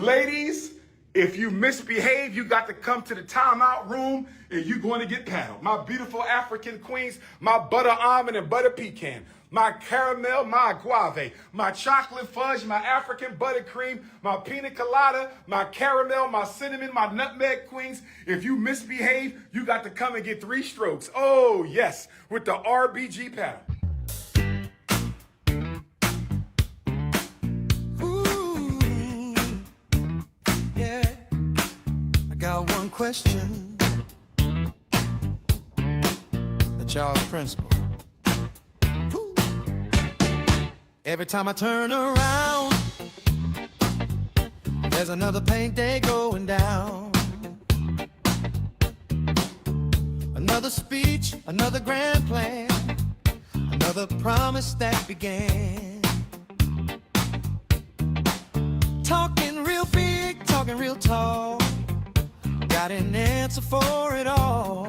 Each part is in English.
Ladies, if you misbehave, you got to come to the timeout room and you're going to get paddled. My beautiful African queens, my butter almond and butter pecan, my caramel, my guave, my chocolate fudge, my African buttercream, my pina colada, my caramel, my cinnamon, my nutmeg queens. If you misbehave, you got to come and get 3 strokes. Oh, yes, with the RBG paddle. Got one question. The Charles principle. Woo. Every time I turn around, there's another paint day going down. Another speech, another grand plan, another promise that began. Talking real big, talking real tall, got an answer for it all.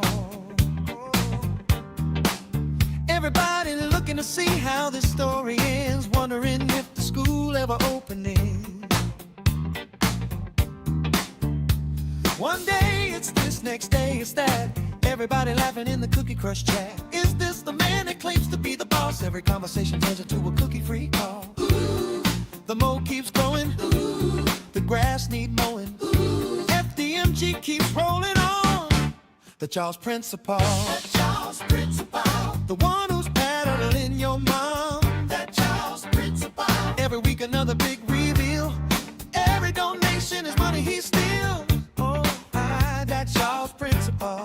Everybody looking to see how this story ends, wondering if the school ever opening. One day it's this, next day it's that. Everybody laughing in the Cookie Crush chat. Is this the man that claims to be the boss? Every conversation turns into a cookie-free call. Ooh, the mold keeps growing. Ooh, the grass need mowing. Ooh, FDMG keeps rolling on. The Charles principle. The Charles principle. The one who's paddling your mom. That Charles principle. Every week another big reveal. Every donation is money he steals. Oh, that Charles principle.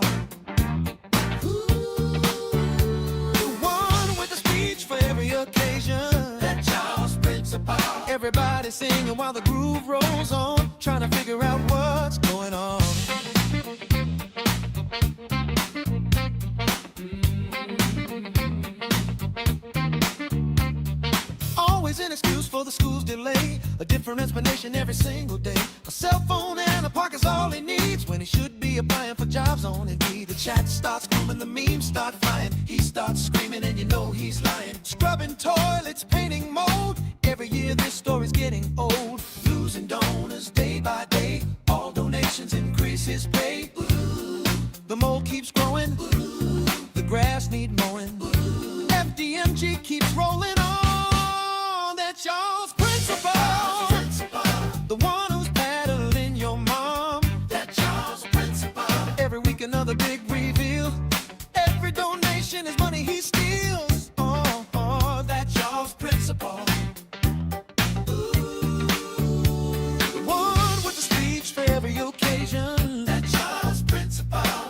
The one with a speech for every occasion. That Charles principle. Everybody singing while the groove rolls on, trying to figure out what's going on. Always an excuse for the school's delay, a different explanation every single day. A cell phone and a park is all he needs when he should be applying for jobs on Indeed. The chat starts booming, the memes start flying. He starts screaming and you know he's lying. Scrubbing toilets, painting mold. Every year this story's getting old. Losing donors day by day. All donations increase his pay. Ooh, the mold keeps growing. Ooh, the grass need mowing. Ooh, FDMG keeps rolling on. That Charles principle. The one who's paddling your mom. That Charles principle. Every week another big reveal. Every donation is money he steals. Oh, that Charles principle.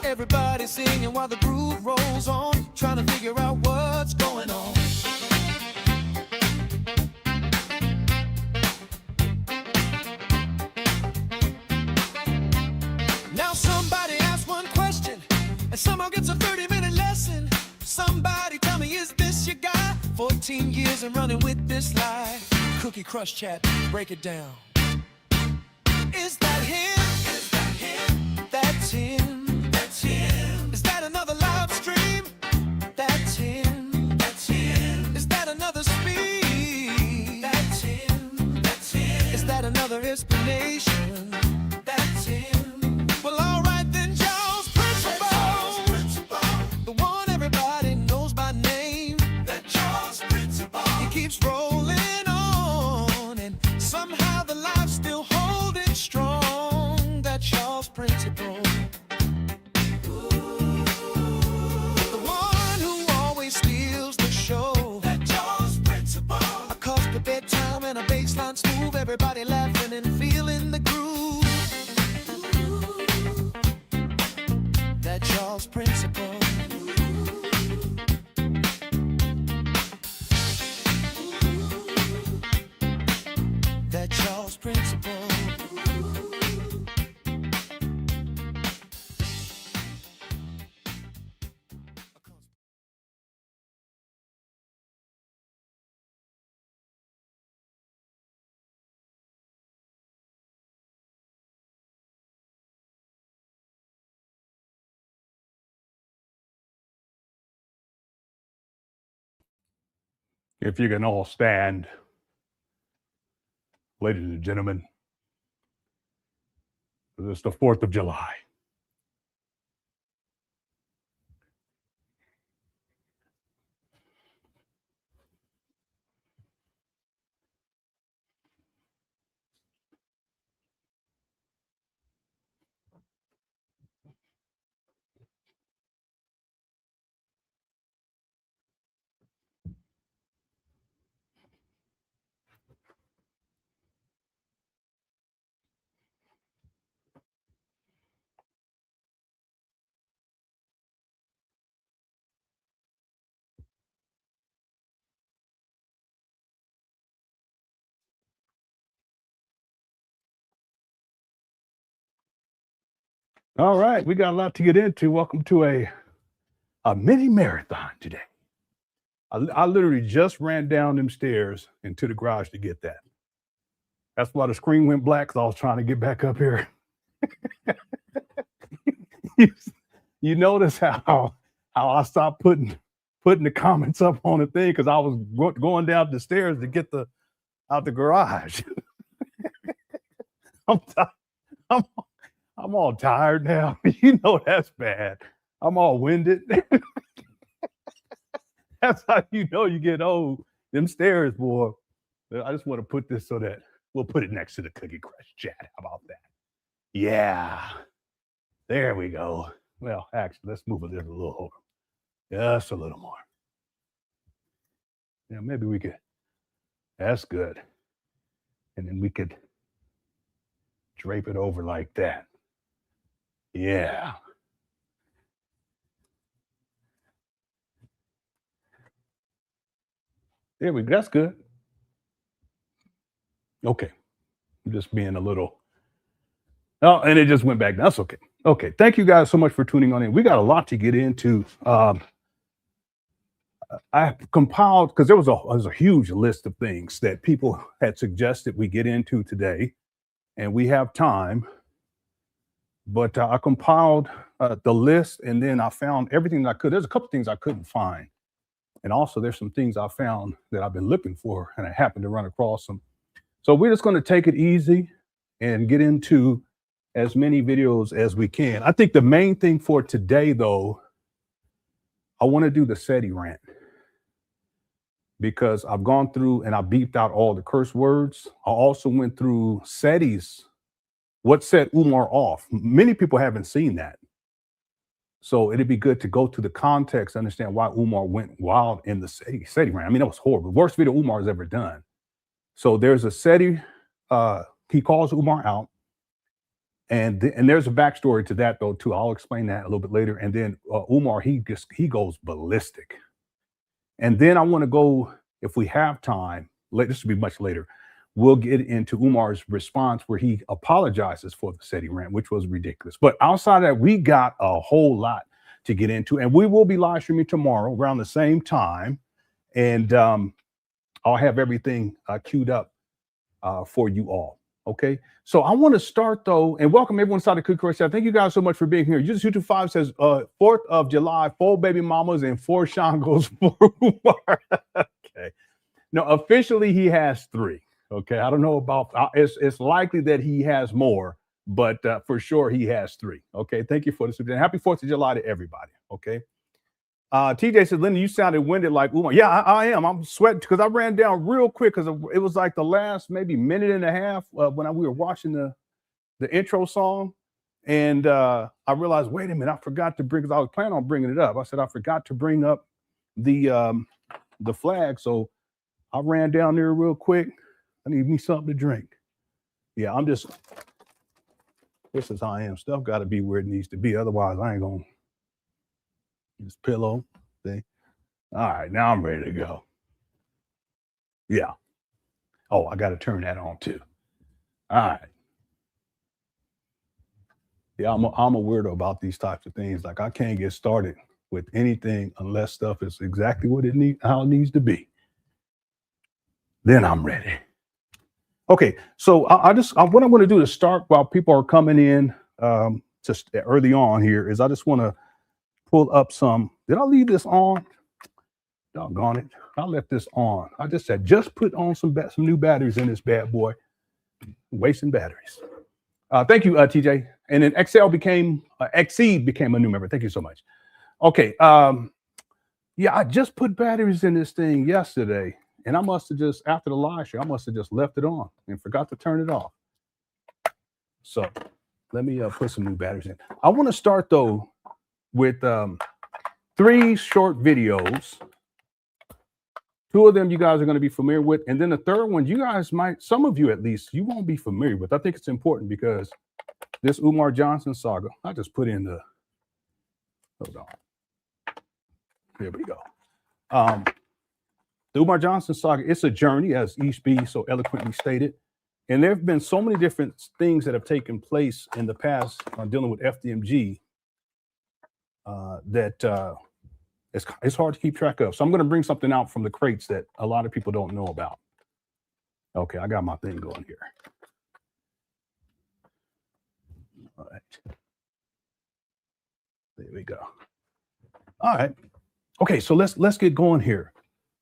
Everybody singing while the groove rolls on, trying to figure out what's going on. Now somebody asks one question and somehow gets a 30-minute lesson. Somebody tell me, is this your guy? 14 years and running with this lie. Cookie Crush chat, break it down. Is that him? Is that him? That's him. Is that another live stream? That's him. That's him. Is that another speech? That's him. That's him. Is that another explanation? That's him. Well, all right then, Charles principle. The one everybody knows by name. That Charles principle. He keeps rolling on, and somehow the life's still holding strong. That Charles principle. And a baseline smooth, everybody laughing and feeling the groove. That Charles principle. That Charles principle. If you can all stand, ladies and gentlemen, It's the 4th of July. All right, we got a lot to get into. Welcome to a mini marathon today. I literally just ran down them stairs into the garage to get that. That's why the screen went black, because I was trying to get back up here. you notice how I stopped putting the comments up on the thing because I was going down the stairs to get out the garage. I'm all tired now. You know that's bad. I'm all winded. That's how you know you get old. Them stairs, boy. I just want to put this so that we'll put it next to the Cookie Crush chat. How about that? Yeah. There we go. Well, actually, let's move it a little over. Just a little more. Yeah, maybe we could. That's good. And then we could drape it over like that. Yeah. There we go. That's good. Okay. I'm just being a little. Oh, and it just went back. That's okay. Okay. Thank you guys so much for tuning on in. We got a lot to get into. I compiled, because there was a huge list of things that people had suggested we get into today, and we have time. But I compiled the list, and then I found everything I could. There's a couple things I couldn't find. And also there's some things I found that I've been looking for, and I happened to run across them. So we're just going to take it easy and get into as many videos as we can. I think the main thing for today, though, I want to do the SETI rant, because I've gone through and I beeped out all the curse words. I also went through SETI's, what set Umar off. Many people haven't seen that. So it'd be good to go to the context, understand why Umar went wild in the SETI rant. I mean, that was horrible. Worst video Umar has ever done. So there's a SETI, he calls Umar out. And there's a backstory to that, though, too. I'll explain that a little bit later. And then Umar, he goes ballistic. And then I want to go, if we have time, this will be much later, we'll get into Umar's response where he apologizes for the SETI rant, which was ridiculous. But outside of that, we got a whole lot to get into. And we will be live streaming tomorrow around the same time. And I'll have everything queued up for you all. Okay. So I want to start, though, and welcome everyone inside the Cookie Crush Chat. Thank you guys so much for being here. YouTube 5 says 4th of July, 4 baby mamas and 4 shangos for Umar. Okay. No, officially he has 3. Okay, I don't know about, it's likely that he has more, but for sure he has 3. Okay, thank you for the super. Happy 4th of July to everybody. Okay. TJ said, Lenon, you sounded winded like Umar. Yeah, I am. I'm sweating because I ran down real quick because it was like the last maybe minute and a half when we were watching the intro song. And I realized, wait a minute, I forgot to bring, because I was planning on bringing it up. I said, I forgot to bring up the flag. So I ran down there real quick. I need me something to drink. Yeah, this is how I am. Stuff got to be where it needs to be. Otherwise, I ain't going to. This pillow thing. All right, now I'm ready to go. Yeah. Oh, I got to turn that on too. All right. Yeah, I'm a weirdo about these types of things. Like, I can't get started with anything unless stuff is exactly what how it needs to be. Then I'm ready. Okay, so what I'm going to do to start while people are coming in just early on here is I just want to pull up some. Did I leave this on? Doggone it. I left this on. I just said, just put on some new batteries in this bad boy. Wasting batteries. Thank you, TJ. And then Exceed became a new member. Thank you so much. Okay. Yeah, I just put batteries in this thing yesterday, and I must have just, after the live show, I must have just left it on and forgot to turn it off. So let me put some new batteries in. I want to start though with 3 short videos. 2 of them you guys are going to be familiar with, and then the third one you guys might, some of you at least, you won't be familiar with. I think it's important because this Umar Johnson saga, I just put in the, hold on. Here we go. The Umar Johnson saga, it's a journey, as East B so eloquently stated. And there have been so many different things that have taken place in the past dealing with FDMG that it's hard to keep track of. So I'm going to bring something out from the crates that a lot of people don't know about. Okay, I got my thing going here. All right. There we go. All right. Okay, so let's get going here,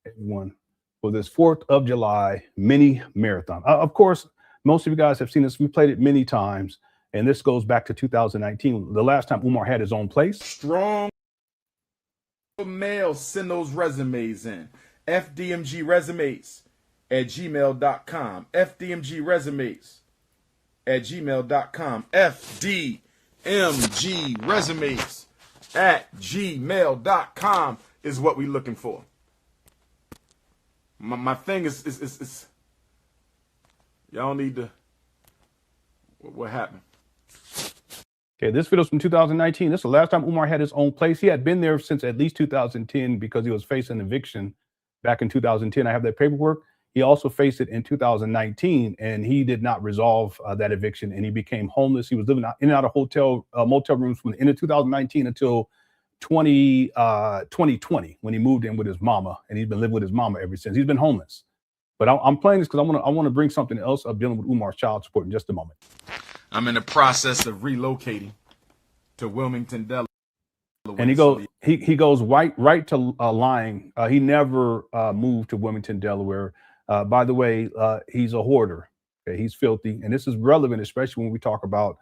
everyone, for this 4th of July mini marathon. Of course, most of you guys have seen this. We played it many times, and this goes back to 2019, the last time Umar had his own place. Strong males, send those resumes in. FDMG resumes at gmail.com. FDMG resumes at gmail.com. FDMG resumes at gmail.com is what we're looking for. My thing is y'all need to, what happened? Okay, this video's from 2019. This is the last time Umar had his own place. He had been there since at least 2010 because he was facing eviction back in 2010. I have that paperwork. He also faced it in 2019, and he did not resolve that eviction, and he became homeless. He was living in and out of motel rooms from the end of 2019 until 2020 when he moved in with his mama, and he's been living with his mama ever since. He's been homeless. But I'm playing this because I want to bring something else up dealing with Umar's child support in just a moment. I'm in the process of relocating to Wilmington, Delaware. And he goes right to lying. He never moved to Wilmington, Delaware. By the way, he's a hoarder. Okay, he's filthy, and this is relevant, especially when we talk about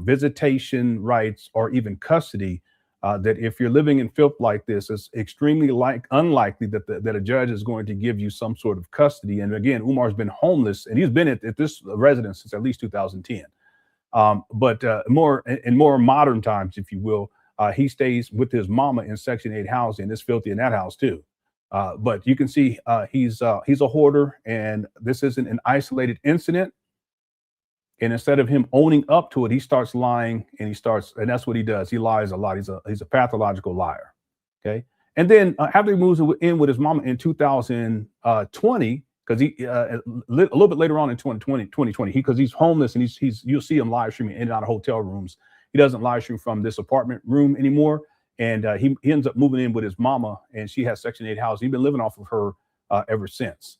visitation rights or even custody. That if you're living in filth like this, it's extremely unlikely that a judge is going to give you some sort of custody. And again, Umar's been homeless, and he's been at this residence since at least 2010. But more modern times, if you will, he stays with his mama in Section 8 housing. It's filthy in that house too. But you can see he's a hoarder, and this isn't an isolated incident. And instead of him owning up to it, he starts lying, and and that's what he does. He lies a lot. He's a pathological liar. Okay. And then after he moves in with his mama in 2020, because he a little bit later on in 2020, because he's homeless, and you'll see him live streaming in and out of hotel rooms. He doesn't live stream from this apartment room anymore. And he ends up moving in with his mama, and she has Section 8 housing. He's been living off of her ever since.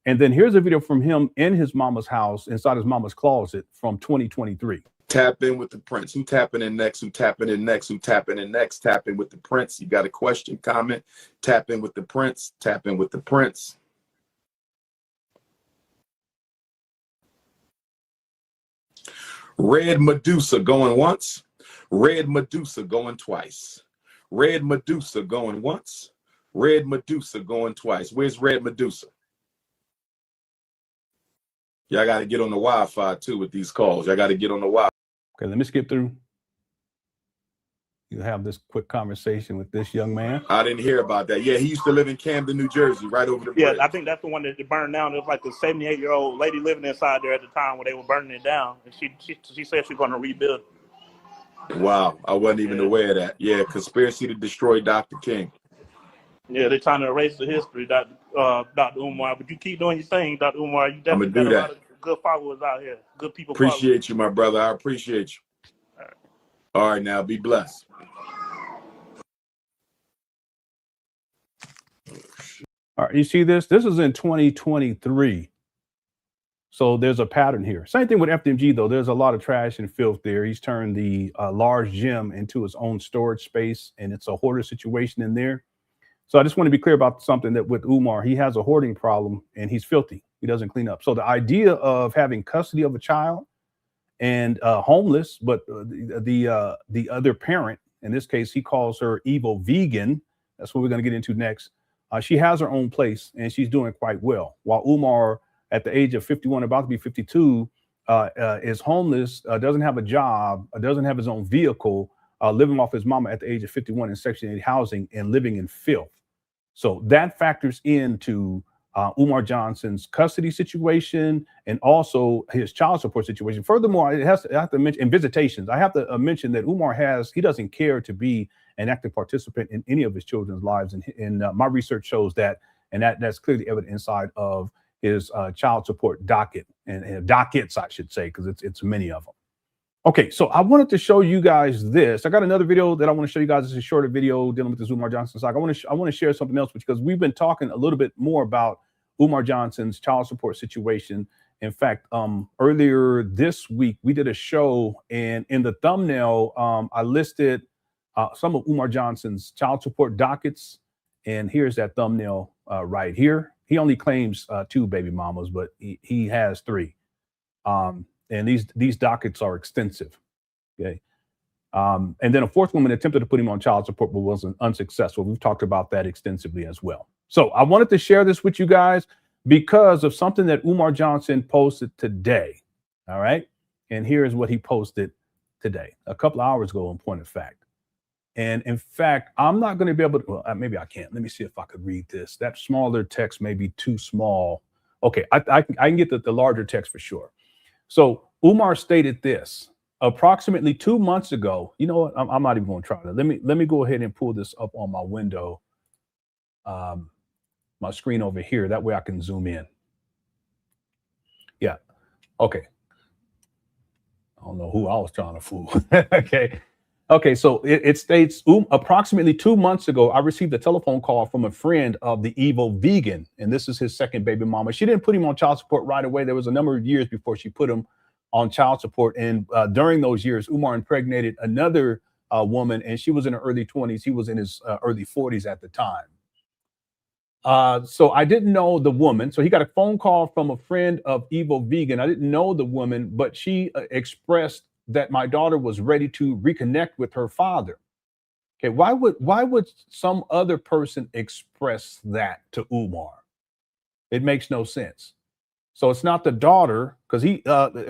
And then here's a video from him in his mama's house, inside his mama's closet, from 2023. Tap in with the Prince. Who tapping in next? Who tapping in next? Who tapping in next? Tap in with the Prince. You got a question, comment? Tap in with the Prince. Tap in with the Prince. Red Medusa going once. Red Medusa going twice. Red Medusa going once. Red Medusa going twice. Where's Red Medusa? Y'all got to get on the Wi-Fi too with these calls. Y'all got to get on the Wi-Fi. Okay, let me skip through. You have this quick conversation with this young man. I didn't hear about that. Yeah, he used to live in Camden, New Jersey, right over the bridge. Yeah, I think that's the one that burned down. It was like a 78-year-old lady living inside there at the time when they were burning it down. And she said she's going to rebuild it. Wow, I wasn't even aware of that. Yeah, conspiracy to destroy Dr. King. Yeah, they're trying to erase the history, Dr. Umar. But you keep doing your thing, Dr. Umar. You definitely got a lot of good followers out here. Good people. Appreciate you, my brother. I appreciate you. All right, now be blessed. All right, you see this? This is in 2023. So there's a pattern here. Same thing with FDMG, though. There's a lot of trash and filth there. He's turned the large gym into his own storage space, and it's a hoarder situation in there. So I just want to be clear about something that with Umar, he has a hoarding problem, and he's filthy. He doesn't clean up. So the idea of having custody of a child and homeless, but the other parent, in this case, he calls her evil vegan. That's what we're going to get into next. She has her own place and she's doing quite well. While Umar, at the age of 51, about to be 52, is homeless, doesn't have a job, doesn't have his own vehicle, living off his mama at the age of 51 in Section 8 housing and living in filth. So that factors into Umar Johnson's custody situation and also his child support situation. Furthermore, I have to mention, in visitations, I have to mention that Umar he doesn't care to be an active participant in any of his children's lives. And my research shows that, and that's clearly evident inside of his child support docket and dockets, I should say, because it's many of them. Okay, so I wanted to show you guys this. I got another video that I want to show you guys. It's a shorter video dealing with this Umar Johnson saga. I want to share something else because we've been talking a little bit more about Umar Johnson's child support situation. In fact, earlier this week, we did a show, and in the thumbnail, I listed some of Umar Johnson's child support dockets. And here's that thumbnail right here. He only claims 2 baby mamas, but he has 3. And these dockets are extensive. Okay. And then a 4th woman attempted to put him on child support, but was unsuccessful. We've talked about that extensively as well. So I wanted to share this with you guys because of something that Umar Johnson posted today. All right. And here's what he posted today, a couple of hours ago, in point of fact. And in fact, I'm not going to be able to, well, maybe I can't. Let me see if I could read this. That smaller text may be too small. Okay, I can get the larger text for sure. So Umar stated this approximately 2 months ago. You know what? I'm not even going to try that. Let me go ahead and pull this up on my window, my screen over here. That way I can zoom in. Yeah. Okay. I don't know who I was trying to fool. Okay. Okay, so it states, approximately 2 months ago, I received a telephone call from a friend of the evil vegan, and this is his 2nd baby mama. She didn't put him on child support right away. There was a number of years before she put him on child support, and during those years, Umar impregnated another woman, and she was in her early 20s. He was in his early 40s at the time. So I didn't know the woman. So he got a phone call from a friend of evil vegan. I didn't know the woman, but she expressed that my daughter was ready to reconnect with her father. Okay, why would some other person express that to Umar? It makes no sense. So it's not the daughter, because it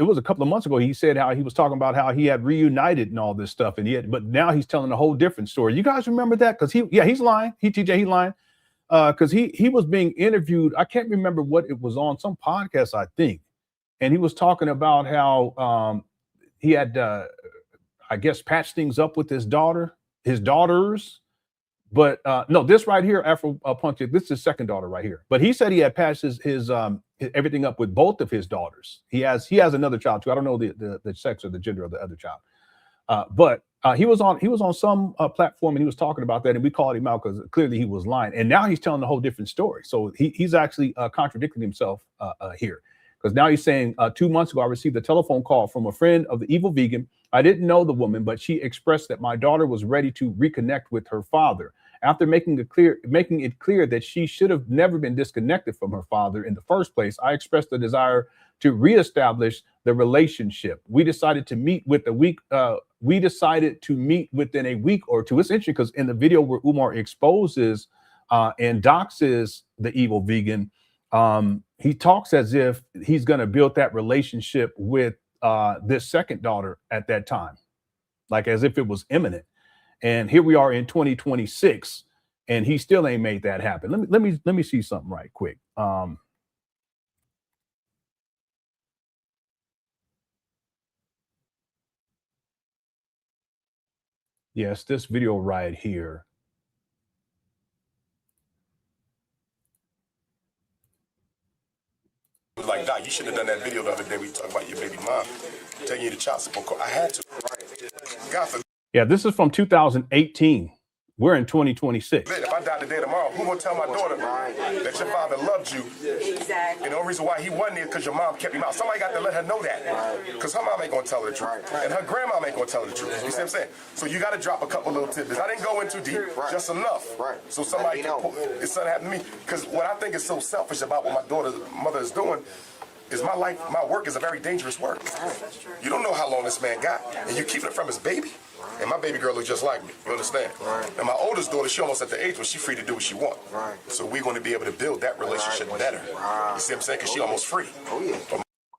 was a couple of months ago, he said how he was talking about how he had reunited and all this stuff, but now he's telling a whole different story. You guys remember that? Because he's lying. He's lying. Because he was being interviewed. I can't remember what it was on, some podcast, I think. And he was talking about how he had, I guess, patched things up with his daughters. But no, this right here, Afro-Puncture, this is his 2nd daughter right here. But he said he had patched his everything up with both of his daughters. He has another child too. I don't know the sex or the gender of the other child. But he was on some platform, and he was talking about that, and we called him out because clearly he was lying. And now he's telling a whole different story. So he's actually contradicting himself here. Because now he's saying 2 months ago, I received a telephone call from a friend of the evil vegan. I didn't know the woman, but she expressed that my daughter was ready to reconnect with her father. After making it clear that she should have never been disconnected from her father in the first place, I expressed the desire to reestablish the relationship. We decided to meet within a week or two. It's interesting because in the video where Umar exposes and doxes the evil vegan, he talks as if he's going to build that relationship with this 2nd daughter at that time, like as if it was imminent. And here we are in 2026, and he still ain't made that happen. Let me see something right quick. Yes, this video right here. Like, Doc, you should have done that video the other day. We talked about your baby mom taking you to child support court. I had to. God forbid. Yeah, this is from 2018. We're in 2026. If I die today tomorrow, who gonna tell my daughter that your father loved you? Exactly. And the only reason why he wasn't there because your mom kept him out. Somebody got to let her know that. Because her mom ain't gonna tell her the truth. And her grandma ain't gonna tell her the truth. You see what I'm saying? So you gotta drop a couple little tidbits. I didn't go in too deep, just enough. So somebody can pull, if something happened to me. Because what I think is so selfish about what my daughter's mother is doing, is my life, my work is a very dangerous work. You don't know how long this man got, and you keep it from his baby. And my baby girl looks just like me, you understand? And my oldest daughter, she almost at the age where she's free to do what she wants. So we're going to be able to build that relationship better. You see what I'm saying? Because she almost free.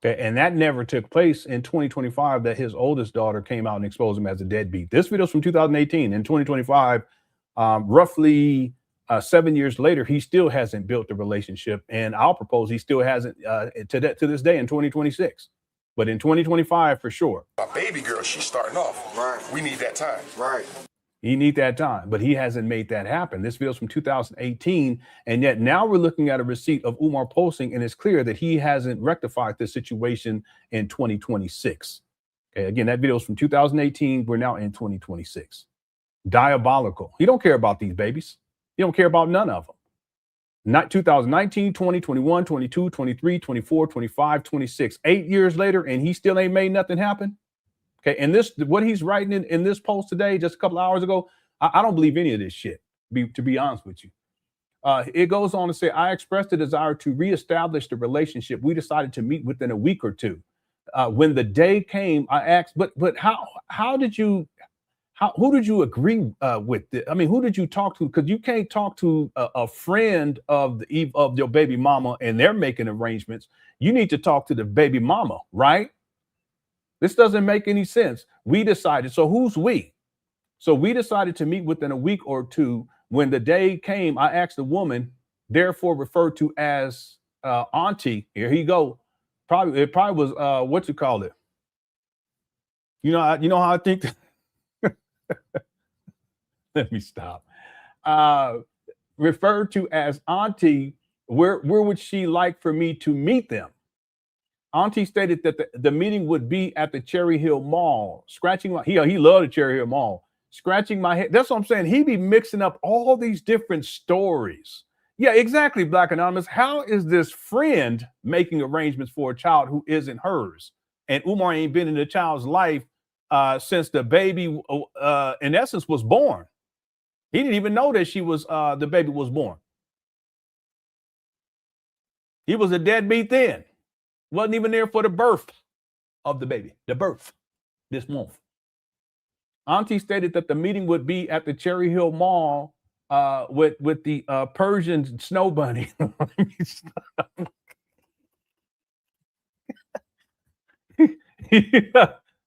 Okay, and that never took place in 2025, that his oldest daughter came out and exposed him as a deadbeat. This video's from 2018. In 2025, roughly 7 years later, he still hasn't built the relationship. And I'll propose he still hasn't to this day in 2026. But in 2025, for sure. My baby girl, she's starting off. We need that time. You need that time, but he hasn't made that happen. This video's from 2018, and yet now we're looking at a receipt of Umar posting, and it's clear that he hasn't rectified this situation in 2026. Okay, again, that video's from 2018. We're now in 2026. Diabolical. He don't care about these babies. He don't care about none of them. Not 2019, 20, 21, 22, 23, 24, 25, 26. 8 years later, and he still ain't made nothing happen. Okay, and this, what he's writing in this post today, just a couple of hours ago, I don't believe any of this shit, to be honest with you. It goes on to say, I expressed the desire to reestablish the relationship. We decided to meet within a week or two. When the day came, I asked, but who did you agree with? I mean, who did you talk to? Because you can't talk to a friend of your baby mama and they're making arrangements. You need to talk to the baby mama, right? This doesn't make any sense. We decided, so who's we? So we decided to meet within a week or two. When the day came, I asked the woman, therefore referred to as auntie. Here he go. It probably was what you call it. You know how I think. Let me stop. Referred to as auntie. Where would she like for me to meet them? Auntie stated that the meeting would be at the Cherry Hill Mall. Scratching my, he loved the Cherry Hill Mall. Scratching my head. That's what I'm saying. He be mixing up all these different stories. Yeah, exactly, Black Anonymous. How is this friend making arrangements for a child who isn't hers? And Umar ain't been in the child's life since the baby, in essence, was born. He didn't even know that the baby was born. He was a deadbeat then. Wasn't even there for the birth of the baby, this month. Auntie stated that the meeting would be at the Cherry Hill Mall with the Persian snow bunny.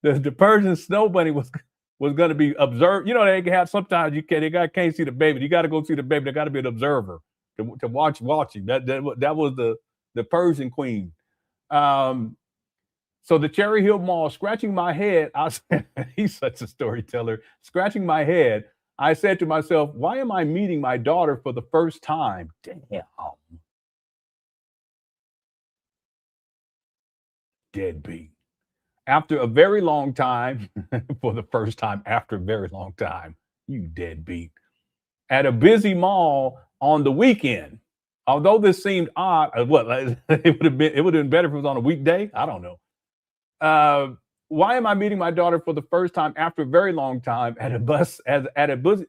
The Persian snow bunny was going to be observed. You know, they can have, sometimes can't see the baby. You got to go see the baby. There got to be an observer to watch him. That was the Persian queen. So the Cherry Hill Mall, scratching my head, he's such a storyteller. Scratching my head, I said to myself, why am I meeting my daughter for the first time? Damn. Deadbeat. After a very long time, for the first time after a very long time, you deadbeat. At a busy mall on the weekend. Although this seemed odd, it would have been better if it was on a weekday. I don't know. Why am I meeting my daughter for the first time after a very long time at a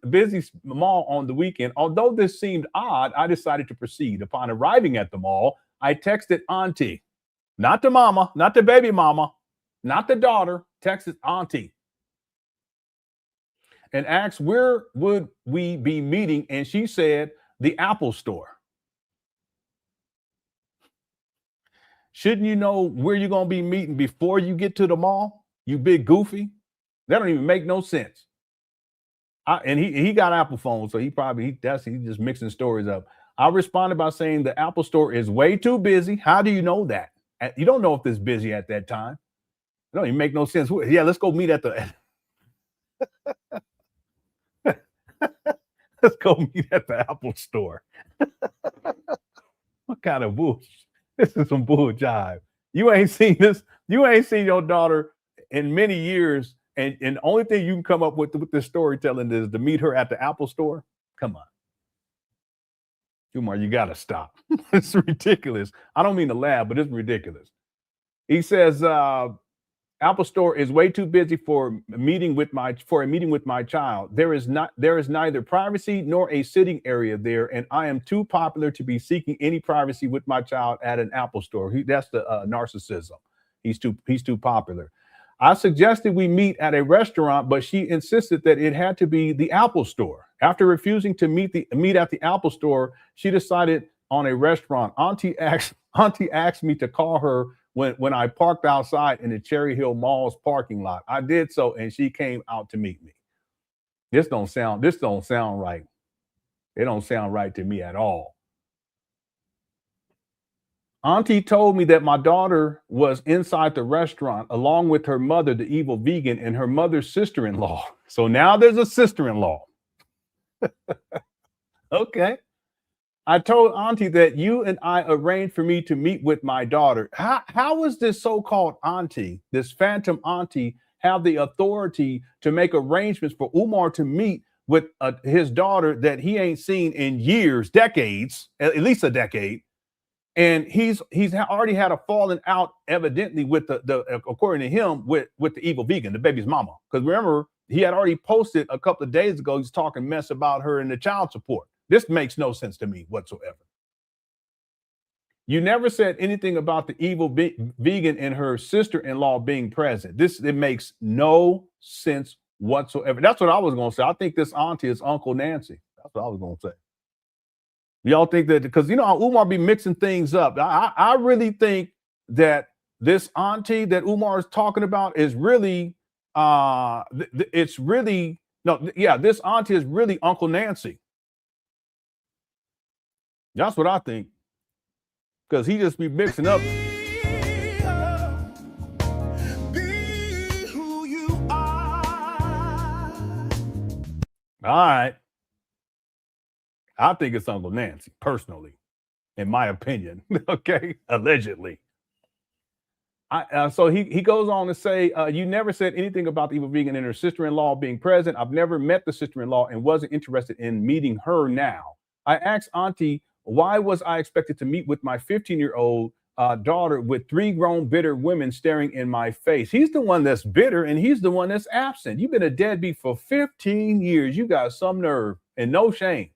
busy mall on the weekend? Although this seemed odd, I decided to proceed. Upon arriving at the mall, I texted auntie, not the mama, not the baby mama, not the daughter, texted auntie, and asked where would we be meeting, and she said the Apple Store. Shouldn't you know where you're going to be meeting before you get to the mall? You big goofy. That don't even make no sense. And he got Apple phones, so he's just mixing stories up. I responded by saying the Apple Store is way too busy. How do you know that? You don't know if it's busy at that time. It don't even make no sense. Yeah, let's go meet at the let's go meet at the Apple Store. What kind of bullshit? This is some bull jive. You ain't seen this. You ain't seen your daughter in many years. And the only thing you can come up with this storytelling is to meet her at the Apple Store. Come on. Umar, you got to stop. It's ridiculous. I don't mean to laugh, but it's ridiculous. He says, Apple Store is way too busy for a meeting with my child. There is neither privacy nor a sitting area there, and I am too popular to be seeking any privacy with my child at an Apple Store. That's the narcissism. He's too popular. I suggested we meet at a restaurant, but she insisted that it had to be the Apple Store. After refusing to meet at the Apple Store, she decided on a restaurant. Auntie asked me to call her when I parked outside in the Cherry Hill Mall's parking lot. I did so, and she came out to meet me. This don't sound right. It don't sound right to me at all. Auntie told me that my daughter was inside the restaurant along with her mother, the evil vegan, and her mother's sister-in-law. So now there's a sister-in-law. Okay. I told Auntie that you and I arranged for me to meet with my daughter. How is this so-called auntie, this phantom auntie, have the authority to make arrangements for Umar to meet with his daughter that he ain't seen in years, decades, at least a decade? And he's already had a falling out, evidently, with the according to him, with the evil vegan, the baby's mama. Because remember, he had already posted a couple of days ago, he's talking mess about her and the child support. This makes no sense to me whatsoever. You never said anything about the evil vegan and her sister-in-law being present. It makes no sense whatsoever. That's what I was going to say. I think this auntie is Uncle Nancy. That's what I was going to say. Y'all think that, because you know how Umar be mixing things up. I really think that this auntie that Umar is talking about is really, this auntie is really Uncle Nancy. That's what I think. Because he just be mixing up. Be who you are. All right. I think it's Uncle Nancy, personally, in my opinion. Okay. Allegedly. So he goes on to say, you never said anything about the evil vegan and her sister-in-law being present. I've never met the sister-in-law and wasn't interested in meeting her now. I asked Auntie, why was I expected to meet with my 15-year-old daughter with 3 grown bitter women staring in my face? He's the one that's bitter and he's the one that's absent. You've been a deadbeat for 15 years. You got some nerve and no shame.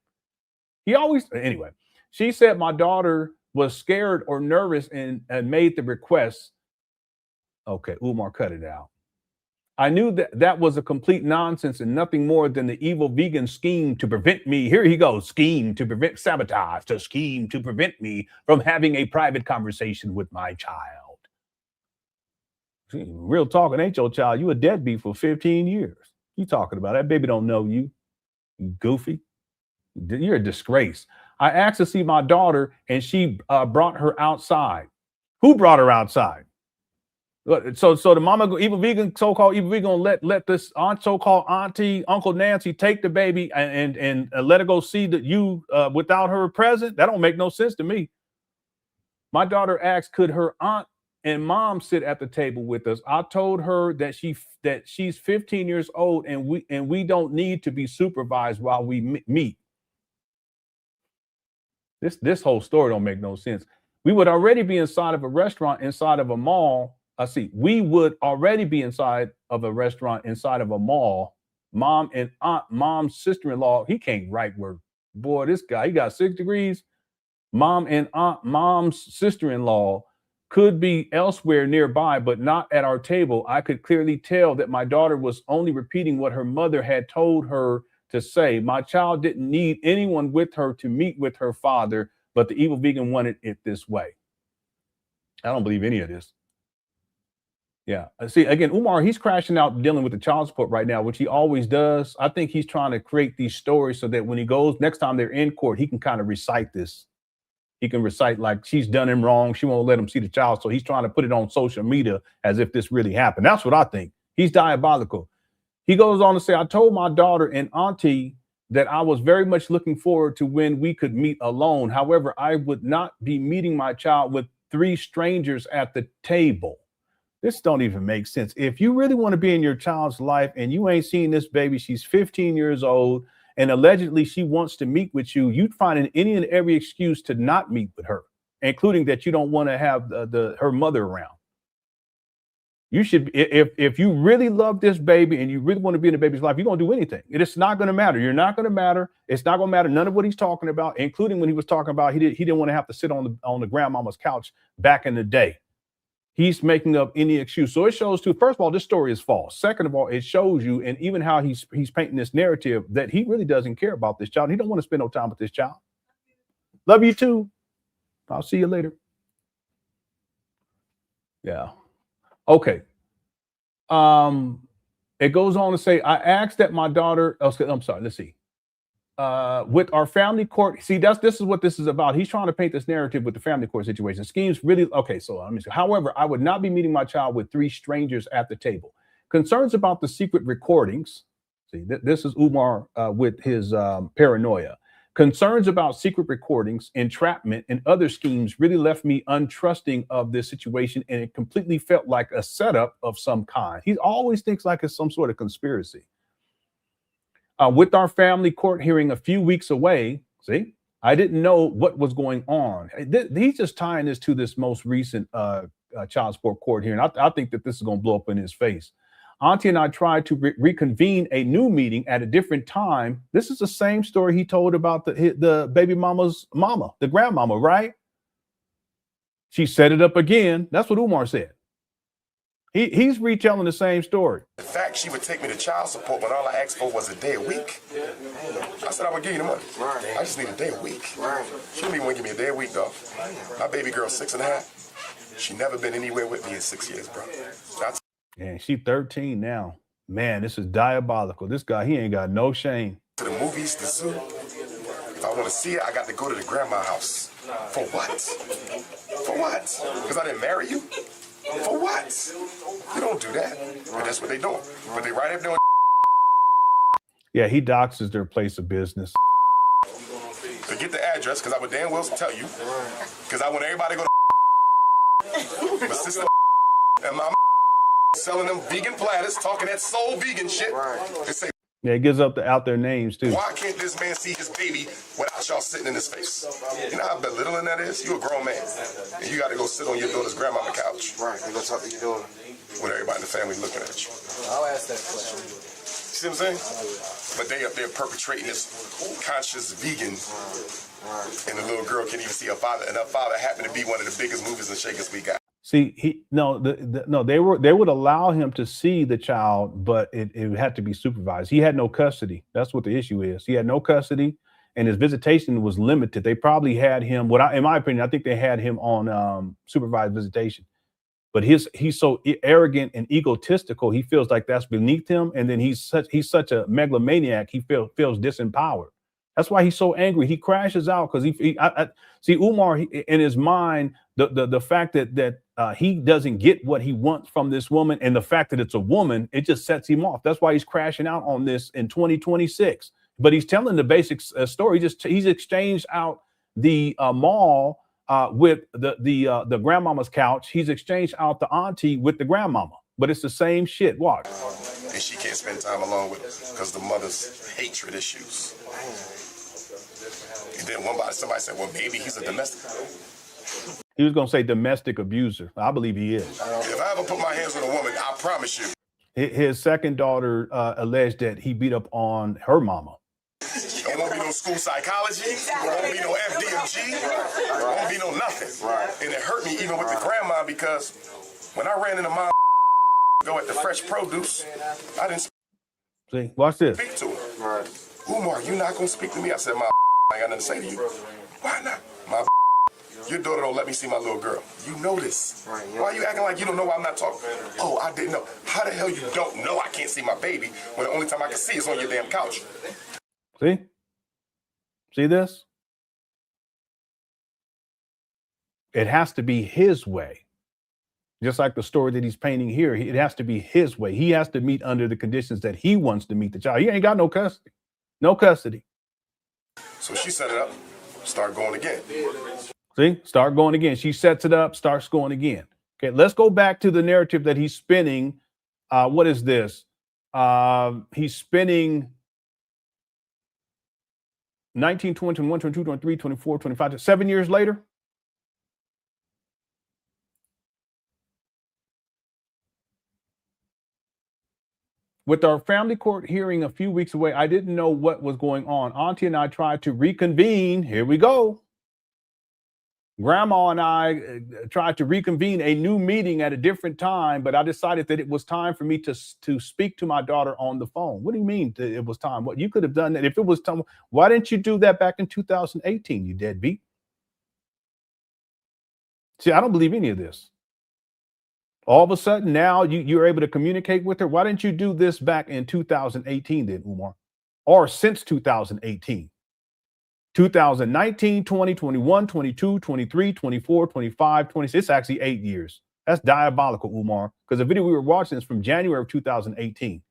Anyway, she said my daughter was scared or nervous and made the request. Okay, Umar, cut it out. I knew that was a complete nonsense and nothing more than the evil vegan scheme to prevent me. Here he goes, scheme to prevent sabotage, to scheme to prevent me from having a private conversation with my child. Real talk, it ain't your child. You a deadbeat for 15 years. You talking about that baby don't know you, you goofy. You're a disgrace. I asked to see my daughter and she brought her outside. Who brought her outside? So the mama, so-called evil vegan, gonna let this so-called auntie, Uncle Nancy, take the baby and let her go see that you without her present? That don't make no sense to me. My daughter asked, could her aunt and mom sit at the table with us? I told her that she's 15 years old and we don't need to be supervised while we meet. This whole story don't make no sense. We would already be inside of a restaurant, inside of a mall. We would already be inside of a restaurant, inside of a mall. Mom and mom's sister-in-law, he can't write word. Boy, this guy, he got 6 degrees. Mom and mom's sister-in-law could be elsewhere nearby, but not at our table. I could clearly tell that my daughter was only repeating what her mother had told her to say. My child didn't need anyone with her to meet with her father, but the evil vegan wanted it this way. I don't believe any of this. Yeah. See, again, Umar, he's crashing out dealing with the child support right now, which he always does. I think he's trying to create these stories so that when he goes, next time they're in court, he can kind of recite this. He can recite like she's done him wrong. She won't let him see the child. So he's trying to put it on social media as if this really happened. That's what I think. He's diabolical. He goes on to say, I told my daughter and auntie that I was very much looking forward to when we could meet alone. However, I would not be meeting my child with 3 strangers at the table. This don't even make sense. If you really want to be in your child's life and you ain't seen this baby, she's 15 years old, and allegedly she wants to meet with you, you'd find any and every excuse to not meet with her, including that you don't want to have her mother around. You should, if you really love this baby and you really want to be in the baby's life, you're going to do anything. It's not going to matter. You're not going to matter. It's not going to matter. None of what he's talking about, including when he was talking about he didn't want to have to sit on the grandmama's couch back in the day. He's making up any excuse. So it shows too, first of all, this story is false. Second of all, it shows you, and even how he's painting this narrative, that he really doesn't care about this child. He don't want to spend no time with this child. Love you too. I'll see you later. Yeah. Okay. It goes on to say, I asked that my daughter, I'm sorry, let's see. With our family court, see, this is what this is about. He's trying to paint this narrative with the family court situation. Schemes really, okay, so let me see. However, I would not be meeting my child with 3 strangers at the table. Concerns about the secret recordings. See, this is Umar with his paranoia. Concerns about secret recordings, entrapment, and other schemes really left me untrusting of this situation, and it completely felt like a setup of some kind. He always thinks like it's some sort of conspiracy. With our family court hearing a few weeks away, see, I didn't know what was going on. He's just tying this to this most recent child support court hearing. I think that this is going to blow up in his face. Auntie and I tried to reconvene a new meeting at a different time. This is the same story he told about the baby mama's mama, the grandmama, right? She set it up again. That's what Umar said. He's retelling the same story. The fact she would take me to child support when all I asked for was a day a week. I said I would give you the money. I just need a day a week. She didn't even want to give me a day a week, though. My baby girl's 6.5. She never been anywhere with me in 6 years, bro. That's Yeah, she's 13 now. Man, this is diabolical. This guy, he ain't got no shame. to the movies, the zoo. If I want to see it, I got to go to the grandma house. For what? For what? Because I didn't marry you? For what? You don't do that. But that's what they doing. But they right up there. Yeah, he doxes their place of business. Forget the address, because I would damn well tell you. Because I want everybody to go to my sister and my selling them vegan platters, talking that soul vegan shit. They say, yeah, it gives out their names too. why can't this man see his baby without y'all sitting in his face? You know how belittling that is? You a grown man. And you got to go sit on your daughter's grandmama couch. Right, you go talk to your daughter. With everybody in the family looking at you. I'll ask that question. See what I'm saying? But they up there perpetrating this conscious vegan, and the little girl can't even see her father, and her father happened to be one of the biggest movies and shakers we got. See, they would allow him to see the child, but it had to be supervised. He had no custody. That's what the issue is. He had no custody, and his visitation was limited. They probably had him. In my opinion, I think they had him on supervised visitation. But he's so arrogant and egotistical. He feels like that's beneath him, and then he's such a megalomaniac. He feels disempowered. That's why he's so angry. He crashes out because I see Umar in his mind. The fact that he doesn't get what he wants from this woman, and the fact that it's a woman, it just sets him off. That's why he's crashing out on this in 2026. But he's telling the basic story. He's exchanged out the mall with the grandmama's couch. He's exchanged out the auntie with the grandmama. But it's the same shit. Watch. And she can't spend time alone with him because the mother's hatred issues. And then somebody said, well, maybe he's a domestic. He was going to say domestic abuser. I believe he is. If I ever put my hands on a woman, I promise you. His second daughter alleged that he beat up on her mama. There won't be no school psychology. There won't be no FDMG. There won't be no nothing. And it hurt me even with the grandma because when I ran into my go at the fresh produce, I didn't See, watch this. speak to her. Umar, you not going to speak to me? I said, I ain't got nothing to say to you. Why not? Your daughter don't let me see my little girl. You know this. Why are you acting like you don't know why I'm not talking? Oh, I didn't know. How the hell you don't know I can't see my baby when the only time I can see is on your damn couch? See? See this? It has to be his way. Just like the story that he's painting here, it has to be his way. He has to meet under the conditions that he wants to meet the child. He ain't got no custody. No custody. So she set it up, start going again. See, start going again. She sets it up, starts going again. Okay, let's go back to the narrative that he's spinning. What is this? He's spinning 19, 20, 21, 22, 23, 24, 25, 7 years later. With our family court hearing a few weeks away, I didn't know what was going on. Auntie and I tried to reconvene. Here we go. Grandma and I tried to reconvene a new meeting at a different time, but I decided that it was time for me to speak to my daughter on the phone. What do you mean it was time? What you could have done that if it was time? Why didn't you do that back in 2018, you deadbeat? See, I don't believe any of this. All of a sudden now you're able to communicate with her. Why didn't you do this back in 2018 then, Umar? Or since 2018? 2019, 20, 21, 22, 23, 24, 25, 26. It's actually 8 years. That's diabolical, Umar, because the video we were watching is from January of 2018.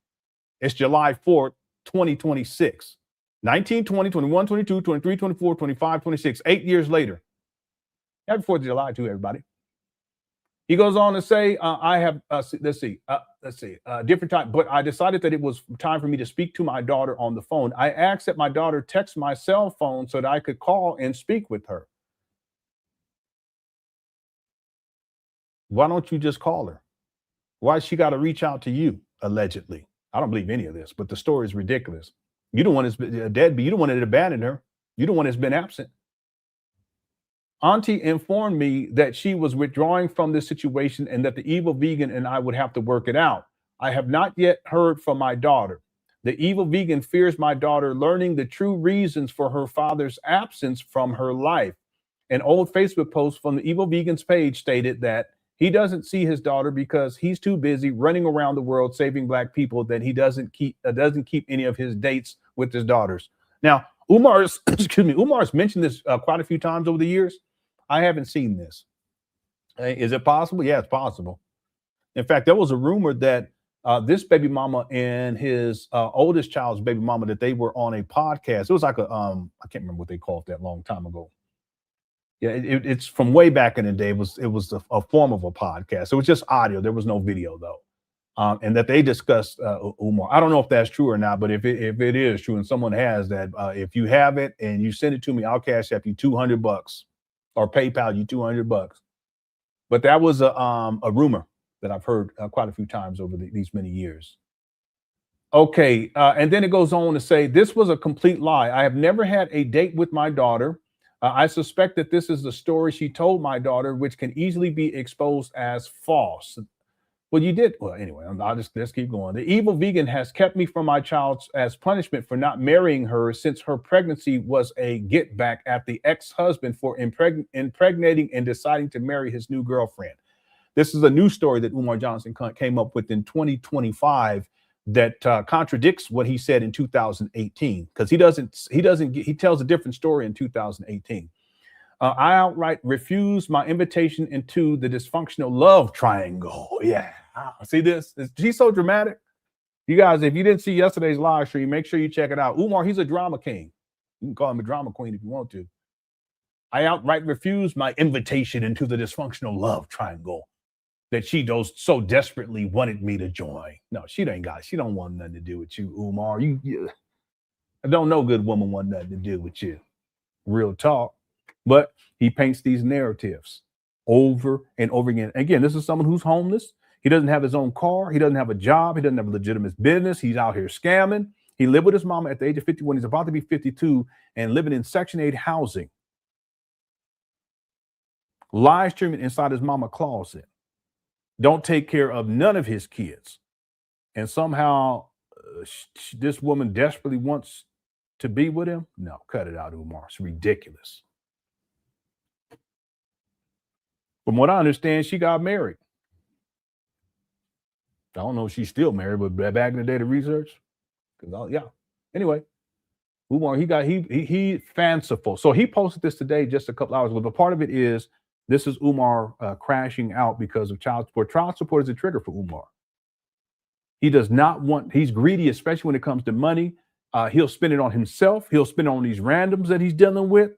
It's July 4th, 2026. 19, 20, 21, 22, 23, 24, 25, 26. 8 years later. Happy 4th of July to everybody. He goes on to say, I have, different time, but I decided that it was time for me to speak to my daughter on the phone. I asked that my daughter text my cell phone so that I could call and speak with her. Why don't you just call her? Why she got to reach out to you, allegedly? I don't believe any of this, but the story is ridiculous. You don't want to deadbeat. You don't want to abandon her. You don't want to have been absent. Auntie informed me that she was withdrawing from this situation and that the evil vegan and I would have to work it out. I have not yet heard from my daughter. The evil vegan fears my daughter learning the true reasons for her father's absence from her life. An old Facebook post from the evil vegan's page stated that he doesn't see his daughter because he's too busy running around the world saving Black people that he doesn't keep any of his dates with his daughters. Now, Umar's mentioned this quite a few times over the years. I haven't seen this. Is it possible? Yeah, it's possible. In fact, there was a rumor that this baby mama and his oldest child's baby mama, that they were on a podcast. It was like a, I can't remember what they called it that long time ago. Yeah, it's from way back in the day. It was a form of a podcast. It was just audio. There was no video though. And that they discussed Umar. I don't know if that's true or not, but if it is true and someone has that, if you have it and you send it to me, I'll cash app you $200 or PayPal you $200. But that was a rumor that I've heard quite a few times over these many years. Okay, and then it goes on to say, this was a complete lie. I have never had a date with my daughter. I suspect that this is the story she told my daughter, which can easily be exposed as false. Well, you did. Well, anyway, let's keep going. The evil vegan has kept me from my child as punishment for not marrying her since her pregnancy was a get back at the ex-husband for impregnating and deciding to marry his new girlfriend. This is a new story that Umar Johnson came up with in 2025 that contradicts what he said in 2018, because he tells a different story in 2018. I outright refused my invitation into the dysfunctional love triangle. Yeah. See this? She's so dramatic. You guys, if you didn't see yesterday's live stream, make sure you check it out. Umar, he's a drama king. You can call him a drama queen if you want to. I outright refused my invitation into the dysfunctional love triangle that she so desperately wanted me to join. No, she don't want nothing to do with you, Umar. I don't know good woman want nothing to do with you. Real talk. But he paints these narratives over and over again. Again, this is someone who's homeless. He doesn't have his own car. He doesn't have a job. He doesn't have a legitimate business. He's out here scamming. He lived with his mama at the age of 51. He's about to be 52 and living in Section 8 housing. Live streaming inside his mama closet. Don't take care of none of his kids. And somehow this woman desperately wants to be with him. No, cut it out, Umar. It's ridiculous. From what I understand, she got married. I don't know if she's still married, but back in the day, the research. Yeah. Anyway, Umar, he fanciful. So he posted this today, just a couple hours ago. But part of it is, this is Umar crashing out because of child support. Child support is a trigger for Umar. He does not want, he's greedy, especially when it comes to money. He'll spend it on himself. He'll spend it on these randoms that he's dealing with.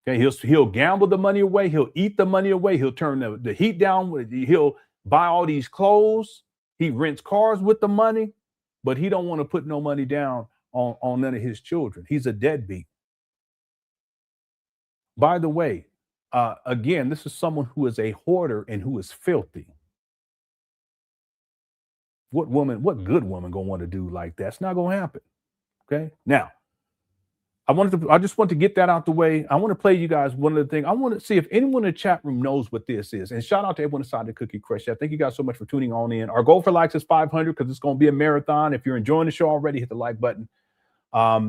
Okay, he'll gamble the money away. He'll eat the money away. He'll turn the heat down. He'll buy all these clothes. He rents cars with the money, but he don't want to put no money down on none of his children. He's a deadbeat. By the way, again, this is someone who is a hoarder and who is filthy. What good woman gonna want to do like that? It's not gonna happen. Okay. Now, I just want to get that out the way. I want to play you guys one of the things. I want to see if anyone in the chat room knows what this is. And shout out to everyone inside the Cookie Crush Chat. Thank you guys so much for tuning on in. Our goal for likes is 500 because it's going to be a marathon. If you're enjoying the show already, hit the like button.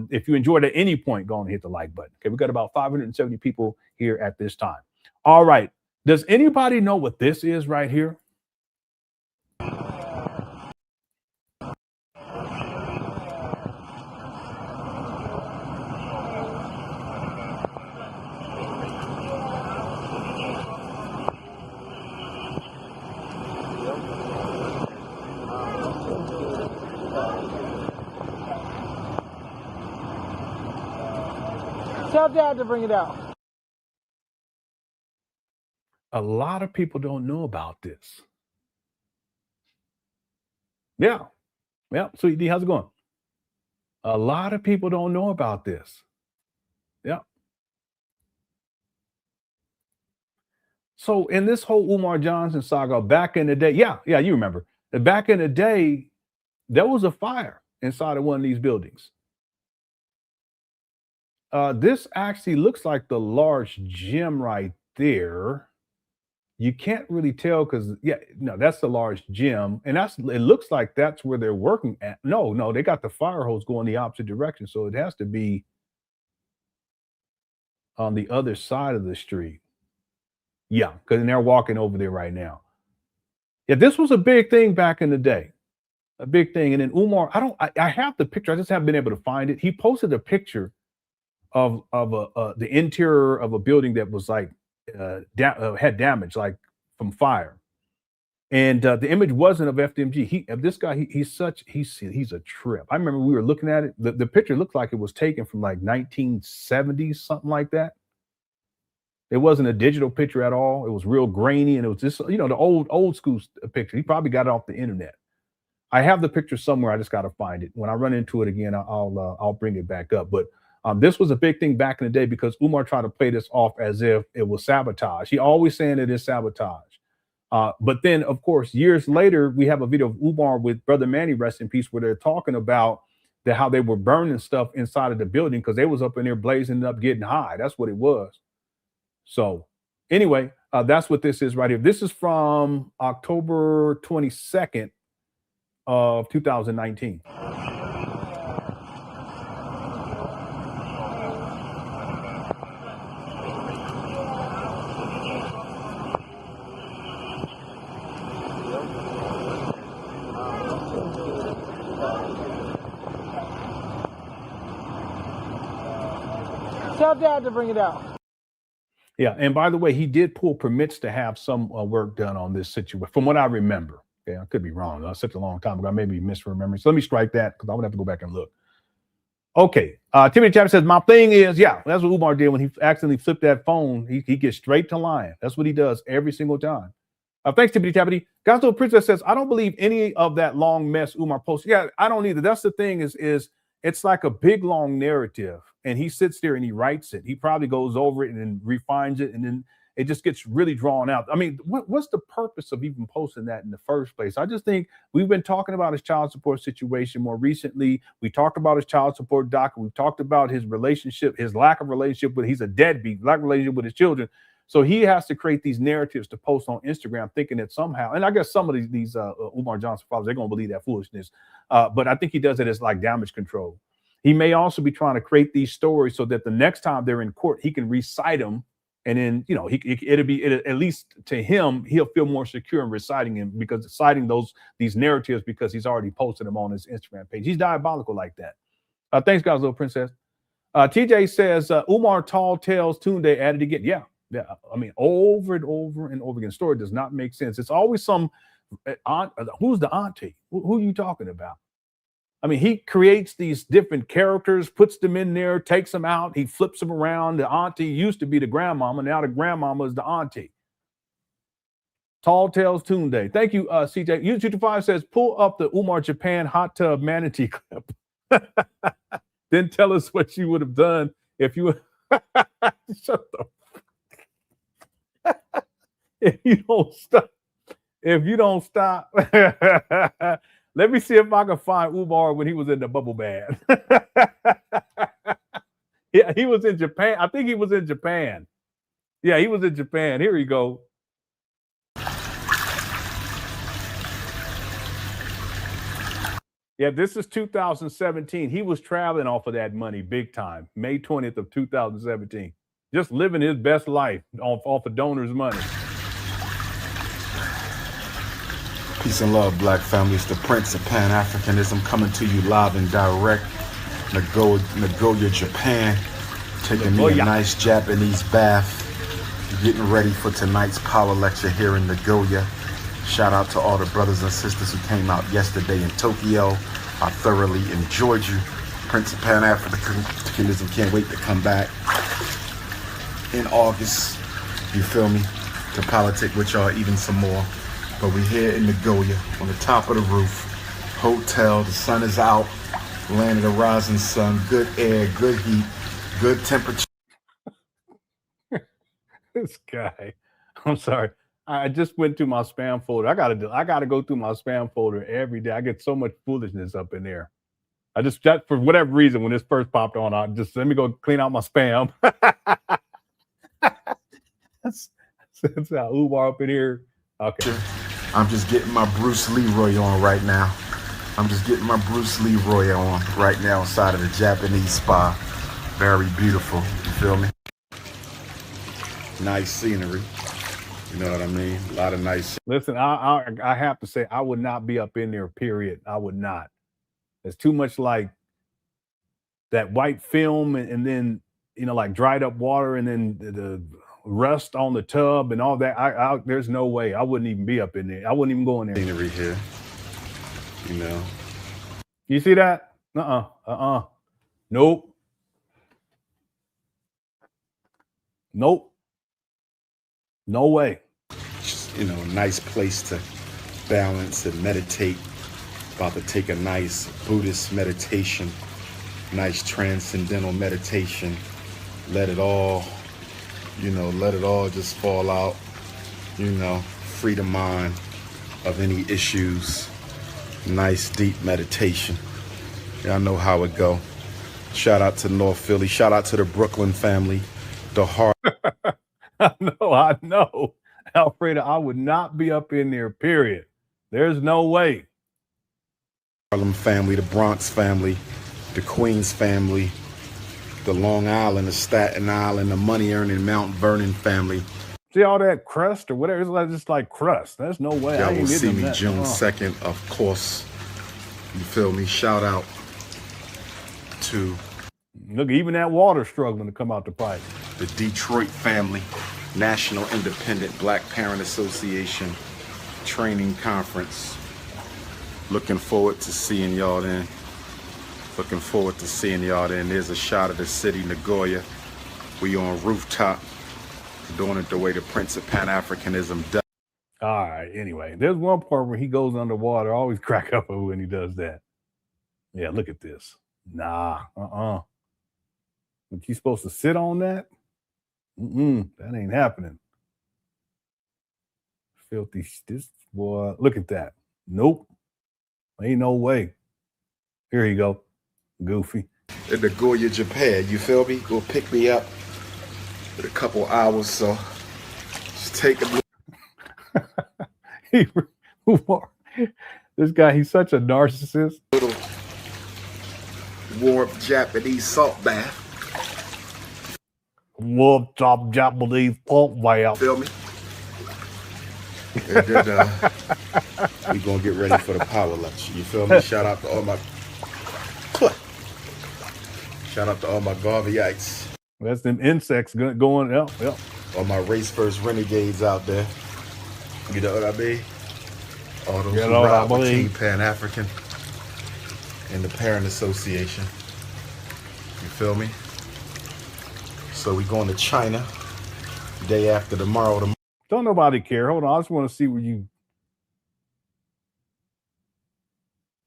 If you enjoyed at any point, go and hit the like button. Okay, we've got about 570 people here at this time. All right. Does anybody know what this is right here? Tell Dad to bring it out. A lot of people don't know about this. Yeah. Yeah. Sweet D, how's it going? A lot of people don't know about this. Yeah. So in this whole Umar Johnson saga back in the day, yeah, you remember. Back in the day, there was a fire inside of one of these buildings. This actually looks like the large gym right there. You can't really tell because, that's the large gym. And it looks like that's where they're working at. No, they got the fire hose going the opposite direction. So it has to be on the other side of the street. Yeah, because they're walking over there right now. Yeah, this was a big thing back in the day. A big thing. And then Umar, I have the picture. I just haven't been able to find it. He posted a picture of the interior of a building that was like had damage, like from fire, and the image wasn't of FDMG. This guy, he's a trip. I remember we were looking at it. The picture looked like it was taken from like 1970s, something like that. It wasn't a digital picture at all. It was real grainy, and it was just the old school picture. He probably got it off the internet. I have the picture somewhere. I just got to find it. When I run into it again, I'll bring it back up. But this was a big thing back in the day because Umar tried to play this off as if it was sabotage. He always saying it is sabotage. But then, of course, years later, we have a video of Umar with Brother Manny, rest in peace, where they're talking about how they were burning stuff inside of the building because they was up in there blazing up, getting high. That's what it was. So anyway, that's what this is right here. This is from October 22nd of 2019. Tell Dad to bring it out. Yeah, and by the way, he did pull permits to have some work done on this situation, from what I remember. Okay, I could be wrong. That's such a long time ago. I may be misremembering. So let me strike that because I would have to go back and look. Okay, Timothy Chapman says, my thing is, that's what Umar did when he accidentally flipped that phone. He gets straight to lying. That's what he does every single time. Thanks, Timothy Chapman. Gospel Princess says, I don't believe any of that long mess Umar posted. Yeah, I don't either. That's the thing is it's like a big, long narrative. And he sits there and he writes it. He probably goes over it and then refines it. And then it just gets really drawn out. I mean, what's the purpose of even posting that in the first place? I just think we've been talking about his child support situation more recently. We talked about his child support docket. We've talked about his relationship, his lack of relationship with, he's a deadbeat, lack of relationship with his children. So he has to create these narratives to post on Instagram, thinking that somehow, and I guess some of these Umar Johnson followers, they're going to believe that foolishness. But I think he does it as like damage control. He may also be trying to create these stories so that the next time they're in court, he can recite them. And then, it'll at least to him, he'll feel more secure in reciting him because citing these narratives because he's already posted them on his Instagram page. He's diabolical like that. Thanks, guys, little princess. TJ says, Umar Tall Tales Tunde added again. Yeah. I mean, over and over and over again. The story does not make sense. It's always some aunt. Who's the auntie? Who are you talking about? I mean, he creates these different characters, puts them in there, takes them out. He flips them around. The auntie used to be the grandmama. Now the grandmama is the auntie. Tall Tales Tunde. Thank you, CJ. U225 says, pull up the Umar Japan hot tub manatee clip. Then tell us what you would have done if you shut the if you don't stop. Let me see if I can find Umar when he was in the bubble bath. Yeah, he was in Japan. I think he was in Japan. Yeah, he was in Japan. Here you go. Yeah, this is 2017. He was traveling off of that money big time. May 20th of 2017. Just living his best life off of donors' money. Peace and love, black family. It's the Prince of Pan Africanism coming to you live and direct. Nagoya, Japan. Taking me a nice Japanese bath. Getting ready for tonight's power lecture here in Nagoya. Shout out to all the brothers and sisters who came out yesterday in Tokyo. I thoroughly enjoyed you. Prince of Pan Africanism can't wait to come back in August. You feel me? To politic with y'all even some more. But we're here in Nagoya on the top of the roof. Hotel, the sun is out. Land of the rising sun. Good air, good heat, good temperature. This guy. I'm sorry. I just went through my spam folder. I gotta go through my spam folder every day. I get so much foolishness up in there. I just for whatever reason, when this first popped on, I just let me go clean out my spam. That's how Umar up in here. Okay. I'm just getting my Bruce Leroy on right now. I'm just getting my Bruce Leroy on right now inside of the Japanese spa. Very beautiful. You feel me? Nice scenery. You know what I mean? A lot of nice. Listen, I have to say, I would not be up in there, period. I would not. It's too much like that white film and then, you know, like dried up water and then the rust on the tub and all that. There's no way. I wouldn't even be up in there. I wouldn't even go in there. Scenery here. You know. You see that? Nope. Nope. No way. Just, you know, a nice place to balance and meditate. About to take a nice Buddhist meditation, nice transcendental meditation. Let it all, you know, let it all just fall out, you know, free the mind of any issues. Nice deep meditation. Y'all know how it go. Shout out to North Philly. Shout out to the Brooklyn family. The heart. I know. Alfredo, I would not be up in there, period. There's no way. Harlem family, the Bronx family, the Queens family, the Long Island, the Staten Island, the money-earning Mount Vernon family. See all that crust or whatever? It's like, just like crust. There's no way. Y'all will see me June 2nd, of course. You feel me? Shout out to... Look, even that water struggling to come out the pipe. The Detroit family, National Independent Black Parent Association Training Conference. Looking forward to seeing y'all then. Looking forward to seeing y'all then. There's a shot of the city, Nagoya. We on rooftop, doing it the way the Prince of Pan Africanism does. All right, anyway, there's one part where he goes underwater. I always crack up when he does that. Yeah, look at this. Nah, But you supposed to sit on that? That ain't happening. Filthy, this boy, look at that. Nope. Ain't no way. Here you go. Goofy. In Nagoya, Japan, you feel me? Go pick me up in a couple hours, so just take a look. This guy, he's such a narcissist. Little warm Japanese salt bath. Warm top Japanese salt bath. Feel me? And then we gonna get ready for the power lecture. You feel me? Shout out to all my Garveyites. That's them insects going up. Yep. All my race first renegades out there. You know what I mean? All those who ride with King Pan African and the Parent Association. You feel me? So we going to China day after tomorrow. Don't nobody care. Hold on. I just want to see where you...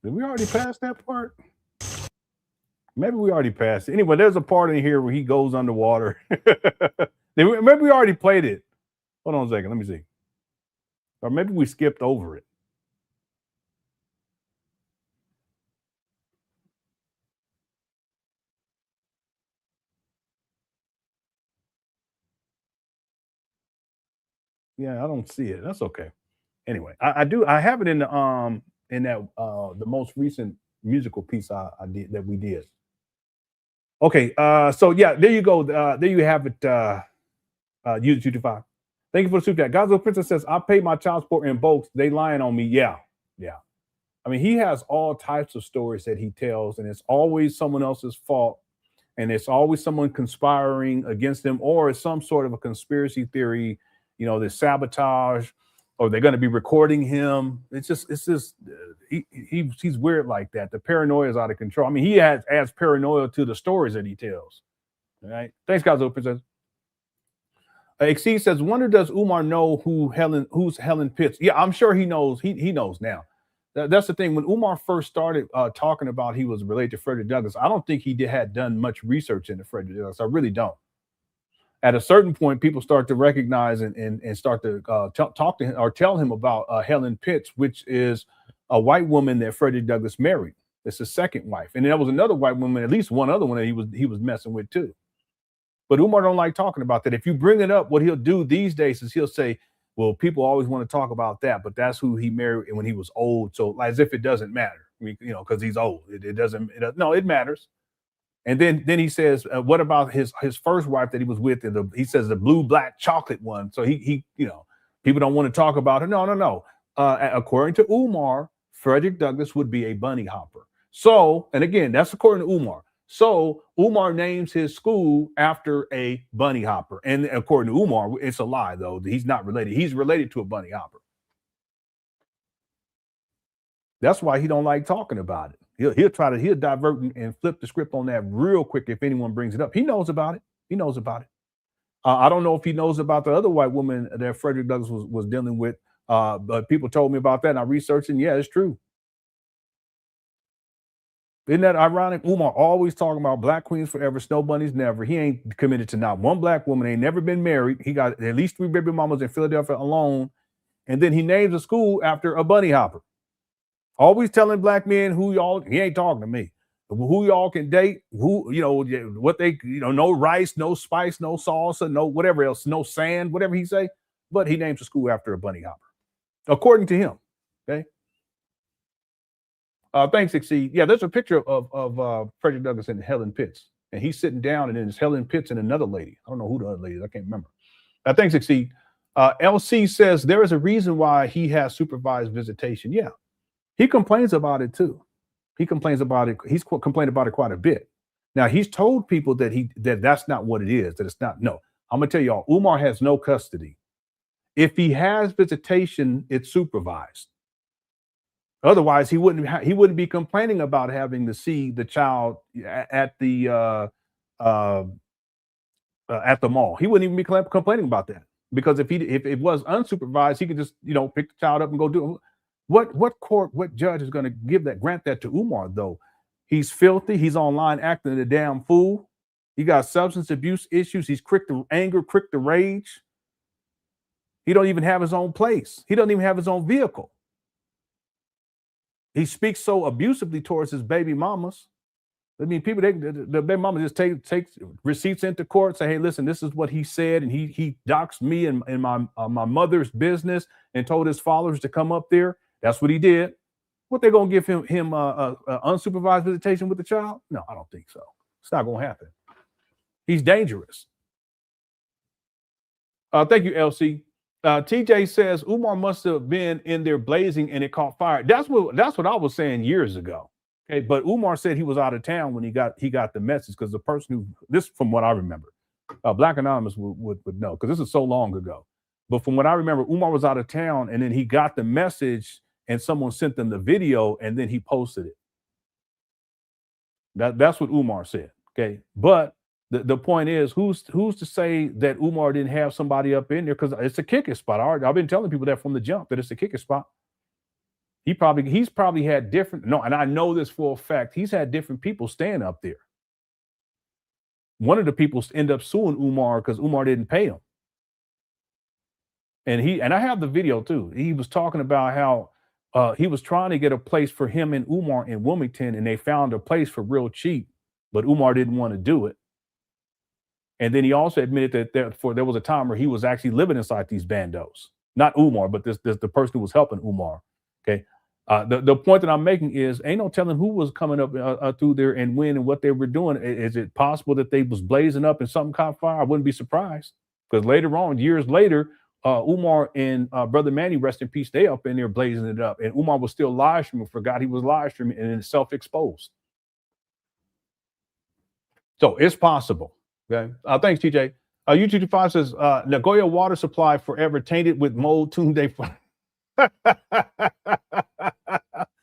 Did we already pass that part? Maybe we already passed it. Anyway, there's a part in here where he goes underwater. Maybe we already played it. Hold on a second. Let me see. Or maybe we skipped over it. Yeah, I don't see it. That's okay. Anyway, I do. I have it in that the most recent musical piece I did that we did. Okay. So yeah, there you go. There you have it. U25. Thank you for the super chat. Godzilla Princess says, I paid my child support in both. They lying on me. Yeah. Yeah. I mean, he has all types of stories that he tells, and it's always someone else's fault. And it's always someone conspiring against him, or it's some sort of a conspiracy theory, you know, the sabotage, or they're going to be recording him. It's just he's weird like that. The paranoia is out of control. I mean, he adds paranoia to the stories that he tells. All right. Thanks, guys. Princess. Exceed says, wonder does Umar know who's Helen Pitts? Yeah, I'm sure he knows. He knows now. That's the thing. When Umar first started talking about he was related to Frederick Douglass, I don't think he had done much research into Frederick Douglass. I really don't. At a certain point, people start to recognize and start to talk to him or tell him about Helen Pitts, which is a white woman that Frederick Douglass married. It's his second wife, and there was another white woman, at least one other one that he was messing with too. But Umar don't like talking about that. If you bring it up, what he'll do these days is he'll say, well, people always want to talk about that, but that's who he married when he was old. So as if it doesn't matter, I mean, you know, because he's old. It doesn't. No, it matters. And then he says, what about his first wife that he was with? He says the blue, black, chocolate one. So he you know, people don't want to talk about her. No. According to Umar, Frederick Douglass would be a bunny hopper. So, and again, that's according to Umar. So Umar names his school after a bunny hopper. And according to Umar, it's a lie, though. He's not related. He's related to a bunny hopper. That's why he don't like talking about it. He'll divert and flip the script on that real quick if anyone brings it up. He knows about it. I don't know if he knows about the other white woman that Frederick Douglass was dealing with, but people told me about that, and I researched it, and yeah, it's true. Isn't that ironic? Umar always talking about black queens forever, snow bunnies never. He ain't committed to not one black woman, ain't never been married. He got at least 3 baby mamas in Philadelphia alone. And then he names a school after a bunny hopper. Always telling black men who y'all, he ain't talking to me, who y'all can date, who, you know, what they, you know, no rice, no spice, no salsa, no whatever else, no sand, whatever he say. But he names a school after a bunny hopper, according to him. Okay. Thanks, Exceed. Yeah, there's a picture of Frederick Douglass and Helen Pitts, and he's sitting down, and then it's Helen Pitts and another lady. I don't know who the other lady is. I can't remember. Thanks, Exceed. LC says there is a reason why he has supervised visitation. Yeah, he complains about it too. He complains about it. He's complained about it quite a bit. Now he's told people that that's not what it is. That it's not. No, I'm gonna tell y'all. Umar has no custody. If he has visitation, it's supervised. Otherwise, he wouldn't be complaining about having to see the child at the mall. He wouldn't even be complaining about that, because if it was unsupervised, he could just, you know, pick the child up and go do it. What judge is going to grant that to Umar though? He's filthy. He's online acting a damn fool. He got substance abuse issues. He's quick to anger, quick to rage. He don't even have his own place. He doesn't even have his own vehicle. He speaks so abusively towards his baby mamas. I mean, people, the baby mama just take receipts into court, say, hey, listen, this is what he said, and he doxed me and my mother's business and told his followers to come up there. That's what he did. What, they're gonna give him unsupervised visitation with the child? No, I don't think so. It's not gonna happen. He's dangerous. Thank you, LC. TJ says Umar must have been in there blazing and it caught fire. That's what I was saying years ago. Okay, but Umar said he was out of town when he got the message, because the person who, this from what I remember, Black Anonymous would know, because this is so long ago. But from what I remember, Umar was out of town, and then he got the message, and someone sent them the video, and then he posted it. That's what Umar said. Okay, but the point is, who's to say that Umar didn't have somebody up in there? Because it's a kicking spot. I've been telling people that from the jump, that it's a kicking spot. He's probably had different, and I know this for a fact, he's had different people stand up there. One of the people end up suing Umar because Umar didn't pay him. And I have the video too. He was talking about how he was trying to get a place for him and Umar in Wilmington, and they found a place for real cheap, but Umar didn't want to do it. And then he also admitted that there was a time where he was actually living inside these bandos. Not Umar, but this the person who was helping Umar. Okay. The point that I'm making is ain't no telling who was coming up through there and when and what they were doing. Is it possible that they was blazing up and something caught fire? I wouldn't be surprised, because later on, years later, Umar and Brother Manny, rest in peace, they up in there blazing it up. And Umar was still live streaming, forgot he was live streaming, and then self-exposed. So it's possible. Okay. Thanks, TJ. YouTube 5 says Nagoya water supply forever tainted with mold Tunde.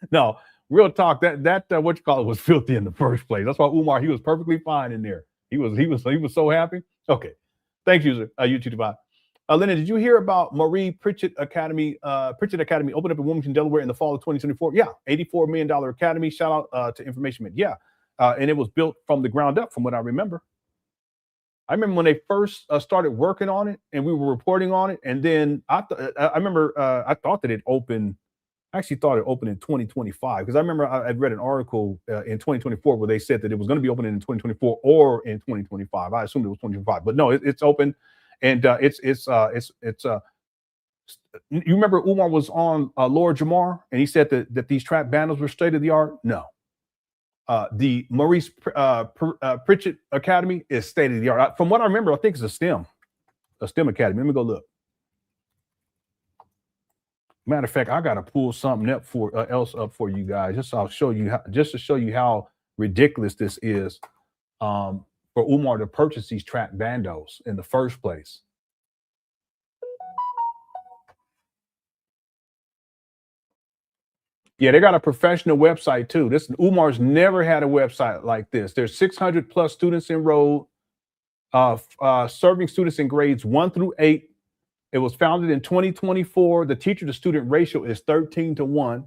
No, real talk. That what you call it was filthy in the first place. That's why Umar, he was perfectly fine in there. He was so happy. Okay. Thanks, user YouTube 5. Lenon, did you hear about Marie Pritchett Academy? Pritchett Academy opened up in Wilmington, Delaware in the fall of 2024. Yeah, $84 million academy. Shout out to Information Man. Yeah, and it was built from the ground up, from what I remember. I remember when they first started working on it, and we were reporting on it. And then I thought that it opened. I actually thought it opened in 2025, because I remember I read an article in 2024 where they said that it was going to be opening in 2024 or in 2025. I assumed it was 2025, but no, it's open. And you remember Umar was on Lord Jamar, and he said that these trap bandos were state of the art. No, the Maurice Pritchett Academy is state of the art. From what I remember, I think it's a STEM academy. Let me go look. Matter of fact, I gotta pull something up else up for you guys, just to show you how ridiculous this is. For Umar to purchase these trap bandos in the first place. Yeah, they got a professional website too. Umar's never had a website like this. There's 600 plus students enrolled, serving students in grades 1 through 8. It was founded in 2024. The teacher to student ratio is 13-1,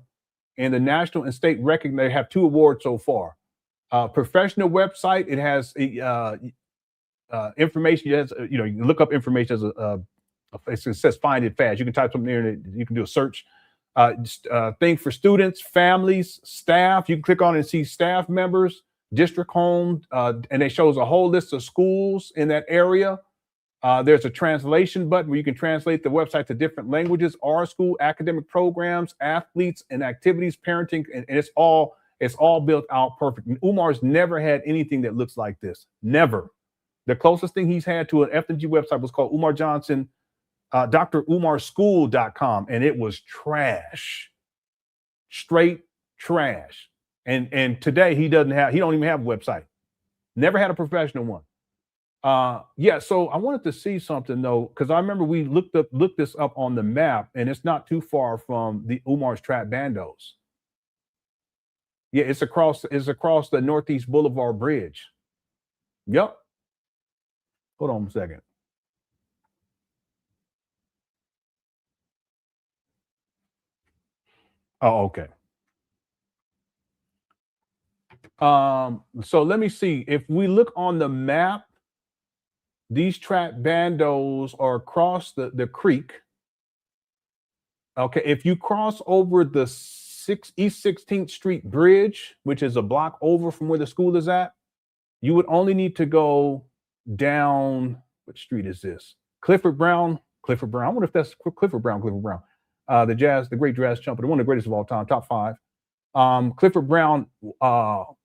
and the national and state record, they have 2 awards so far. Professional website. It has information. You can look up information as it says find it fast. You can type something there and you can do a search. Thing for students, families, staff. You can click on it and see staff members, district home, and it shows a whole list of schools in that area. There's a translation button where you can translate the website to different languages, our school, academic programs, athletes and activities, parenting, and it's all built out perfect. And Umar's never had anything that looks like this. Never. The closest thing he's had to an FDMG website was called Umar Johnson, drumarschool.com, and it was trash. Straight trash. And today he don't even have a website. Never had a professional one. Yeah, so I wanted to see something though, because I remember we looked this up on the map, and it's not too far from the Umar's Trap Bandos. Yeah, it's across the Northeast Boulevard Bridge. Yep. Hold on a second. Oh, okay. So let me see. If we look on the map, these trap bandos are across the creek. Okay, if you cross over the East 16th Street Bridge, which is a block over from where the school is at, you would only need to go down. Which street is this? Clifford Brown. I wonder if that's Clifford Brown. The great jazz jumper, one of the greatest of all time, top 5. Clifford Brown. Look,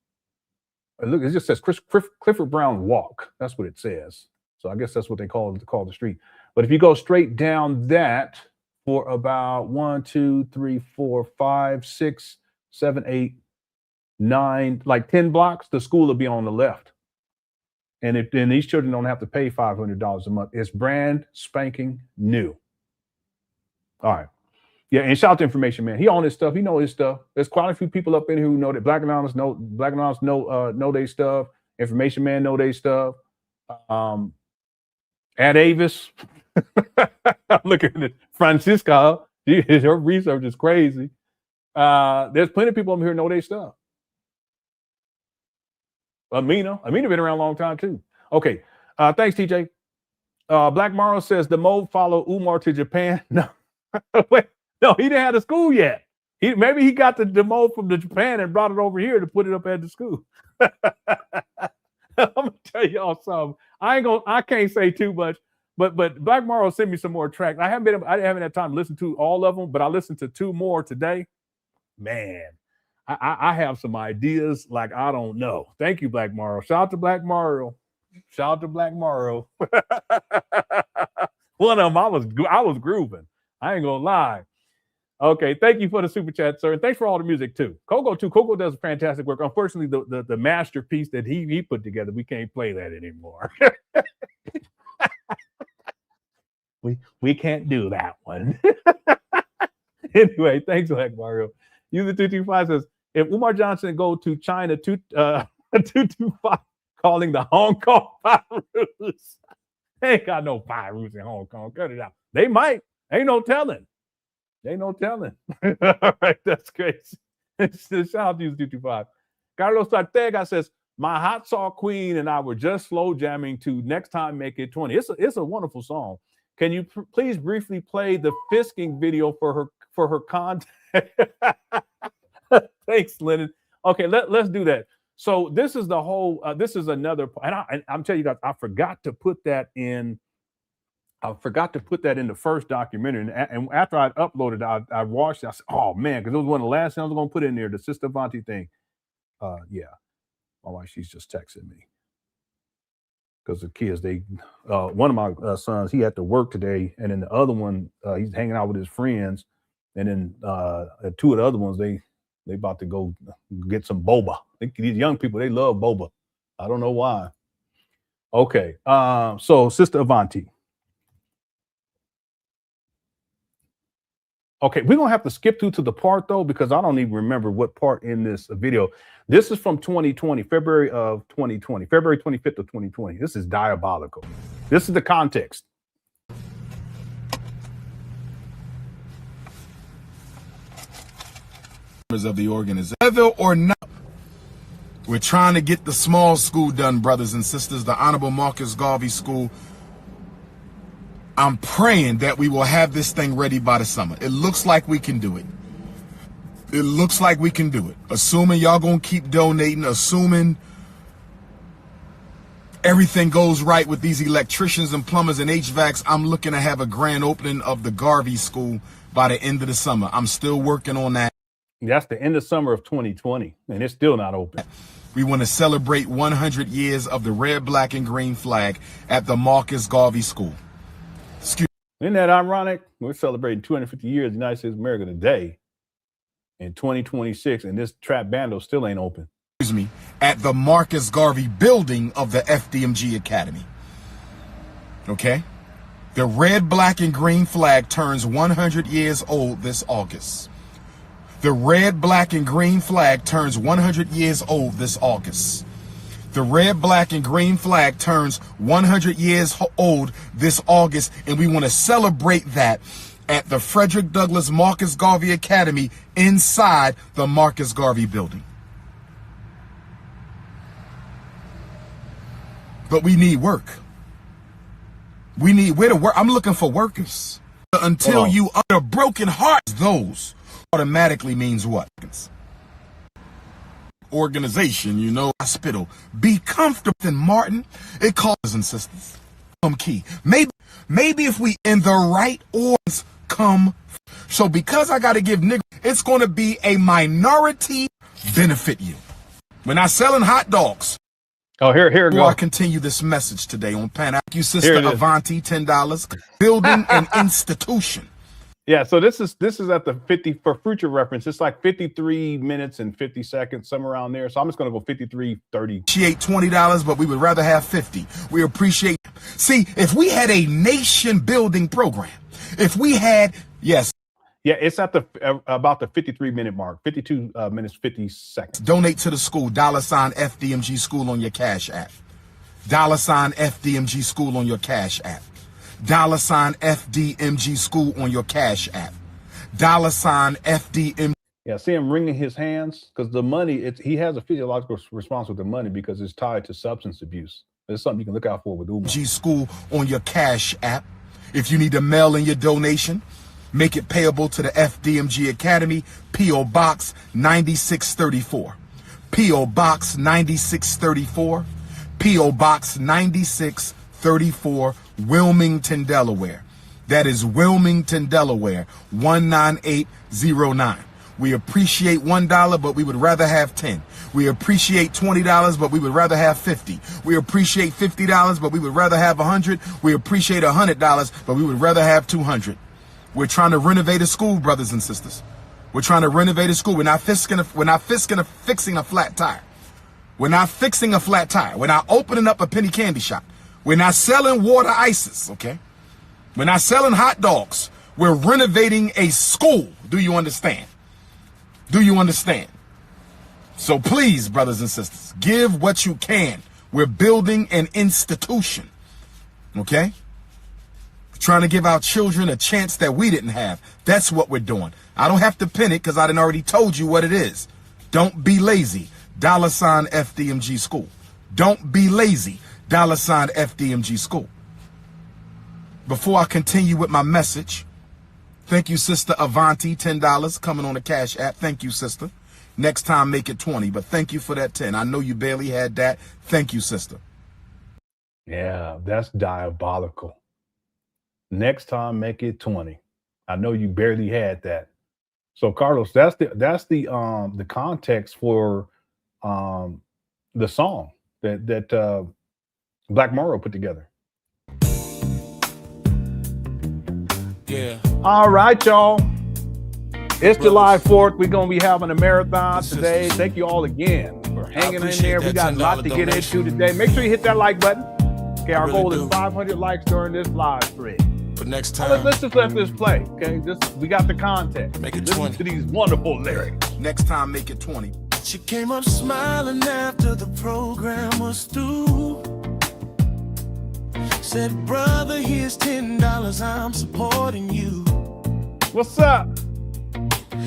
it just says Clifford Brown Walk. That's what it says. So I guess that's what they call the street. But if you go straight down that for about 1, 2, 3, 4, 5, 6, 7, 8, 9, like 10 blocks, the school will be on the left. And then these children don't have to pay $500 a month. It's brand spanking new. All right. Yeah, and shout out to Information Man. He on his stuff. He know his stuff. There's quite a few people up in here who know that Black Anonymous know their stuff. Information Man know their stuff. Ad Avis. I'm looking at Francisca. Her research is crazy. There's plenty of people over here who know their stuff. Amina been around a long time too. Okay. Thanks, TJ. Black Morrow says the Mo follow Umar to Japan. No. Wait. No, he didn't have the school yet. Maybe he got the demo from the Japan and brought it over here to put it up at the school. I'm gonna tell y'all something. I can't say too much. But Black Morrow sent me some more tracks. I haven't had time to listen to all of them, but I listened to 2 more today. Man, I have some ideas like I don't know. Thank you, Black Morrow. Shout out to Black Morrow. Shout out to Black Morrow. One of them, I was grooving. I ain't gonna lie. Okay, thank you for the super chat, sir. And thanks for all the music too. Coco too. Coco does fantastic work. Unfortunately, the masterpiece that he put together, we can't play that anymore. we can't do that one. Anyway, thanks, Black Mario. User 225 says, if Umar Johnson go to China 225, calling the Hong Kong virus. They ain't got no virus in Hong Kong. Cut it out. They might. Ain't no telling. Ain't no telling. All right, that's crazy. Shout out to you, 225. Carlos Ortega says, my hot sauce queen and I were just slow jamming to Next Time Make It 20. It's a wonderful song. Can you please briefly play the fisking video for her content? Thanks, Lenon. Okay, let's do that. So this is the whole. This is another. And I'm telling you guys, I forgot to put that in. I forgot to put that in the first documentary. And after I uploaded, I watched it. I said, "Oh man," because it was one of the last things I was going to put in there. The Sister Avanti thing. Yeah, my wife, she's just texting me because the kids. One of my sons, he had to work today, and then the other one, he's hanging out with his friends, and then 2 of the other ones, they about to go get some boba. These young people, they love boba. I don't know why. Okay, so Sister Avanti. Okay, we're gonna have to skip to the part though, because I don't even remember what part in this video. This is from 2020, February of 2020, February 25th of 2020. This is diabolical. This is the context. Of the organization, whether or not we're trying to get the small school done, brothers and sisters, the Honorable Marcus Garvey School. I'm praying that we will have this thing ready by the summer. It looks like we can do it. It looks like we can do it. Assuming y'all gonna keep donating, assuming everything goes right with these electricians and plumbers and HVACs, I'm looking to have a grand opening of the Garvey School by the end of the summer. I'm still working on that. That's the end of summer of 2020, and it's still not open. We want to celebrate 100 years of the red, black, and green flag at the Marcus Garvey School. Isn't that ironic? We're celebrating 250 years of the United States of America today in 2026, and this trap bando still ain't open. Excuse me, at the Marcus Garvey building of the FDMG Academy. Okay? The red, black, and green flag turns 100 years old this August. The red, black, and green flag turns 100 years old this August. The red, black, and green flag turns 100 years old this August, and we want to celebrate that at the Frederick Douglass Marcus Garvey Academy inside the Marcus Garvey building. But we need work. We need where to work. I'm looking for workers. Until you utter broken hearts, those automatically means what? Organization, you know, hospital. Be comfortable in Martin. It calls and sisters. Key. Maybe if we in the right orders come. So because I got to give niggas, it's going to be a minority benefit you. We're not selling hot dogs. Oh, here we go. Before I continue this message today on Pan Africanism, Sister Avanti, $10. Building an institution. Yeah, so this is at the 50 for future reference. It's like 53 minutes and 50 seconds, somewhere around there. So I'm just gonna go 53:30. Appreciate $20, but we would rather have 50. We appreciate. See, if we had a nation building program, if we had, yes. Yeah, it's at the about the 53-minute mark, 52 minutes 50 seconds. Donate to the school. $ FDMG School on your Cash App. $ FDMG School on your Cash App. $ FDMG School on your Cash App. $ FDMG. Yeah, see him wringing his hands because the money, he has a physiological response with the money because it's tied to substance abuse. It's something you can look out for with Umar. School on your Cash App. If you need to mail in your donation, make it payable to the FDMG Academy, P.O. Box 9634. P.O. Box 9634. P.O. Box 9634, Wilmington, Delaware. That is Wilmington, Delaware, 19809. We appreciate $1, but we would rather have 10. We appreciate $20, but we would rather have 50. We appreciate $50, but we would rather have 100. We appreciate $100, but we would rather have 200. We're trying to renovate a school, brothers and sisters. We're trying to renovate a school. We're not fixing a flat tire. We're not fixing a flat tire. We're not opening up a penny candy shop. We're not selling water ices, okay? We're not selling hot dogs. We're renovating a school. Do you understand? Do you understand? So please, brothers and sisters, give what you can. We're building an institution, okay? We're trying to give our children a chance that we didn't have. That's what we're doing. I don't have to pin it because I done already told you what it is. Don't be lazy. $ FDMG School. Don't be lazy. $ FDMG School. Before I continue with my message, thank you, Sister Avanti, $10 coming on the Cash App. Thank you, sister. Next time, make it 20, but thank you for that 10. I know you barely had that. Thank you, sister. Yeah, that's diabolical. Next time, make it 20. I know you barely had that. So, Carlos, that's the context for the song that Black Morrow put together. Yeah. All right, y'all. It's July 4th. We're going to be having a marathon today. Thank you all again for hanging in there. We got a lot to get into today. Make sure you hit that like button. Okay, our goal is 500 likes during this live thread. But next time, let's just let this play. Okay, we got the context. Make it Listen 20. to these wonderful lyrics. Next time, make it 20. She came up smiling after the program was through. Said, brother, here's $10. I'm supporting you. What's up?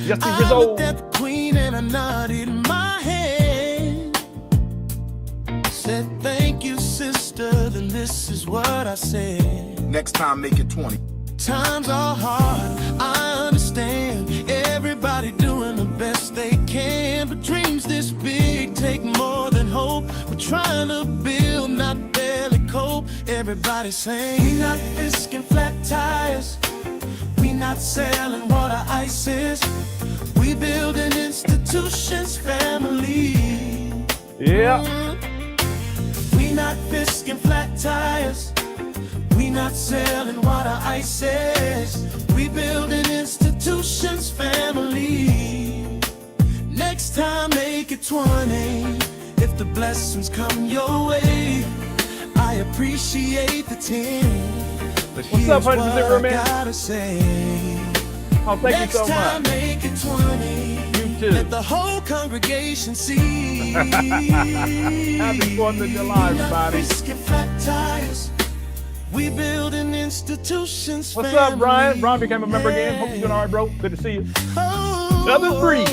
Yes, I looked at the queen and I nodded my head. Said, thank you, sister. Then this is what I said. Next time, make it 20. Times are hard, I understand. Everybody doing the best they can, but dreams this big take more than hope. We're trying to build, not barely cope. Everybody saying, we not fisking flat tires. We not selling water ices. We building institutions, family. Yeah. We not fisking flat tires. We not selling water ices. We building institutions, family. Next time, make it 20. If the blessings come your way, I appreciate the 10. But what's up, what Zimmerman? I gotta say. Oh, thank you so much. Next time, make it 20. You too. Let the whole congregation see. Happy 4th of July, everybody. Flat tires. We building institutions. What's up, Brian? Brian became a member again. Hope you're doing all right, bro. Good to see you. Southern Breeze.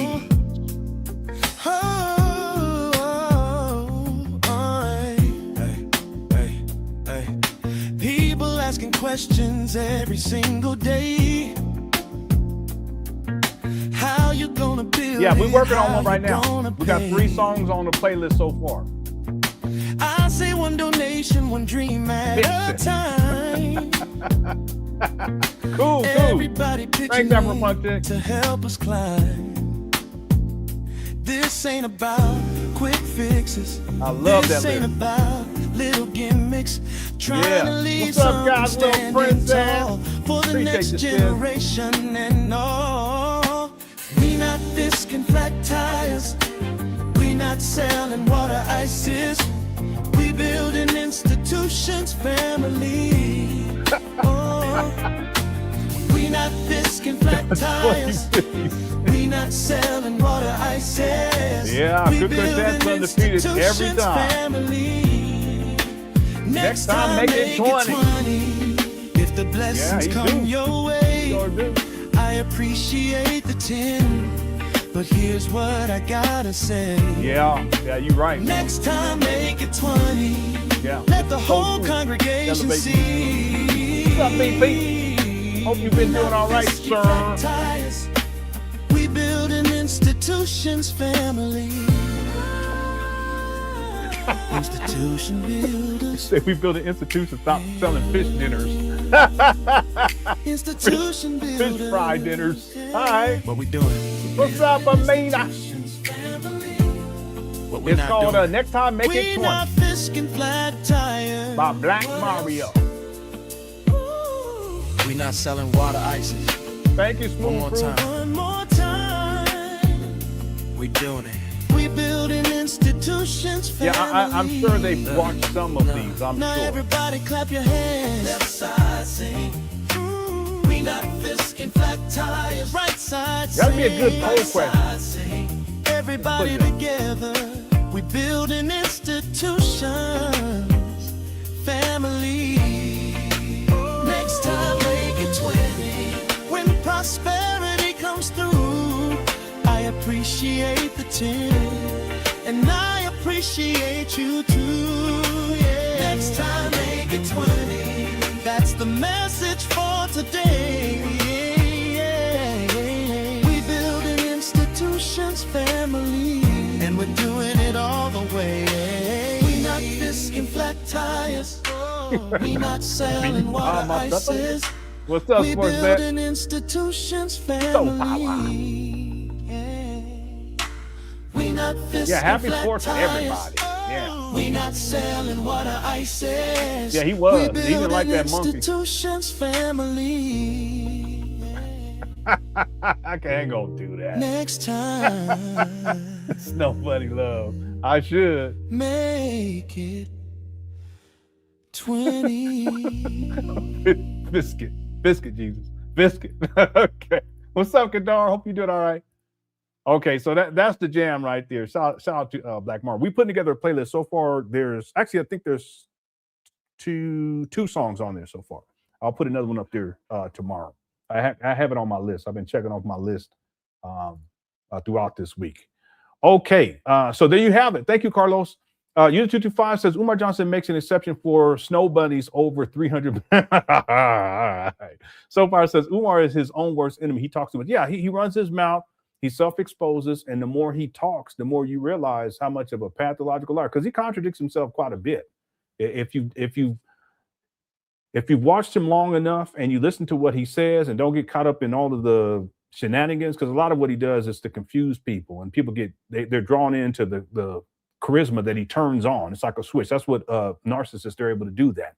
People asking questions every single day. How you gonna build? Yeah, we're working on one right now. We got 3 songs on the playlist so far. I say one donation, one dream at a time. Cool. Everybody pitching in to help us climb. This ain't about quick fixes. I love that This ain't lyric. about little gimmicks. Trying to leave What's up, guys? something Little standing princess. tall for the Appreciate next you, sis. generation and all. We not fisking flat tires. We not selling water ices. We building institutions, family. Oh, we not fisking flat tires. We not selling water ices. Yeah, we Cook that's undefeated every time. Family. Next time, make it 20. If the blessings come your way, I appreciate the 10. But here's what I gotta say. Yeah, you're right. Next time, make it 20. Yeah. Let the whole congregation see. What's up, BP? Hope you've been doing all right, sir. Tires. We building institutions, family. Institution builders. Say we build an institution, stop selling fish dinners. Institution builders. Fish fry dinners. Hi. What we doing? What's up, Amina? What we It's not called doing? Next Time Make It We not 20 fisking flat tires. by Black Mario. We not selling water ices. Thank you, One Smooth more Crew. time. One more time. We doing it. We building institutions. Yeah, I'm sure they've watched some of these. I'm now sure. everybody clap your hands. Left side sing. We not fisking flat tires. Right side sing. That'd be a good poll question. Sing. Everybody together. We building institutions. Family. Next time make it 20. When prosperity comes through, I appreciate the 10. And I appreciate you too, yeah. Next time make it 20. That's the message for today, yeah. We building institutions, family. And we're doing it all the way. We not fisking flat tires. We not selling water ices. What's up, We Sports building Bet? institutions, power. family. We not fisking Yeah, happy flat sports to tires. everybody. Yeah. We not selling water ices. Yeah, he was. We He didn't like that building monkey. institutions, family. I can't go do that. Next time, It's nobody love. I should. make it 20. Biscuit, Jesus, biscuit. Okay. What's up, Kadar? Hope you doing all right. Okay, so that's the jam right there. Shout out to Black Mar. We put together a playlist so far. There's actually, I think there's two songs on there so far. I'll put another one up there tomorrow. I have it on my list. I've been checking off my list throughout this week. Okay, so there you have it. Thank you, Carlos. User 225 says Umar Johnson makes an exception for snow bunnies over 300. All right. So far says Umar is his own worst enemy. He talks too much. Yeah, he runs his mouth. He self-exposes, and the more he talks, the more you realize how much of a pathological liar, because he contradicts himself quite a bit. If you've watched him long enough and you listen to what he says and don't get caught up in all of the shenanigans, because a lot of what he does is to confuse people, and people they're drawn into the charisma that he turns on. It's like a switch. That's what narcissists are able to do that.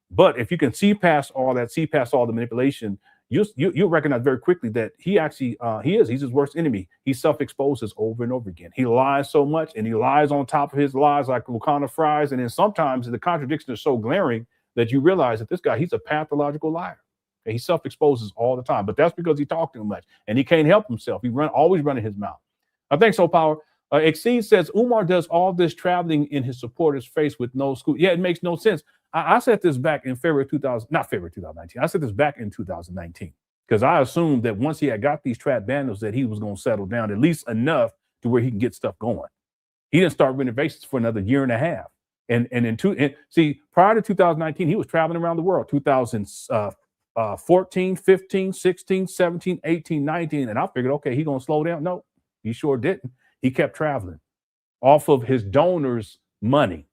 But if you can see past all that, see past all the manipulation, you'll recognize very quickly that he's his worst enemy. He self-exposes over and over again. He lies so much, and he lies on top of his lies like Wakanda fries. And then sometimes the contradictions are so glaring that you realize that this guy, he's a pathological liar. And he self-exposes all the time. But that's because he talked too much and he can't help himself. Always running his mouth. I think so, Power. Exceed says Umar does all this traveling in his supporters' face with no school. Yeah, it makes no sense. I said this back in February 2019. I said this back in 2019 because I assumed that once he had got these trap bundles that he was going to settle down at least enough to where he can get stuff going. He didn't start renovations for another year and a half. And prior to 2019, he was traveling around the world. 2014, 15, 16, 17, 18, 19. And I figured, okay, he's going to slow down. No, he sure didn't. He kept traveling off of his donors' money.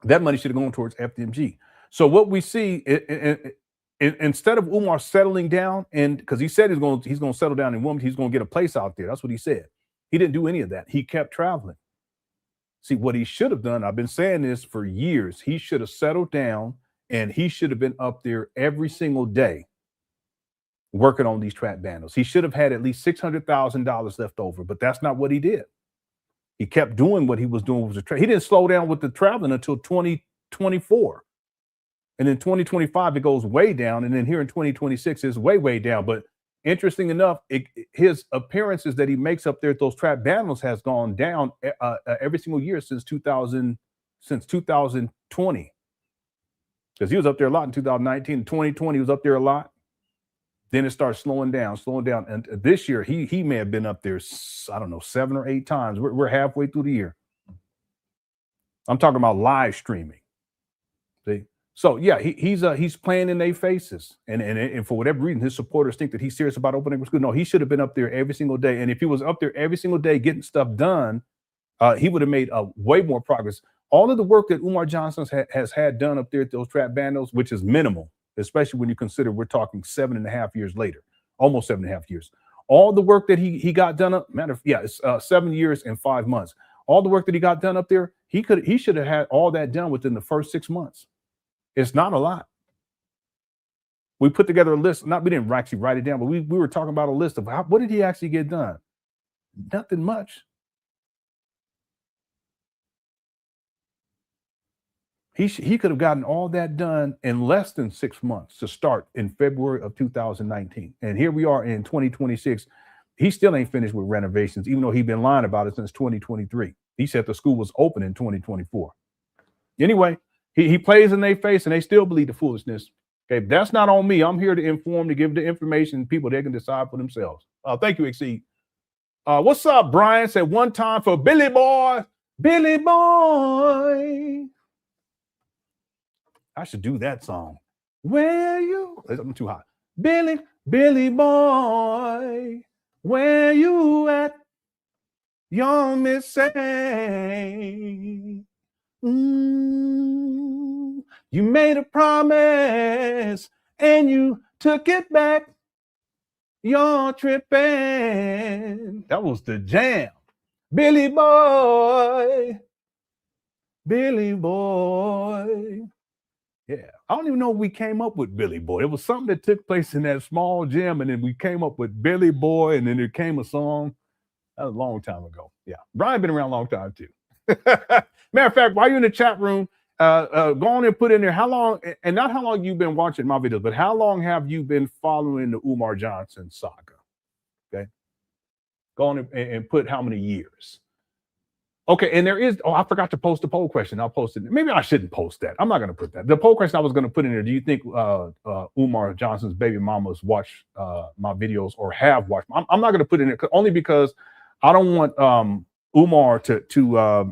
That money should have gone towards FDMG. So what we see, instead of Umar settling down, and because he said he's going to settle down in Wilmington, he's going to get a place out there. That's what he said. He didn't do any of that. He kept traveling. See, what he should have done, I've been saying this for years, he should have settled down and he should have been up there every single day working on these trap bundles. He should have had at least $600,000 left over, but that's not what he did. He kept doing what he was doing. He didn't slow down with the traveling until 2024. And in 2025, it goes way down. And then here in 2026, it's way, way down. But interesting enough, his appearances that he makes up there at those trap bundles has gone down every single year since 2020. Because he was up there a lot in 2019. In 2020, he was up there a lot. Then it starts slowing down. And this year, he may have been up there, I don't know, 7 or 8 times. We're halfway through the year. I'm talking about live streaming. See? So, yeah, he's playing in their faces. And for whatever reason, his supporters think that he's serious about opening a school. No, he should have been up there every single day. And if he was up there every single day getting stuff done, he would have made way more progress. All of the work that Umar Johnson has had done up there at those trap bandos, which is minimal, especially when you consider we're talking 7.5 years later, almost 7.5 years. All the work that he got done up, it's 7 years and 5 months. All the work that he got done up there, he should have had all that done within the first 6 months. It's not a lot. We put together a list. We didn't actually write it down, but we were talking about a list of what did he actually get done? Nothing much. He could have gotten all that done in less than 6 months to start in February of 2019. And here we are in 2026. He still ain't finished with renovations, even though he's been lying about it since 2023. He said the school was open in 2024. Anyway, he plays in their face and they still believe the foolishness. Okay, that's not on me. I'm here to inform, to give the information people they can decide for themselves. Thank you, Exceed. What's up, Brian? Said one time for Billy Boy. Billy Boy. I should do that song. Where you? I'm too hot. Billy Boy. Where you at? You're missing. You made a promise and you took it back. You're tripping. That was the jam. Billy Boy. Billy Boy. Yeah, I don't even know if we came up with Billy Boy. It was something that took place in that small gym, and then we came up with Billy Boy, and then there came a song. That was a long time ago. Yeah, Brian been around a long time too. Matter of fact, while you're in the chat room, go on and put in there how long, and not how long you've been watching my videos, but how long have you been following the Umar Johnson saga? Okay, go on and put how many years. Okay, and there is, I forgot to post the poll question. I'll post it. Maybe I shouldn't post that. I'm not going to put that. The poll question I was going to put in there, do you think Umar Johnson's baby mamas watch my videos or have watched? I'm not going to put it in there only because I don't want Umar to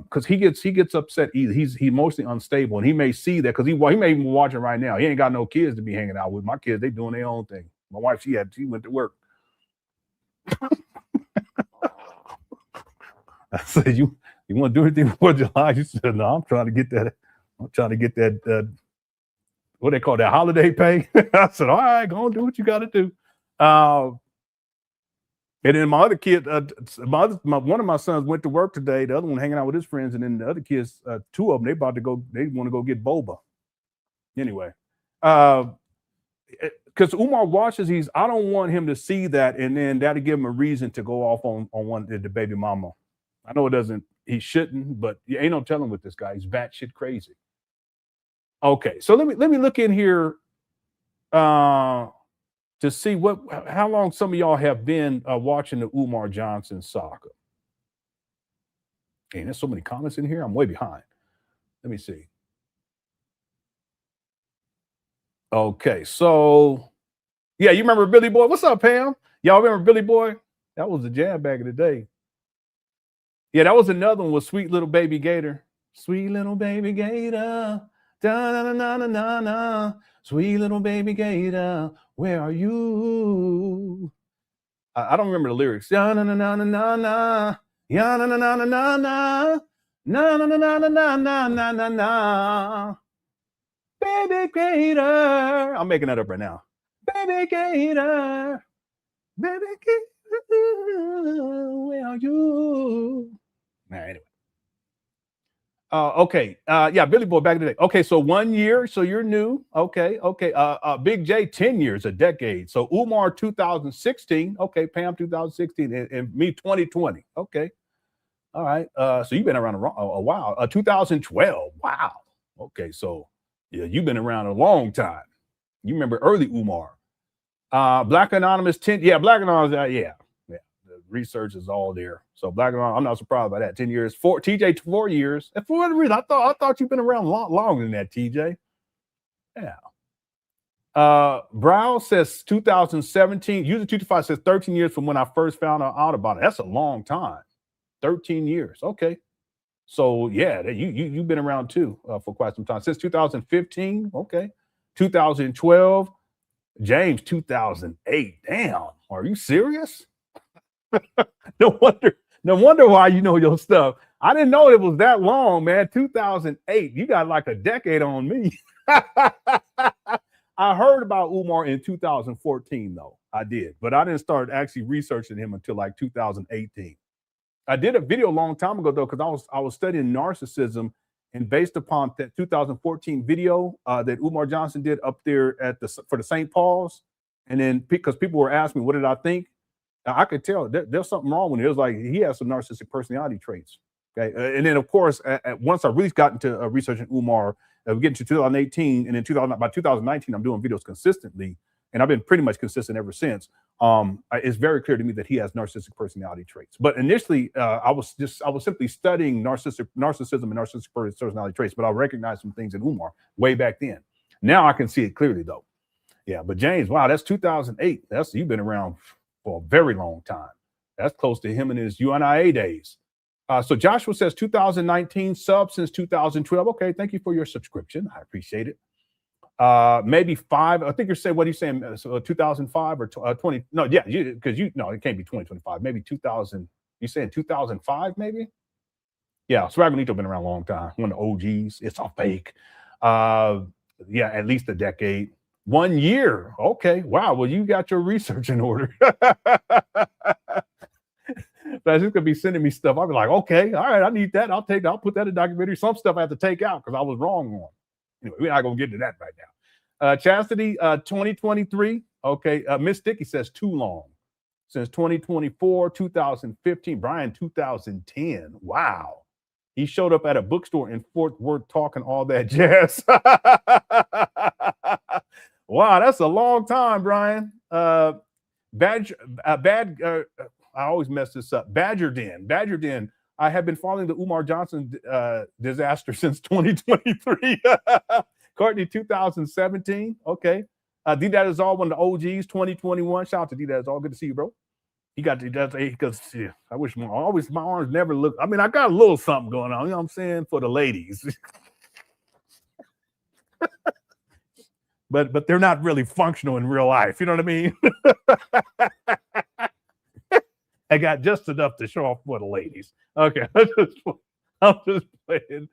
because he gets upset either. He's emotionally unstable, and he may see that because he may even watch it right now. He ain't got no kids to be hanging out with. My kids, they doing their own thing. My wife, she went to work. I said, you want to do anything before July? She said, no, I'm trying to get that. What they call that, holiday pay. I said, all right, go on, do what you got to do. And then my other kid, one of my sons went to work today. The other one hanging out with his friends, and then the other kids, two of them, they want to go get boba. Anyway, because Umar watches I don't want him to see that, and then that'll give him a reason to go off on the baby mama. I know he shouldn't, but you ain't no telling with this guy. He's batshit crazy. Okay, so let me look in here to see how long some of y'all have been watching the Umar Johnson saga. And there's so many comments in here. I'm way behind. Let me see. Okay, so yeah, you remember Billy Boy? What's up, Pam? Y'all remember Billy Boy? That was the jam back in the day. Yeah, that was another one with Sweet Little Baby Gator. Sweet little baby gator. Da-na-na-na-na-na. Sweet little baby gator. Where are you? I don't remember the lyrics. Da-na-na-na-na-na. Ya-na-na-na-na-na. Na-na-na-na-na-na-na-na. Baby gator. I'm making that up right now. Baby gator. Baby gator. Where are you? Anyway. Okay. Yeah, Billy Boy back in the day. Okay, so 1 year, so you're new. Okay. Big J, 10 years, a decade. So Umar 2016. Okay, Pam 2016, and me 2020. Okay. All right. So you've been around a while. 2012. Wow. Okay, so yeah, you've been around a long time. You remember early Umar. Black Anonymous 10. Yeah, Black Anonymous. Yeah. The research is all there. So Black Anonymous, I'm not surprised by that. 10 years. TJ 4 years. And for whatever reason, I thought you've been around longer than that, TJ. Yeah. Brown says 2017. User 225 says 13 years from when I first found out about it. That's a long time. 13 years. Okay. So yeah, you've been around too for quite some time. Since 2015. Okay. 2012. James 2008. Damn. Are you serious? No wonder why you know your stuff. I didn't know it was that long, man. 2008. You got like a decade on me. I heard about Umar in 2014, though. I did, but I didn't start actually researching him until like 2018. I did a video a long time ago, though, because I was studying narcissism, and based upon that 2014 video that Umar Johnson did up there for the St. Paul's, and then because people were asking me what did I think, I could tell there's something wrong with it. It was like he has some narcissistic personality traits. Okay, and then of course, once I really got into researching Umar, we get into 2018, and then by 2019, I'm doing videos consistently, and I've been pretty much consistent ever since. It's very clear to me that he has narcissistic personality traits. But initially, I was simply studying narcissism and narcissistic personality traits, but I recognized some things in Umar way back then. Now I can see it clearly, though. Yeah, but James, wow, that's 2008. You've been around for a very long time. That's close to him in his UNIA days. So Joshua says 2019, sub since 2012. Okay, thank you for your subscription. I appreciate it. Maybe 5. I think you're saying, what are you saying? So 2005 or 20? No, yeah, because it can't be 2025. Maybe 2000. You saying 2005? Maybe. Yeah, Swaggerito been around a long time. One of the OGs. It's all fake. Yeah, at least a decade. 1 year. Okay. Wow. Well, you got your research in order. That's just gonna be sending me stuff. I'll be like, okay, all right, I need that. I'll put that in documentary. Some stuff I have to take out because I was wrong on. Anyway, we're not gonna get to that right now. Chastity, 2023. Okay, Miss Sticky says too long. Since 2024, 2015. Brian, 2010. Wow. He showed up at a bookstore in Fort Worth talking all that jazz. Wow, that's a long time, Brian. I always mess this up. Badger Den. I have been following the Umar Johnson disaster since 2023. Courtney, 2017. Okay. D-Dad is all one of the OGs, 2021. Shout out to D-Dad is all. Good to see you, bro. He got because I wish my arms never look. I mean, I got a little something going on, you know what I'm saying, for the ladies. but they're not really functional in real life. You know what I mean? I got just enough to show off for the ladies. Okay, I'm just playing.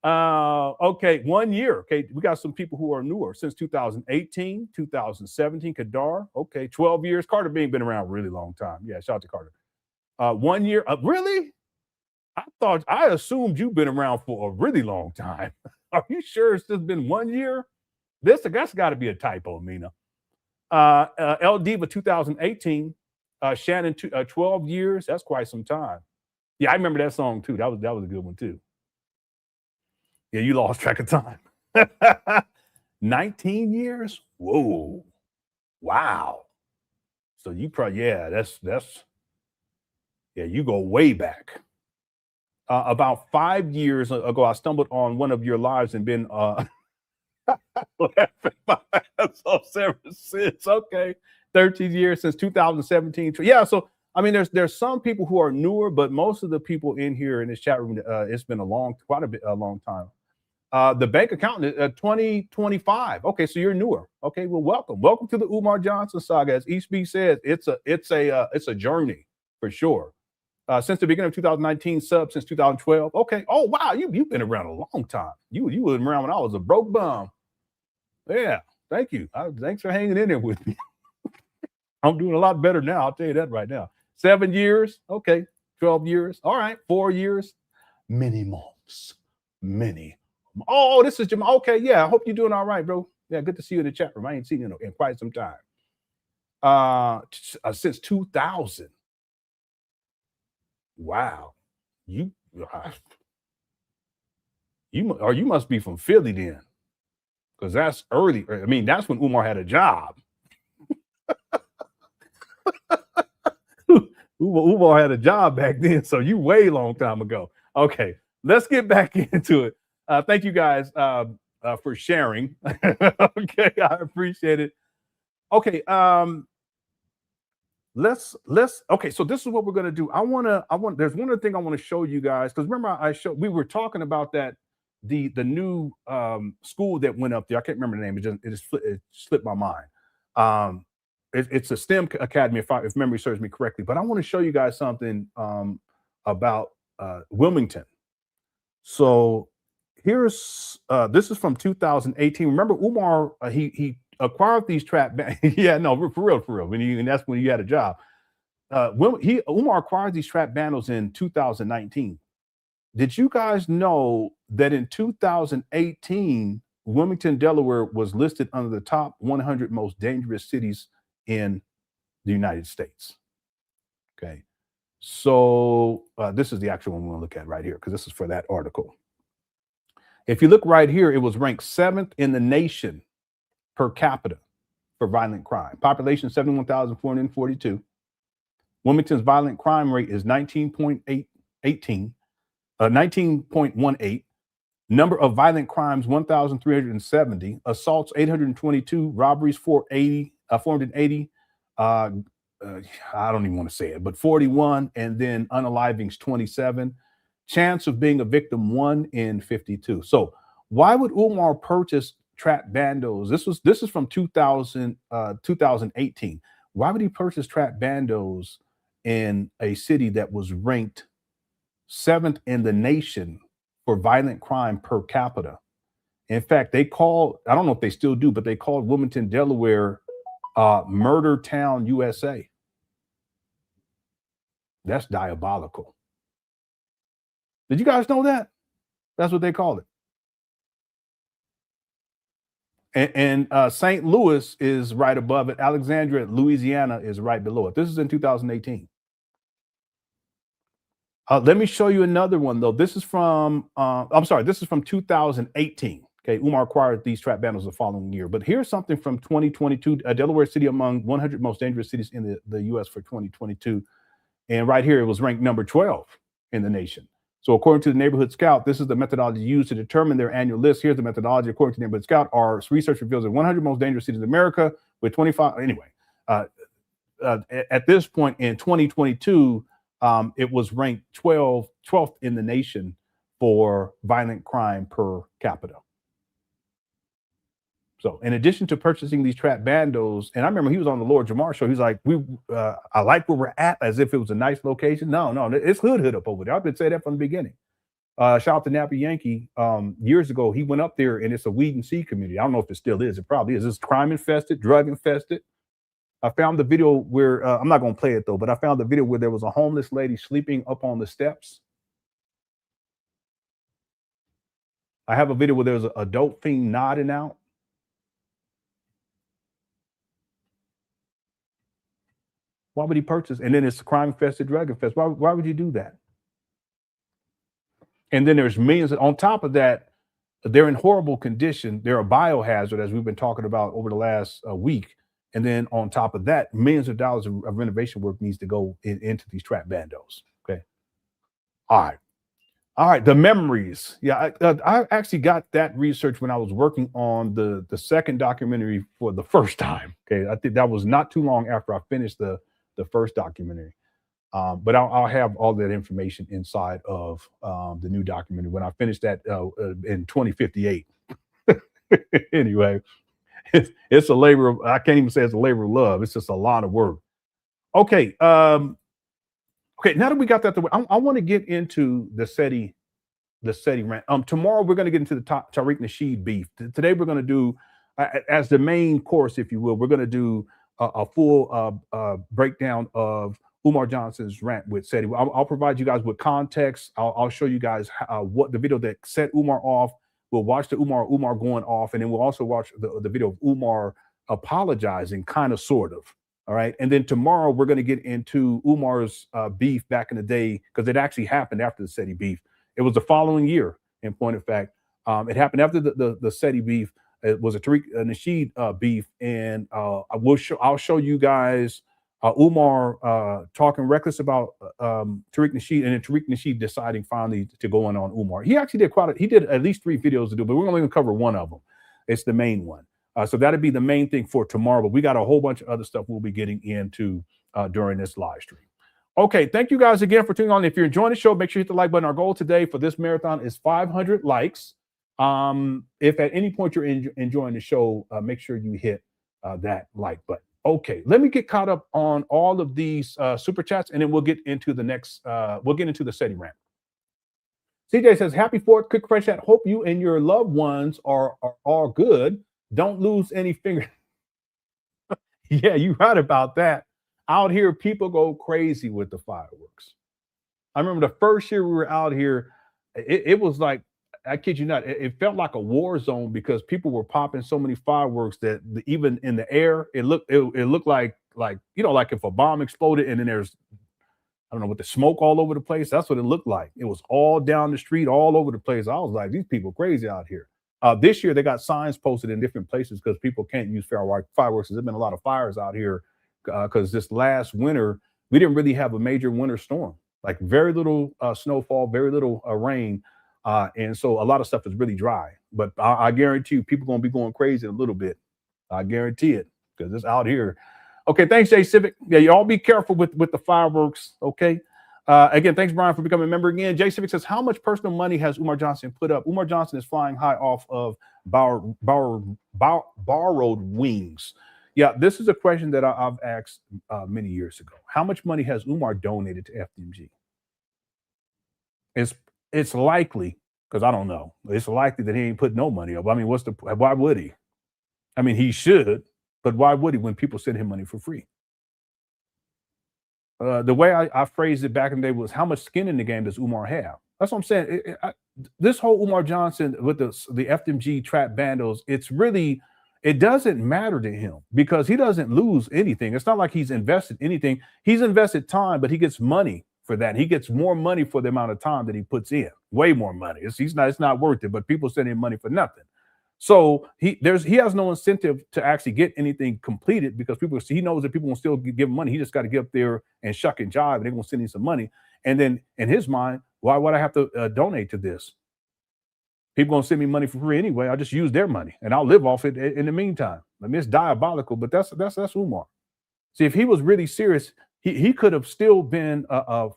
Okay, 1 year. Okay, we got some people who are newer since 2018, 2017. Kadar. Okay, 12 years. Carter Bean been around a really long time. Yeah, shout out to Carter. 1 year. Really? I assumed you've been around for a really long time. Are you sure it's just been 1 year? That's got to be a typo, Mina. El Diva 2018. Shannon 12 years. That's quite some time. Yeah, I remember that song too. That was a good one too. Yeah, you lost track of time. 19 years. Whoa, wow. So you probably that's you go way back. About 5 years ago, I stumbled on one of your lives and been laughing my ass off ever since. Okay, 13 years since 2017. Yeah, so I mean, there's some people who are newer, but most of the people in here in this chat room, it's been a long time. The bank account is 2025. Okay, so you're newer. Okay, well, welcome to the Umar Johnson saga. As East B says, it's a journey for sure. Since the beginning of 2019, sub since 2012. Okay. Oh wow, you've been around a long time. You were around when I was a broke bum. Yeah, thank you. Thanks for hanging in there with me. I'm doing a lot better now. I'll tell you that right now. 7 years. Okay. 12 years. All right. 4 years. Many months. Oh, this is Jamal. Okay. Yeah. I hope you're doing all right, bro. Yeah. Good to see you in the chat room. I ain't seen you in quite some time. Since 2000. Wow. You must be from Philly then. Because that's early. I mean, that's when Umar had a job. Umar had a job back then, so you way long time ago. Okay, let's get back into it. Thank you guys for sharing. Okay, I appreciate it. Okay, let's okay, so this is what we're gonna do. There's one other thing I want to show you guys, because remember we were talking about that the new school that went up there. I can't remember the name. It slipped my mind. It's a STEM academy, if memory serves me correctly. But I want to show you guys something about Wilmington. So here's this is from 2018. Remember, Umar he acquired these trap. Yeah, no, for real. And that's when you had a job. Umar acquired these trap bundles in 2019. Did you guys know that in 2018, Wilmington, Delaware was listed under the top 100 most dangerous cities in the United States? Okay. So this is the actual one we're going to look at right here, because this is for that article. If you look right here, it was ranked 7th in the nation per capita for violent crime. Population 71,442. Wilmington's violent crime rate is 19.18. 19.18. Number of violent crimes 1,370. Assaults 822. Robberies 480. I don't even want to say it, but 41. And then unalivings 27. Chance of being a victim 1 in 52. So why would Umar purchase trap bandos? This is from 2018. Why would he purchase trap bandos in a city that was ranked 7th in the nation for violent crime per capita? In fact, they called, I don't know if they still do, but they called Wilmington, Delaware, Murder Town, USA. That's diabolical. Did you guys know that? That's what they called it. And St. Louis is right above it. Alexandria, Louisiana is right below it. This is in 2018. Let me show you another one, though. This is from, this is from 2018. Okay, Umar acquired these trap bundles the following year. But here's something from 2022. Delaware City among 100 most dangerous cities in the U.S. for 2022. And right here, it was ranked number 12 in the nation. So according to the Neighborhood Scout, this is the methodology used to determine their annual list. Here's the methodology. According to the Neighborhood Scout, our research reveals the 100 most dangerous cities in America with 25. Anyway, at this point in 2022, it was ranked 12th in the nation for violent crime per capita. So in addition to purchasing these trap bandos, and I remember he was on the Lord Jamar show, he's like, I like where we're at, as if it was a nice location. No, it's hood up over there. I've been saying that from the beginning. Shout out to Nappy Yankee. Years ago, he went up there, and it's a weed and seed community. I don't know if it still is. It probably is. It's crime infested, drug infested. I found the video where, I'm not going to play it though, but I found the video where there was a homeless lady sleeping up on the steps. I have a video where there's a dope fiend nodding out. Why would he purchase? And then it's crime infested, drug infested. Why would you do that? And then there's millions. On top of that, they're in horrible condition. They're a biohazard, as we've been talking about over the last week. And then on top of that, millions of dollars of renovation work needs to go into these trap bandos. Okay. All right. The memories. Yeah, I actually got that research when I was working on the second documentary for the first time. Okay. I think that was not too long after I finished the first documentary. But I'll have all that information inside of the new documentary when I finish that in 2058. Anyway, it's a labor of, I can't even say it's a labor of love. It's just a lot of work. Okay. Okay. Now that we got that, I want to get into the SETI rant. Tomorrow we're going to get into the Tariq Nasheed beef. Today we're going to do, as the main course, if you will, we're going to do a full breakdown of Umar Johnson's rant with SETI. I'll provide you guys with context. I'll show you guys what the video that set Umar off. We'll watch the Umar going off, and then we'll also watch the video of Umar apologizing, kind of, sort of. All right. And then tomorrow we're going to get into Umar's beef back in the day, because it actually happened after the SETI beef. It was the following year, in point of fact. It happened after the SETI beef. It was a Tariq Nasheed beef, and I'll show you guys Umar talking reckless about Tariq Nasheed, and then Tariq Nasheed deciding finally to go on Umar. He actually did at least 3 videos to do, but we're only going to cover one of them. It's the main one. So that'll be the main thing for tomorrow, but we got a whole bunch of other stuff we'll be getting into during this live stream. Okay, thank you guys again for tuning on. If you're enjoying the show, make sure you hit the like button. Our goal today for this marathon is 500 likes. If at any point you're enjoying the show, make sure you hit that like button. Okay, let me get caught up on all of these super chats, and then we'll get into the next. We'll get into the SETI rant. CJ says, happy 4th, quick fresh chat. Hope you and your loved ones are all good. Don't lose any finger. Yeah, you're right about that. Out here, people go crazy with the fireworks. I remember the first year we were out here, it was like, I kid you not, it felt like a war zone because people were popping so many fireworks that even in the air, it looked like you know, like if a bomb exploded and then there's, I don't know, with the smoke all over the place. That's what it looked like. It was all down the street, all over the place. I was like, these people crazy out here. This year, they got signs posted in different places because people can't use fireworks. There's been a lot of fires out here because this last winter, we didn't really have a major winter storm. Like very little snowfall, very little rain. And so a lot of stuff is really dry. But I guarantee you, people going to be going crazy a little bit. I guarantee it because it's out here. Okay, thanks, Jay Civic. Yeah, you all be careful with the fireworks, okay? Again, thanks, Brian, for becoming a member again. Jay Civic says, how much personal money has Umar Johnson put up? Umar Johnson is flying high off of borrowed wings. Yeah, this is a question that I've asked many years ago. How much money has Umar donated to FDMG? It's likely, because I don't know, it's likely that he ain't put no money up. I mean, why would he? I mean, he should, but why would he when people send him money for free? The way I phrased it back in the day was, how much skin in the game does Umar have? That's what I'm saying. This whole Umar Johnson with the FDMG trap bandos, it doesn't matter to him because he doesn't lose anything. It's not like he's invested anything. He's invested time, but he gets money for that. He gets more money for the amount of time that he puts in, way more money. It's not worth it, but people send him money for nothing. So he has no incentive to actually get anything completed because he knows that people will still give him money. He just got to get up there and shuck and jive, and they're going to send him some money. And then in his mind, why would I have to donate to this? People going to send me money for free anyway. I'll just use their money and I'll live off it in the meantime. I mean, it's diabolical, but that's Umar. See, if he was really serious, he could have still been a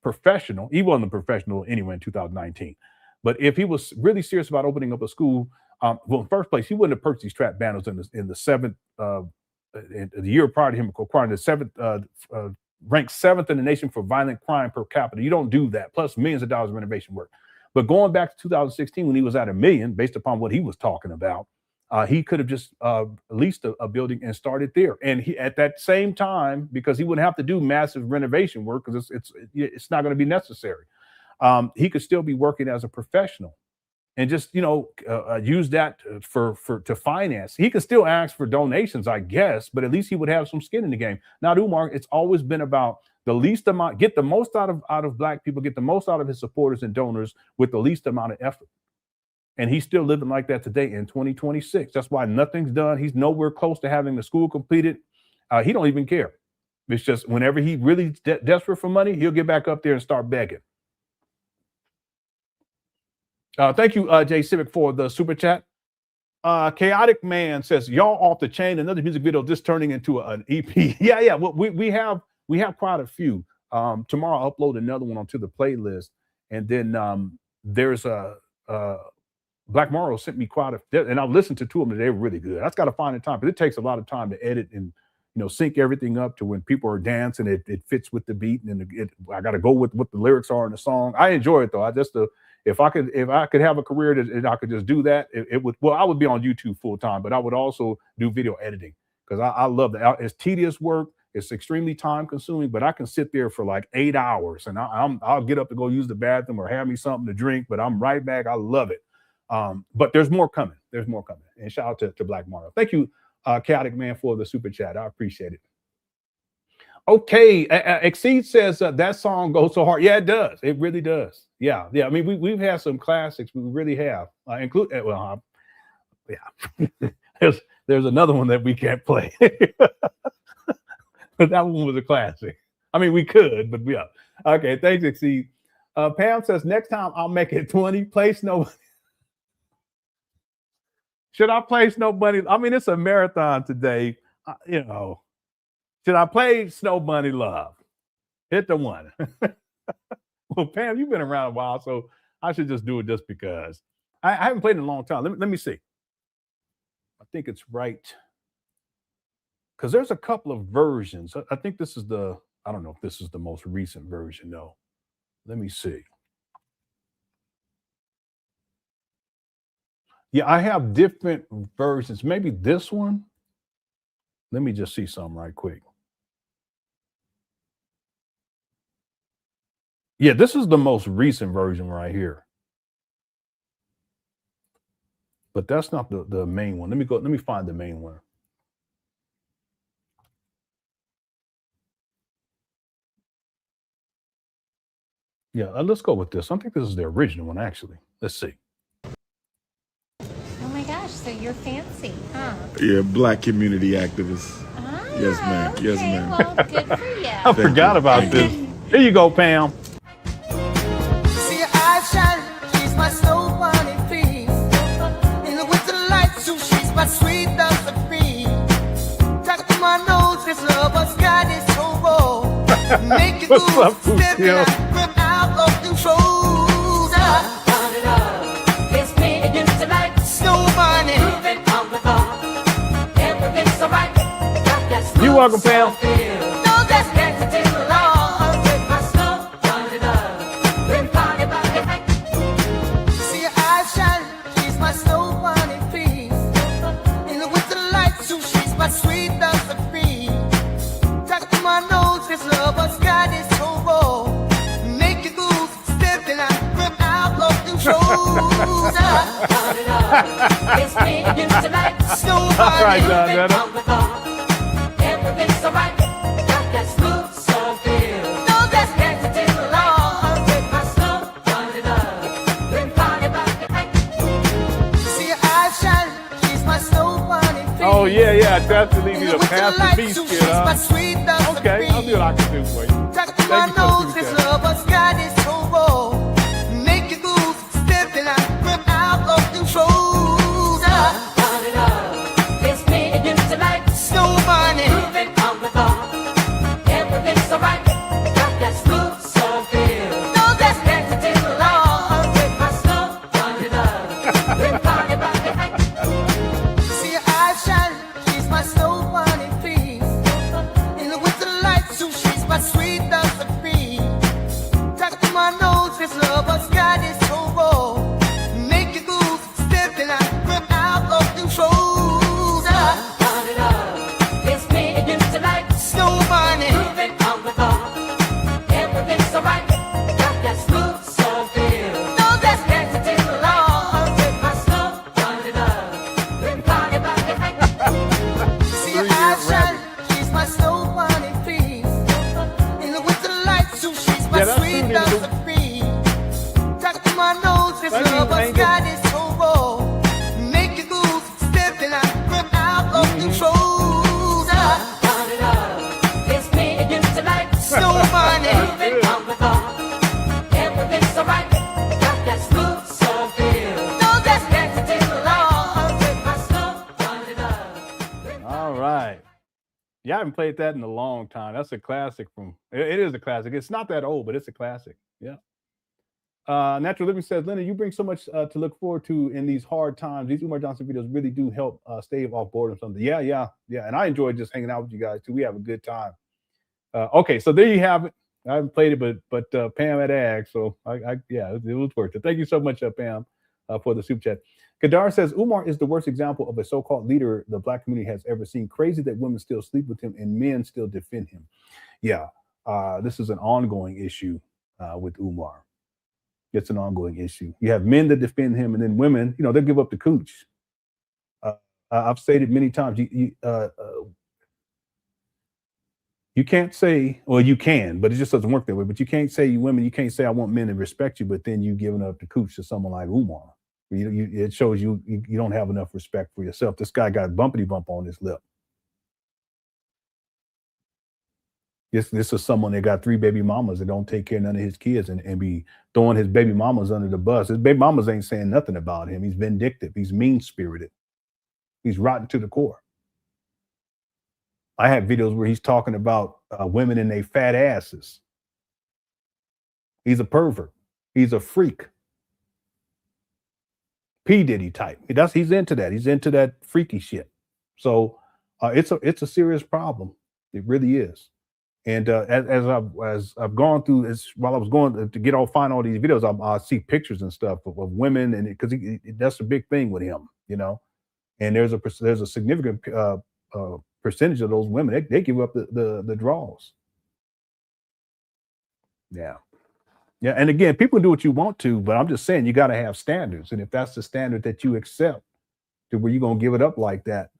professional. He wasn't a professional anyway in 2019. But if he was really serious about opening up a school, well, in the first place, he wouldn't have purchased these trap bandos in the seventh, in the year prior to him acquiring the seventh, ranked 7th in the nation for violent crime per capita. You don't do that. Plus millions of dollars of renovation work. But going back to 2016, when he was at $1 million, based upon what he was talking about, he could have just leased a building and started there. And he, at that same time, because he wouldn't have to do massive renovation work because it's not going to be necessary. He could still be working as a professional and just, use that to finance. He could still ask for donations, I guess, but at least he would have some skin in the game. Now, Umar, it's always been about the least amount, get the most out of Black people, get the most out of his supporters and donors with the least amount of effort. And he's still living like that today in 2026. That's why nothing's done. He's nowhere close to having the school completed. He don't even care. It's just whenever he really desperate for money, he'll get back up there and start begging. Thank you, Jay Civic, for the super chat. Chaotic Man says, y'all off the chain. Another music video just turning into an EP. Yeah. Well, we have quite a few. Tomorrow I'll upload another one onto the playlist. And then there's Black Morrow sent me quite and I've listened to 2 of them. They're really good. I just got to find the time, but it takes a lot of time to edit and sync everything up to when people are dancing. It fits with the beat, and I got to go with what the lyrics are in the song. I enjoy it though. If I could have a career that I could just do that, it would. Well, I would be on YouTube full time, but I would also do video editing because I love that. It's tedious work. It's extremely time consuming, but I can sit there for like 8 hours, and I'll get up to go use the bathroom or have me something to drink, but I'm right back. I love it. But there's more coming. And shout out to Black Mario. Thank you, Chaotic Man, for the super chat. I appreciate it. Okay, Exceed says that song goes so hard. Yeah, it does. It really does. Yeah. I mean, we've had some classics. We really have. There's another one that we can't play. But that one was a classic. I mean, we could, but yeah. Okay, thanks, Exceed. Pam says next time I'll make it 20. Play Snow. Should I play Snow Bunny? I mean, it's a marathon today. Should I play Snow Bunny Love? Hit the one. Well, Pam, you've been around a while, so I should just do it just because. I haven't played in a long time. Let me see. I think it's right. Because there's a couple of versions. I think this is I don't know if this is the most recent version, though. Let me see. Yeah, I have different versions. Maybe this one. Let me just see something right quick. Yeah, this is the most recent version right here. But that's not the main one. Let me find the main one. Yeah, let's go with this. I think this is the original one, actually. Let's see. Oh my gosh, so you're fancy, huh? Yeah, black community activist. Ah, Yes, ma'am. okay, Yes, ma'am. well, good for you. I forgot about this. Here you go, Pam. See her eyes shine, she's my snow bunny face. In the winter light, so she's my sweet dove supreme. Talk to my nose, this love has got it so raw. Make it What's up, move, step Lucille? out, out of control. It's me against the light, Snow bunny. moving on the bar. Everything's alright. Got that You're welcome, Pam. No, that's Dancing till the lawn with my snow bunny love. Been party by the night. see her eyes shine, she's my snow bunny face. In the winter light, so she's my sweet dove supreme. Talk to my nose, this love has got it so raw. Make it move, stepping out of control. It's me against the light, Snow All right, bunny. John Denner. on the bar. Everything's alright. Got that smooth soul feel. No, that's Dancing till the lawn with my snow bunny love. Been party by the night. see her eyes shine, she's my snow bunny face. Oh, yeah. That's the lead In you the to winter pass the light, beast, so kid, she's my huh? sweet dove Okay, I'll see what I supreme. can do for you. Talk to Thank my you for nose, the this feedback. love has got it so raw. Make it move, stepping out of control. It's me against the light, Snow bunny. moving on the bar. Everything's alright. Got that smooth soul feel. No, that's Dancing till the lawn with my snow bunny love. Been party by the night. see her eyes shine, she's my snow bunny face. In the winter light, so she's my sweet dove supreme. Talk to my nose, this love has got it so raw. Make it move, stepping out of control. It's me against the light, Snow bunny. moving on the bar. Everything's alright. Got that smooth soul feel. No, that's Dancing till the lawn with my snow bunny love. Been party by the night. see her eyes shine, she's my snow bunny face. In the winter light, so she's my Yeah, that's sweet true, dove Nina. supreme. Talk to my nose, this Thank you, love has Angel. got it so raw. Make it move, stepping out of control. It's me against the light, Snow bunny. moving on the bar. Everything's alright. Got that smooth soul feel. No, that's Dancing till the lawn with my snow bunny love. All right. Yeah, I haven't played that in a long time. That's a classic it is a classic. It's not that old, but it's a classic. Yeah. Natural Living says, Leonard, you bring so much to look forward to in these hard times. These Umar Johnson videos really do help stave off boredom. Something. Yeah. And I enjoy just hanging out with you guys too. We have a good time. Okay, so there you have it. I haven't played it, but Pam had asked, so it was worth it. Thank you so much, Pam, for the super chat. Kadar says, Umar is the worst example of a so-called leader the Black community has ever seen. Crazy that women still sleep with him and men still defend him. Yeah, this is an ongoing issue with Umar. It's an ongoing issue. You have men that defend him, and then women, they'll give up the cooch. I've stated many times, you can't say, well, you can, but it just doesn't work that way. But you can't say, you can't say, I want men to respect you, but then you giving up the cooch to someone like Umar. It shows you don't have enough respect for yourself. This guy got bumpity bump on his lip. This is someone that got 3 baby mamas that don't take care of none of his kids and be throwing his baby mamas under the bus. His baby mamas ain't saying nothing about him. He's vindictive. He's mean-spirited. He's rotten to the core. I have videos where he's talking about women and their fat asses. He's a pervert. He's a freak. P. Diddy type. He's into that. He's into that freaky shit. So it's a serious problem. It really is. And as I've gone through this, while I was going to find all these videos, I see pictures and stuff of women, and because that's a big thing with him, And there's a significant percentage of those women they give up the draws. Yeah. And again, people do what you want to, but I'm just saying you got to have standards, and if that's the standard that you accept, to where you're gonna give it up like that,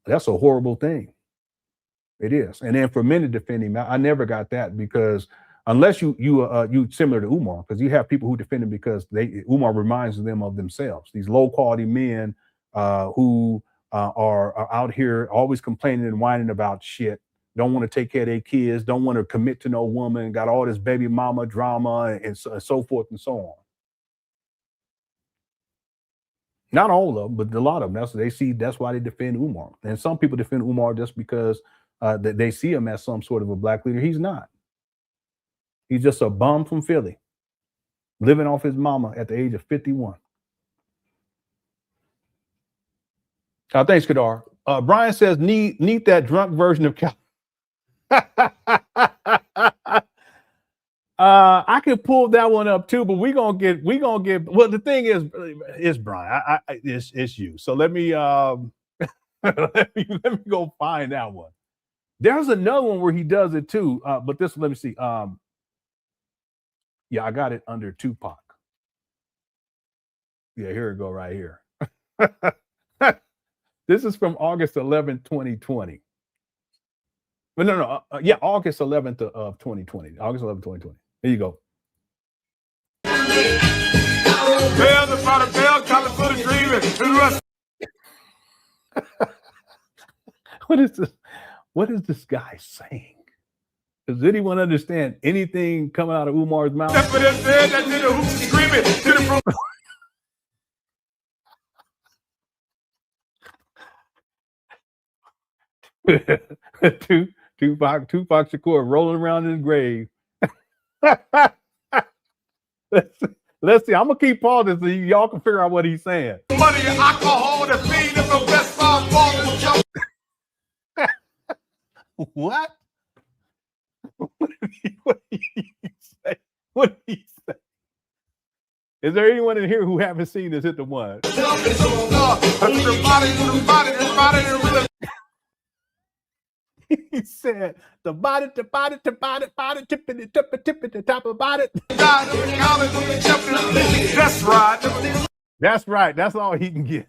that's a horrible thing. It is. And then for men to defend him, I never got that, because unless you similar to Umar, because you have people who defend him because Umar reminds them of themselves. These low quality men who are out here always complaining and whining about shit, don't want to take care of their kids, don't want to commit to no woman, got all this baby mama drama and so forth and so on. Not all of them, but a lot of them. That's why they defend Umar. And some people defend Umar just because they see him as some sort of a black leader. He's not. He's just a bum from Philly, living off his mama at the age of 51. Thanks, Kadar. Brian says, need that drunk version of Cal. I could pull that one up too, but we're gonna get. Well, the thing is Brian. It's you. So let me let me go find that one. There's another one where he does it too, but this one, let me see. Yeah, I got it under Tupac. Yeah, here we go, right here. This is from August 11th, 2020. But no, yeah, August 11th of 2020. August 11th, 2020. Here you go. What is this guy saying? Does anyone understand anything coming out of Umar's mouth? Tupac Shakur rolling around in his grave. Let's see. I'm gonna keep pausing so y'all can figure out what he's saying. Money and alcohol to feed them the best What? What did he say? What did he say? Is there anyone in here who haven't seen this? Hit the one. He said, the body, tipping the top of body. That's right. That's right. That's all he can get.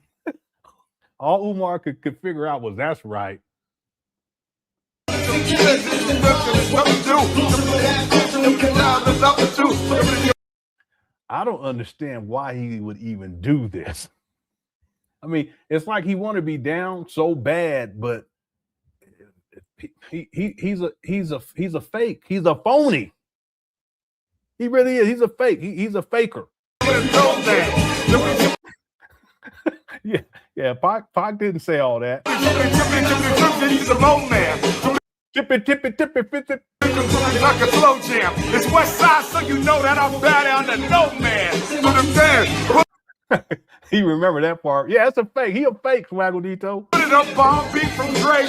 All Umar could figure out was that's right. I don't understand why he would even do this. I mean, it's like he want to be down so bad, but he's a fake. He's a phony. He really is. He's a fake. He's a faker. Yeah. Pac didn't say all that. He's a low man. Tippy, like a slow jam. It's West Side, so you know that I'm bad down to no man. He remember that part. Yeah, it's a fake. He a fake, Swaggle-Dito. Put it up, bomb beat from Dre.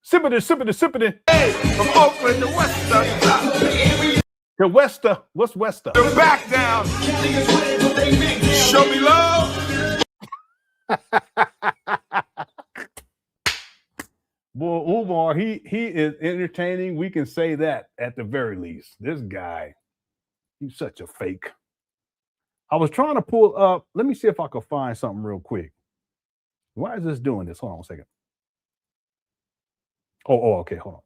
Sippity. Hey, from Oakland to Wester. To Wester. What's Wester? To back down. Show me love. Boy, Umar, he is entertaining. We can say that at the very least. This guy, he's such a fake. I was trying to pull up. Let me see if I can find something real quick. Why is this doing this? Hold on a second. Oh, okay. Hold on.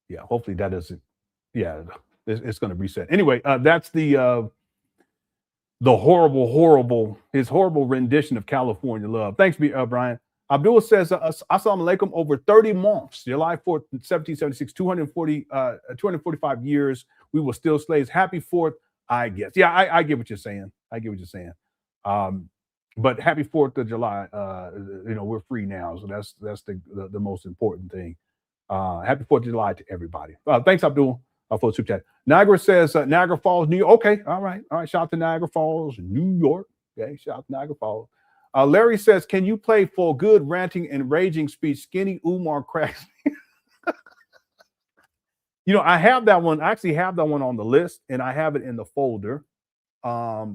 Yeah, hopefully that doesn't. Yeah, it's going to reset. Anyway, that's the horrible rendition of California Love. Thanks, Brian. Abdullah says, Assalamu alaikum, over 30 months, July 4th, 1776, 245 years, we were still slaves. Happy 4th, I guess. Yeah, I get what you're saying. But happy 4th of July. We're free now, so that's the most important thing. Happy 4th of July to everybody. Thanks, Abdul, for the super chat. Niagara says, Niagara Falls, New York. Okay, all right. Shout out to Niagara Falls, New York. Okay, shout out to Niagara Falls. Larry says, can you play for good ranting and raging speech? Skinny Umar cracks. You know, I have that one. I actually have that one on the list, and I have it in the folder. But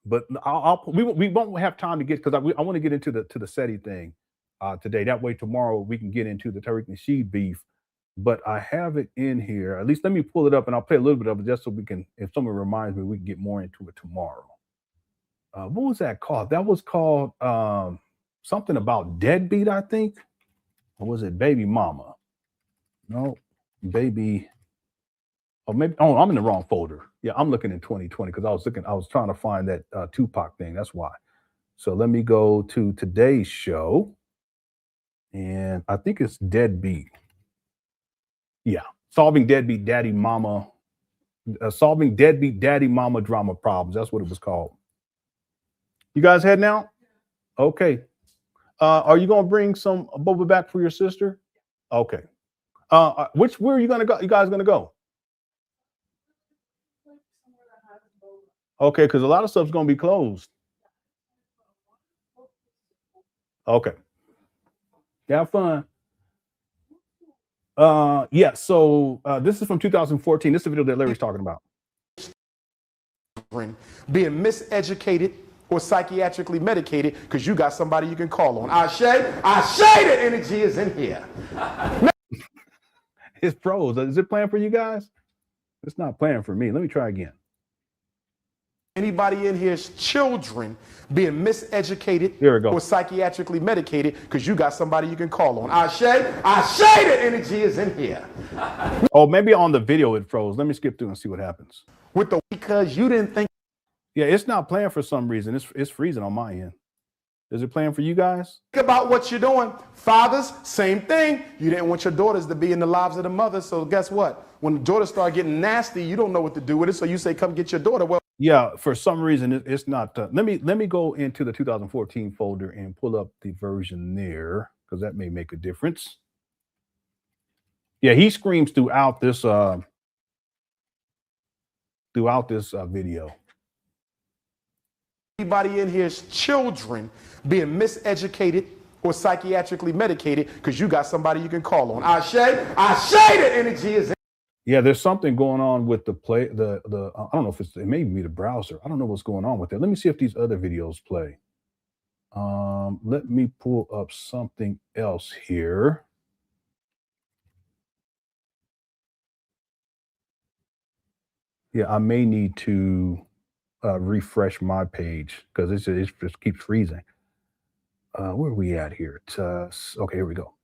we won't have time to get, because I want to get into the SETI thing today. That way tomorrow we can get into the Tariq Nasheed beef. But I have it in here. At least let me pull it up, and I'll play a little bit of it just so we can, if someone reminds me, we can get more into it tomorrow. What was that called? That was called something about deadbeat, I think. Or was it baby mama? No, baby. Oh, maybe. Oh, I'm in the wrong folder. Yeah, I'm looking in 2020 because I was trying to find that Tupac thing. That's why. So let me go to today's show, and I think it's deadbeat. Yeah, solving deadbeat daddy mama drama problems. That's what it was called. You guys heading out? Okay. Are you gonna bring some boba back for your sister? Okay. Where are you gonna go? You guys gonna go? Okay, because a lot of stuff's gonna be closed. Okay. Have fun. Yeah, so this is from 2014. This is the video that Larry's talking about. Being miseducated or psychiatrically medicated because you got somebody you can call on. Ashe, the energy is in here. It's pros. Is it playing for you guys? It's not playing for me. Let me try again. Anybody in here's children being miseducated Here we go. or psychiatrically medicated because you got somebody you can call on. Ashe, the energy is in here. Oh, maybe on the video it froze. Let me skip through and see what happens. Because you didn't think. Yeah, it's not playing for some reason. It's freezing on my end. Is it playing for you guys? Think about what you're doing. Fathers, same thing. You didn't want your daughters to be in the lives of the mothers. So guess what? When the daughters start getting nasty, you don't know what to do with it. So you say, come get your daughter. Well, Yeah, for some reason it's not. Let me go into the 2014 folder and pull up the version there, because that may make a difference. Yeah, he screams throughout this video. Anybody in here's children being miseducated or psychiatrically medicated because you got somebody you can call on. Ashe, the energy is in. Yeah, there's something going on with the play. I don't know if it may be the browser. I don't know what's going on with it. Let me see if these other videos play. Let me pull up something else here. Yeah, I may need to refresh my page because it just keeps freezing. Where are we at here? Okay, here we go.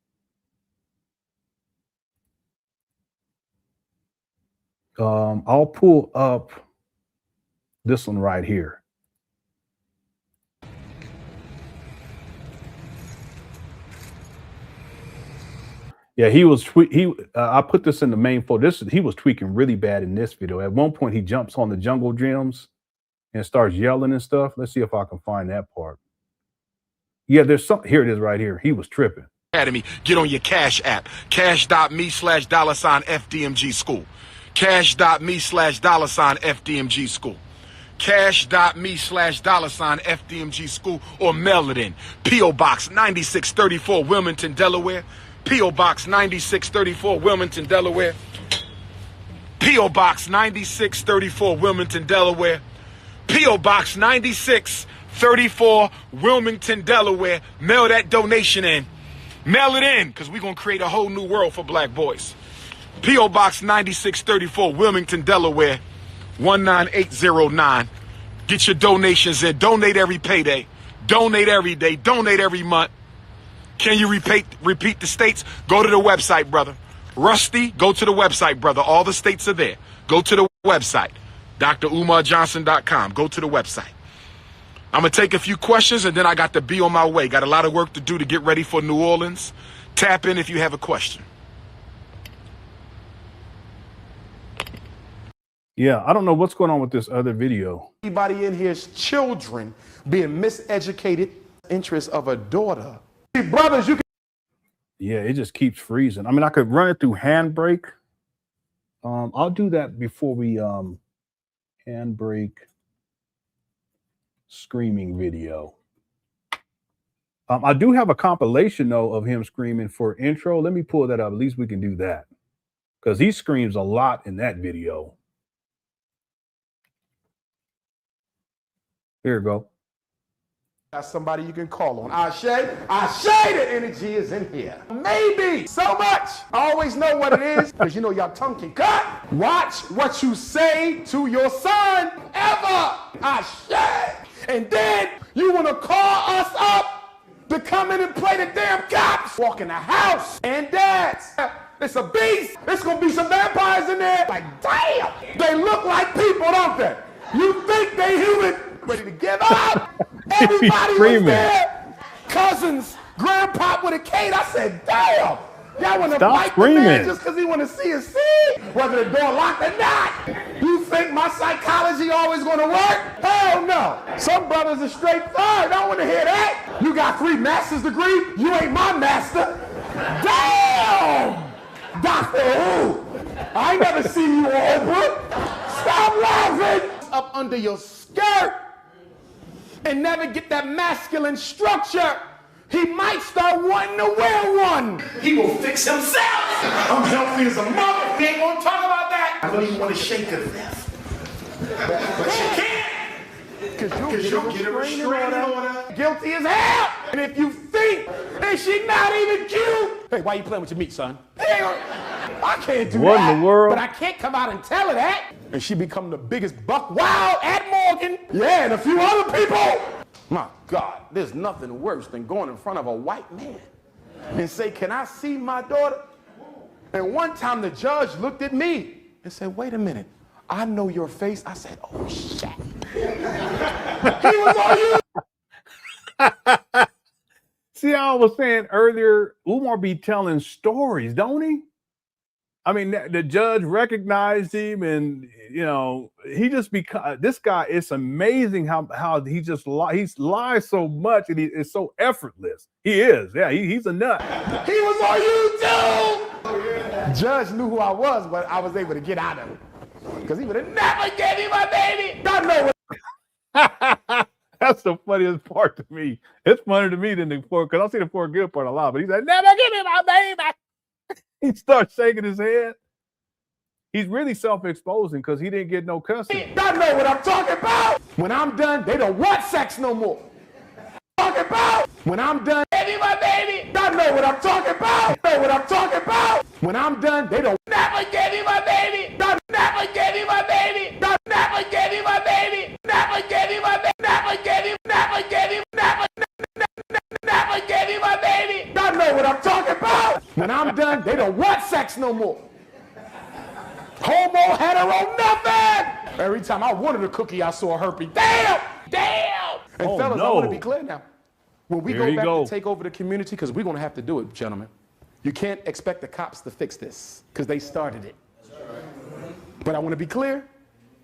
I'll pull up this one right here. Yeah, I put this in the main folder. He was tweaking really bad in this video. At one point, he jumps on the jungle gyms and starts yelling and stuff. Let's see if I can find that part. Yeah, there's some. Here it is right here. He was tripping. Academy, get on your Cash App. Cash.me/$FDMG school. Cash.me/$FDMG school. Cash.me/$FDMG school, or mail it in. P.O. Box 9634, Wilmington, Delaware. P.O. Box 9634, Wilmington, Delaware. P.O. Box 9634, Wilmington, Delaware. P.O. Box 9634, Wilmington, Delaware. Mail that donation in. Mail it in, because we're going to create a whole new world for black boys. P.O. Box 9634, Wilmington, Delaware, 19809. Get your donations in. Donate every payday. Donate every day. Donate every month. Can you repeat the states? Go to the website, brother. Rusty, go to the website, brother. All the states are there. Go to the website. DrUmarJohnson.com. Go to the website. I'm going to take a few questions, and then I got to be on my way. Got a lot of work to do to get ready for New Orleans. Tap in if you have a question. Yeah, I don't know what's going on with this other video. Anybody in here's children being miseducated, interest of a daughter. Brothers, you can. Yeah, it just keeps freezing. I mean, I could run it through Handbrake. I'll do that before we Handbrake screaming video. I do have a compilation though of him screaming for intro. Let me pull that up. At least we can do that because he screams a lot in that video. Here we go. That's somebody you can call on. Ashe, the energy is in here. Maybe so much. I always know what it is because you know your tongue can cut. Watch what you say to your son ever. Ashe. And then you want to call us up to come in and play the damn cops. Walk in the house and dance. It's a beast. There's going to be some vampires in there. Like, damn. They look like people, don't they? You think they human, ready to give up. Everybody was there. Cousins, grandpa with a cane. I said, damn. Y'all want to fight the man just because he want to see a scene? Whether the door locked or not. You think my psychology always going to work? Hell no. Some brothers are straight third. I don't want to hear that. You got 3 master's degree. You ain't my master. Damn. Doctor Who. I ain't never seen you on Oprah. Stop laughing. Up under your skirt and never get that masculine structure. He might start wanting to wear one. He will fix himself. I'm healthy as a mother. We ain't gonna talk about that. I don't even want to shake it left. But you can't. Because you'll get a restraining order. Guilty as hell. And if you think that she's not even cute. Hey, why you playing with your meat, son? I can't do what that. In the world? But I can't come out and tell her that. And she become the biggest buck wild at Morgan. Yeah, and a few other people. My God, there's nothing worse than going in front of a white man and say, can I see my daughter? And one time the judge looked at me and said, wait a minute, I know your face. I said, oh, shit. He was on you. See how I was saying earlier, Umar be telling stories, don't he? I mean, the judge recognized him, and you know, he just this guy. It's amazing how he just lies so much, and it's so effortless. He is, yeah, he's a nut. He was on YouTube. Judge knew who I was, but I was able to get out of it because he would have never gave me my baby. I know what. That's the funniest part to me. It's funnier to me than the poor, because I see the poor good part a lot. But he said, "Never give me my baby." He starts shaking his head. He's really self-exposing because he didn't get no cussing. I know what I'm talking about. When I'm done, they don't want sex no more. Talking about. When I'm done, baby, my baby. I know what I'm talking about. I know what I'm talking about. When I'm done, they don't never give me my baby. Never give me my baby. Never give me my baby. Never give me my baby. Never give me. Never give me. Never give me my baby. I know what I'm talking about. When I'm done, they don't want sex no more. Homo, hetero, nothing. Every time I wanted a cookie, I saw a herpes. Damn. And fellas, I want to be clear now. When we go back to take over the community, because we're going to have to do it, gentlemen. You can't expect the cops to fix this because they started it. But I want to be clear.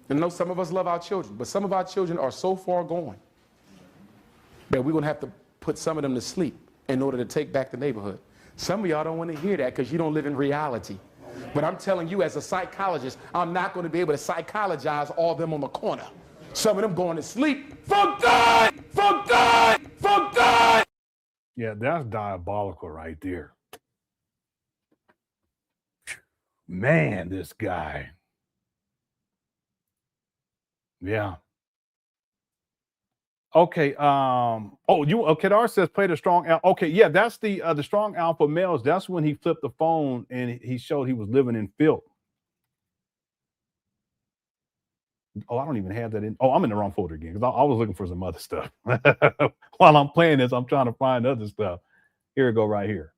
And I know some of us love our children, but some of our children are so far gone that we're going to have to put some of them to sleep in order to take back the neighborhood. Some of y'all don't want to hear that because you don't live in reality. But I'm telling you, as a psychologist, I'm not going to be able to psychologize all them on the corner. Some of them going to sleep for good, for good, for good. Yeah, that's diabolical right there. Man, this guy. Yeah. Okay. Kedar says play the strong alpha. Okay, yeah, that's the strong alpha males. That's when he flipped the phone and he showed he was living in filth. Oh, I don't even have that in. Oh, I'm in the wrong folder again because I was looking for some other stuff. While I'm playing this, I'm trying to find other stuff. Here we go, right here.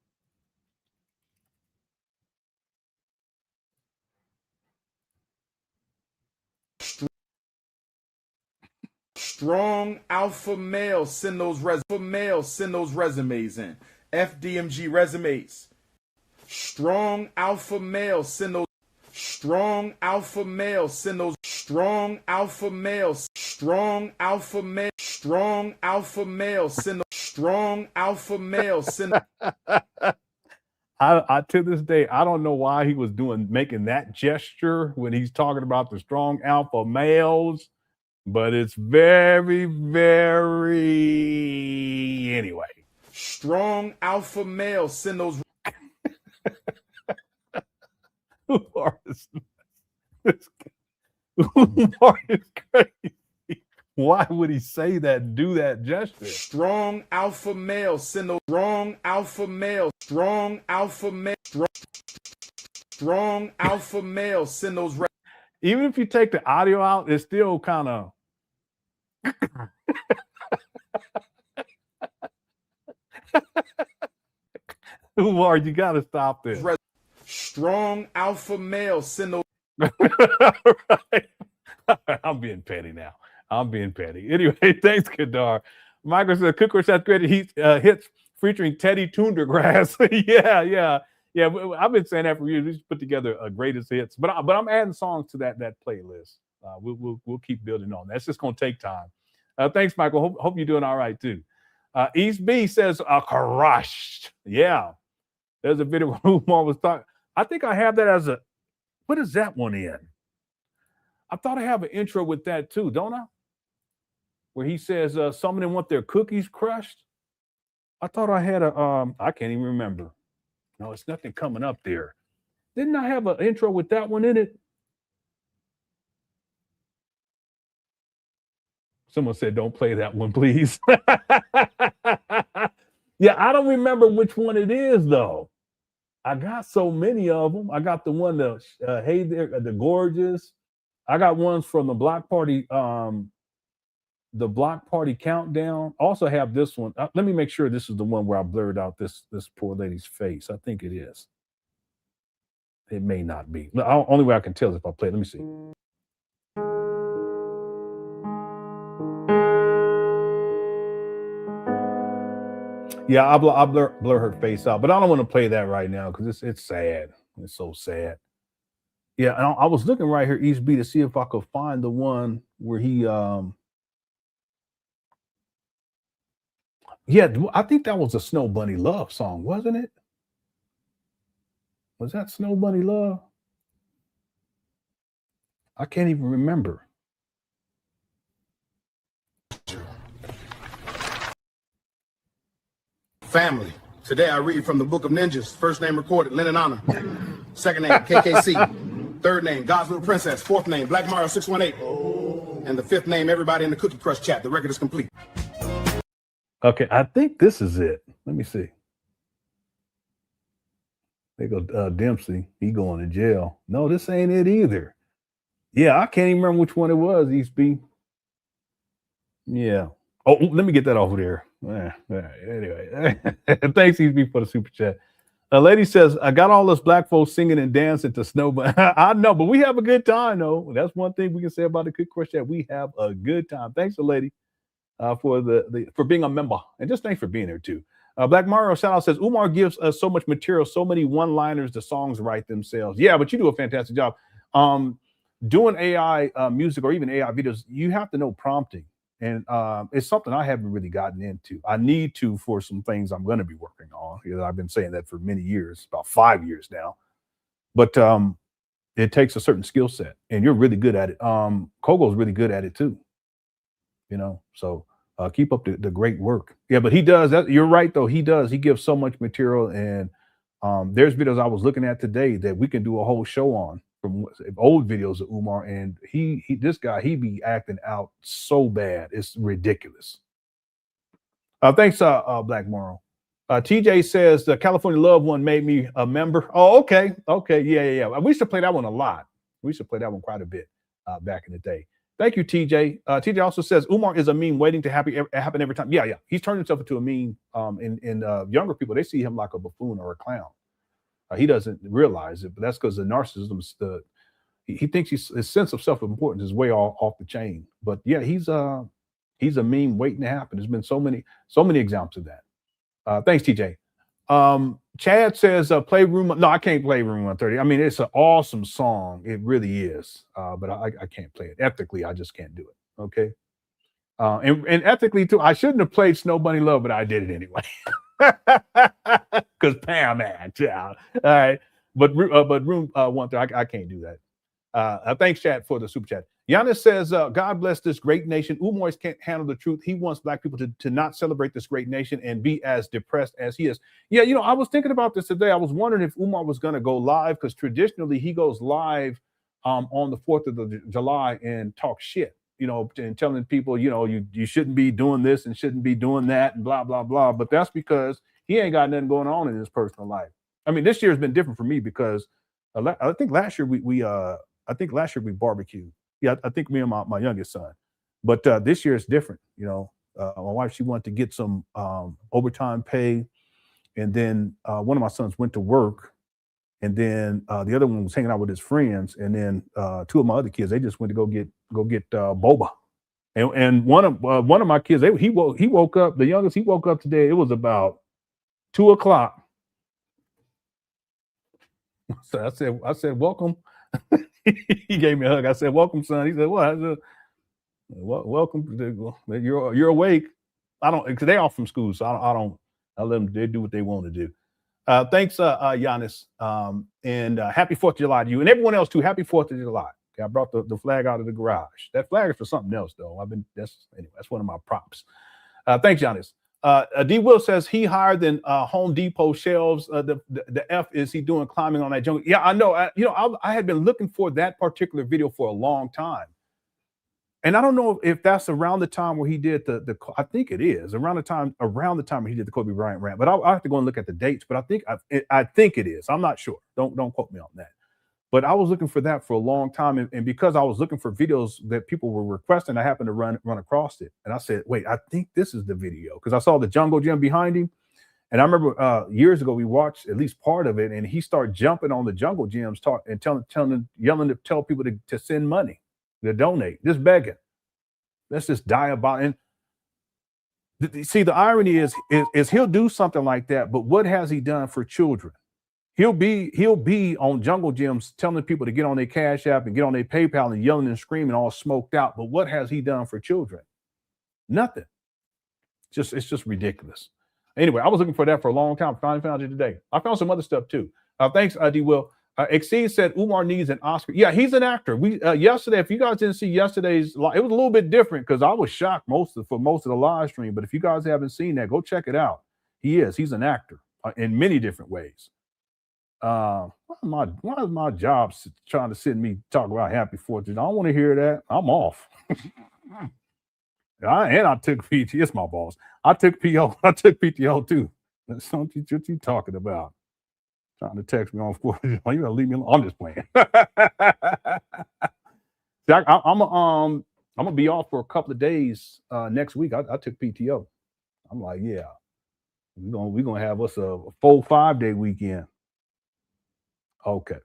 Strong alpha males send those resumes in. FDMG resumes. Strong alpha males send those. Strong alpha males send those. Strong alpha males. Strong alpha male. Strong alpha males send those. Strong alpha males send. I to this day, I don't know why he was making that gesture when he's talking about the strong alpha males. But it's very, very, anyway. Strong alpha male. Send those. Umar is Umar is crazy. Why would he say that? Do that gesture? Strong alpha male. Send those. Strong alpha male. Strong alpha male. Strong alpha male. Send those. Even if you take the audio out, it's still kind of. Umar, you got to stop this. Strong alpha male. Send those. Right. I'm being petty now. I'm being petty. Anyway, thanks, Kadar. Michael says, Cookers has created hits featuring Teddy Tundergrass. Yeah. I've been saying that for years. We should put together a greatest hits, but I'm adding songs to that playlist. We'll keep building on. That's just gonna take time. Thanks, Michael. Hope you're doing all right too. East B says, crushed. Yeah, there's a video where Umar was talking. I think I have that as a. What is that one in? I thought I have an intro with that too, don't I? Where he says some of them want their cookies crushed. I thought I had a. I can't even remember. No, it's nothing coming up there. Didn't I have an intro with that one in it? Someone said, don't play that one, please. Yeah, I don't remember which one it is, though. I got so many of them. I got the one, Hey There, the Gorgeous. I got ones from the Block Party Countdown. Also have this one. Let me make sure this is the one where I blurred out this poor lady's face. I think it is. It may not be. The only way I can tell is if I play it. Let me see. Yeah, I'll blur her face out, but I don't want to play that right now because it's sad. It's so sad. Yeah, and I was looking right here, East B, to see if I could find the one where he yeah, I think that was a Snow Bunny Love song, wasn't it? Was that Snow Bunny Love? I can't even remember. Family. Today I read from the Book of Ninjas. First name recorded, LenonHonor. Second name, KKC. Third name, God's Little Princess. Fourth name, Black Mario 618. And the fifth name, everybody in the Cookie Crush chat. The record is complete. Okay, I think this is it. Let me see. There go Dempsey. He going to jail. No, this ain't it either. Yeah, I can't even remember which one it was, East B. Yeah. Oh, let me get that over there. Anyway, thanks, East B, for the super chat. A lady says, I got all us black folks singing and dancing to Snow Bunny. I know, but we have a good time, though. That's one thing we can say about the Cookie Crush chat. We have a good time. Thanks, lady, for being a member. And just thanks for being there, too. Black Mario shout out says, Umar gives us so much material, so many one-liners, the songs write themselves. Yeah, but you do a fantastic job. Doing AI music or even AI videos, you have to know prompting. And it's something I haven't really gotten into. I need to for some things I'm going to be working on. I've been saying that for many years, about 5 years now. But it takes a certain skill set, and you're really good at it. Kogo's really good at it too. So keep up the great work. Yeah, but he does that. You're right, though. He does. He gives so much material, and there's videos I was looking at today that we can do a whole show on. From old videos of Umar, and this guy be acting out so bad, it's ridiculous. Thanks, Black Moral. TJ says the California Love one made me a member. Oh, okay, yeah. We used to play that one a lot. We used to play that one quite a bit back in the day. Thank you, TJ. TJ also says Umar is a meme waiting to happen every time. Yeah. He's turned himself into a meme. In younger people, they see him like a buffoon or a clown. He doesn't realize it, but that's because the narcissism, he thinks his sense of self-importance is way off the chain. But yeah, he's a meme waiting to happen. There's been so many examples of that. Thanks, TJ. Chad says, play Room. No, I can't play Room 130. I mean, it's an awesome song. It really is. But I can't play it. Ethically, I just can't do it. Okay. And ethically too, I shouldn't have played Snow Bunny Love, but I did it anyway. Because Pam had child. All right. But Room 130, I can't do that. Thanks, chat, for the super chat. Giannis says, God bless this great nation. Umar can't handle the truth. He wants black people to not celebrate this great nation and be as depressed as he is. Yeah, you know, I was thinking about this today. I was wondering if Umar was going to go live, because traditionally he goes live on the 4th of July and talk shit, you know, and telling people, you know, you shouldn't be doing this and shouldn't be doing that and blah, blah, blah. But that's because he ain't got nothing going on in his personal life. I mean, this year has been different for me because I think last year we barbecued. Yeah, I think me and my youngest son. But this year it's different. You know, my wife, she wanted to get some overtime pay. And then one of my sons went to work. And then the other one was hanging out with his friends. And then two of my other kids, they just went to go get boba. And one of my kids, he woke up, the youngest, he woke up today. It was about 2 o'clock. So I said, welcome. He gave me a hug. I said, welcome, son. He said, what? I said, welcome. You're awake. I don't, because they off from school, so I let them, they do what they want to do. Thanks, Giannis. And happy 4th of July to you and everyone else too. Happy 4th of July. Okay, I brought the flag out of the garage. That flag is for something else though. That's one of my props. Thanks, Giannis. D. Will says he higher than Home Depot shelves. The F is he doing climbing on that jungle? Yeah, I know. I had been looking for that particular video for a long time, and I don't know if that's around the time where he did the. I think it is around the time where he did the Kobe Bryant rant. But I'll have to go and look at the dates. But I think it is. I'm not sure. Don't quote me on that. But I was looking for that for a long time, and because I was looking for videos that people were requesting, I happened to run across it, and I said, "Wait, I think this is the video," because I saw the jungle gym behind him, and I remember years ago we watched at least part of it, and he started jumping on the jungle gyms, yelling to tell people to send money, to donate, just begging. That's just diabolical. And see, the irony is he'll do something like that, but what has he done for children? He'll be on jungle gyms telling people to get on their Cash App and get on their PayPal and yelling and screaming all smoked out. But what has he done for children? Nothing. It's just ridiculous. Anyway, I was looking for that for a long time. Finally found it today. I found some other stuff too. Thanks, D. Will. Exceed said Umar needs an Oscar. Yeah, he's an actor. We yesterday, if you guys didn't see yesterday's live, it was a little bit different because I was shocked for most of the live stream. But if you guys haven't seen that, go check it out. He's an actor in many different ways. Why is my job trying to send me talk about happy 4th of July? I don't want to hear that. I'm off. I took PTO. It's my boss. I took PTO too. That's something what you talking about. Trying to text me on 4th of July. You gonna leave me alone? I'm just playing. See, I'm gonna be off for a couple of days next week. I took PTO. I'm like, yeah, we're gonna have us a 4-5 day weekend. Okay.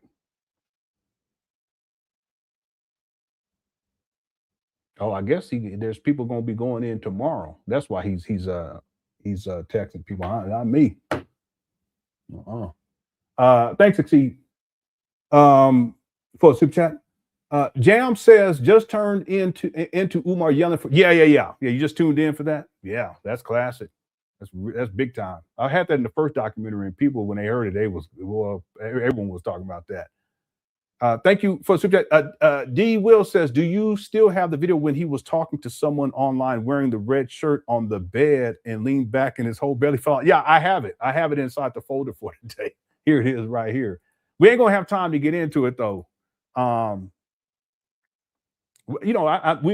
Oh, I guess there's people going to be going in tomorrow. That's why he's texting people. Not me. Thanks, Exceed. For a super chat. Jam says just turned into Umar yelling for yeah. You just tuned in for that. Yeah, that's classic. That's big time. I had that in the first documentary, and people, when they heard it, everyone was talking about that. Thank you for the subject. D. Will says, do you still have the video when he was talking to someone online wearing the red shirt on the bed and leaned back and his whole belly fell out? Yeah, I have it. I have it inside the folder for today. Here it is right here. We ain't gonna have time to get into it though. We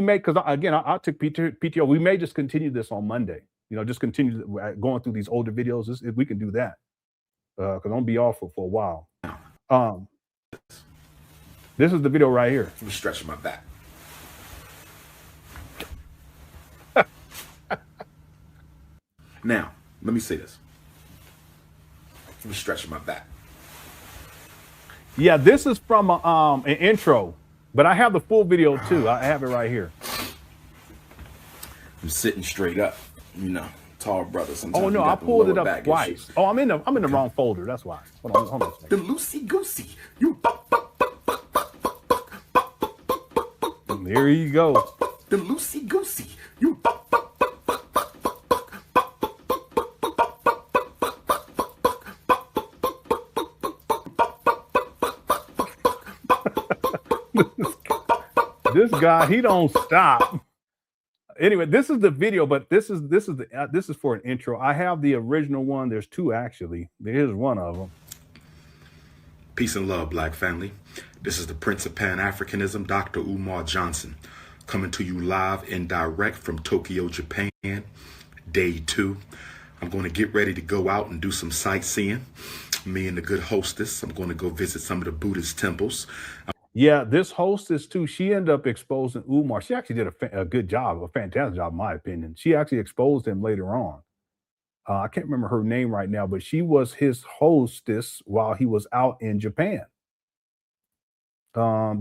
may, because again, I took PTO. We may just continue this on Monday. Just continue going through these older videos. If we can do that, because I'm gonna be off for a while. This is the video right here. I'm stretching my back. Now, let me say this. I'm stretching my back. Yeah, this is from an intro, but I have the full video too. I have it right here. I'm sitting straight up. Tall brother. Sometimes oh no, I pulled it up twice. Oh, I'm in the wrong folder. That's why. Hold on. The loosey goosey. You. There you go. The loosey goosey. You. This guy, he don't stop. Anyway, this is the video, but this is for an intro. I have the original one. There's two actually. Here's one of them. Peace and love, black family. This is the Prince of Pan Africanism, Dr. Umar Johnson, coming to you live and direct from Tokyo, Japan, day 2. I'm going to get ready to go out and do some sightseeing. Me and the good hostess, I'm going to go visit some of the Buddhist temples. Yeah, this hostess too, she ended up exposing Umar. She actually did a good job, a fantastic job, in my opinion. She actually exposed him later on. I can't remember her name right now, but she was his hostess while he was out in Japan.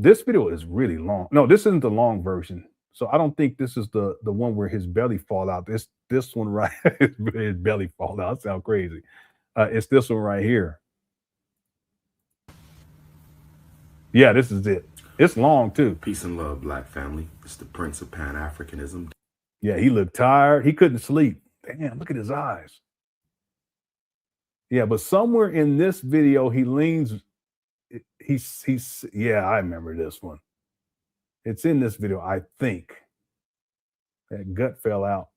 This video is really long. No, this isn't the long version. So I don't think this is the one where his belly fall out. This one right, his belly fall out. That sounds crazy. It's this one right here. Yeah, this is it. It's long too. Peace and love, black family. It's the Prince of Pan Africanism. Yeah, he looked tired. He couldn't sleep. Damn, look at his eyes. Yeah, but somewhere in this video, he leans. He's yeah, I remember this one. It's in this video, I think. That gut fell out.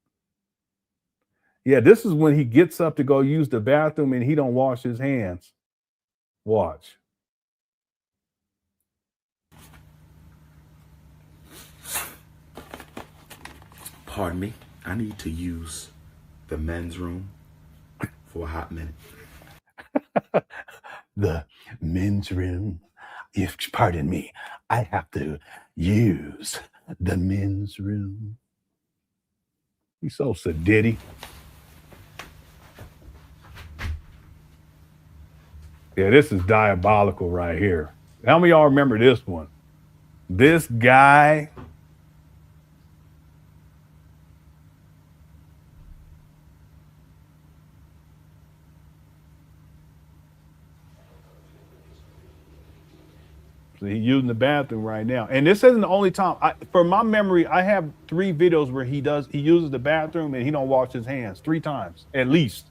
Yeah, this is when he gets up to go use the bathroom and he don't wash his hands. Watch. Pardon me, I need to use the men's room for a hot minute. The men's room. If pardon me, I have to use the men's room. He's so sedity. Yeah, this is diabolical right here. How many of y'all remember this one? This guy. He's using the bathroom right now. And this isn't the only time. For my memory, I have 3 videos where he uses the bathroom and he don't wash his hands 3 times, at least.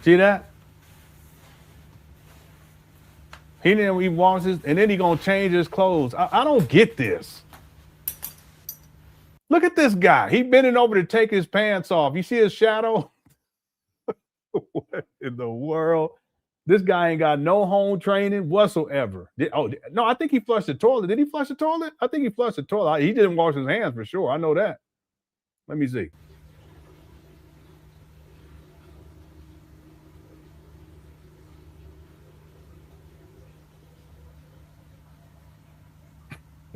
See that? He didn't even wash his, and then he gonna change his clothes. I don't get this. Look at this guy. He bending over to take his pants off. You see his shadow? What in the world? This guy ain't got no home training whatsoever. No, I think he flushed the toilet. Did he flush the toilet? I think he flushed the toilet. He didn't wash his hands for sure. I know that. Let me see.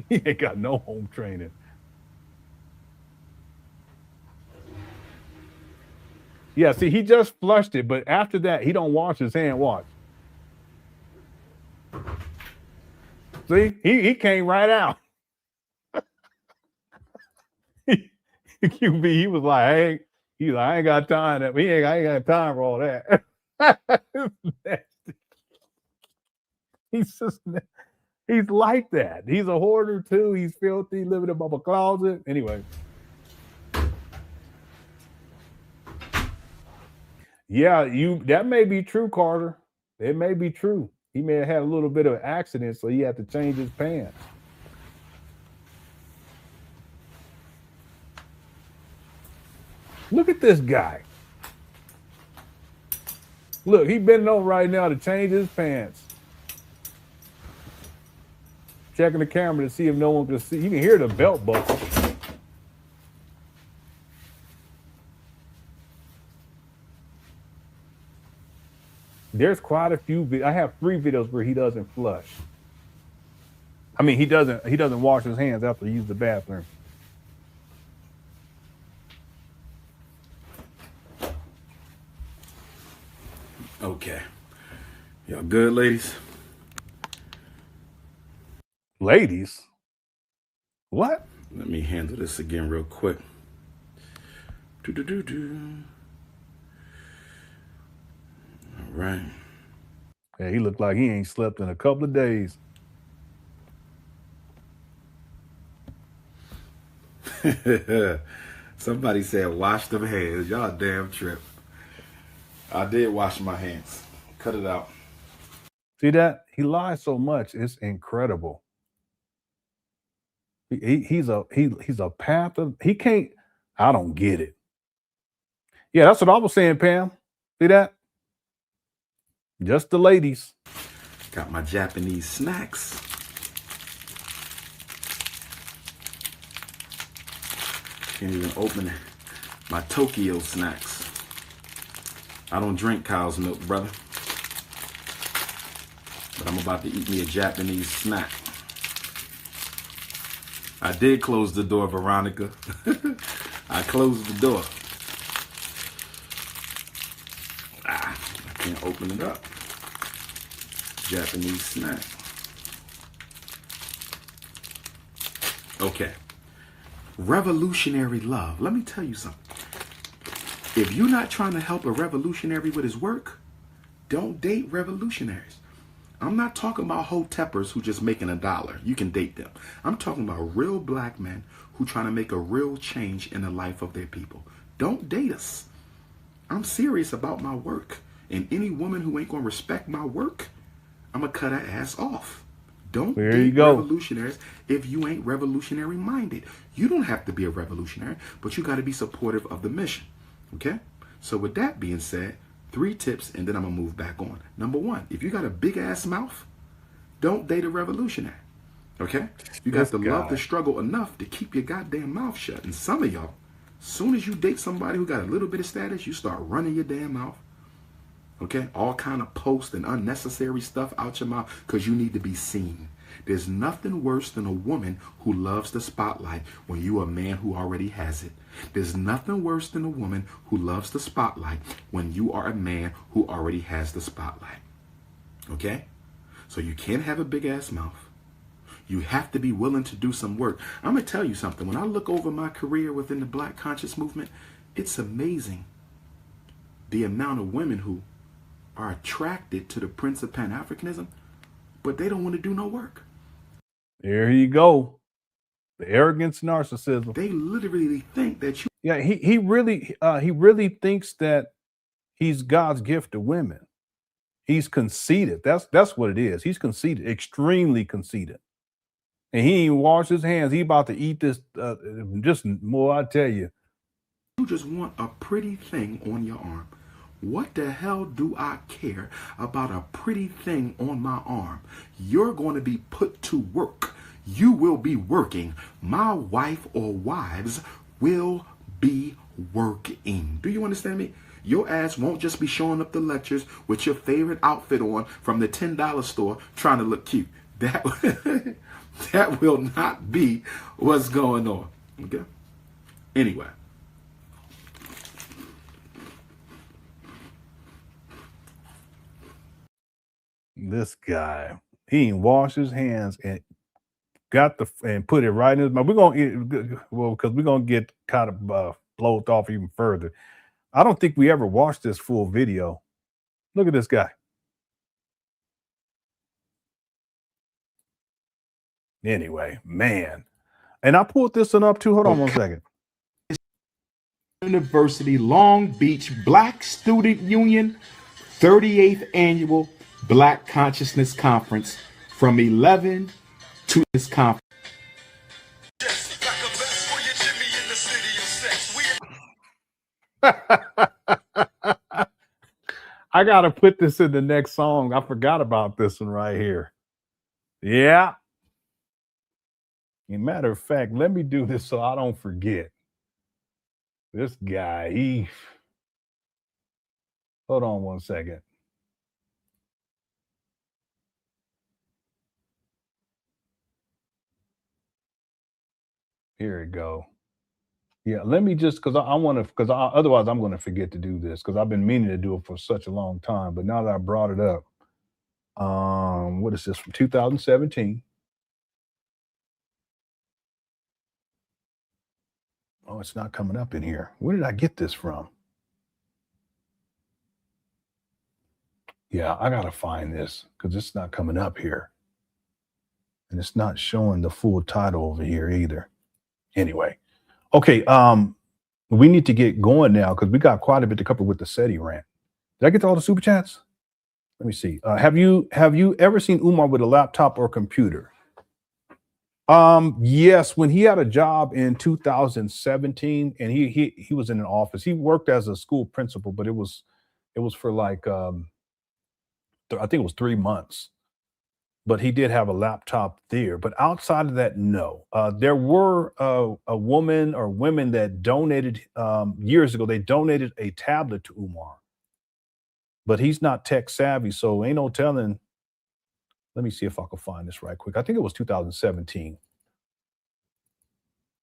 He ain't got no home training. Yeah, see, he just flushed it, but after that, he don't wash his hand. Watch. See, he came right out. QB, he was like, I ain't got time. I ain't got time for all that. He's like that. He's a hoarder too. He's filthy, living above a closet. Anyway. Yeah, that may be true, Carter. It may be true. He may have had a little bit of an accident, so he had to change his pants. Look at this guy. Look, he's bending over right now to change his pants. Checking the camera to see if no one can see. You can hear the belt buckle. There's quite a few. I have 3 videos where he doesn't flush. I mean, he doesn't wash his hands after he uses the bathroom. Okay. Y'all good, ladies? Ladies? What? Let me handle this again real quick. All right. Yeah, he looked like he ain't slept in a couple of days. Somebody said wash them hands. Y'all damn trip. I did wash my hands. Cut it out. See that? He lies so much. It's incredible. He's a panther. He can't. I don't get it. Yeah, that's what I was saying, Pam. See that? Just the ladies. Got my Japanese snacks. Can't even open it. My Tokyo snacks. I don't drink cow's milk, brother. But I'm about to eat me a Japanese snack. I did close the door, Veronica. I closed the door. I can't open it up. Japanese snack. Okay. Revolutionary love. Let me tell you something. If you're not trying to help a revolutionary with his work, don't date revolutionaries. I'm not talking about hoteppers who just making $1. You can date them. I'm talking about real black men who trying to make a real change in the life of their people. Don't date us. I'm serious about my work. And any woman who ain't going to respect my work, I'm going to cut her ass off. Don't date revolutionaries if you ain't revolutionary minded. You don't have to be a revolutionary, but you got to be supportive of the mission. Okay? So with that being said, 3 tips, and then I'm going to move back on. Number 1, if you got a big ass mouth, don't date a revolutionary. Okay? You got to love the struggle enough to keep your goddamn mouth shut. And some of y'all, soon as you date somebody who got a little bit of status, you start running your damn mouth. Okay? All kind of post and unnecessary stuff out your mouth because you need to be seen. There's nothing worse than a woman who loves the spotlight when you are a man who already has it. There's nothing worse than a woman who loves the spotlight when you are a man who already has the spotlight. Okay? So you can't have a big ass mouth. You have to be willing to do some work. I'm going to tell you something. When I look over my career within the Black Conscious Movement, it's amazing the amount of women who are attracted to the Prince of Pan Africanism, but they don't want to do no work. There you go. The arrogance, narcissism. They literally think that you. Yeah, he really thinks that he's God's gift to women. He's conceited. That's what it is. He's conceited, extremely conceited. And he ain't washed his hands. He about to eat this. Just more, I tell you. You just want a pretty thing on your arm. What the hell do I care about a pretty thing on my arm? You're going to be put to work. You will be working. My wife or wives will be working. Do you understand me? Your ass won't just be showing up to lectures with your favorite outfit on from the $10 store trying to look cute. That will not be what's going on. Okay? Anyway. This guy, he ain't washed his hands and put it right in his mouth. We're gonna because we're gonna get kind of blowed off even further. I don't think we ever watched this full video. Look at this guy. Anyway, man, and I pulled this one up too. Hold on one second. University Long Beach Black Student Union 38th Annual Black Consciousness Conference from 11 to this conference. I gotta put this in the next song. I forgot about this one right here. Yeah. As a matter of fact, let me do this so I don't forget. This guy, hold on one second. Here we go. Yeah, let me just, because I want to, otherwise I'm going to forget to do this, because I've been meaning to do it for such a long time. But now that I brought it up, what is this, from 2017? Oh, it's not coming up in here. Where did I get this from? Yeah, I gotta find this because it's not coming up here. And it's not showing the full title over here either. Anyway. Okay, we need to get going now because we got quite a bit to cover with the SETI rant. Did I get to all the super chats? Let me see. Have you ever seen Umar with a laptop or computer? Yes, when he had a job in 2017 and he was in an office. He worked as a school principal, but it was for like I think it was 3 months. But he did have a laptop there. But outside of that, no. There were a woman or women that donated years ago. They donated a tablet to Umar, but he's not tech savvy, so ain't no telling. Let me see if I can find this right quick. I think it was 2017.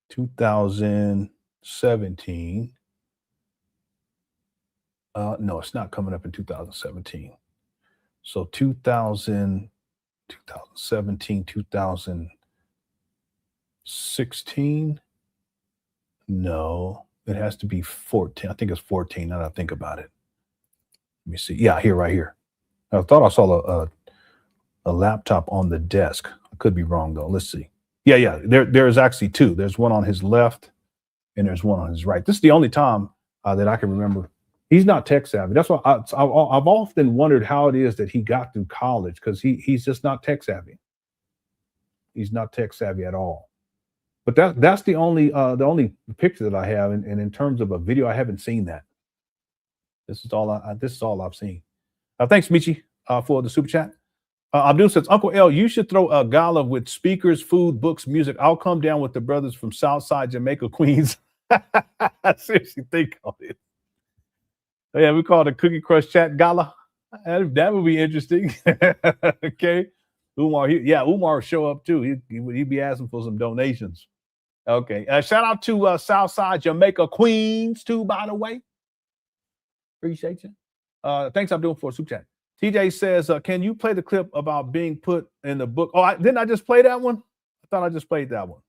2017. No, it's not coming up in 2017. So 2017, 2016. No, it has to be 14. I think it's 14 now that I think about it. Let me see. Yeah, right here. I thought I saw a laptop on the desk. I could be wrong though. Let's see. Yeah. There's actually two. There's one on his left and there's one on his right. This is the only time that I can remember. He's not tech savvy. That's why I've often wondered how it is that he got through college, because he's just not tech savvy. He's not tech savvy at all. But that's the only picture that I have, and in terms of a video, I haven't seen that. This is all I've seen. Thanks, Michi, for the super chat. Abdul says, Uncle L, you should throw a gala with speakers, food, books, music. I'll come down with the brothers from Southside Jamaica, Queens. I seriously think of it. Yeah, we call it a Cookie Crush Chat Gala. That would be interesting. Okay. Umar, Umar show up too. He'd be asking for some donations. Okay. Shout out to Southside Jamaica, Queens too, by the way. Appreciate you. Thanks, I'm doing for a super chat. TJ says, can you play the clip about being put in the book? Oh, didn't I just play that one? I thought I just played that one.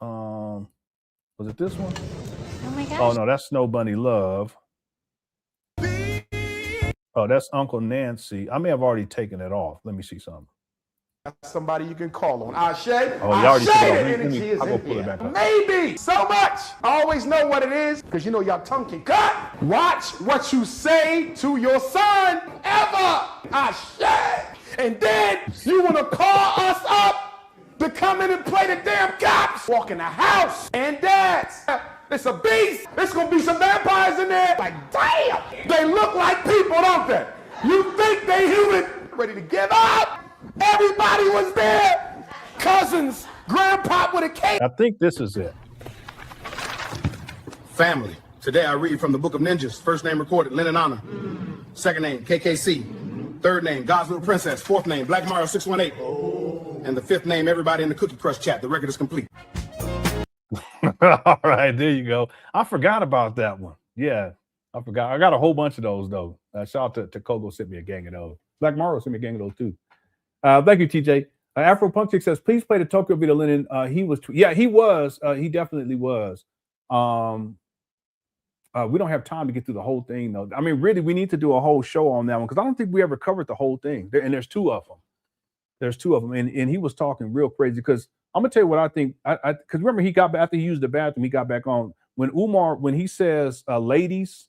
Was it this one? Oh my gosh. Oh no, that's Snow Bunny Love. Oh, that's Uncle Nancy. I may have already taken it off. Let me see something. That's somebody you can call on. Ashe. Oh, you already took it off. Energy is I'll go in pull it back here. up. Maybe so much. I always know what it is because you know your tongue can cut. Watch what you say to your son ever. Ashe. And then you want to call us up to come in and play the damn cops. Walk in the house and dance. It's a beast. There's gonna be some vampires in there. Like, damn, they look like people, don't they? You think they human? Ready to give up? Everybody was there. Cousins, grandpa with a cake. I think this is it. Family. Today I read from the Book of Ninjas. First name recorded, LenonHonor. Second name, KKC. Third name, God's Little Princess. Fourth name, Black Mario 618. And the fifth name, everybody in the Cookie Crush chat. The record is complete. All right, there you go. I forgot about that one. Yeah, I forgot. I got a whole bunch of those though. Shout out to Kogo, sent me a gang of those. Black Mario sent me a gang of those too. Thank you, TJ. Afro Punk Chick says, please play the Tokyo video, Lenon. He was. He was. He definitely was. We don't have time to get through the whole thing though. I mean, really, we need to do a whole show on that one because I don't think we ever covered the whole thing. And there's two of them. And he was talking real crazy because I'm gonna tell you what I think. Because remember, he got back after he used the bathroom. He got back on when he says ladies,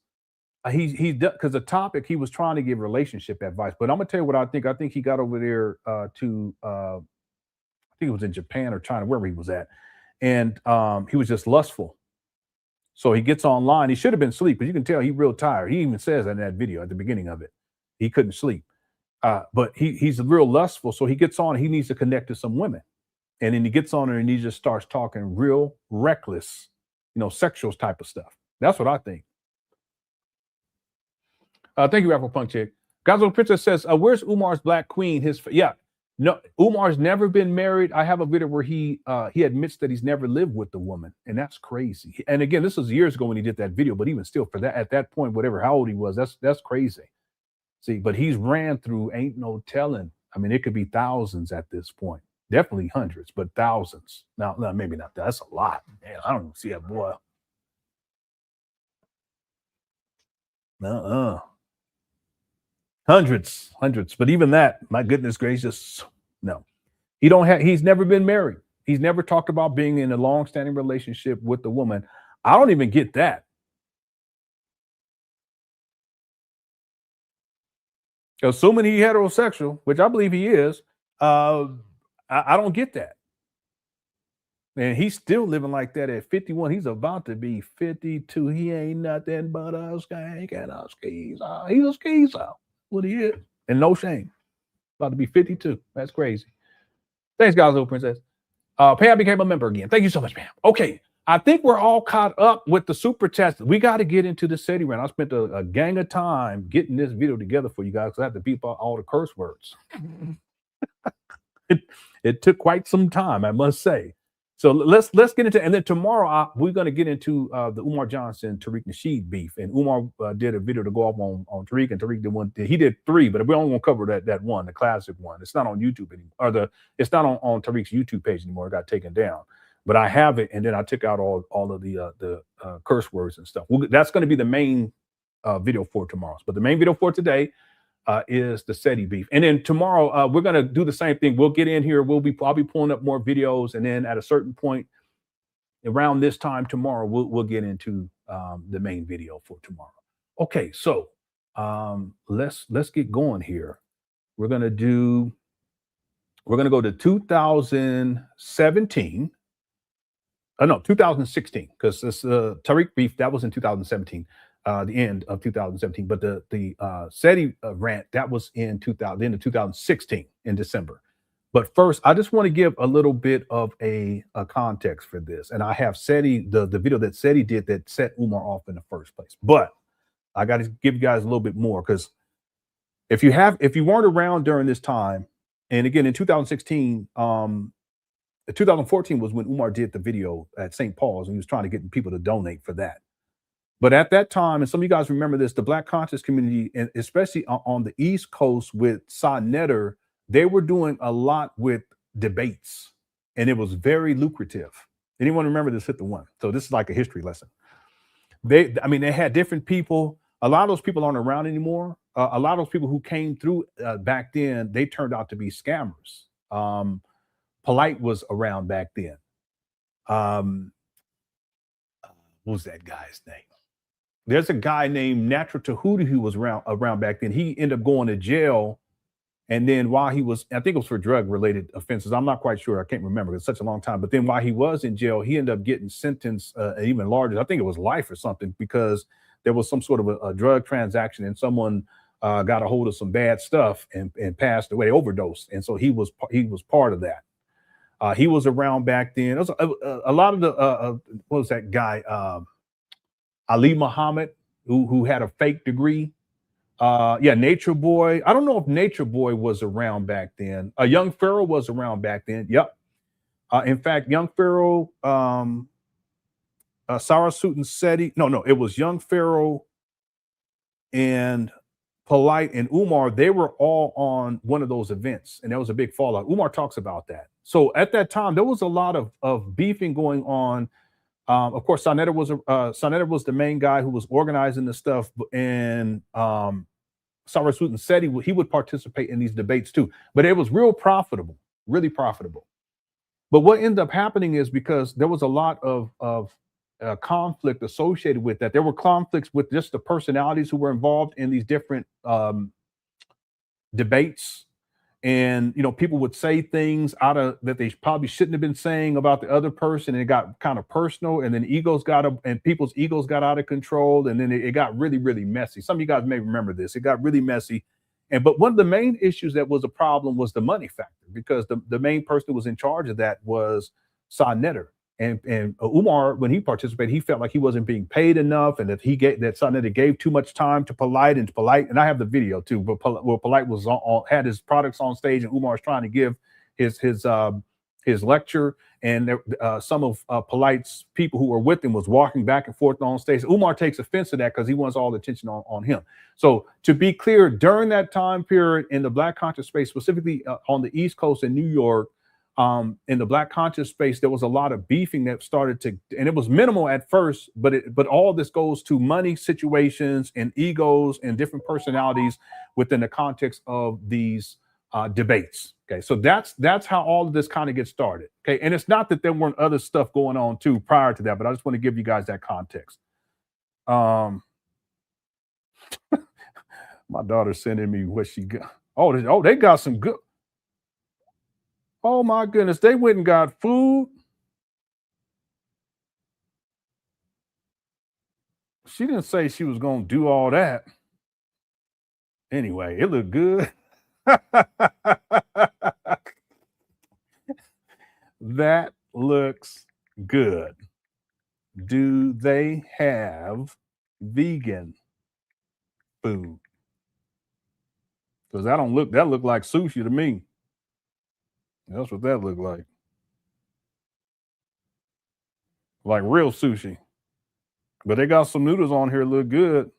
he because the topic he was trying to give relationship advice. But I'm gonna tell you what I think. I think he got over there to I think it was in Japan or China, wherever he was at, and he was just lustful. So he gets online. He should have been asleep, but you can tell he's real tired. He even says that in that video at the beginning of it. He couldn't sleep. But he's real lustful. So he gets on. He needs to connect to some women. And then he gets on her and he just starts talking real reckless, sexual type of stuff. That's what I think. Thank you, Apple Punk Chick. God's Little Princess says, where's Umar's Black Queen? No, Umar's never been married. I have a video where he admits that he's never lived with the woman. And that's crazy. And again, this was years ago when he did that video, but even still for that, at that point, whatever, how old he was, that's crazy. See, but he's ran through, ain't no telling. I mean, it could be thousands at this point. Definitely hundreds, but thousands. Now, no, maybe not. That's a lot. Man, I don't even see that boy. Hundreds. But even that, my goodness gracious, no. He's never been married. He's never talked about being in a long-standing relationship with a woman. I don't even get that. Assuming he's heterosexual, which I believe he is, I don't get that. And he's still living like that at 51. He's about to be 52. He ain't nothing but a skank and a skeezer. He's a skeezer. What he is. And no shame. About to be 52. That's crazy. Thanks, guys, little princess. Pam became a member again. Thank you so much, Pam. Okay. I think we're all caught up with the super chats. We got to get into the SETI rant. I spent a gang of time getting this video together for you guys because I have to beep out all the curse words. It took quite some time, I must say. So let's get into, and then tomorrow we're going to get into the Umar Johnson, Tariq Nasheed beef. And Umar did a video to go off on Tariq, and Tariq did one. He did 3, but we only want to cover that one, the classic one. It's not on YouTube anymore, or it's not on Tariq's YouTube page anymore. It got taken down. But I have it, and then I took out all of the curse words and stuff. That's going to be the main video for tomorrow. But the main video for today is the SETI beef. And then tomorrow, we're going to do the same thing. We'll get in here. I'll be pulling up more videos. And then at a certain point around this time tomorrow, we'll get into the main video for tomorrow. Okay, so let's get going here. We're going to go to 2017. No, 2016, because this Tariq beef, that was in 2017. The end of 2017, but the SETI rant, that was in the end of 2016 in December. But first, I just want to give a little bit of a context for this, and I have SETI, the video that SETI did that set Umar off in the first place. But I got to give you guys a little bit more, because if you weren't around during this time, and again in 2016, 2014 was when Umar did the video at St. Paul's, and he was trying to get people to donate for that. But at that time, and some of you guys remember this, the Black conscious community, and especially on the East Coast with Sa Neter, they were doing a lot with debates, and it was very lucrative. Anyone remember this? Hit the 1. So this is like a history lesson. They had different people. A lot of those people aren't around anymore. A lot of those people who came through back then, they turned out to be scammers. Polite was around back then. What was that guy's name? There's a guy named Natural Tahuti who was around back then. He ended up going to jail. And then while he was, I think it was for drug-related offenses. I'm not quite sure. I can't remember. It's such a long time. But then while he was in jail, he ended up getting sentenced even larger. I think it was life or something, because there was some sort of a drug transaction, and someone got a hold of some bad stuff and passed away, overdosed. And so he was part of that. He was around back then. There was a lot of the, what was that guy? Ali Muhammad, who had a fake degree. Nature Boy. I don't know if Nature Boy was around back then. Young Pharaoh was around back then. Yep. In fact, Young Pharaoh, Sarasut and SETI. No, it was Young Pharaoh and Polite and Umar. They were all on one of those events, and there was a big fallout. Umar talks about that. So at that time, there was a lot of beefing going on. Of course, Sa Neter was the main guy who was organizing the stuff, and Sarasut and SETI, he would participate in these debates too. But it was really profitable. But what ended up happening is, because there was a lot of conflict associated with that. There were conflicts with just the personalities who were involved in these different debates. And, people would say things that they probably shouldn't have been saying about the other person, and it got kind of personal, and then people's egos got out of control, and then it got really, really messy. Some of you guys may remember this. It got really messy. But one of the main issues that was a problem was the money factor, because the main person who was in charge of that was Sa Neter. And Umar, when he participated, he felt like he wasn't being paid enough, and that Sa Neter gave too much time to Polite. And I have the video too, but Polite was had his products on stage, and Umar was trying to give his lecture, and some of Polite's people who were with him was walking back and forth on stage. Umar takes offense to that because he wants all the attention on him. So to be clear, during that time period in the Black conscious space, specifically on the East Coast in New York, in the Black conscious space, there was a lot of beefing that started to, and it was minimal at first, but all this goes to money situations and egos and different personalities within the context of these debates. Okay, so that's how all of this kind of gets started. Okay, and it's not that there weren't other stuff going on too prior to that, but I just want to give you guys that context. My daughter's sending me what she got. Oh, they got some good. Oh my goodness, they went and got food. She didn't say she was going to do all that. Anyway, it looked good. That looks good. Do they have vegan food? Because that looked like sushi to me. That's what that looked like. Like real sushi. But they got some noodles on here, look good.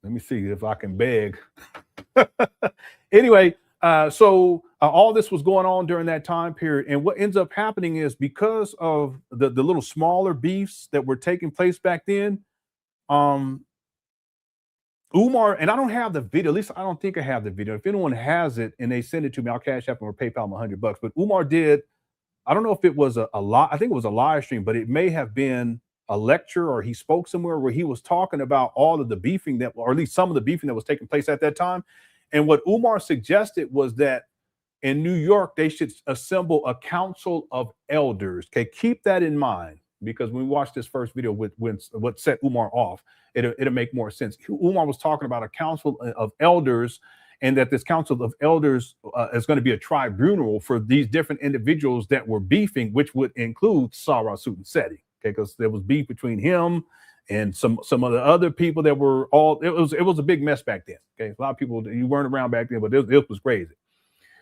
Let me see if I can beg. Anyway, so all this was going on during that time period. And what ends up happening is because of the little smaller beefs that were taking place back then, Umar, and I don't have the video, at least I don't think I have the video. If anyone has it and they send it to me, I'll cash app them or PayPal them $100. But Umar did, I don't know if it was a lot, I think it was a live stream, but it may have been a lecture or he spoke somewhere where he was talking about all of the beefing that, or at least some of the beefing that was taking place at that time. And what Umar suggested was that in New York, they should assemble a council of elders. Okay, keep that in mind, because when we watch this first video with what set Umar off, it'll make more sense. Umar was talking about a council of elders, and that this council of elders is going to be a tribunal for these different individuals that were beefing, which would include Sarah Suit Seti. Okay, because there was beef between him and some of the other people that were all. It was a big mess back then. Okay, a lot of people, you weren't around back then, but it was crazy.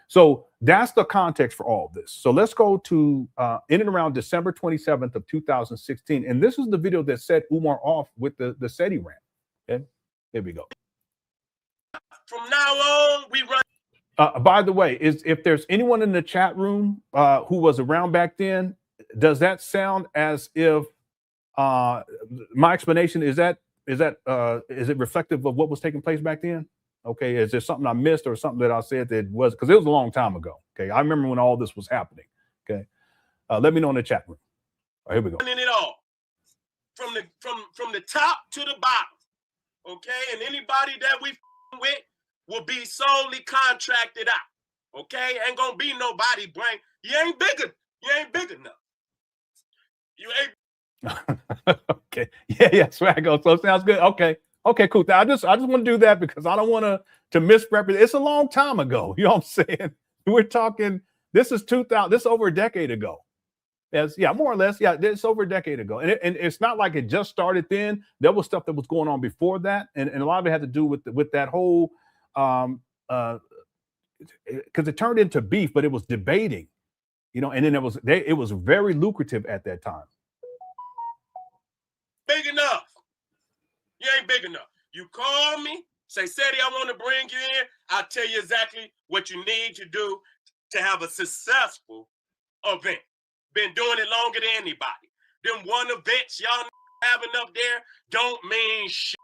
So that's the context for all of this. So let's go to in and around December 27th of 2016. And this is the video that set Umar off with the SETI rant. Okay, here we go. From now on, we run. By the way, if there's anyone in the chat room who was around back then, does that sound as if my explanation is it reflective of what was taking place back then? Okay, is there something I missed or something that I said that was, because it was a long time ago. Okay, I remember when all this was happening. Okay, let me know in the chat room. All right, here we go. Running it all from the top to the bottom. Okay, and anybody that we with will be solely contracted out. Okay, ain't gonna be nobody bring. You ain't big enough. You ain't. Okay, yeah, Swaggo. So it sounds good. Okay, cool. I just want to do that because I don't want to misrepresent. It's a long time ago. You know what I'm saying? We're talking. This is 2000. This is over a decade ago. Yes, yeah, more or less. Yeah, it's over a decade ago, and it's not like it just started then. There was stuff that was going on before that, and a lot of it had to do with that whole because it turned into beef, but it was debating, you know, and then it was very lucrative at that time. Big enough. You ain't big enough. You call me, say, Seti, I want to bring you in. I'll tell you exactly what you need to do to have a successful event. Been doing it longer than anybody. Them one events y'all having up there don't mean shit.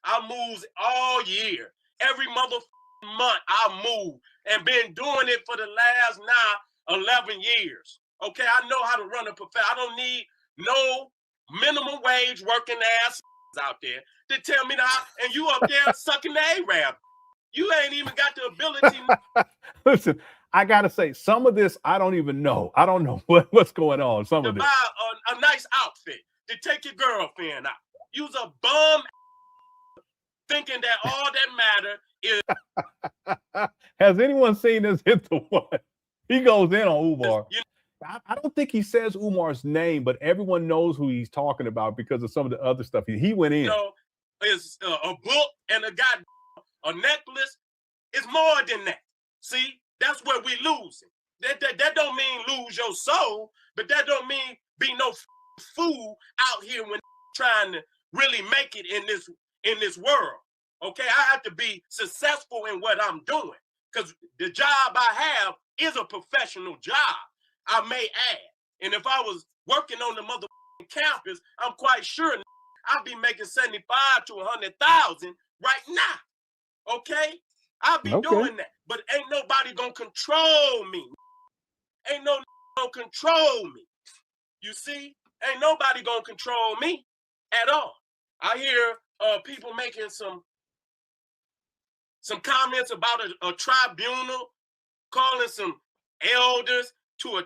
I move all year. Every motherfucking month I move and been doing it for the last now 11 years. Okay, I know how to run a profession. I don't need no minimum wage working ass out there to tell me that, and you up there sucking the A-Rab. You ain't even got the ability. Listen, I gotta say, some of this I don't even know. I don't know what's going on. Some of this. Buy a nice outfit to take your girlfriend out. Use a bum thinking that all that matter is. Has anyone seen this hit the one? He goes in on Umar. I don't think he says Umar's name, but everyone knows who he's talking about because of some of the other stuff. He went in. You know, it's a book and a necklace. It's more than that. See, that's where we losing. That don't mean lose your soul, but that don't mean be no fool out here when trying to really make it in this world. Okay, I have to be successful in what I'm doing because the job I have is a professional job, I may add. And if I was working on the motherfucking campus, I'm quite sure I'd be making 75 to 100,000 right now. Okay? I'll be doing that. But ain't nobody gonna control me. Ain't no gonna control me. You see? Ain't nobody gonna control me at all. I hear people making some comments about a tribunal, calling some elders to a.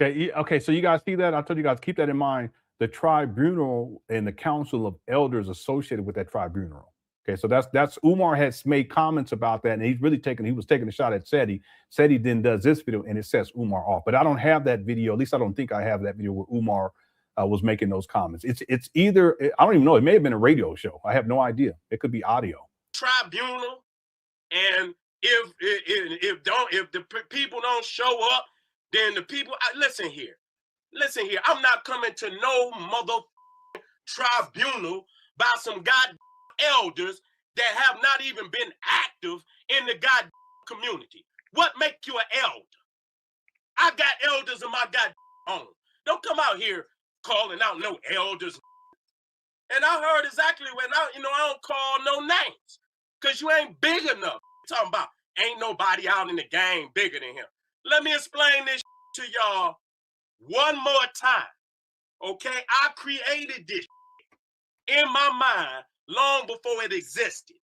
Okay, so you guys see that? I told you guys, keep that in mind. The tribunal and the council of elders associated with that tribunal. Okay, so that's Umar has made comments about that, and he was taking a shot at Seti. Seti then does this video, and it sets Umar off. But I don't have that video. At least I don't think I have that video where Umar was making those comments. It's either, I don't even know. It may have been a radio show. I have no idea. It could be audio. Tribunal, and if the people don't show up, then the people. Listen here. I'm not coming to no mother tribunal by some goddamn elders that have not even been active in the goddamn community. What make you an elder? I got elders in my goddamn home. Don't come out here calling out no elders. And I heard exactly when I don't call no names, because you ain't big enough. Talking about ain't nobody out in the game bigger than him. Let me explain this to y'all one more time. Okay? I created this in my mind long before it existed.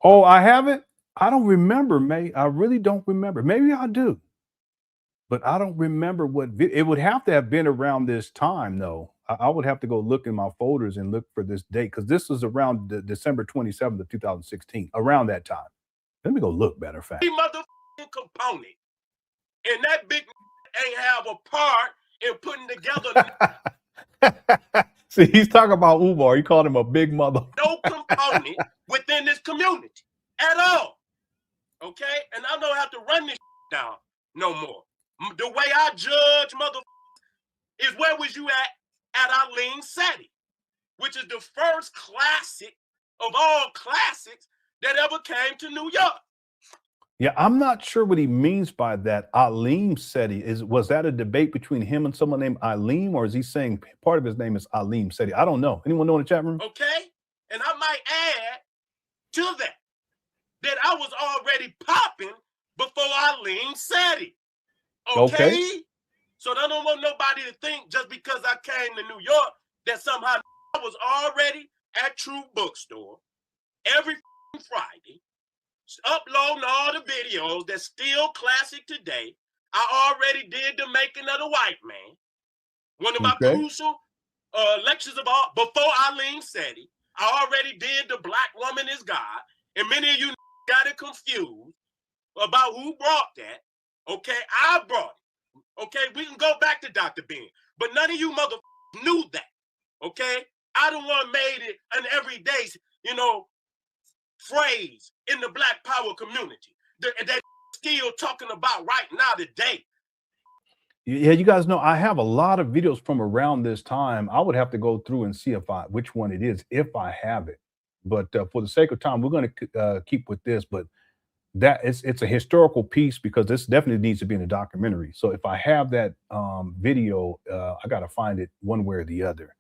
Oh, I haven't? I don't remember, May. I really don't remember. Maybe I do. But I don't remember it would have to have been around this time, though. I would have to go look in my folders and look for this date, because this was around December 27th of 2016, around that time. Let me go look, matter of fact. Motherfucking component. And that big ain't have a part in putting together. See, he's talking about Umar. He called him a big mother. No component within this community at all. Okay? And I don't have to run this down no more. The way I judge is where was you at Aline Seti, which is the first classic of all classics that ever came to New York. Yeah, I'm not sure what he means by that. Alim Seti, was that a debate between him and someone named Alim, or is he saying part of his name is Alim Seti? I don't know. Anyone know in the chat room? Okay, and I might add to that I was already popping before Alim Seti. Okay? So I don't want nobody to think just because I came to New York that somehow I was already at True Bookstore every Friday, uploading all the videos that's still classic today. I already did The Making of the White Man, one of my crucial lectures of all before Alim Seti. I already did The Black Woman is God, and many of you got it confused about who brought that. Okay, I brought it. Okay, we can go back to Dr. Ben, but none of you motherfuckers knew that. Okay, I the one made it an everyday, phrase in the Black Power community that still talking about right now today. Yeah, you guys know I have a lot of videos from around this time. I would have to go through and see which one it is, if I have it. But for the sake of time, we're going to keep with this. But that it's a historical piece, because this definitely needs to be in a documentary. So if I have that video, I got to find it one way or the other.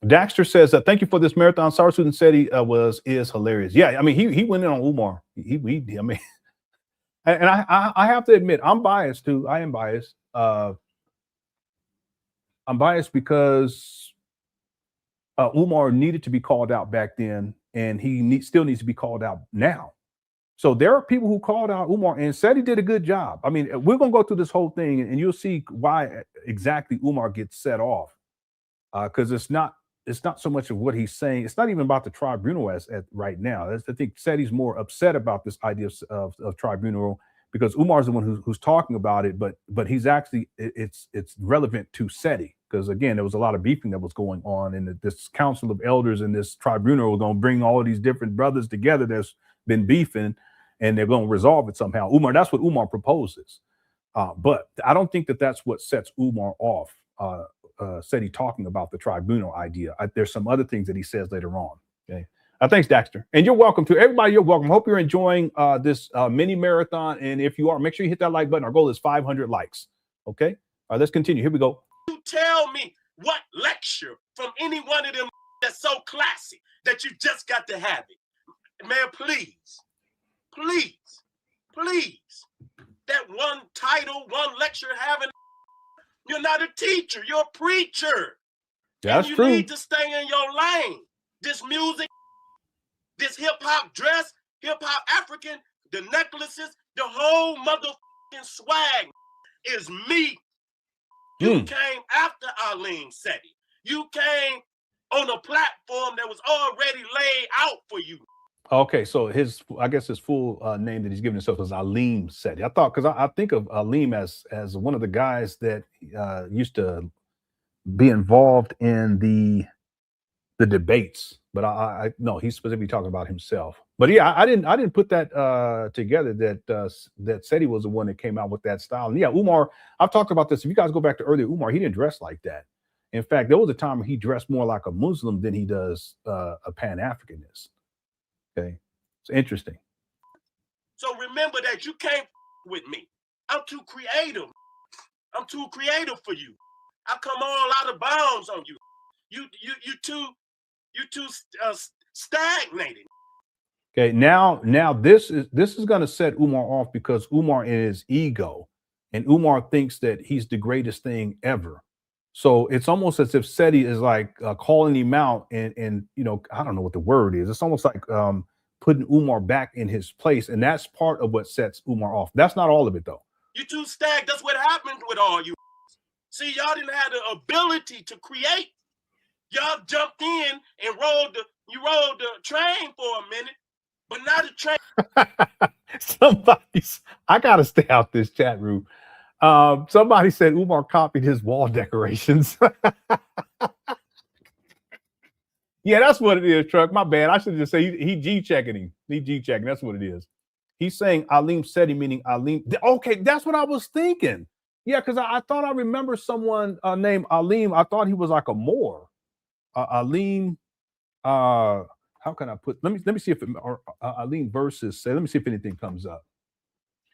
Daxter says, thank you for this marathon. Sour Student said is hilarious. Yeah, I mean, he went in on Umar. I mean, and I have to admit, I'm biased too. I am biased. I'm biased because Umar needed to be called out back then, and he still needs to be called out now. So there are people who called out Umar, and said he did a good job. I mean, we're going to go through this whole thing, and you'll see why exactly Umar gets set off. Because it's not so much of what he's saying. It's not even about the tribunal as right now. I think Seti's more upset about this idea of tribunal, because Umar's the one who's talking about it, but he's actually, it's relevant to Seti, because again, there was a lot of beefing that was going on, and this council of elders and this tribunal are going to bring all these different brothers together that's been beefing, and they're going to resolve it somehow. That's what Umar proposes. But I don't think that's what sets Umar off. Seti talking about the tribunal idea. There's some other things that he says later on. Okay, Thanks, Daxter. And you're welcome to everybody. You're welcome. Hope you're enjoying this mini marathon. And if you are, make sure you hit that like button. Our goal is 500 likes. Okay. All right, let's continue. Here we go. You tell me what lecture from any one of them that's so classy that you just got to have it. Man, please, please, please. That one title, one lecture having, you're not a teacher, you're a preacher. That's and you true. need to stay in your lane. This music, this hip-hop dress, hip-hop African, the necklaces, the whole motherfucking swag is me. You came after Alim Seti. You came on a platform that was already laid out for you. Okay, so I guess his full name that he's giving himself is Alim Seti. I thought, because I think of Alim as one of the guys that used to be involved in the debates, but I no, he's specifically talking about himself. But yeah, I didn't put that together that Seti was the one that came out with that style. And yeah, Umar, I've talked about this. If you guys go back to earlier, Umar, he didn't dress like that. In fact, there was a time where he dressed more like a Muslim than he does a Pan Africanist. Okay, it's interesting. So remember that you can't with me. I'm too creative. I'm too creative for you. I come all out of bounds on you. You too stagnated. Okay, now this is going to set Umar off, because Umar is ego, and Umar thinks that he's the greatest thing ever. So it's almost as if Seti is like calling him out, and you know, I don't know what the word is. It's almost like putting Umar back in his place, and that's part of what sets Umar off. That's not all of it, though. You too stacked. That's what happened with all you. See, y'all didn't have the ability to create. Y'all jumped in and rode the train for a minute, but not a train. I gotta stay out this chat room. Somebody said Umar copied his wall decorations. Yeah, that's what it is, Truck. My bad. I should just say he G-checking him. He G-checking. That's what it is. He's saying Alim Seti, meaning Alim. Okay, that's what I was thinking. Yeah, because I thought I remember someone named Alim. I thought he was like a Moor. Alim. How can I put? Let me see if Alim versus. Let me see if anything comes up.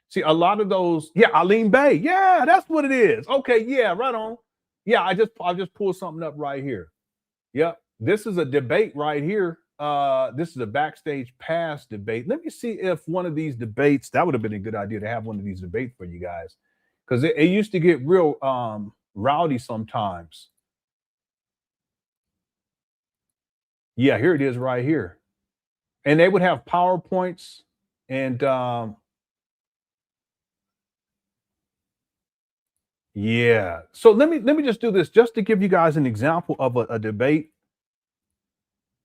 See, a lot of those. Yeah, Alim Bey. Yeah, that's what it is. Okay, yeah, right on. Yeah, I just pulled something up right here. Yep. This is a debate right here. This is a backstage pass debate. Let me see if one of these debates, that would have been a good idea to have one of these debates for you guys, because it used to get real rowdy sometimes. Yeah, here it is right here. And they would have PowerPoints and yeah. So let me just do this just to give you guys an example of a debate.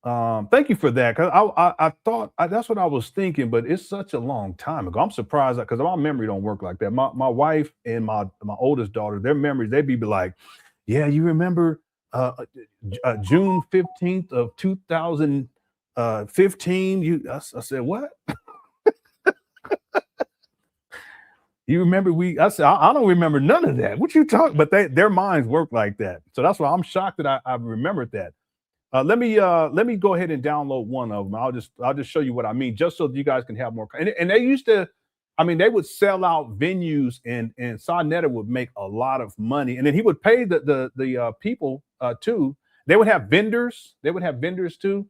Thank you for that, because I thought that's what I was thinking, but it's such a long time ago. I'm surprised because my memory don't work like that. My wife and my oldest daughter, their memories, they'd be like, yeah, you remember June 15th of 2015? I said, what? You remember I said, I don't remember none of that. What you talking? But their minds work like that. So that's why I'm shocked that I remembered that. Let me go ahead and download one of them. I'll just show you what I mean, just so you guys can have more. And they used to, I mean, they would sell out venues, and Sonetta would make a lot of money, and then he would pay the people too. They would have vendors. They would have vendors too.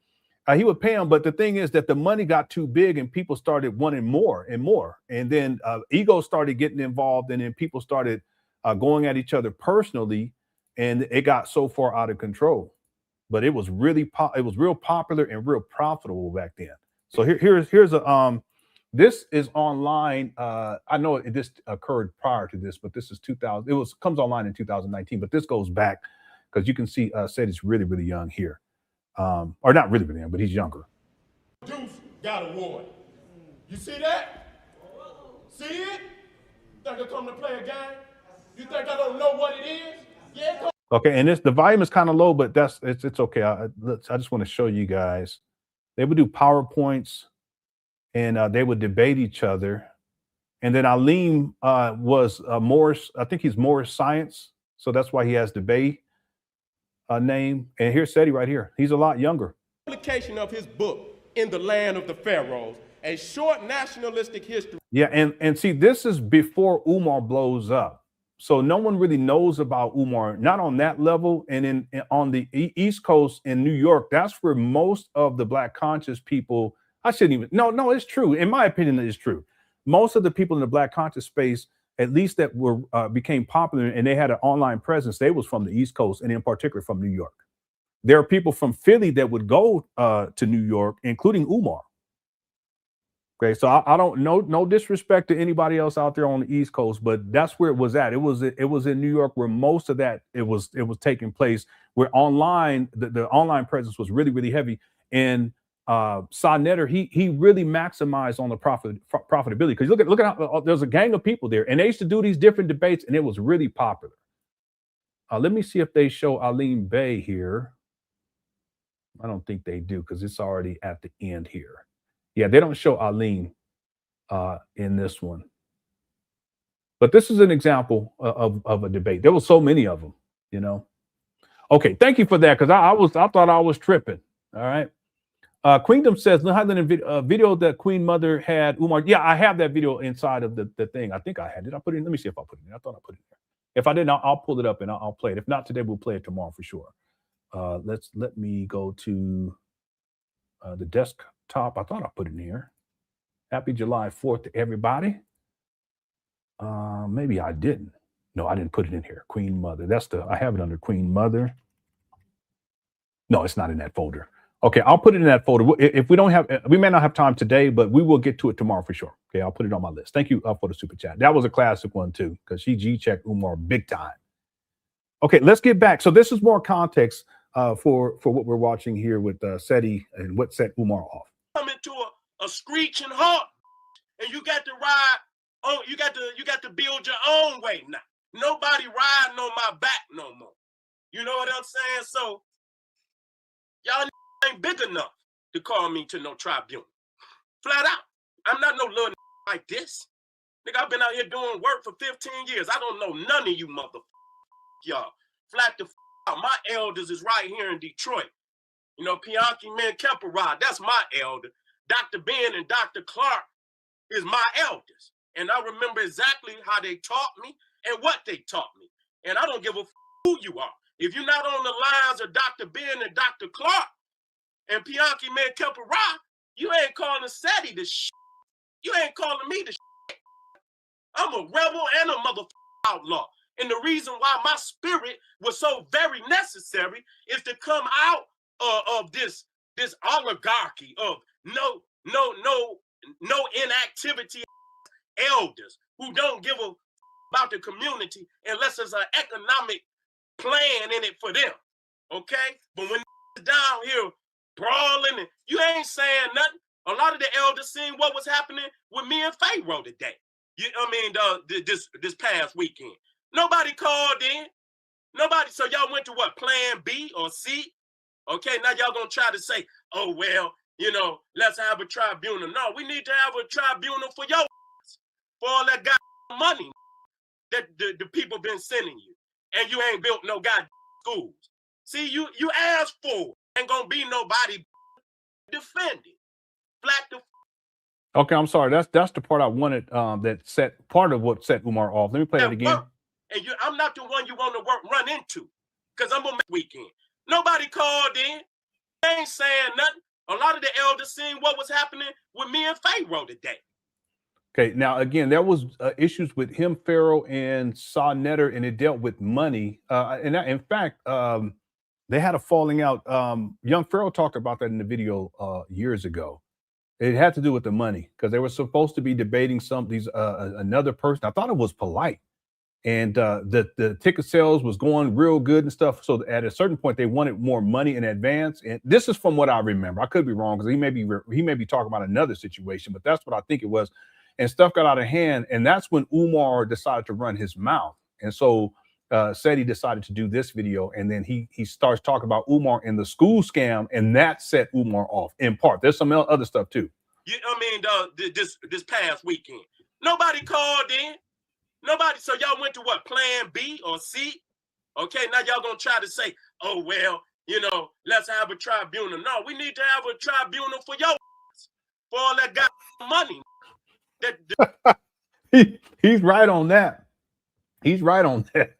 He would pay them, but the thing is that the money got too big, and people started wanting more and more, and then ego started getting involved, and then people started going at each other personally, and it got so far out of control. But it was really real popular and real profitable back then. So here's a this is online. I know this occurred prior to this, but this is 2000. Comes online in 2019, but this goes back, because you can see Seti's really young here, or not really young, but he's younger. Deuce got a award. You see that? See it? Think I come to play a game? You think I don't know what it is? Yeah. Okay, and the volume is kind of low, but it's okay. I just want to show you guys. They would do PowerPoints, and they would debate each other. And then Alim was Morris. I think he's Morris Science, so that's why he has debate name. And here's Seti right here. He's a lot younger. Publication of his book, in the land of the pharaohs. A short nationalistic history. Yeah, and see, this is before Umar blows up. So no one really knows about Umar, not on that level. And on the East Coast in New York, that's where most of the Black conscious people, I shouldn't even, no, it's true. In my opinion, it's true. Most of the people in the Black conscious space, at least that were became popular and they had an online presence, they was from the East Coast and in particular from New York. There are people from Philly that would go to New York, including Umar. Okay, so I don't know, no disrespect to anybody else out there on the East Coast, but that's where it was at. It was in New York where most of that it was taking place. Where online the online presence was really, really heavy. And Sentendrey, he really maximized on the profitability, because look at how there's a gang of people there, and they used to do these different debates, and it was really popular. Let me see if they show Alim Bey here. I don't think they do because it's already at the end here. Yeah, they don't show Alim in this one. But this is an example of a debate. There were so many of them, you know. Okay, thank you for that, because I thought I was tripping. All right. Queendom says, video that Queen Mother had Umar. Yeah, I have that video inside of the thing. I think I had it. I put it in. Let me see if I put it in. I thought I put it in there. If I didn't, I'll pull it up and I'll play it. If not today, we'll play it tomorrow for sure. Let me go to the desktop. I thought I put it in here. Happy July 4th to everybody. Maybe I didn't. No, I didn't put it in here. Queen Mother. I have it under Queen Mother. No, it's not in that folder. Okay, I'll put it in that folder. If we don't have, we may not have time today, but we will get to it tomorrow for sure. Okay, I'll put it on my list. Thank you for the super chat. That was a classic one too, because she G-checked Umar big time. Okay, let's get back. So this is more context for what we're watching here with Seti and what set Umar off. Come into a screeching halt, and you got to ride. Oh, you got to build your own way now. Nobody riding on my back no more. You know what I'm saying? So y'all ain't big enough to call me to no tribunal. Flat out. I'm not no little like this. Nigga, I've been out here doing work for 15 years. I don't know none of you motherfuckers, y'all. Flat the out. My elders is right here in Detroit. You know, Pianki Man Kemperod, that's my elder. Dr. Ben and Dr. Clark is my elders. And I remember exactly how they taught me and what they taught me. And I don't give a who you are. If you're not on the lines of Dr. Ben and Dr. Clark and Pianki Man Kemperod, you ain't calling Seti the shit. You ain't calling me the shit. I'm a rebel and a motherfucking outlaw. And the reason why my spirit was so very necessary is to come out of this oligarchy of no inactivity elders who don't give a about the community unless there's an economic plan in it for them. Okay? But when down here brawling and you ain't saying nothing, a lot of the elders seen what was happening with me and Pharaoh today. This past weekend. Nobody called in. Nobody. So y'all went to what? Plan B or C? Okay, now y'all gonna try to say, oh, well, you know, let's have a tribunal. No, we need to have a tribunal for your for all that goddamn money that the people been sending you. And you ain't built no goddamn schools. See, you asked for it. Ain't gonna be nobody defending. Flat the Okay, I'm sorry. That's the part I wanted. That set part of what set Umar off. Let me play it again. Work. And I'm not the one you want to run into, because I'm gonna make weekend. Nobody called in. They ain't saying nothing. A lot of the elders seen what was happening with me and Pharaoh today. Okay, now again, there was issues with him, Pharaoh, and Sentendrey, and it dealt with money. In fact, they had a falling out. Young Pharaoh talked about that in the video years ago. It had to do with the money, because they were supposed to be debating another person. I thought it was Polite, and the ticket sales was going real good and stuff. So at a certain point, they wanted more money in advance. And this is from what I remember. I could be wrong, because he may be talking about another situation, but that's what I think it was. And stuff got out of hand, and that's when Umar decided to run his mouth. And so Seti decided to do this video, and then he starts talking about Umar and the school scam, and that set Umar off in part. There's some other stuff too. This past weekend, nobody called in. Nobody. So y'all went to what? Plan B or C? Okay, now y'all gonna try to say, oh well, you know, let's have a tribunal. No, we need to have a tribunal for your for all that goddamn money. He's right on that. He's right on that.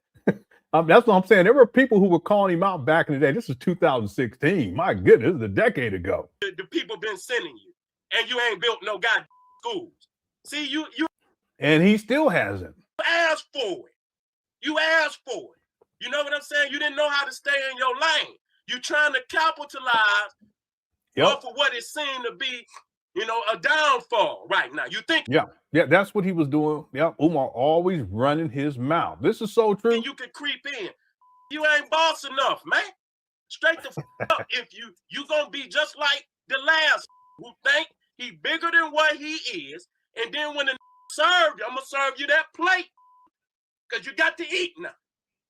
That's what I'm saying. There were people who were calling him out back in the day. This is 2016. My goodness, this is a decade ago. The people been sending you, and you ain't built no goddamn schools. See, you and he still hasn't. Asked for it. You asked for it. You know what I'm saying? You didn't know how to stay in your lane. You trying to capitalize off of what it seemed to be, you know, a downfall right now. You think? Yeah, that's what he was doing. Yeah, Umar always running his mouth. This is so true. You can creep in. You ain't boss enough, man. Straight the up. If you gonna be just like the last who think he bigger than what he is, and then when the serve you, I'm gonna serve you that plate because you got to eat now.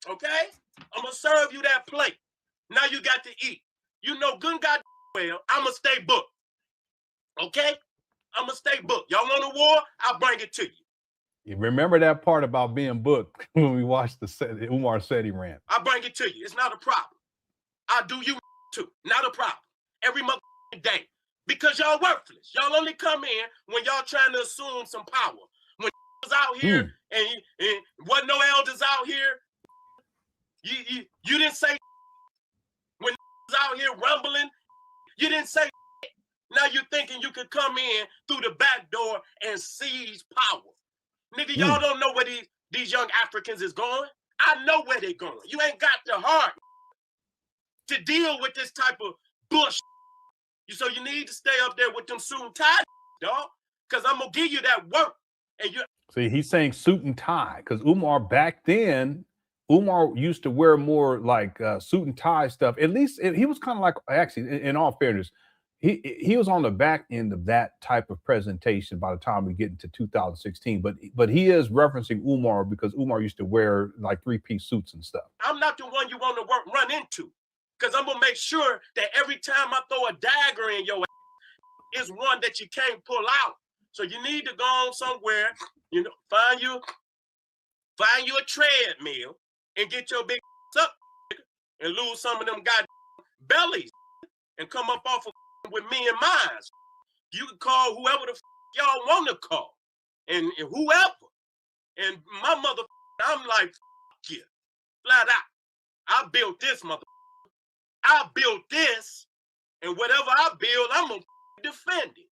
Okay, I'm gonna serve you that plate. Now you got to eat. You know, good God well, I'm gonna stay booked. Okay, I'm gonna stay booked. Y'all want a war? I'll bring it to you. You remember that part about being booked when we watched the Umar said he ran. I'll bring it to you. It's not a problem. I'll do you too. Not a problem. Every motherfucking day. Because y'all worthless. Y'all only come in when y'all trying to assume some power. When was out here and wasn't no elders out here, you didn't say when was out here rumbling, you didn't say. Now you're thinking you could come in through the back door and seize power. Nigga, y'all don't know where these young Africans is going. I know where they going. You ain't got the heart to deal with this type of bullshit. So you need to stay up there with them suit and tie, dog. Because I'm going to give you that work. And you see, he's saying suit and tie. Because Umar back then, Umar used to wear more like suit and tie stuff. At least he was kind of like, actually, in all fairness, he was on the back end of that type of presentation by the time we get into 2016. But he is referencing Umar because Umar used to wear like three-piece suits and stuff. I'm not the one you want to run into. Because I'm going to make sure that every time I throw a dagger in your ass, is one that you can't pull out. So you need to go on somewhere, you know, find you a treadmill and get your big up and lose some of them goddamn bellies and come up off of with me and mine. You can call whoever the y'all want to call and whoever. And my mother, I'm like, yeah, flat out. I built this mother. I built this, and whatever I build, I'm gonna defend it.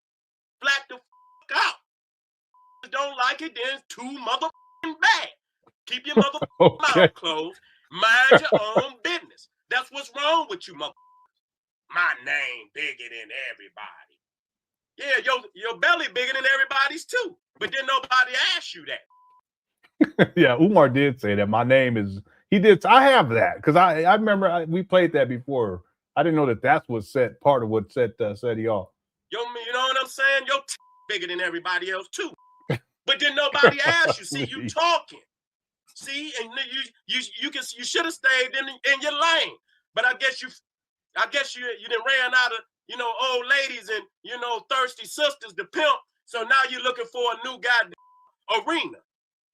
Flat the out. If you don't like it, then it's too motherfucking bad. Keep your motherfucking mouth closed. Mind your own business. That's what's wrong with you, motherfuckers. My name bigger than everybody. Yeah, your belly bigger than everybody's too. But then nobody asked you that. Yeah, Umar did say that. My name is. He did. I have that because I remember we played that before. I didn't know that that's what set part of what set he off. You know what I'm saying? Your bigger than everybody else too. But then nobody asked you. See, you talking. See, and you should have stayed in your lane. But I guess you done ran out of old ladies and thirsty sisters to pimp. So now you're looking for a new goddamn arena.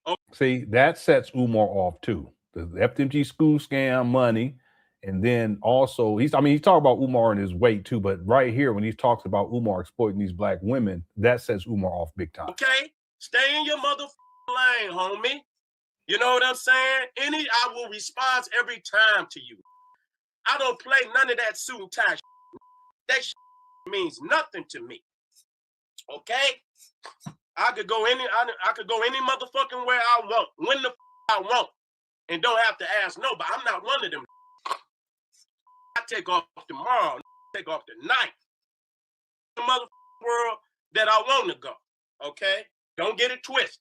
Okay. See, that sets Umar off too. The FDMG school scam money, and then also he's talking about Umar and his weight too, but right here when he talks about Umar exploiting these black women, that sets Umar off big time. Okay, stay in your motherfucking lane, homie. You know what I'm saying? I will respond every time to you. I don't play none of that suit and tie shit. That shit means nothing to me. Okay? I could go any motherfucking where I want, when the I want. And don't have to ask nobody. I'm not one of them. I take off tomorrow. Take off tonight. The motherfucking world that I want to go. Okay? Don't get it twisted.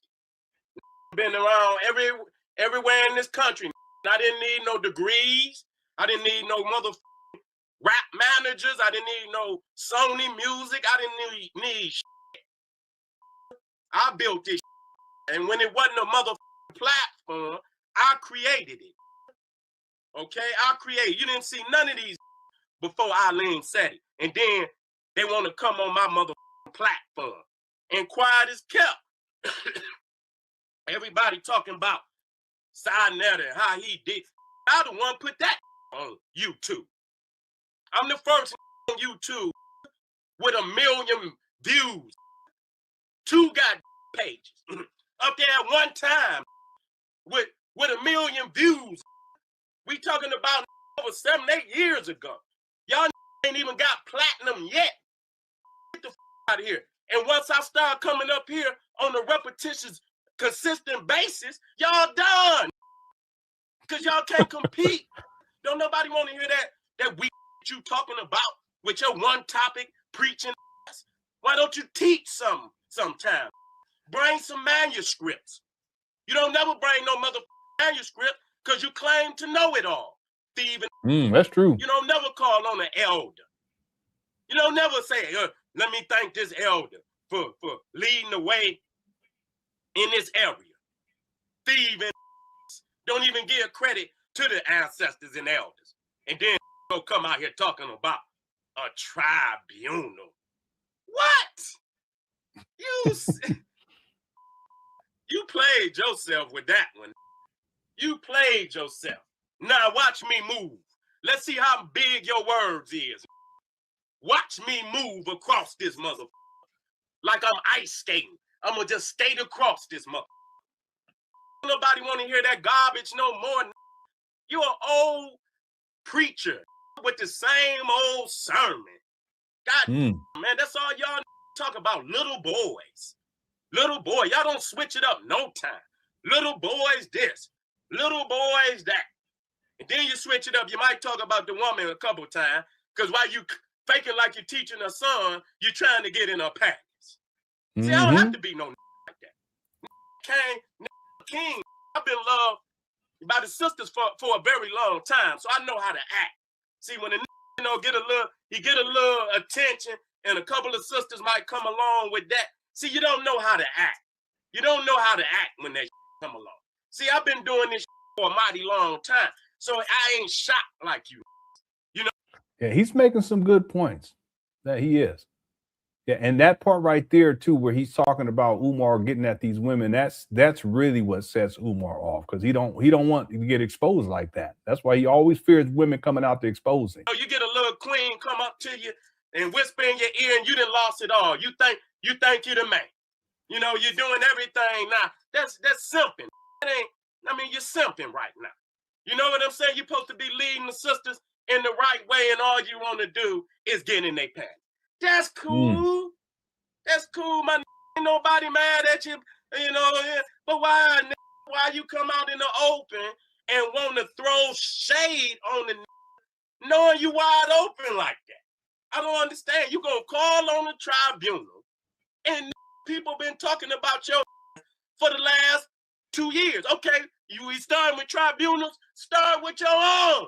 Been around everywhere in this country. I didn't need no degrees. I didn't need no motherfucking rap managers. I didn't need no Sony music. I didn't need shit. I built this shit. And when it wasn't a motherfucking platform, I created it. Okay? I created. You didn't see none of these before Eileen said it. And then they want to come on my motherfucking platform. And quiet as kept. Everybody talking about Sinetta and how he did. I the one put that on YouTube. I'm the first on YouTube with 1 million views. 2 got pages. Up there at one time with 1 million views. We talking about over 7, 8 years ago. Y'all ain't even got platinum yet. Get the out of here. And once I start coming up here on a repetitious, consistent basis, y'all done. Because y'all can't compete. Don't nobody want to hear that we you talking about with your one topic preaching. Why don't you teach something sometime? Bring some manuscripts. You don't never bring no manuscript because you claim to know it all. Thieving. That's true. You don't never call on an elder. You don't never say, let me thank this elder for leading the way in this area. Thieving. Don't even give credit to the ancestors and elders. And then go come out here talking about a tribunal. What? You played yourself with that one. You played yourself. Now watch me move. Let's see how big your words is. Watch me move across this motherfucker. Like I'm ice skating. I'm gonna just skate across this motherfucker. Nobody want to hear that garbage no more. You're an old preacher with the same old sermon. God, man, that's all y'all talk about. Little boys. Little boy. Y'all don't switch it up no time. Little boys this. Little boys that. And then you switch it up. You might talk about the woman a couple times. Because while you faking like you're teaching her son, you're trying to get in her pants. See, I don't have to be no like that. King, I've been loved by the sisters for a very long time, so I know how to act. See, when get a little attention, and a couple of sisters might come along with that. See, you don't know how to act. You don't know how to act when they come along. See, I've been doing this for a mighty long time, so I ain't shocked like you. You know? Yeah, he's making some good points. That he is. Yeah, and that part right there too, where he's talking about Umar getting at these women, that's really what sets Umar off, because he don't want to get exposed like that. That's why he always fears women coming out to expose him. You get a little queen come up to you and whisper in your ear, and you done lost it all. You think you're the man. You know, you're doing everything now. That's simping. You're simping right now. You know what I'm saying? You're supposed to be leading the sisters in the right way, and all you want to do is get in their pants. That's cool. That's cool, man. Ain't nobody mad at you, but why you come out in the open and want to throw shade on the knowing you wide open like that? I don't understand. You gonna call on the tribunal, and people been talking about you for the last 2 years. Okay, we starting with tribunals. Start with your own.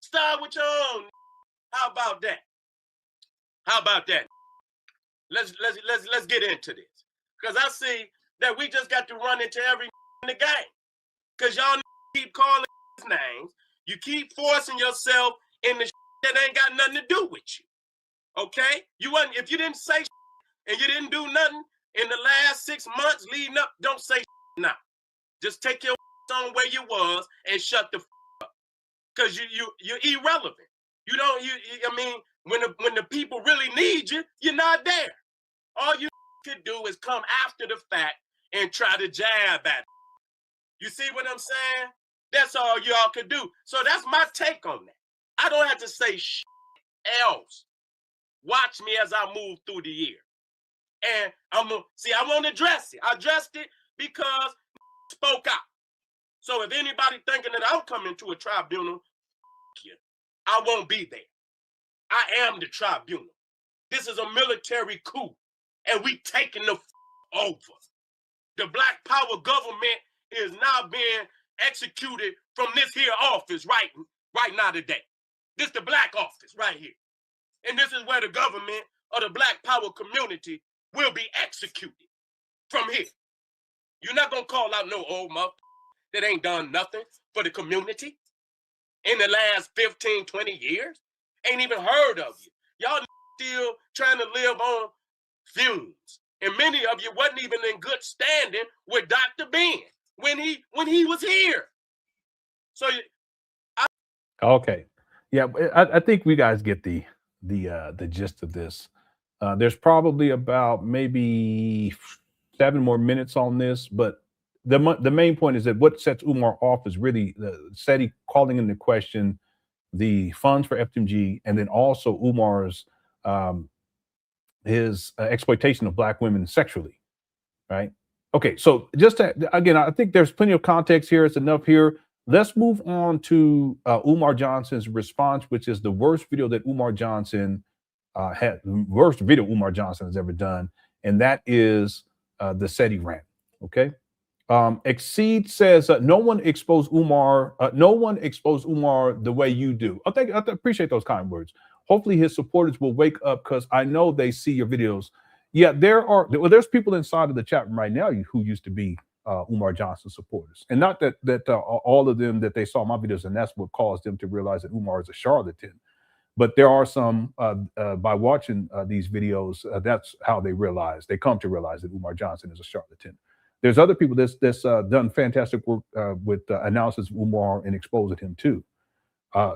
Start with your own. How about that? How about that? Let's get into this. Because I see that we just got to run into every in the game. Because y'all keep calling names. You keep forcing yourself in the that ain't got nothing to do with you. Okay? If you didn't say and you didn't do nothing in the last 6 months leading up, don't say now. Just take your on where you was and shut the up. Because you're irrelevant. When the people really need you, you're not there. All you could do is come after the fact and try to jab at it. You see what I'm saying? That's all y'all could do. So that's my take on that. I don't have to say shit else. Watch me as I move through the year. And I won't address it. I addressed it because spoke out. So if anybody thinking that I'm coming to a tribunal, I won't be there. I am the tribunal. This is a military coup, and we taking the over. The Black Power government is now being executed from this here office right now today. This the Black office right here. And this is where the government of the Black Power community will be executed from here. You're not going to call out no old mother that ain't done nothing for the community in the last 15, 20 years. Ain't even heard of you. Y'all still trying to live on fumes. And many of you wasn't even in good standing with Dr. Ben when he was here. So okay. Yeah, I think we guys get the gist of this. There's probably about maybe 7 more minutes on this, but the main point is that what sets Umar off is really SETI calling into question the funds for FDMG, and then also Umar's his exploitation of Black women sexually, right? Okay, so just to, again, I think there's plenty of context here. It's enough here. Let's move on to Umar Johnson's response, which is the worst video that Umar Johnson worst video Umar Johnson has ever done, and that is the SETI rant. Okay. Exceed says no one exposed Umar. No one exposed Umar the way you do. I appreciate those kind words. Hopefully his supporters will wake up, because I know they see your videos. Yeah, there's people inside of the chat room right now who used to be Umar Johnson supporters, and not that all of them that they saw my videos and that's what caused them to realize that Umar is a charlatan. But there are some by watching these videos, that's how they come to realize that Umar Johnson is a charlatan. There's other people that's done fantastic work with analysis of Umar and exposing him too.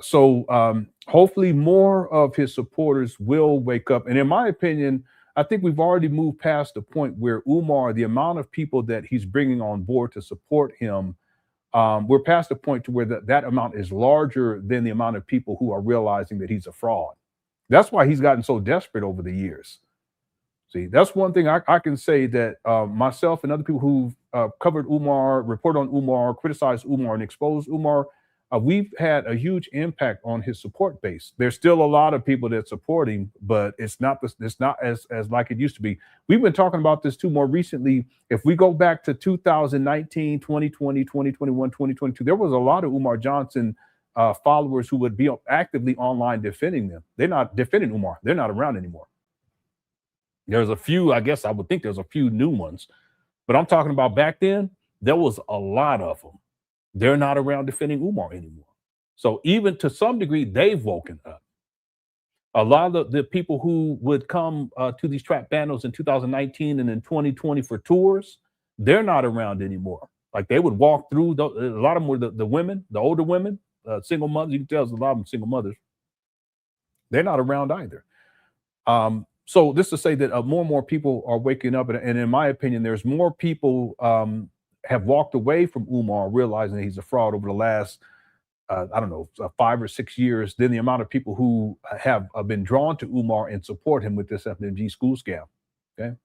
So hopefully more of his supporters will wake up. And in my opinion, I think we've already moved past the point where Umar, the amount of people that he's bringing on board to support him, we're past the point to where that amount is larger than the amount of people who are realizing that he's a fraud. That's why he's gotten so desperate over the years. See, that's one thing I can say that myself and other people who've covered Umar, report on Umar, criticized Umar, and exposed Umar, we've had a huge impact on his support base. There's still a lot of people that support him, but it's not as like it used to be. We've been talking about this too more recently. If we go back to 2019, 2020, 2021, 2022, there was a lot of Umar Johnson followers who would be actively online defending them. They're not defending Umar. They're not around anymore. There's a few, I guess I would think there's a few new ones, but I'm talking about back then, there was a lot of them. They're not around defending Umar anymore. So even to some degree, they've woken up. A lot of the people who would come to these trap battles in 2019 and in 2020 for tours, they're not around anymore. Like they would walk through, a lot of them were the women, the older women, single mothers. You can tell there's a lot of them single mothers. They're not around either. So this to say that more and more people are waking up, and in my opinion, there's more people have walked away from Umar, realizing that he's a fraud over the last, I don't know, 5 or 6 years, than the amount of people who have been drawn to Umar and support him with this FDMG school scam. Okay.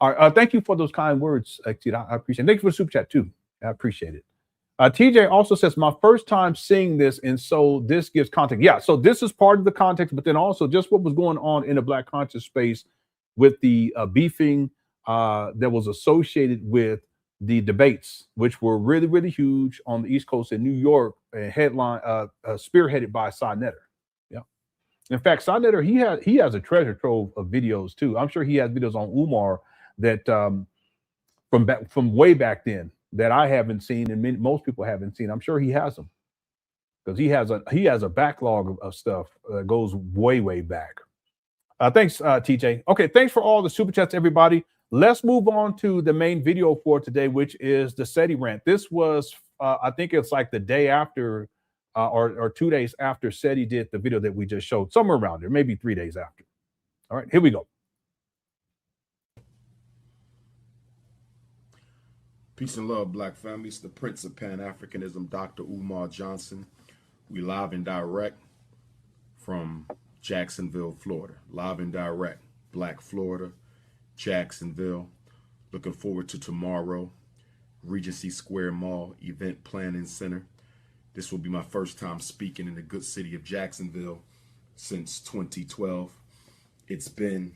All right. Thank you for those kind words, Exceed. I appreciate it. Thanks for the super chat too. I appreciate it. TJ also says, my first time seeing this, and so this gives context. Yeah, so this is part of the context, but then also just what was going on in the Black conscious space with the beefing that was associated with the debates, which were really, really huge on the East Coast in New York, and spearheaded by Cy Netter. Yeah. In fact, Cy Netter, he has a treasure trove of videos too. I'm sure he has videos on Umar that from way back then that I haven't seen, and most people haven't seen. I'm sure he has them, because he has a backlog of stuff that goes way, way back. Thanks, TJ. Okay, thanks for all the super chats, everybody. Let's move on to the main video for today, which is the SETI rant. This was, I think it's like the day after, or 2 days after SETI did the video that we just showed, somewhere around there, maybe 3 days after. All right, here we go. Peace and love, Black families. The Prince of Pan Africanism, Dr. Umar Johnson. We live and direct from Jacksonville, Florida. Live and direct, Black Florida, Jacksonville. Looking forward to tomorrow, Regency Square Mall Event Planning Center. This will be my first time speaking in the good city of Jacksonville since 2012. It's been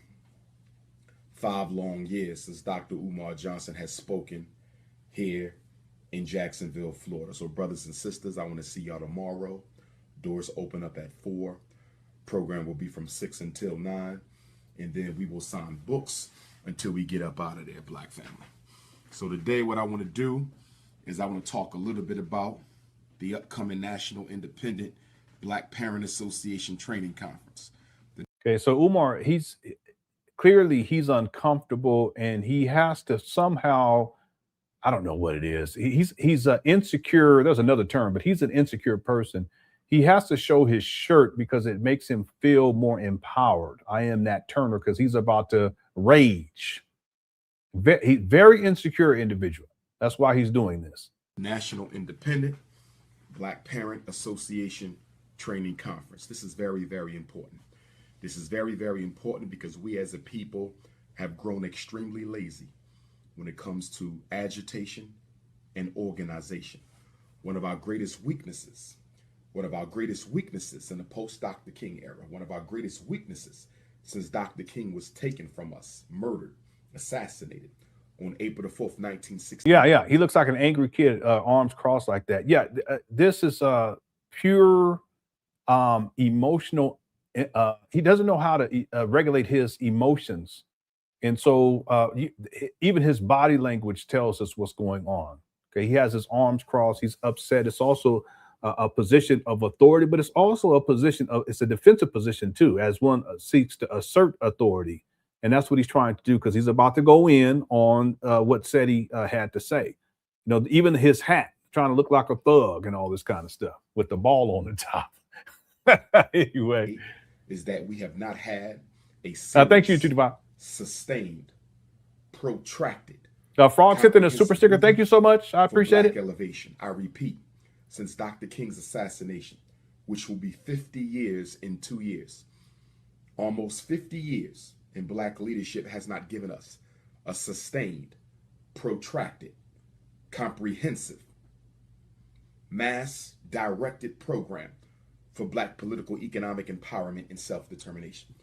5 long years since Dr. Umar Johnson has spoken here in Jacksonville, Florida. So brothers and sisters, I want to see y'all tomorrow. Doors open up at 4. Program will be from 6 until 9. And then we will sign books until we get up out of there, Black family. So today what I want to do is I want to talk a little bit about the upcoming National Independent Black Parent Association Training Conference. Okay, so Umar, he's uncomfortable, and he has to somehow, I don't know what it is. He's insecure. There's another term, but he's an insecure person. he has to show his shirt because it makes him feel more empowered. I am that Turner because he's about to rage. He's very insecure individual. That's why he's doing this. National Independent Black Parent Association Training Conference. This is very, very important. This is very, very important because we as a people have grown extremely lazy when it comes to agitation and organization. One of our greatest weaknesses in the post-Dr. King era, one of our greatest weaknesses since Dr. King was taken from us, murdered, assassinated on April the 4th, 1960. Yeah. He looks like an angry kid, arms crossed like that. Yeah, this is pure emotional. He doesn't know how to regulate his emotions. And so even his body language tells us what's going on. Okay, he has his arms crossed. He's upset. It's also a position of authority, but it's also a position of, it's a defensive position too, as one seeks to assert authority. And that's what he's trying to do because he's about to go in on what Seti had to say. You know, even his hat, trying to look like a thug and all this kind of stuff with the ball on the top. Anyway, is that we have not had a thank you, sustained, protracted. Frog sent in a super sticker. Thank you so much. I appreciate it. Elevation. I repeat, since Dr. King's assassination, which will be 50 years in 2 years, almost 50 years in Black leadership has not given us a sustained, protracted, comprehensive, mass directed program for Black political, economic empowerment and self-determination.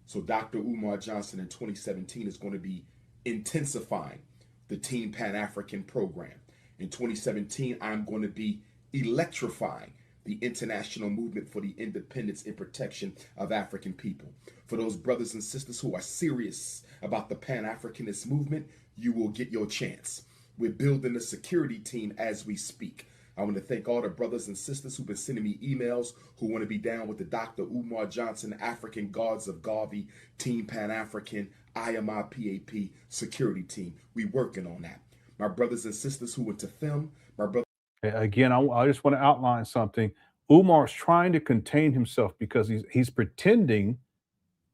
So Dr. Umar Johnson in 2017 is going to be intensifying the Team Pan African program. In 2017, I'm going to be electrifying the international movement for the independence and protection of African people. For those brothers and sisters who are serious about the Pan Africanist movement, you will get your chance. We're building a security team as we speak. I want to thank all the brothers and sisters who've been sending me emails who want to be down with the Dr. Umar Johnson African Guards of Garvey Team Pan African IMIPAP security team. We working on that. My brothers and sisters who went to film, my brother. Again, I just want to outline something. Umar's trying to contain himself because he's pretending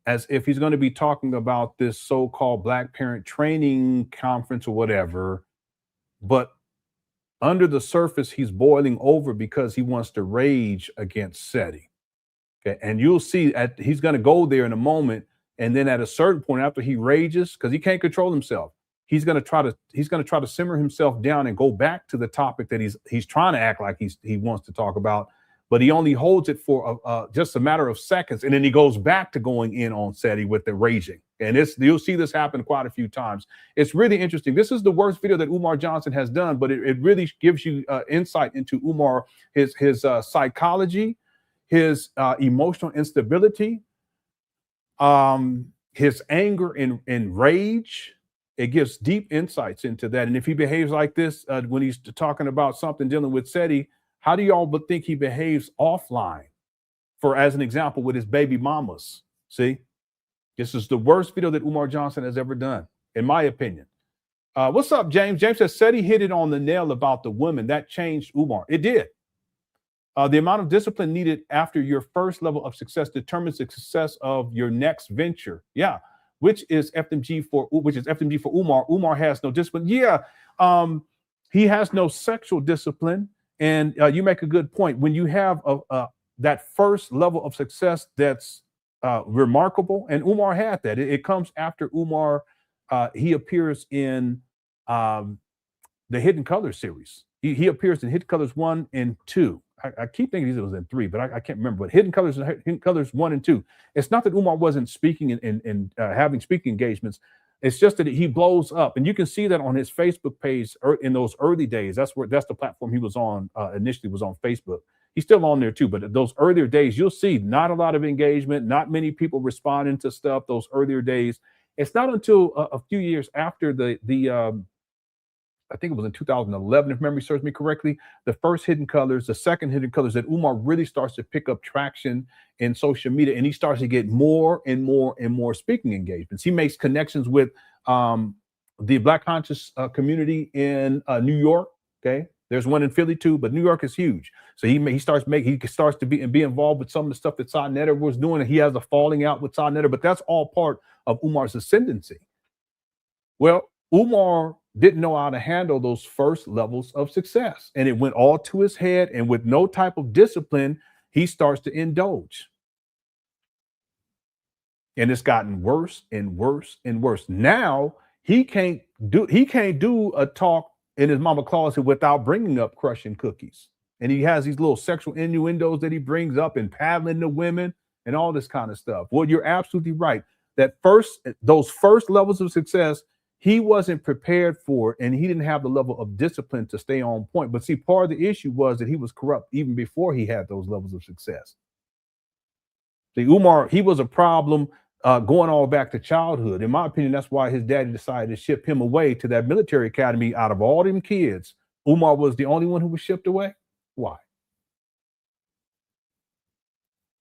as if he's going to be talking about this so-called Black Parent Training Conference or whatever, but under the surface, he's boiling over because he wants to rage against Seti. Okay, and you'll see he's going to go there in a moment, and then at a certain point, after he rages, because he can't control himself, he's going to try to simmer himself down and go back to the topic that he's trying to act like he wants to talk about, but he only holds it for just a matter of seconds, and then he goes back to going in on Seti with the raging. And you'll see this happen quite a few times. It's really interesting. This is the worst video that Umar Johnson has done, but it really gives you insight into Umar, his psychology, his emotional instability, his anger and rage. It gives deep insights into that. And if he behaves like this when he's talking about something dealing with Seti, how do y'all think he behaves offline? For as an example, with his baby mamas. See? This is the worst video that Umar Johnson has ever done, in my opinion. What's up, James? James says, Seti hit it on the nail about the women. That changed Umar. It did. The amount of discipline needed after your first level of success determines the success of your next venture. Yeah, which is FDMG for Umar. Umar has no discipline. Yeah, he has no sexual discipline. And you make a good point. When you have that first level of success that's remarkable, and Umar had that. It comes after Umar. He appears in the Hidden Colors series. He appears in Hidden Colors 1 and 2. I keep thinking it was in 3, but I can't remember. But Hidden Colors 1 and 2. It's not that Umar wasn't speaking and having speaking engagements. It's just that he blows up, and you can see that on his Facebook page in those early days. That's the platform he was on initially, was on Facebook. He's still on there too, but those earlier days, you'll see not a lot of engagement, not many people responding to stuff. Those earlier days, it's not until a few years after I think it was in 2011, if memory serves me correctly, the first Hidden Colors, the second Hidden Colors, that Umar really starts to pick up traction in social media, and he starts to get more and more and more speaking engagements. He makes connections with the Black conscious community in New York. Okay, There's one in Philly too, but New York is huge. So he starts to be involved with some of the stuff that Sentendrey was doing, and he has a falling out with Sentendrey, but that's all part of Umar's ascendancy. Well, Umar didn't know how to handle those first levels of success, and it went all to his head, and with no type of discipline, he starts to indulge. And it's gotten worse and worse and worse. Now he can't do a talk in his mama closet without bringing up crushing cookies. And he has these little sexual innuendos that he brings up and paddling the women and all this kind of stuff. Well, you're absolutely right. Those first levels of success, he wasn't prepared for it, and he didn't have the level of discipline to stay on point. But see, part of the issue was that he was corrupt even before he had those levels of success. See, Umar, he was a problem going all back to childhood. In my opinion, that's why his daddy decided to ship him away to that military academy. Out of all them kids, Umar was the only one who was shipped away. Why?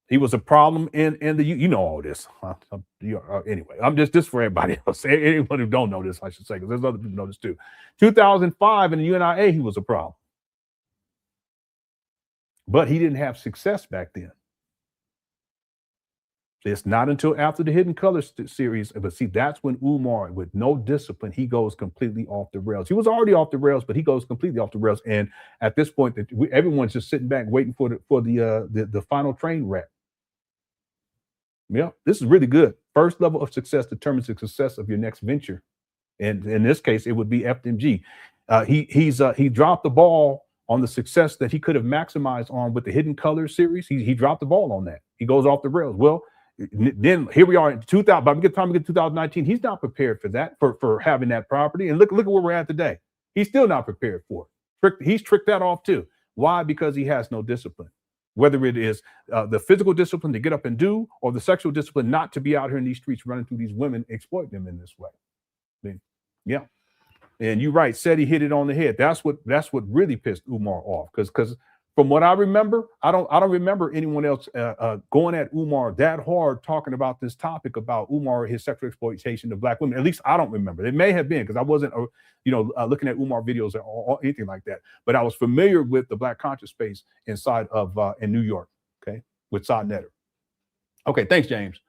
He was a problem in the, you know all this. Anyway, I'm just for everybody else. Anyone who don't know this, I should say, because there's other people who know this too. 2005 in the UNIA, he was a problem. But he didn't have success back then. It's not until after the Hidden Colors series, but see, that's when Umar, with no discipline, he goes completely off the rails. He was already off the rails, but he goes completely off the rails. And at this point, everyone's just sitting back waiting for the final train wreck. Yeah, this is really good. First level of success determines the success of your next venture, and in this case, it would be FDMG. He dropped the ball on the success that he could have maximized on with the Hidden Colors series. He dropped the ball on that. He goes off the rails. Well, then here we are in 2000. By the time we get to 2019, he's not prepared for that, for having that property. And look at where we're at today. He's still not prepared for it. He's tricked that off too. Why? Because he has no discipline. Whether it is the physical discipline to get up and do, or the sexual discipline not to be out here in these streets running through these women, exploiting them in this way. I mean, yeah. And you're right. Said he hit it on the head. That's what really pissed Umar off. Because from what I remember, I don't remember anyone else going at Umar that hard talking about this topic about Umar, his sexual exploitation of black women. At least I don't remember. It may have been because I wasn't, looking at Umar videos or anything like that. But I was familiar with the Black conscious space inside of in New York. Okay, with Sentendrey. Okay, thanks, James.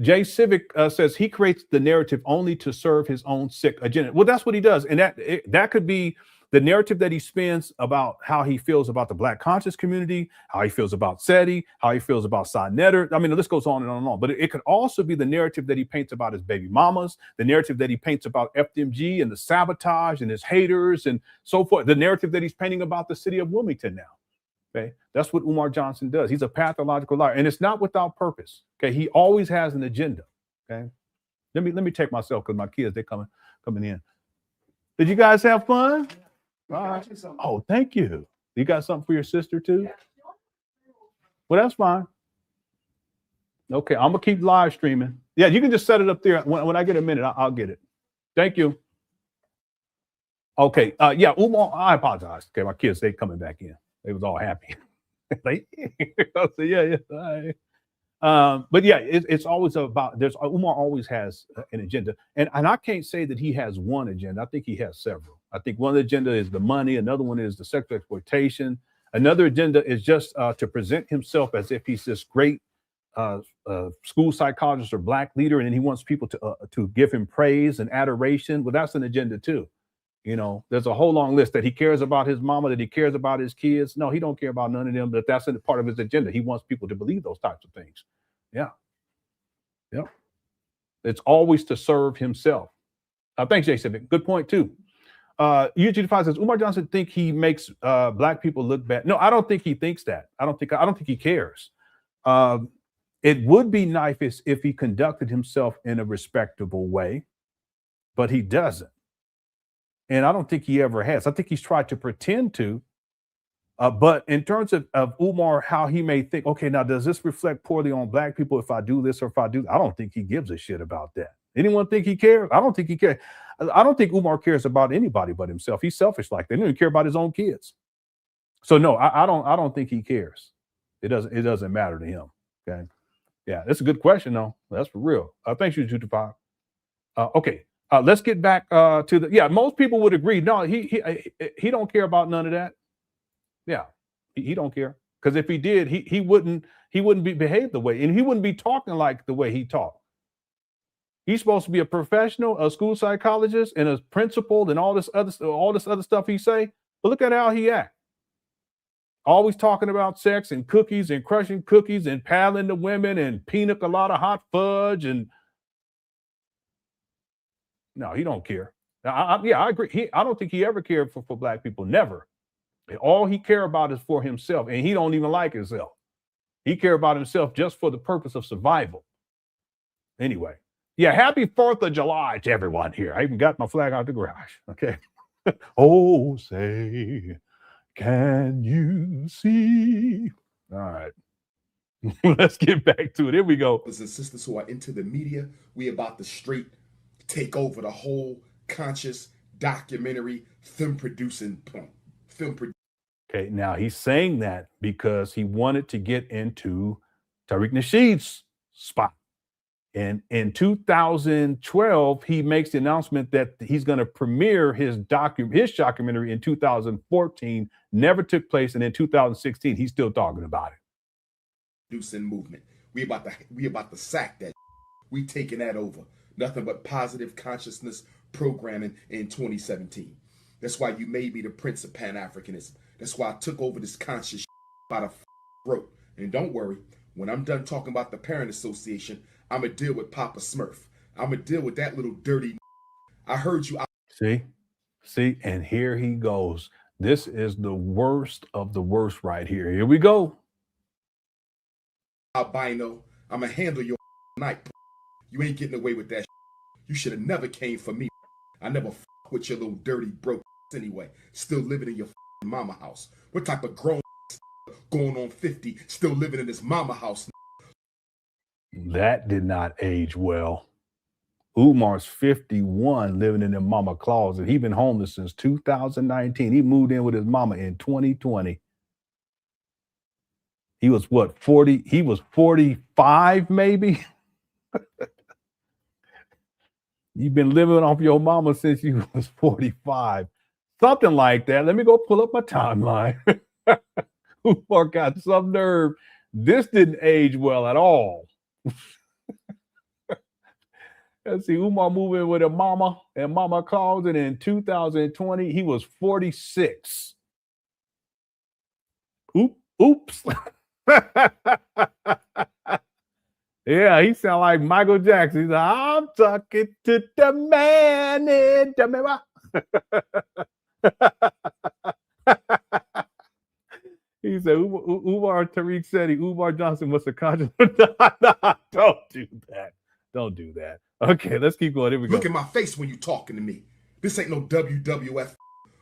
Jay Civic says he creates the narrative only to serve his own sick agenda. Well, that's what he does, and that could be the narrative that he spins about how he feels about the Black conscious community, how he feels about SETI, how he feels about Sentendrey. I mean, the list goes on and on and on. But it could also be the narrative that he paints about his baby mamas, the narrative that he paints about FDMG and the sabotage and his haters and so forth, the narrative that he's painting about the city of Wilmington now. Okay, that's what Umar Johnson does. He's a pathological liar, and it's not without purpose. Okay, he always has an agenda. Okay, let me take myself because my kids, they're coming in. Did you guys have fun? All right. Oh, thank you. You got something for your sister too? Well, that's fine. Okay, I'm gonna keep live streaming. Yeah, you can just set it up there. When I get a minute, I'll get it. Thank you. Okay. Yeah, Umar. I apologize. Okay, my kids, they coming back in. They was all happy. Like, I said, yeah. All right. But yeah, it's always about. Umar always has an agenda, and I can't say that he has one agenda. I think he has several. I think one agenda is the money. Another one is the sexual exploitation. Another agenda is just to present himself as if he's this great school psychologist or black leader, and then he wants people to give him praise and adoration. Well, that's an agenda too. There's a whole long list that he cares about his mama, that he cares about his kids. No, he don't care about none of them, but that's part of his agenda. He wants people to believe those types of things. Yeah. It's always to serve himself. Thanks, Jay Civic. Good point too. UG5 says Umar Johnson think he makes black people look bad. No, I don't think he thinks that. I don't think he cares. It would be nice if he conducted himself in a respectable way, but he doesn't. And I don't think he ever has. I think he's tried to pretend to. But in terms of Umar, how he may think, okay, now does this reflect poorly on black people if I do this or if I do that? I don't think he gives a shit about that. Anyone think he cares? I don't think he cares. I don't think Umar cares about anybody but himself. He's selfish like that. He doesn't care about his own kids. So no, I don't think he cares. It doesn't matter to him. Okay. Yeah, that's a good question though. That's for real. Thanks you, 225. Okay. Let's get back to the, yeah, most people would agree. No, he don't care about none of that. Yeah, he don't care. Because if he did, he wouldn't be behaved the way, and he wouldn't be talking like the way he talked. He's supposed to be a professional, a school psychologist, and a principal, and all this other stuff he say. But look at how he act. Always talking about sex and cookies and crushing cookies and paddling the women and pina colada hot fudge. And no, he don't care. I agree. I don't think he ever cared for black people. Never. All he care about is for himself, and he don't even like himself. He care about himself just for the purpose of survival. Anyway, yeah, happy 4th of July to everyone here. I even got my flag out the garage. Okay. Oh, say, can you see? All right. Let's get back to it. Here we go. Brothers and sisters who are into the media, we about to straight take over the whole conscious documentary film producing point. Okay, now he's saying that because he wanted to get into Tariq Nasheed's spot. And in 2012, he makes the announcement that he's going to premiere his documentary in 2014. Never took place, and in 2016, he's still talking about it. Producing movement. We about to sack that. We taking that over. Nothing but positive consciousness programming in 2017. That's why you made me the prince of Pan Africanism. That's why I took over this conscious by the throat. And don't worry, when I'm done talking about the Parent Association, I'm going to deal with Papa Smurf. I'm going to deal with that little dirty. I heard you. See, and here he goes. This is the worst of the worst right here. Here we go. Albino, I'm going to handle your night. You ain't getting away with that. You should have never came for me. I never with your little dirty broke anyway. Still living in your mama house. What type of grown going on 50 still living in his mama house? That did not age well. Umar's 51 living in the mama closet. He's been homeless since 2019. He moved in with his mama in 2020. He was what, 40? He was 45 maybe? You've been living off your mama since you was 45. Something like that. Let me go pull up my timeline. Umar got some nerve. This didn't age well at all. Let's see. Umar moved in with a mama and mama called it in 2020. He was 46. Oops. Yeah, he sound like Michael Jackson. He's like, I'm talking to the man in the mirror. He said, Umar Tariq said Umar Johnson was a conscious. Don't do that. Don't do that. Okay, let's keep going. Here we go. Look at my face when you talking to me. This ain't no WWF.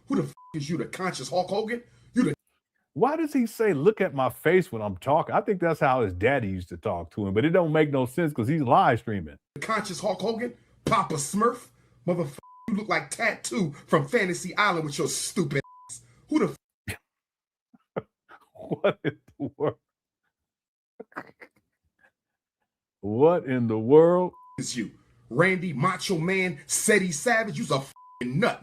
Who the is you, the conscious Hulk Hogan? You the. Why does he say, look at my face when I'm talking? I think that's how his daddy used to talk to him, but it don't make no sense because he's live streaming. Conscious Hulk Hogan? Papa Smurf? Motherfucker, you look like Tattoo from Fantasy Island with your stupid ass. Who the What in the world? What in the world? Is you? Randy Macho Man, Seti Savage, you's a f***ing nut.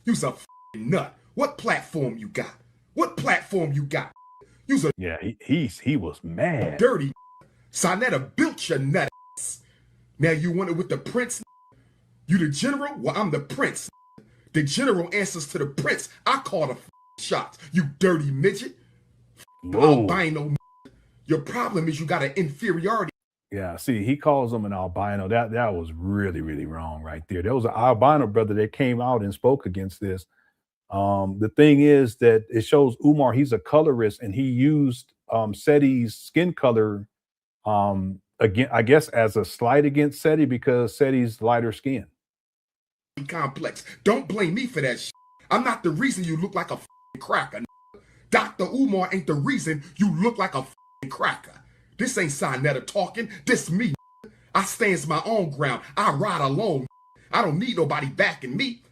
You's a f***ing nut. What platform you got? What platform you got? You's a yeah, he was mad. Dirty. Sonetta built your nut ass. Now you want it with the prince? You the general? Well, I'm the prince. The general answers to the prince. I call the shots. You dirty midget. Albino. Your problem is you got an inferiority. Yeah, see, he calls him an albino. That was really, really wrong right there. There was an albino brother that came out and spoke against this. The thing is that it shows Umar, he's a colorist, and he used Seti's skin color again, I guess, as a slight against Seti because Seti's lighter skin. Complex. Don't blame me for that shit. I'm not the reason you look like a cracker. Dr. Umar ain't the reason you look like a cracker. This ain't Sonetta talking. This me. I stands my own ground. I ride alone. I don't need nobody backing me.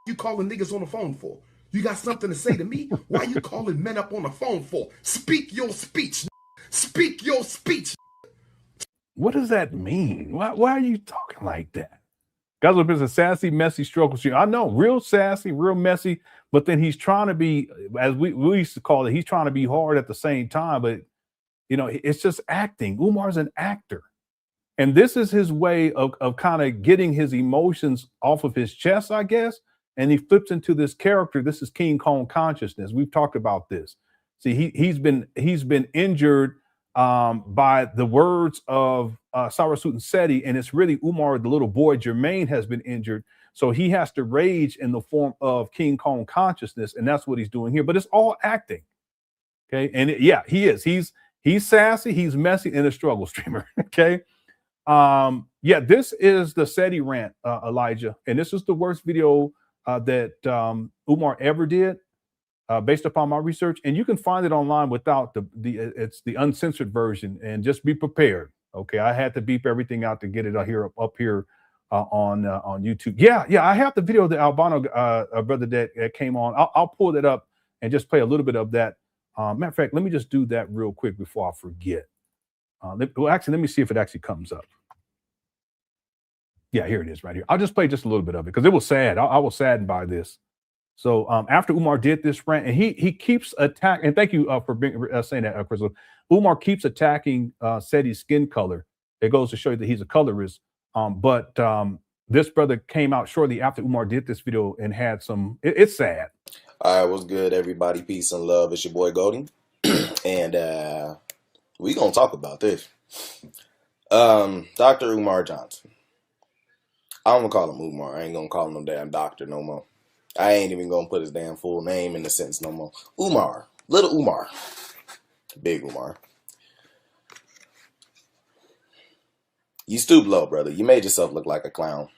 You calling niggas on the phone for? You got something to say to me? Why you calling men up on the phone for? Speak your speech. Speak your speech. What does that mean? Why are you talking like that? That's what it's a sassy, messy struggle. I know, real sassy, real messy, but then he's trying to be, as we used to call it, he's trying to be hard at the same time. But you know, it's just acting. Umar's an actor. And this is his way of kind of getting his emotions off of his chest, I guess. And he flips into this character. This is King Kong consciousness. We've talked about this. See, he's been injured by the words of Sarasut Seti, and it's really Umar, the little boy Jermaine, has been injured. So he has to rage in the form of King Kong consciousness, and that's what he's doing here. But it's all acting. Okay, and yeah, he is. He's sassy, he's messy, and a struggle streamer. Okay. Yeah, this is the SETI rant, Elijah, and this is the worst video that Umar ever did, based upon my research. And you can find it online without it's the uncensored version. And just be prepared. Okay, I had to beep everything out to get it up here on YouTube. Yeah, I have the video of the albino brother that came on. I'll pull that up and just play a little bit of that. Matter of fact, let me just do that real quick before I forget. Let me see if it actually comes up. Yeah, here it is right here. I'll just play just a little bit of it because it was sad. I was saddened by this. So after Umar did this rant, and he keeps attacking, and thank you for saying that, Crystal. Umar keeps attacking Seti's skin color. It goes to show you that he's a colorist. But this brother came out shortly after Umar did this video and had some, it's sad. All right, what's good, everybody? Peace and love. It's your boy Goldie. And we gonna talk about this. Dr. Umar Johnson. I'm gonna call him Umar. I ain't gonna call him no damn doctor no more. I ain't even gonna put his damn full name in the sentence no more. Umar. Little Umar. Big Umar. You stoop low, brother. You made yourself look like a clown.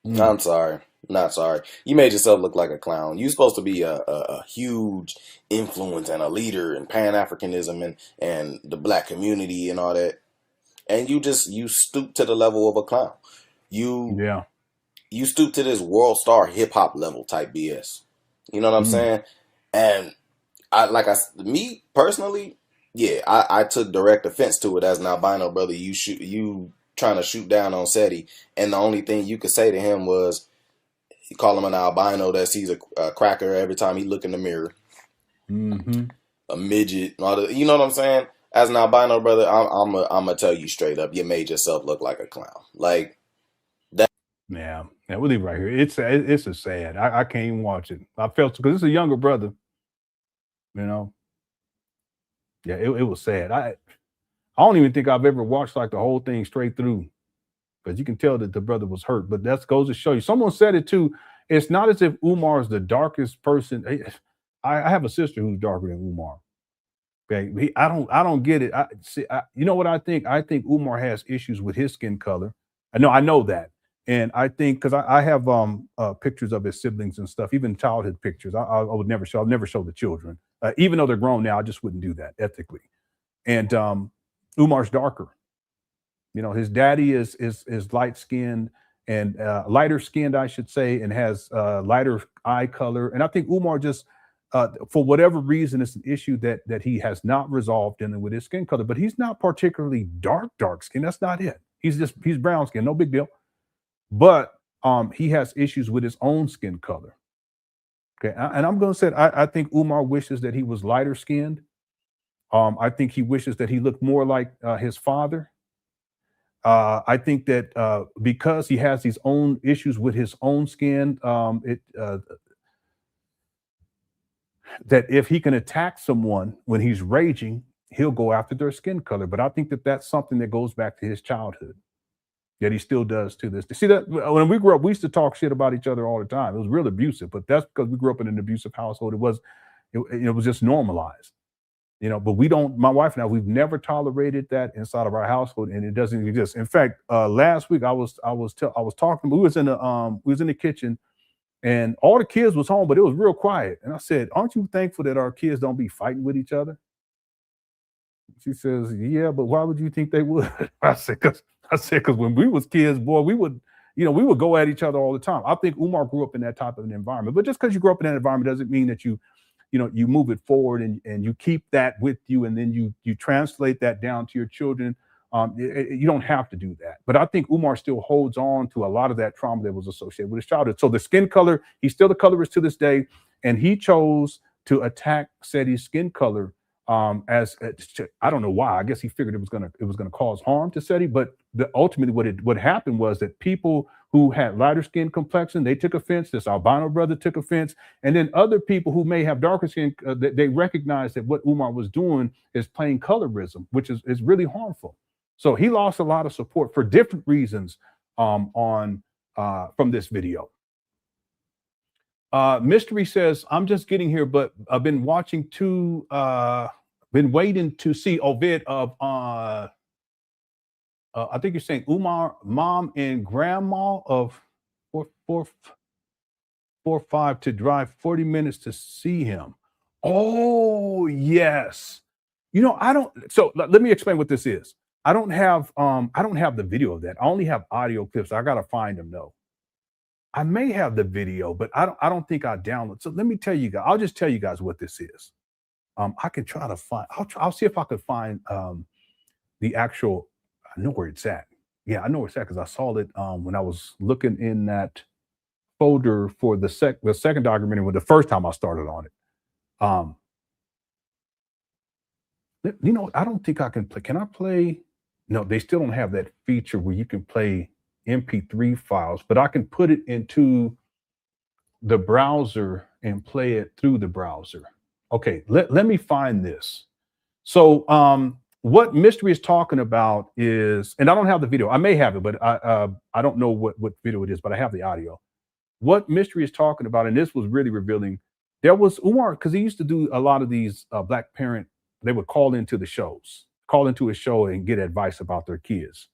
I'm sorry. Not sorry. You made yourself look like a clown. You're supposed to be a huge influence and a leader in Pan Africanism and the black community and all that. And you stoop to the level of a clown. You stoop to this world star hip hop level type BS. You know what I'm saying? And me personally, yeah, I took direct offense to it as an albino brother. You trying to shoot down on Seti, and the only thing you could say to him was, you call him an albino that sees a cracker every time he look in the mirror. A midget, you know what I'm saying? As an albino brother, I'm gonna tell you straight up, you made yourself look like a clown. Like that. Yeah, we'll leave it right here. It's a sad. I can't even watch it. I felt, because it's a younger brother. You know. Yeah, it was sad. I don't even think I've ever watched like the whole thing straight through, because you can tell that the brother was hurt. But that goes to show you. Someone said it too. It's not as if Umar is the darkest person. I have a sister who's darker than Umar. Okay, I don't get it. You know what I think? I think Umar has issues with his skin color. I know that, and I think because I have pictures of his siblings and stuff, even childhood pictures. I would never show. I'll never show the children, even though they're grown now. I just wouldn't do that ethically. And Umar's darker. You know, his daddy is light skinned and lighter skinned, I should say, and has lighter eye color. And I think Umar just, for whatever reason, it's an issue that he has not resolved in with his skin color. But he's not particularly dark skin. That's not it. He's brown skin, no big deal. But he has issues with his own skin color. Okay, and I'm going to say I think Umar wishes that he was lighter skinned. I think he wishes that he looked more like his father. I think that because he has these own issues with his own skin, that if he can attack someone when he's raging, he'll go after their skin color. But I think that that's something that goes back to his childhood, that he still does to this. See, that when we grew up, we used to talk shit about each other all the time. It was real abusive, but that's because we grew up in an abusive household. It was just normalized. You know, but my wife and I, we've never tolerated that inside of our household, and it doesn't exist. In fact, last week I was talking, we was in the kitchen, and all the kids was home, but it was real quiet. And I said, "Aren't you thankful that our kids don't be fighting with each other?" She says, "Yeah, but why would you think they would?" I said, "Cause when we was kids, boy, we would go at each other all the time." I think Umar grew up in that type of an environment, but just because you grew up in that environment doesn't mean that you move it forward and you keep that with you, and then you translate that down to your children. You don't have to do that. But I think Umar still holds on to a lot of that trauma that was associated with his childhood. So the skin color, he's still the colorist to this day, and he chose to attack Seti's skin color as I don't know why. I guess he figured it was gonna cause harm to Seti. But ultimately, what happened was that people who had lighter skin complexion, they took offense. This albino brother took offense, and then other people who may have darker skin, they recognized that what Umar was doing is playing colorism, which is really harmful. So he lost a lot of support for different reasons from this video. Mystery says, I'm just getting here, but I've been watching been waiting to see Ovid of, I think you're saying Umar, mom and grandma of 445 to drive 40 minutes to see him. Oh, yes. You know, so let me explain what this is. I don't have the video of that. I only have audio clips. I gotta find them though. I may have the video, but I don't think I download. So let me tell you guys. I'll just tell you guys what this is. I can try to find. I'll see if I could find the actual. I know where it's at. Yeah, I know where it's at because I saw it when I was looking in that folder for the second documentary. When the first time I started on it. You know, I don't think I can play. Can I play? No, they still don't have that feature where you can play MP3 files, but I can put it into the browser and play it through the browser. Okay, let me find this. So what Mystery is talking about is, and I don't have the video. I may have it, but I don't know what video it is, but I have the audio. What Mystery is talking about, and this was really revealing. There was Umar, because he used to do a lot of these Black parent. They would call into the shows, call into a show and get advice about their kids.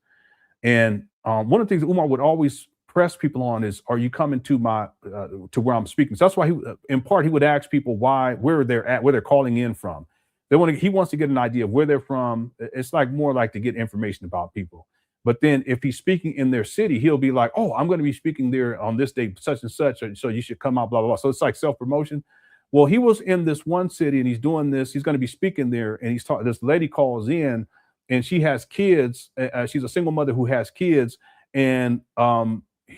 And one of the things that Umar would always press people on is, are you coming to my to where I'm speaking? So that's why in part he would ask people where they're at, where they're calling in from. He wants to get an idea of where they're from. It's like more like to get information about people. But then if he's speaking in their city, he'll be like, oh, I'm going to be speaking there on this day, such and such, so you should come out, blah, blah, blah. So it's like self-promotion. Well, he was in this one city and he's doing this. He's going to be speaking there, and this lady calls in, and she has kids. She's a single mother who has kids, and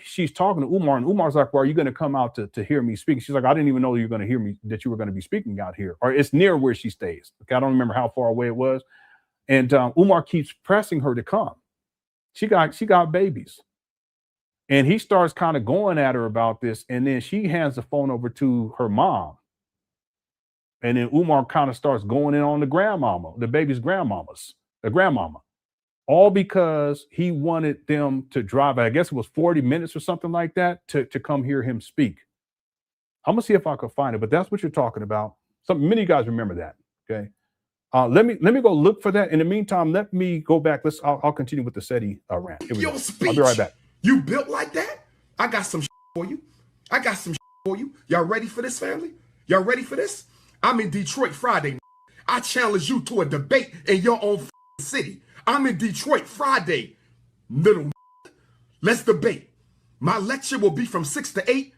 she's talking to Umar, and Umar's like, well, are you going to come out to hear me speak? She's like, I didn't even know you were going to hear me, that you were going to be speaking out here, or it's near where she stays. Okay, I don't remember how far away it was. And Umar keeps pressing her to come. She got babies. And he starts kind of going at her about this, and then she hands the phone over to her mom. And then Umar kind of starts going in on the grandmama, the baby's grandmama, all because he wanted them to drive, I guess it was 40 minutes or something like that, to come hear him speak. I'm gonna see if I can find it, but that's what you're talking about. Many of you guys remember that, okay? Let me go look for that. In the meantime, let me go back. I'll continue with the SETI rant. Here we go. I'll be right back. You built like that? I got some for you. Y'all ready for this, family? Y'all ready for this? I'm in Detroit Friday. I challenge you to a debate in your own city. I'm in Detroit Friday. Let's debate. My lecture will be from 6 to 8,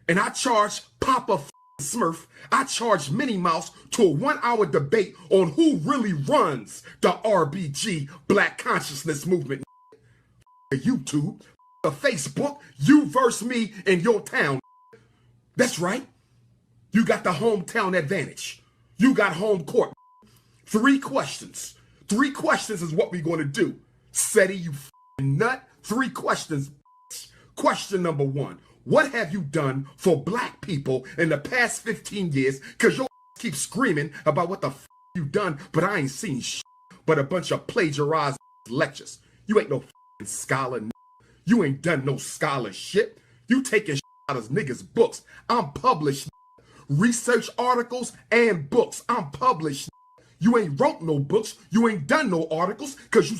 and I charge Papa Smurf. I charge Minnie Mouse to a 1-hour debate on who really runs the RBG Black Consciousness Movement. YouTube, Facebook, you versus me in your town. That's right. You got the hometown advantage. You got home court. 3 questions. 3 questions is what we're going to do. SETI, you nut. 3 questions. Question number 1. What have you done for Black people in the past 15 years? Because your keep screaming about what the you done, but I ain't seen but a bunch of plagiarized lectures. You ain't no scholar. You ain't done no scholarship. You taking out of niggas' books. I'm published. Research articles and books. I'm published. You ain't wrote no books. You ain't done no articles because you.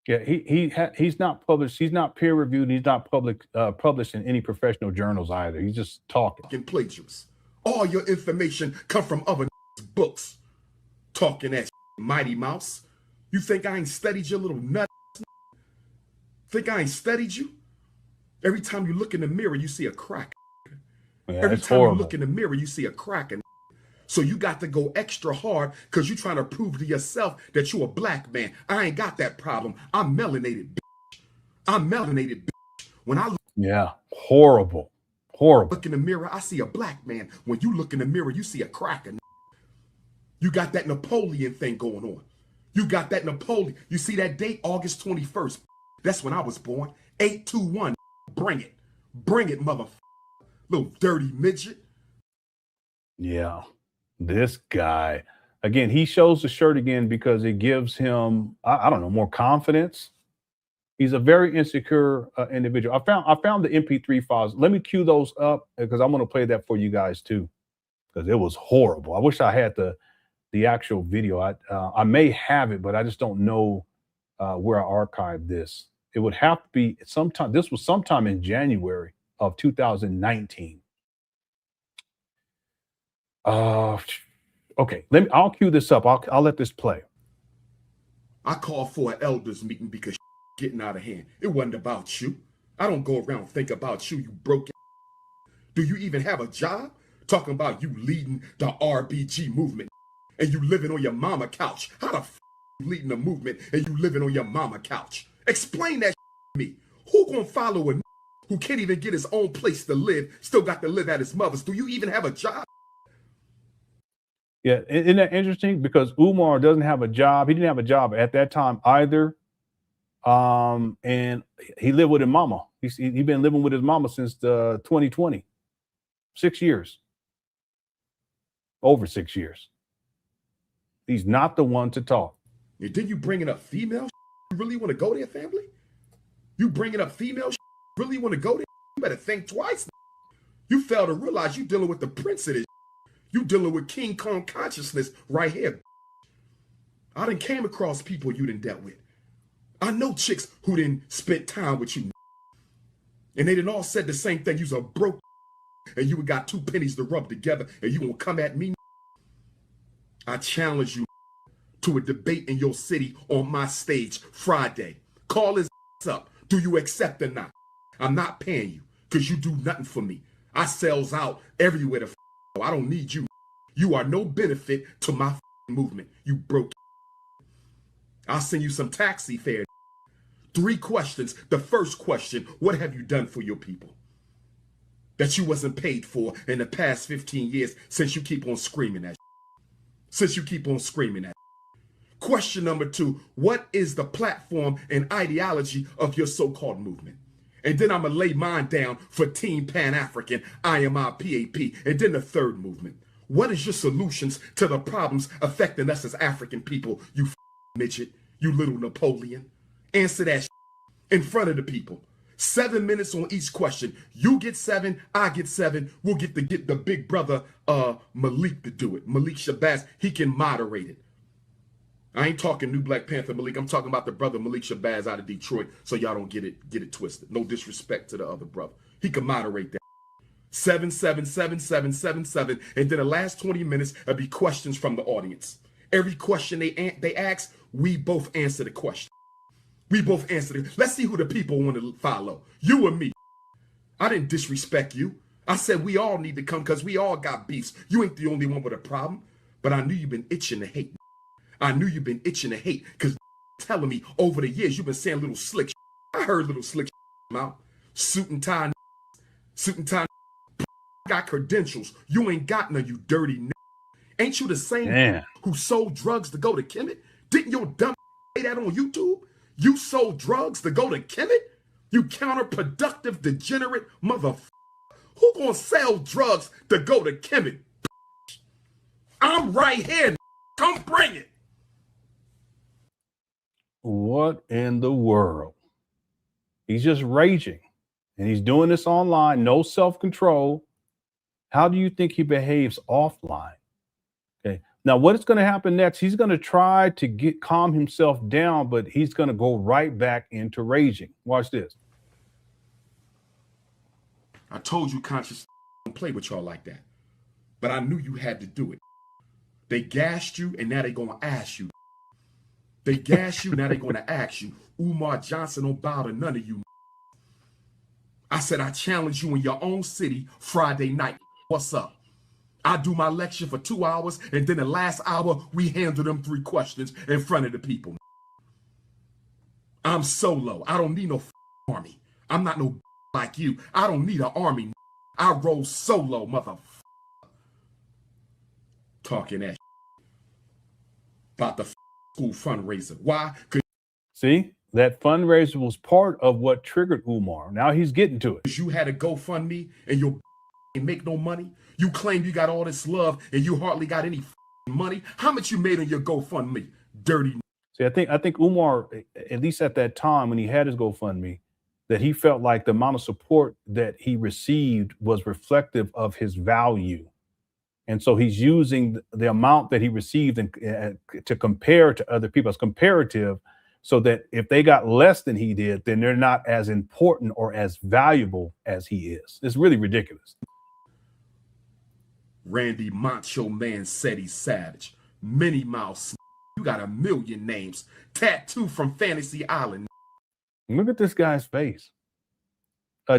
Yeah, he's not published. He's not peer reviewed. He's not published in any professional journals either. He's just talking. Plagiarists. All your information come from other books. Talking that Mighty Mouse. You think I ain't studied your little nut? Think I ain't studied you? Every time you look in the mirror, you see a crack. Yeah, Every time horrible. you look in the mirror, you see a crack. So you got to go extra hard because you're trying to prove to yourself that you're a black man. I ain't got that problem. I'm melanated, bitch. I'm melanated, bitch. When I horrible. Look in the mirror, I see a black man. When you look in the mirror, you see a cracker. You got that Napoleon thing going on. You got that Napoleon. You see that date, August 21st. That's when I was born. 821. Bring it. Bring it, motherfucker. Little dirty midget. Yeah. This guy. Again, he shows the shirt again because it gives him, I don't know, more confidence. He's a very insecure individual. I found the MP3 files. Let me cue those up because I'm going to play that for you guys too, because it was horrible. I wish I had the actual video. I may have it, but I just don't know where I archived this. It would have to be sometime. This was sometime in January of 2019. Okay, I'll cue this up. I'll let this play. I called for an elders meeting because getting out of hand. It wasn't about you. I don't go around think about you, you broke. Do you even have a job? Talking about you leading the RBG movement and you living on your mama couch. How the f you leading the movement and you living on your mama couch? Explain that to me. Who gonna follow a who can't even get his own place to live, still got to live at his mother's? Do you even have a job? Yeah, isn't that interesting? Because Umar doesn't have a job. He didn't have a job at that time either. And he lived with his mama. He's been living with his mama since 2020. 6 years. Over 6 years. He's not the one to talk. And then you bringing up female? You really want to go there, family? You bringing up female? Really want to go there? You better think twice. You fail to realize you dealing with the prince of this. You dealing with King Kong consciousness right here. I done came across people you done dealt with. I know chicks who didn't spend time with you. And they done all said the same thing. You's a broke and you got 2 pennies to rub together and you gonna come at me. I challenge you to a debate in your city on my stage Friday. Call his up. Do you accept or not? I'm not paying you because you do nothing for me. I sells out everywhere to I don't need you. You are no benefit to my movement. You broke. I'll send you some taxi fare. 3 questions. The first question, what have you done for your people that you wasn't paid for in the past 15 years since you keep on screaming that? Since you keep on screaming that. Question number 2, what is the platform and ideology of your so-called movement? And then I'm going to lay mine down for Team Pan African, IMIPAP. And then the third movement. What is your solutions to the problems affecting us as African people, you midget, you little Napoleon? Answer that in front of the people. 7 minutes on each question. You get 7, I get 7. We'll get the big brother Malik to do it. Malik Shabazz, he can moderate it. I ain't talking New Black Panther Malik. I'm talking about the brother Malik Shabazz out of Detroit, so y'all don't get it twisted. No disrespect to the other brother. He can moderate that. 7, 7, 7, 7, 7, 7. And then the last 20 minutes will be questions from the audience. Every question they ask, we both answer the question. We both answer it. Let's see who the people want to follow. You or me. I didn't disrespect you. I said we all need to come because we all got beefs. You ain't the only one with a problem. But I knew you've been itching to hate. I knew you've been itching to hate because telling me over the years you've been saying little slick. I heard little slick out. Suit and tie. Got credentials. You ain't got none, you dirty. Ain't you the same who sold drugs to go to Kemet? Didn't your dumb say that on YouTube? You sold drugs to go to Kemet? You counterproductive, degenerate motherfucker. Who gonna sell drugs to go to Kemet? I'm right here. Come bring it. What in the world? He's just raging. And he's doing this online, no self-control. How do you think he behaves offline? Okay. Now, what is going to happen next? He's going to try to calm himself down, but he's going to go right back into raging. Watch this. I told you conscious don't play with y'all like that. But I knew you had to do it. They gassed you, and now they're going to ask you. They gassed you, now they're going to ask you. Umar Johnson don't bow to none of you. I said I challenge you in your own city Friday night. What's up? I do my lecture for 2 hours, and then the last hour, we handle them 3 questions in front of the people. I'm solo. I don't need no army. I'm not no like you. I don't need an army. I roll solo, mother. Talking that about the school fundraiser. Why? See, that fundraiser was part of what triggered Umar. Now he's getting to it. Because you had a GoFundMe and you make no money. You claim you got all this love and you hardly got any money. How much you made on your GoFundMe? Dirty. See, I think Umar, at least at that time when he had his GoFundMe, that he felt like the amount of support that he received was reflective of his value. And so he's using the amount that he received to compare to other people as comparative, so that if they got less than he did, then they're not as important or as valuable as he is. It's really ridiculous. Randy Macho Man said he's savage. Minnie Mouse. You got a million names. Tattoo from Fantasy Island. Look at this guy's face.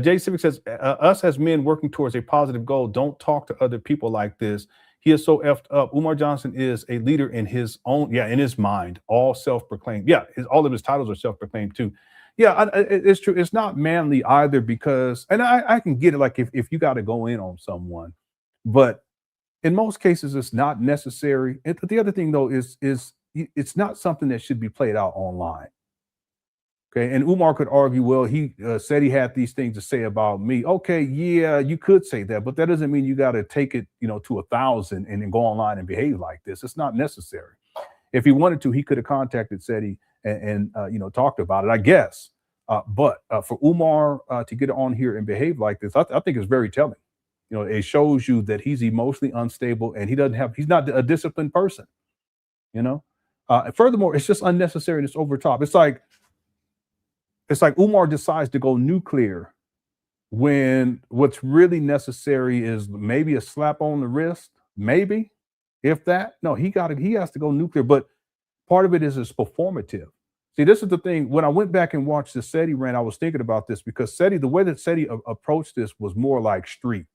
Jay Civic says, us as men working towards a positive goal, don't talk to other people like this. He is so effed up. Umar Johnson is a leader in his own, in his mind, all self-proclaimed. All of his titles are self-proclaimed too. It's true. It's not manly either, because, and I can get it, like if you got to go in on someone, but in most cases, it's not necessary. And the other thing though is it's not something that should be played out online. Okay, and Umar could argue, well, he said he had these things to say about me. Okay, yeah, you could say that, but that doesn't mean you got to take it, to 1,000 and then go online and behave like this. It's not necessary. If he wanted to, he could have contacted SETI and talked about it, I guess. But for Umar to get on here and behave like this, I think it's very telling. It shows you that he's emotionally unstable and he's not a disciplined person. Furthermore, it's just unnecessary and it's over top. It's like Umar decides to go nuclear when what's really necessary is maybe a slap on the wrist, maybe, if that. No, he has to go nuclear. But part of it is performative. See, this is the thing. When I went back and watched the SETI rant, I was thinking about this, because the way that SETI approached this was more like street.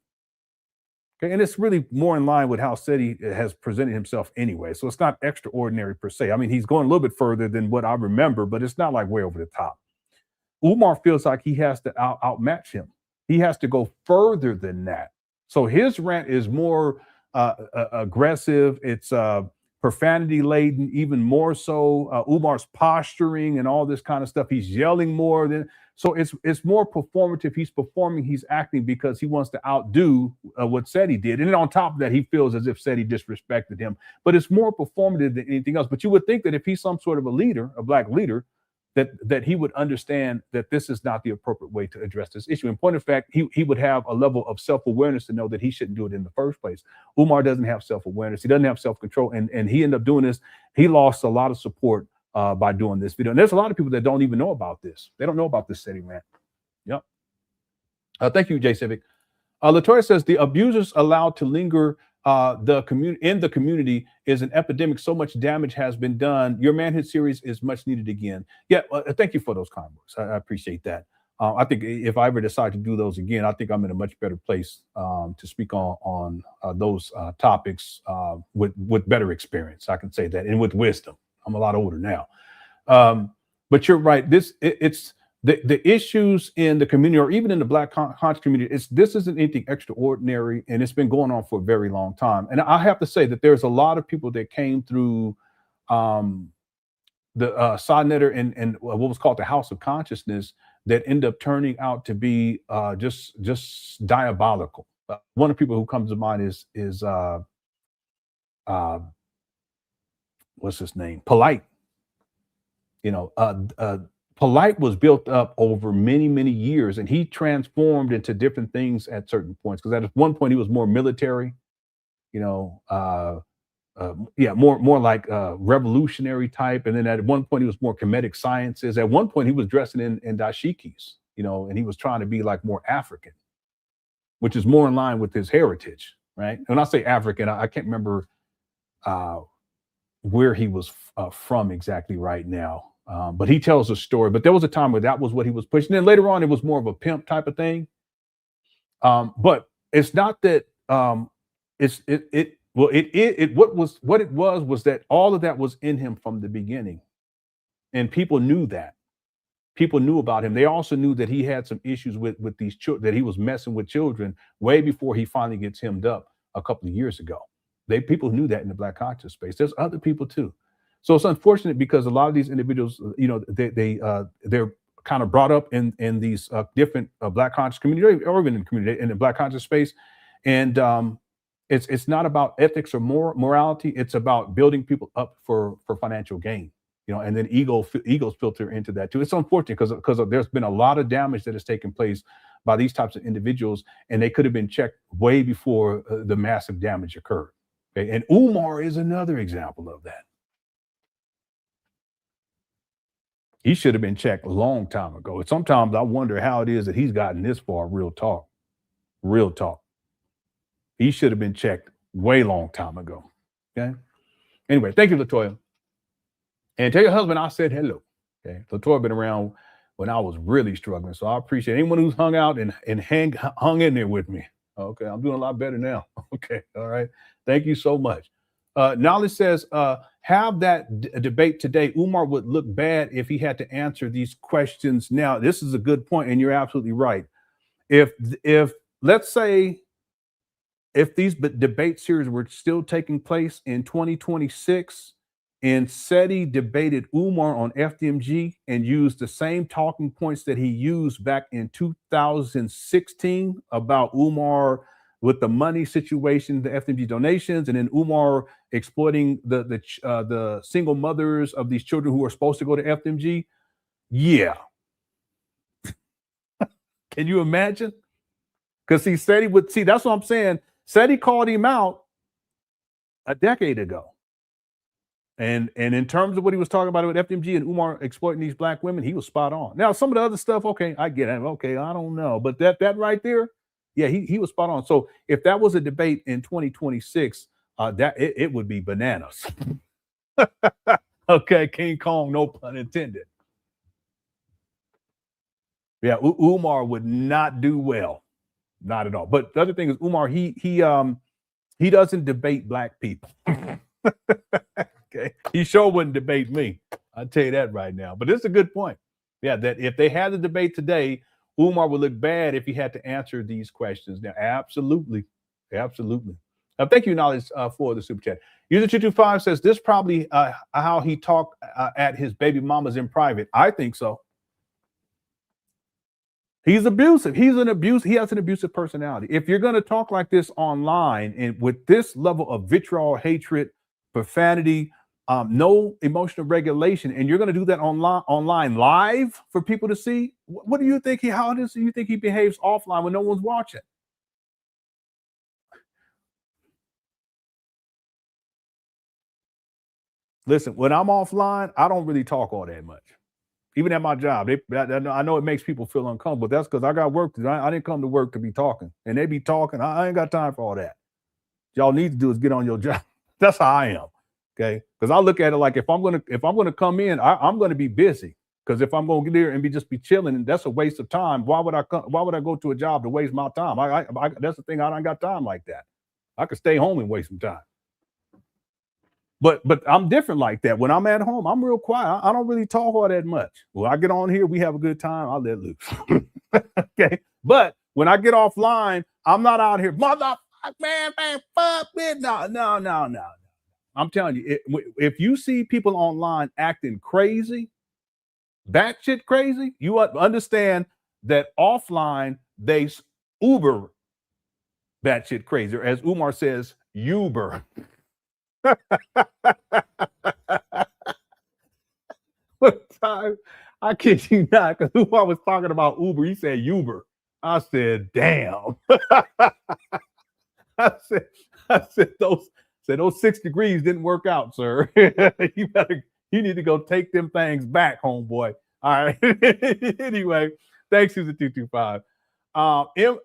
Okay, and it's really more in line with how SETI has presented himself anyway. So it's not extraordinary per se. I mean, he's going a little bit further than what I remember, but it's not like way over the top. Umar feels like he has to outmatch him. He has to go further than that. So his rant is more aggressive. It's profanity laden, even more so. Umar's posturing and all this kind of stuff. He's yelling more than. So it's more performative. He's performing. He's acting because he wants to outdo what SETI did. And then on top of that, he feels as if SETI disrespected him. But it's more performative than anything else. But you would think that if he's some sort of a leader, a black leader, that he would understand that this is not the appropriate way to address this issue. In point of fact, he would have a level of self-awareness to know that he shouldn't do it in the first place. Umar doesn't have self-awareness. He doesn't have self-control. And he ended up doing this. He lost a lot of support by doing this video. And there's a lot of people that don't even know about this. They don't know about this SETI rant. Yep. Thank you, Jay Civic. Latoya says, the abusers allowed to linger in the community is an epidemic. So much damage has been done. Your manhood series is much needed again. Thank you for those kind words. I appreciate that. I think if I ever decide to do those again, I think I'm in a much better place to speak on those topics with better experience. I can say that, and with wisdom. I'm a lot older now. But you're right. It's the issues in the community, or even in the Black conscious community, this isn't anything extraordinary, and it's been going on for a very long time. And I have to say that there's a lot of people that came through the Sodnetter and what was called the House of Consciousness that end up turning out to be just diabolical. One of the people who comes to mind is what's his name? Polite. Polite was built up over many, many years, and he transformed into different things at certain points. Because at one point he was more military, more like revolutionary type. And then at one point he was more comedic sciences. At one point he was dressing in dashikis, and he was trying to be like more African, which is more in line with his heritage, right? When I say African, I can't remember where he was from exactly right now. But he tells a story. But there was a time where that was what he was pushing. Then later on, it was more of a pimp type of thing. But it's not that what it was that all of that was in him from the beginning, and people knew that. People knew about him. They also knew that he had some issues with these children, that he was messing with children way before he finally gets hemmed up a couple of years ago. People knew that in the Black conscious space. There's other people too. So it's unfortunate because a lot of these individuals, you know, they're kind of brought up in these different Black conscious community, or even in the community in the Black conscious space, and it's not about ethics or morality. It's about building people up for financial gain. You know, and then egos filter into that too. It's unfortunate because there's been a lot of damage that has taken place by these types of individuals, and they could have been checked way before the massive damage occurred. Okay? And Umar is another example of that. He should have been checked a long time ago. And sometimes I wonder how it is that he's gotten this far. Real talk. Real talk. He should have been checked way long time ago. Okay. Anyway, thank you, LaToya. And tell your husband I said hello. Okay. LaToya been around when I was really struggling. So I appreciate anyone who's hung out and hung in there with me. Okay. I'm doing a lot better now. Okay. All right. Thank you so much. Knowledge says, have that debate today. Umar would look bad if he had to answer these questions now. This is a good point, and you're absolutely right. If let's say, if these debate series were still taking place in 2026, and SETI debated Umar on FDMG and used the same talking points that he used back in 2016 about Umar with the money situation, the FDMG donations, and then Umar exploiting the single mothers of these children who are supposed to go to FDMG. Yeah. Can you imagine? Because SETI that's what I'm saying. SETI called him out a decade ago. And in terms of what he was talking about with FDMG and Umar exploiting these Black women, he was spot on. Now, some of the other stuff, okay, I get it. Okay, I don't know. But that right there, yeah, he was spot on. So if that was a debate in 2026, it would be bananas. Okay, King Kong, no pun intended. Yeah, Umar would not do well. Not at all. But the other thing is, Umar, he doesn't debate Black people. Okay, he sure wouldn't debate me. I'll tell you that right now. But it's a good point. Yeah, that if they had the debate today, Umar would look bad if he had to answer these questions. Now, absolutely, absolutely. Thank you, Knowledge, for the super chat. User 225 says this probably how he talked at his baby mamas in private. I think so. He's abusive. He has an abusive personality. If you're going to talk like this online and with this level of vitriol, hatred, profanity, no emotional regulation, and you're going to do that online live for people to see, what do you think? How do you think he behaves offline when no one's watching? Listen, when I'm offline, I don't really talk all that much. Even at my job, I know it makes people feel uncomfortable. That's because I got work to do. I didn't come to work to be talking, and they be talking. I ain't got time for all that. Y'all need to do is get on your job. That's how I am. Okay, because I look at it like if I'm gonna come in, I'm gonna be busy. Because if I'm gonna get there and be chilling, and that's a waste of time. Why would I go to a job to waste my time? That's the thing. I don't got time like that. I could stay home and waste some time. But I'm different like that. When I'm at home, I'm real quiet. I don't really talk all that much. When I get on here, we have a good time. I'll let loose. Okay. But when I get offline, I'm not out here, motherfucker, man, fuck me. No. I'm telling you, if you see people online acting crazy, batshit crazy, you understand that offline they uber batshit crazy, or as Umar says, Uber. One time, I kid you not, because Umar was talking about Uber, he said Uber. I said, damn. I said those 6 degrees didn't work out, sir. You need to go take them things back, homeboy. All right. Anyway, thanks, Susan 225.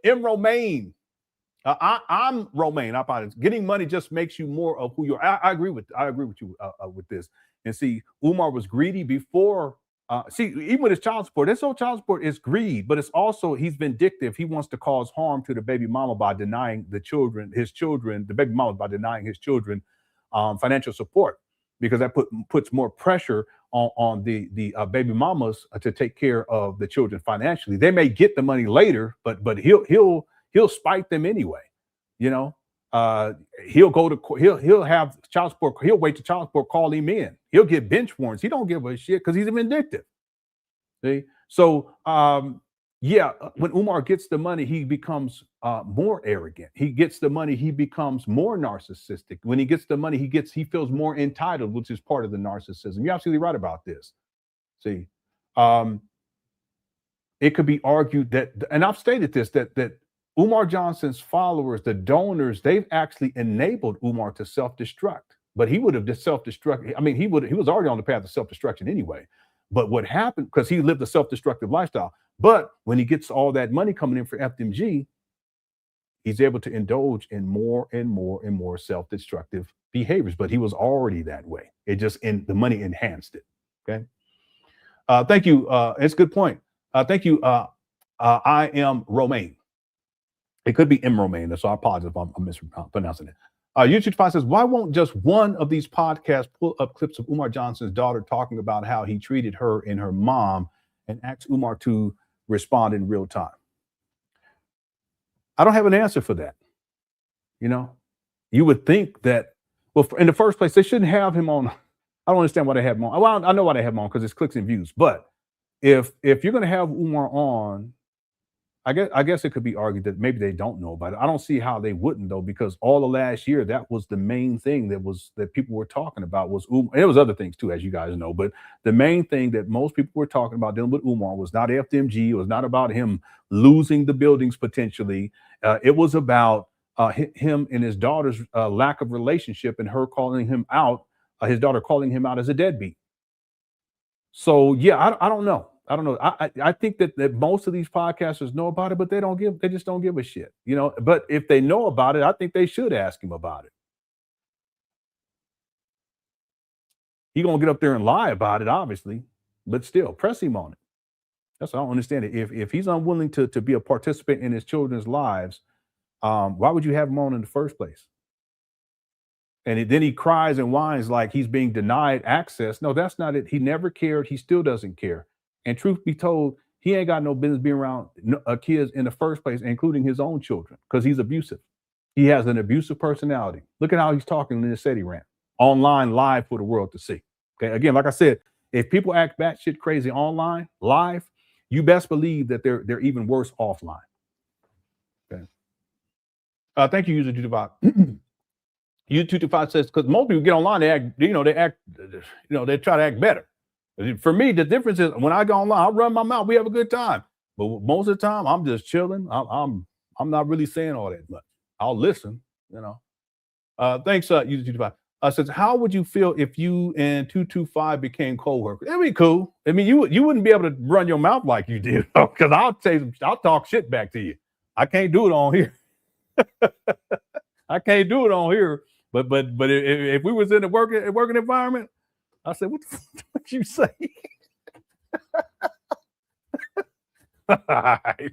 M. Romaine. I'm Romaine. I apologize. Getting money just makes you more of who you are. I agree with you with this. And see, Umar was greedy before See, even with his child support, this whole child support is greed, but it's also he's vindictive. He wants to cause harm to the baby mama by denying the baby mama by denying his children financial support, because that puts more pressure on the baby mamas to take care of the children financially. They may get the money later, but he'll spite them anyway. You know, he'll go to court. He'll have child support. He'll wait till child support call him in. He'll get bench warrants. He don't give a shit because he's vindictive. See, so yeah, when Umar gets the money, he becomes more arrogant. He gets the money, he becomes more narcissistic. When he gets the money, he feels more entitled, which is part of the narcissism. You're absolutely right about this. See, it could be argued that, and I've stated this, that Umar Johnson's followers, the donors, they've actually enabled Umar to self-destruct. But he would have just self-destruct. I mean, he was already on the path of self-destruction anyway. But what happened, because he lived a self-destructive lifestyle, but when he gets all that money coming in for FDMG, he's able to indulge in more and more and more self-destructive behaviors. But he was already that way. It just, the money enhanced it. Okay. Thank you. It's a good point. Thank you. I am Romaine. It could be M. Romaine, so I apologize if I'm mispronouncing it. YouTube Spy says, why won't just one of these podcasts pull up clips of Umar Johnson's daughter talking about how he treated her and her mom and ask Umar to respond in real time? I don't have an answer for that. You know, you would think that, well, in the first place, they shouldn't have him on. I don't understand why they have him on. Well, I know why they have him on, because it's clicks and views. But if you're going to have Umar on, I guess it could be argued that maybe they don't know about it. I don't see how they wouldn't, though, because all of last year, that was the main thing that people were talking about was Umar. And there was other things too, as you guys know, but the main thing that most people were talking about dealing with Umar was not FDMG. It was not about him losing the buildings potentially. It was about him and his daughter's lack of relationship, and her calling him out, his daughter calling him out as a deadbeat. So yeah, I don't know. I don't know. I think that most of these podcasters know about it, but they just don't give a shit, you know. But if they know about it, I think they should ask him about it. He gonna get up there and lie about it, obviously, but still press him on it. That's what I don't understand it. If he's unwilling to be a participant in his children's lives, why would you have him on in the first place? And then he cries and whines like he's being denied access. No, that's not it. He never cared. He still doesn't care. And truth be told, he ain't got no business being around kids in the first place, including his own children, because he's abusive. He has an abusive personality. Look at how he's talking in the SETI rant, online, live for the world to see. Okay, again, like I said, if people act batshit crazy online, live, you best believe that they're even worse offline. Okay. Thank you, user 225. User 225 says, because most people get online, they try to act better. For me, the difference is when I go online, I run my mouth, we have a good time. But most of the time, I'm just chilling. I'm not really saying all that much. I'll listen, you know. Thanks, user 225. Says, how would you feel if you and 225 became co-workers? It'd be cool. I mean, you wouldn't be able to run your mouth like you did, because I'll talk shit back to you. I can't do it on here. I can't do it on here. But if we was in a working environment, I said, what you say? All right.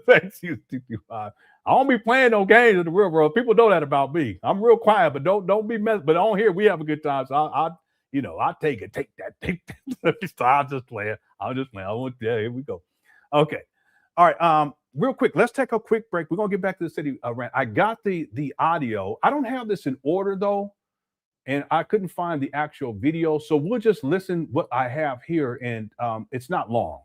Thanks, you 225. I don't be playing no games in the real world. People know that about me. I'm real quiet, but don't be messed. But on here, we have a good time. So I take that. So I'll just play it. Here we go. Okay. All right. Real quick, let's take a quick break. We're gonna get back to the city rant. I got the audio. I don't have this in order though, and I couldn't find the actual video. So we'll just listen what I have here, and it's not long.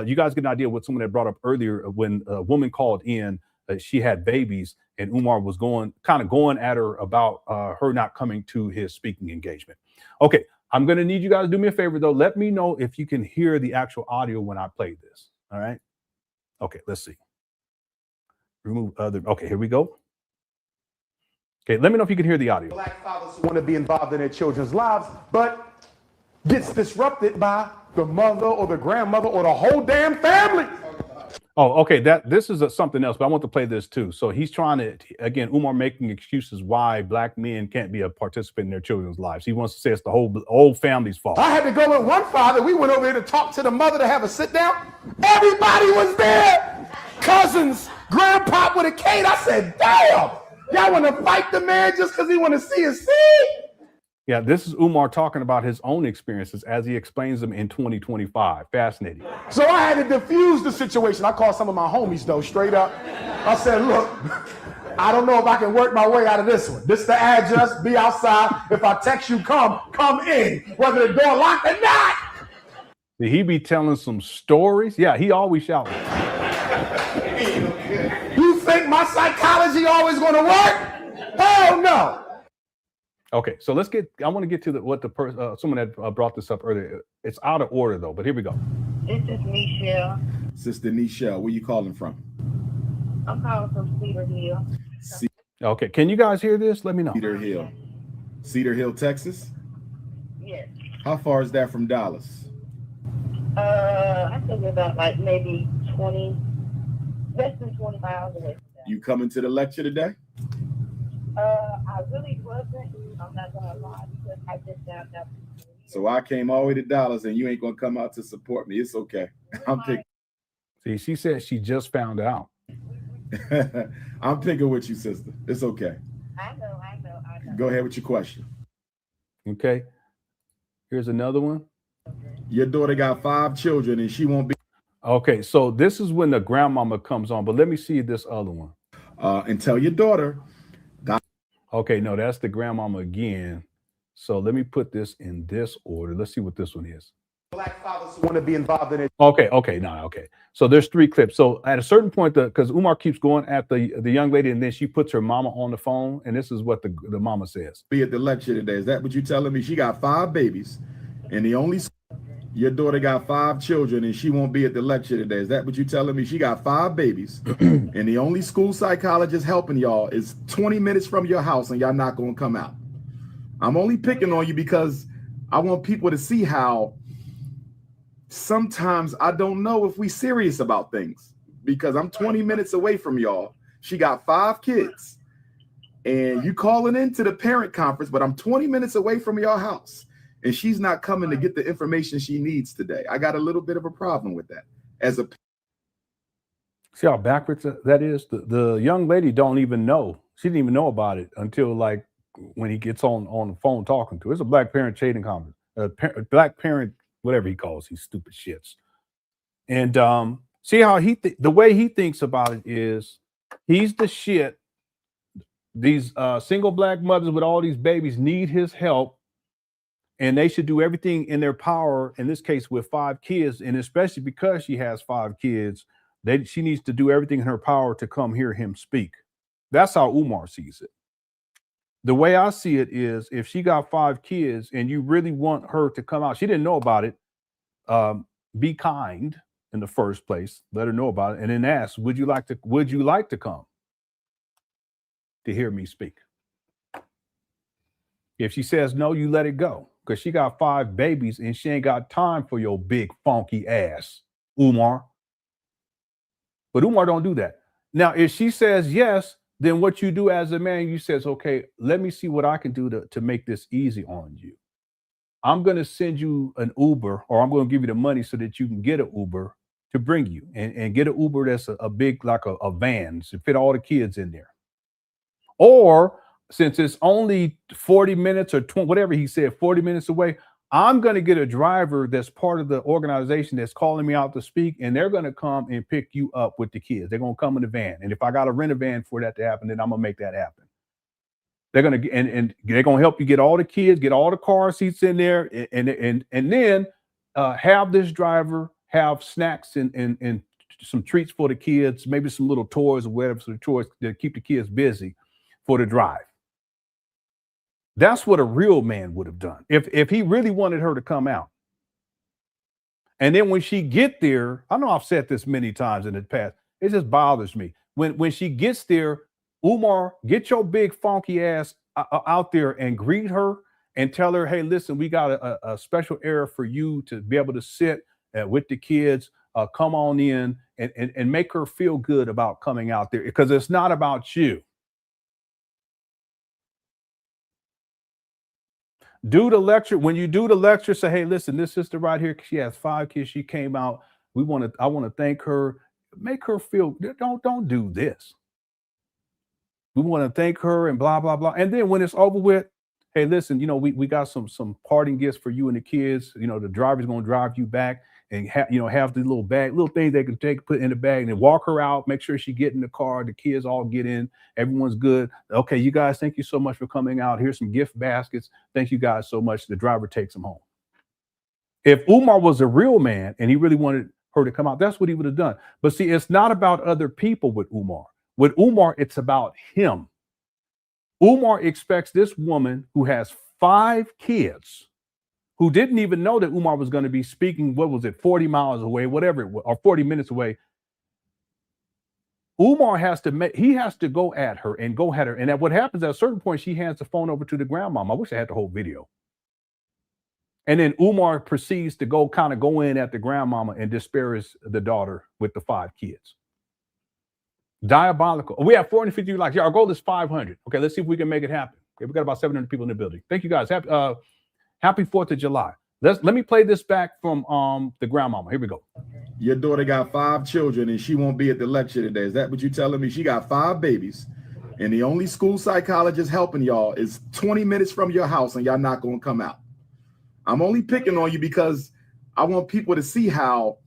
You guys get an idea what someone had brought up earlier when a woman called in. She had babies, and Umar was going at her about her not coming to his speaking engagement. Okay, I'm going to need you guys to do me a favor, though. Let me know if you can hear the actual audio when I play this. All right? Okay, let's see. Remove other. Okay, here we go. Okay, let me know if you can hear the audio. Black fathers who want to be involved in their children's lives, but gets disrupted by the mother or the grandmother or the whole damn family. Oh, okay. This is something else, but I want to play this too. So he's trying to, again, Umar making excuses why black men can't be a participant in their children's lives. He wants to say it's the whole family's fault. I had to go with one father. We went over there to talk to the mother to have a sit down. Everybody was there. Cousins, grandpop with a cane. I said, damn, y'all want to fight the man just because he want to see his seed? Yeah, this is Umar talking about his own experiences as he explains them in 2025. Fascinating. So I had to diffuse the situation. I called some of my homies, though, straight up. I said, look, I don't know if I can work my way out of this one. This is the address. Be outside. If I text you, come in, whether the door locked or not. Did he be telling some stories? Yeah, he always shouting. You think my psychology always going to work? Hell no. Okay, so I want to get to what the person, someone that brought this up earlier. It's out of order though, but here we go. This is Nichelle. Sister Nichelle, where you calling from? I'm calling from Cedar Hill. Okay, can you guys hear this? Let me know. Cedar Hill, Texas? Yes. How far is that from Dallas? I think about like maybe less than 20 miles away from that. You coming to the lecture today? I really wasn't. I'm not gonna lie because I just found out. So I came all the way to Dallas and you ain't gonna come out to support me. It's okay. I'm picking. See, she said she just found out. I'm picking with you, sister. It's okay. I know. Go ahead with your question. Okay. Here's another one. Your daughter got 5 children and she won't be. Okay, so this is when the grandmama comes on, but let me see this other one. And tell your daughter. Okay, no, that's the grandmama again. So let me put this in this order. Let's see what this one is. Black fathers who want to be involved in it. Okay. So there's 3 clips. So at a certain point, because Umar keeps going at the young lady, and then she puts her mama on the phone, and this is what the mama says. Be at the lecture today. Is that what you telling me? She got 5 babies, and your daughter got 5 children, and she won't be at the lecture today. Is that what you telling me? She got 5 babies, and the only school psychologist helping y'all is 20 minutes from your house, and y'all not gonna come out. I'm only picking on you because I want people to see how sometimes I don't know if we serious about things, because I'm 20 minutes away from y'all. She got 5 kids, and you calling into the parent conference, but I'm 20 minutes away from your house. And she's not coming to get the information she needs today. I got a little bit of a problem with that. See how backwards that is? The young lady don't even know. She didn't even know about it until like when he gets on the phone talking to her. It's a black parent trading conference. Black parent, whatever he calls these stupid shits. And see how the way he thinks about it is he's the shit. These single black mothers with all these babies need his help. And they should do everything in their power, in this case with 5 kids, and especially because she has 5 kids, she needs to do everything in her power to come hear him speak. That's how Umar sees it. The way I see it is if she got 5 kids and you really want her to come out, she didn't know about it, be kind in the first place, let her know about it, and then ask, would you like to come to hear me speak? If she says no, you let it go. Because she got 5 babies and she ain't got time for your big funky ass, Umar. But Umar don't do that. Now, if she says yes, then what you do as a man, you says, okay, let me see what I can do to make this easy on you. I'm going to send you an Uber, or I'm going to give you the money so that you can get an Uber to bring you, and get an Uber that's a big, like a van to fit all the kids in there. Or since it's only 40 minutes or 20, whatever he said, 40 minutes away, I'm going to get a driver that's part of the organization that's calling me out to speak, and they're going to come and pick you up with the kids. They're going to come in the van. And if I got to rent a van for that to happen, then I'm going to make that happen. They're going to, and they're going to help you get all the kids, get all the car seats in there, and then have this driver have snacks and some treats for the kids, maybe some little toys or whatever, so the toys to keep the kids busy for the drive. That's what a real man would have done if he really wanted her to come out. And then when she get there, I know I've said this many times in the past, it just bothers me. When she gets there, Umar, get your big funky ass out there and greet her and tell her, hey, listen, we got a special area for you to be able to sit with the kids. Come on in and make her feel good about coming out there, because it's not about you. Do the lecture. When you do the lecture, say, hey, listen, this sister right here, she has 5 kids. She came out. I want to thank her. Make her feel, don't do this. We want to thank her and blah, blah, blah. And then when it's over with, hey, listen, we got some parting gifts for you and the kids. The driver's going to drive you back and have the little thing they can take, put in the bag, and then walk her out, make sure she get in the car. The kids all get in. Everyone's good. Okay, you guys, thank you so much for coming out. Here's some gift baskets. Thank you guys so much. The driver takes them home. If Umar was a real man and he really wanted her to come out, that's what he would have done. But see, it's not about other people with Umar. With Umar, it's about him. Umar expects this woman who has 5 kids, who didn't even know that Umar was going to be speaking, 40 miles away, whatever it was, or 40 minutes away. Umar has to go at her. And at what happens at a certain point, she hands the phone over to the grandmama. I wish I had the whole video. And then Umar proceeds to go in at the grandmama and disparage the daughter with the 5 kids. Diabolical. We have 450 likes. Yeah, our goal is 500. Okay, let's see if we can make it happen. Okay, we got about 700 people in the building. Thank you guys. Happy 4th of July. Let me play this back from the grandmama. Here we go. Your daughter got 5 children and she won't be at the lecture today. Is that what you're telling me? She got 5 babies, and the only school psychologist helping y'all is 20 minutes from your house, and y'all not going to come out. I'm only picking on you because I want people to see how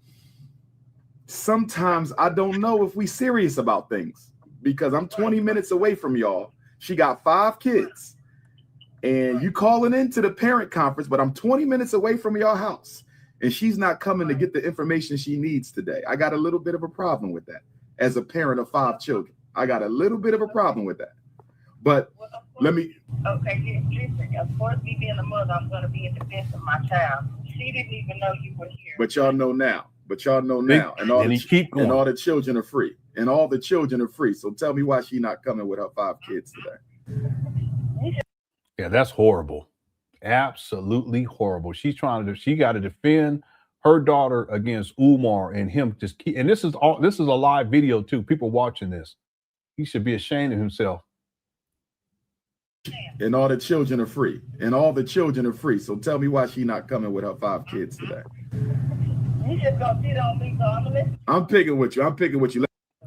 sometimes I don't know if we serious about things, because I'm 20 minutes away from y'all. She got 5 kids and you calling into the parent conference, but I'm 20 minutes away from your house and she's not coming to get the information she needs today. I got a little bit of a problem with that. As a parent of 5 children, I got a little bit of a problem with that. But let me. Okay, listen, of course, me being a mother, I'm going to be in defense of my child. She didn't even know you were here. But y'all know now. And all the children are free. And all the children are free. So tell me why she not coming with her 5 kids today. Yeah, that's horrible. Absolutely horrible. She got to defend her daughter against Umar and him and this is a live video too. People watching this. He should be ashamed of himself. And all the children are free. So tell me why she not coming with her 5 kids today. You just gonna sit on me, so I'm gonna listen. I'm picking with you.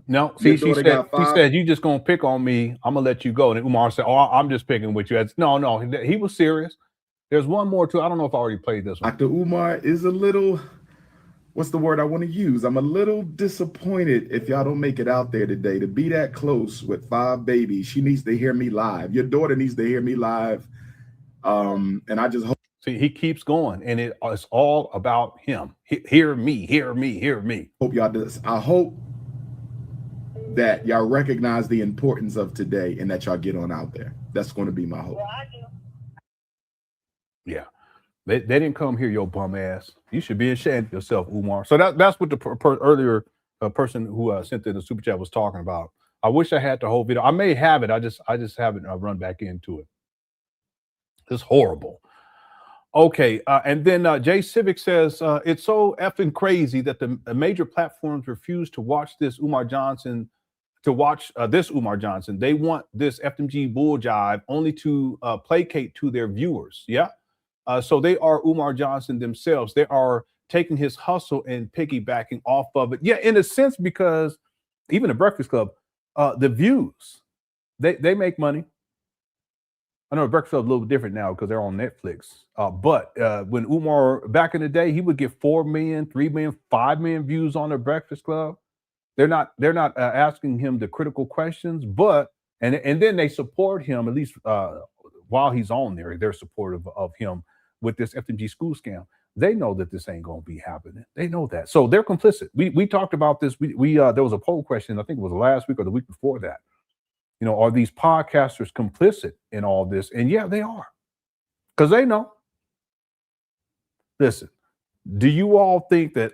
No, see, she said, you just gonna pick on me. I'm gonna let you go. And Umar said, oh, I'm just picking with you. No, he was serious. There's one more too. I don't know if I already played this one. Dr. Umar is a little, what's the word I want to use? I'm a little disappointed if y'all don't make it out there today to be that close with 5 babies. She needs to hear me live. Your daughter needs to hear me live. And I just hope. See, he keeps going, and it's all about him. Hear me. Hope y'all do this. I hope that y'all recognize the importance of today and that y'all get on out there. That's going to be my hope. Well, I do. Yeah. They didn't come here, your bum ass. You should be ashamed of yourself, Umar. So that's what the earlier person who sent in the super chat was talking about. I wish I had the whole video. I may have it. I just haven't run back into it. It's horrible. Okay, and then Jay Civic says, it's so effing crazy that the major platforms refuse to watch this Umar Johnson, They want this FDMG bull jive only to placate to their viewers, yeah? So they are Umar Johnson themselves. They are taking his hustle and piggybacking off of it. Yeah, in a sense, because even the Breakfast Club, the views, they make money. I know Breakfast Club is a little different now because they're on Netflix. But when Umar, back in the day, he would get 4 million, 3 million, 5 million views on the Breakfast Club. They're not asking him the critical questions, but and then they support him, at least while he's on there. They're supportive of him with this FDMG school scam. They know that this ain't gonna be happening. They know that, so they're complicit. We talked about this. We there was a poll question. I think it was last week or the week before that. You know, are these podcasters complicit in all this? And yeah, they are, because they know. Listen, do you all think that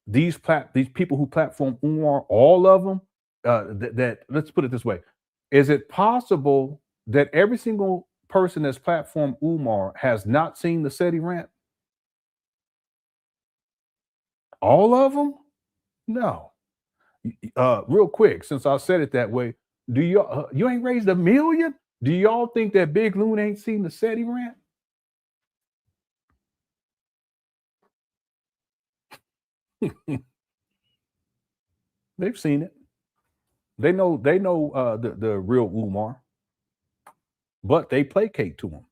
these people who platform Umar, all of them, that let's put it this way, is it possible that every single person that's platformed Umar has not seen the SETI rant? All of them? No. Real quick, since I said it that way, do you ain't raised $1 million? Do y'all think that Big Loon ain't seen the SETI rant? They've seen it. They know the real Umar, but they placate to him.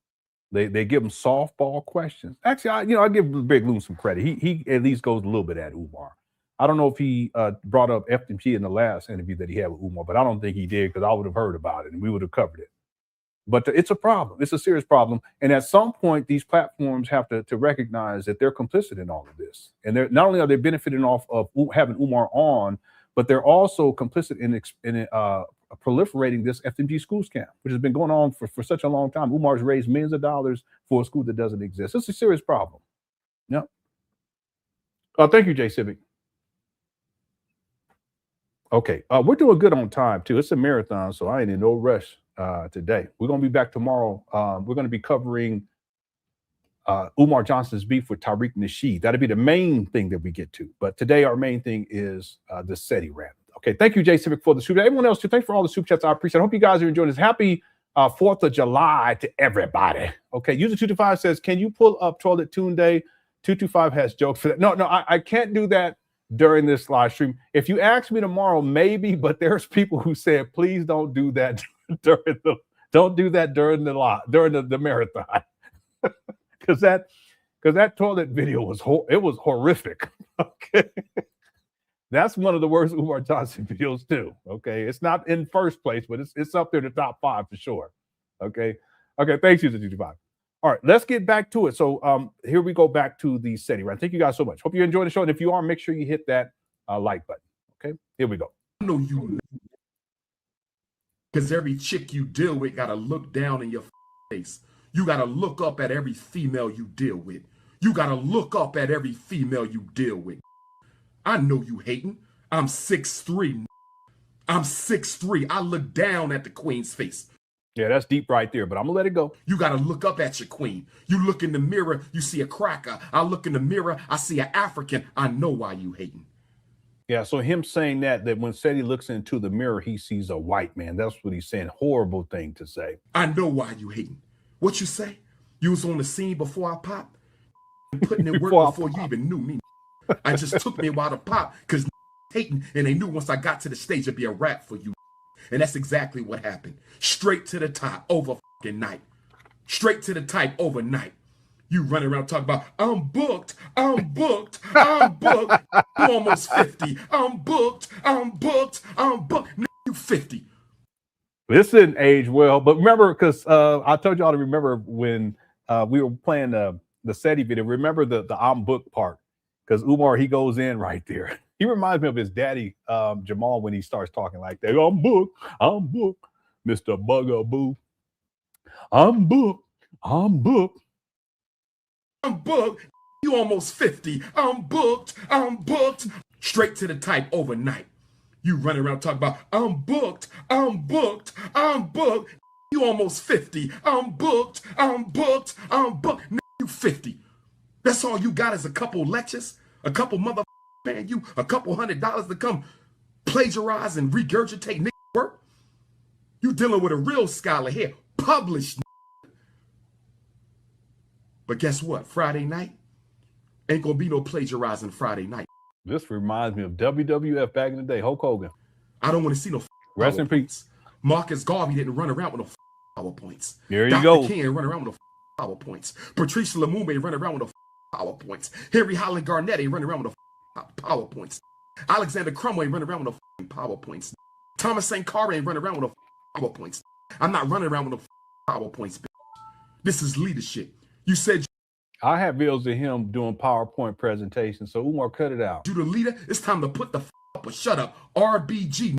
They give him softball questions. Actually, I give Big Loon some credit. He at least goes a little bit at Umar. I don't know if he brought up FDMG in the last interview that he had with Umar, but I don't think he did, because I would have heard about it and we would have covered it. But it's a problem. It's a serious problem. And at some point, these platforms have to recognize that they're complicit in all of this. And they're not only are they benefiting off of having Umar on, but they're also complicit in proliferating this FDMG school scam, which has been going on for such a long time. Umar's raised millions of dollars for a school that doesn't exist. It's a serious problem. Yeah. Thank you, Jay Civic. Okay, we're doing good on time too. It's a marathon, so I ain't in no rush today. We're gonna be back tomorrow. We're gonna be covering Umar Johnson's beef with Tariq Nasheed. That'll be the main thing that we get to. But today our main thing is the SETI rant. Okay, thank you, Jay Civic, for the super chat. Everyone else too, thanks for all the super chats. I appreciate it. I hope you guys are enjoying this. Happy 4th of July to everybody. Okay, user 225 says, can you pull up Toilet Tune Day? 225 has jokes for that. No, I can't do that during this live stream. If you ask me tomorrow, maybe, but there's people who said, please don't do that during the marathon. Because that toilet video was horrific. Okay. That's one of the worst Umar Johnson videos too. Okay. It's not in first place, but it's up there in the top 5 for sure. Okay. Okay. Thanks, user 225. All right, let's get back to it. So here we go back to the SETI rant. Thank you guys so much. Hope you enjoyed the show. And if you are, make sure you hit that like button. Okay, here we go. I know you, because every chick you deal with got to look down in your face. You got to look up at every female you deal with. You got to look up at every female you deal with. I know you hating. I'm 6'3". I'm 6'3". I look down at the queen's face. Yeah, that's deep right there, but I'm gonna let it go. You got to look up at your queen. You look in the mirror, you see a cracker. I look in the mirror, I see an African. I know why you hating. Yeah, so him saying that when SETI looks into the mirror, he sees a white man. That's what he's saying. Horrible thing to say. I know why you hating. What you say? You was on the scene before I popped? Putting in work before you even knew me. I just took me a while to pop because hating, and they knew once I got to the stage it'd be a wrap for you. And that's exactly what happened. Straight to the top over fucking night. Straight to the type overnight. You running around talking about, I'm booked, I'm booked, I'm booked. You almost 50. I'm booked, I'm booked, I'm booked. You 50. This didn't age well, but remember, because I told y'all to remember when we were playing the SETI video, remember the I'm booked part, because Umar, he goes in right there. He reminds me of his daddy, Jamal, when he starts talking like that. I'm booked, Mr. Bugaboo. I'm booked, I'm booked. I'm booked, you almost 50. I'm booked, I'm booked. Straight to the type overnight. You running around talking about, I'm booked, I'm booked, I'm booked. You almost 50. I'm booked, I'm booked, I'm booked. You 50. That's all you got is a couple lectures, a couple paying you a couple $100 to come plagiarize and regurgitate nigga work. You dealing with a real scholar here, published. But guess what? Friday night ain't gonna be no plagiarizing Friday night. This reminds me of WWF back in the day, Hulk Hogan. I don't want to see no rest in peace. Marcus Garvey didn't run around with no PowerPoints. There you go. Dr. King ain't run around with no PowerPoints. Patrice Lumumba ain't run around with no PowerPoints. Henry Highland Garnett ain't run around with no PowerPoints. Alexander Cromwell ain't run around with no PowerPoints. Thomas Sankara ain't run around with no PowerPoints. I'm not running around with no PowerPoints, bitch. This is leadership. You said I have videos of him doing PowerPoint presentations, so Umar, cut it out. You the leader, it's time to put the up or shut up. RBG,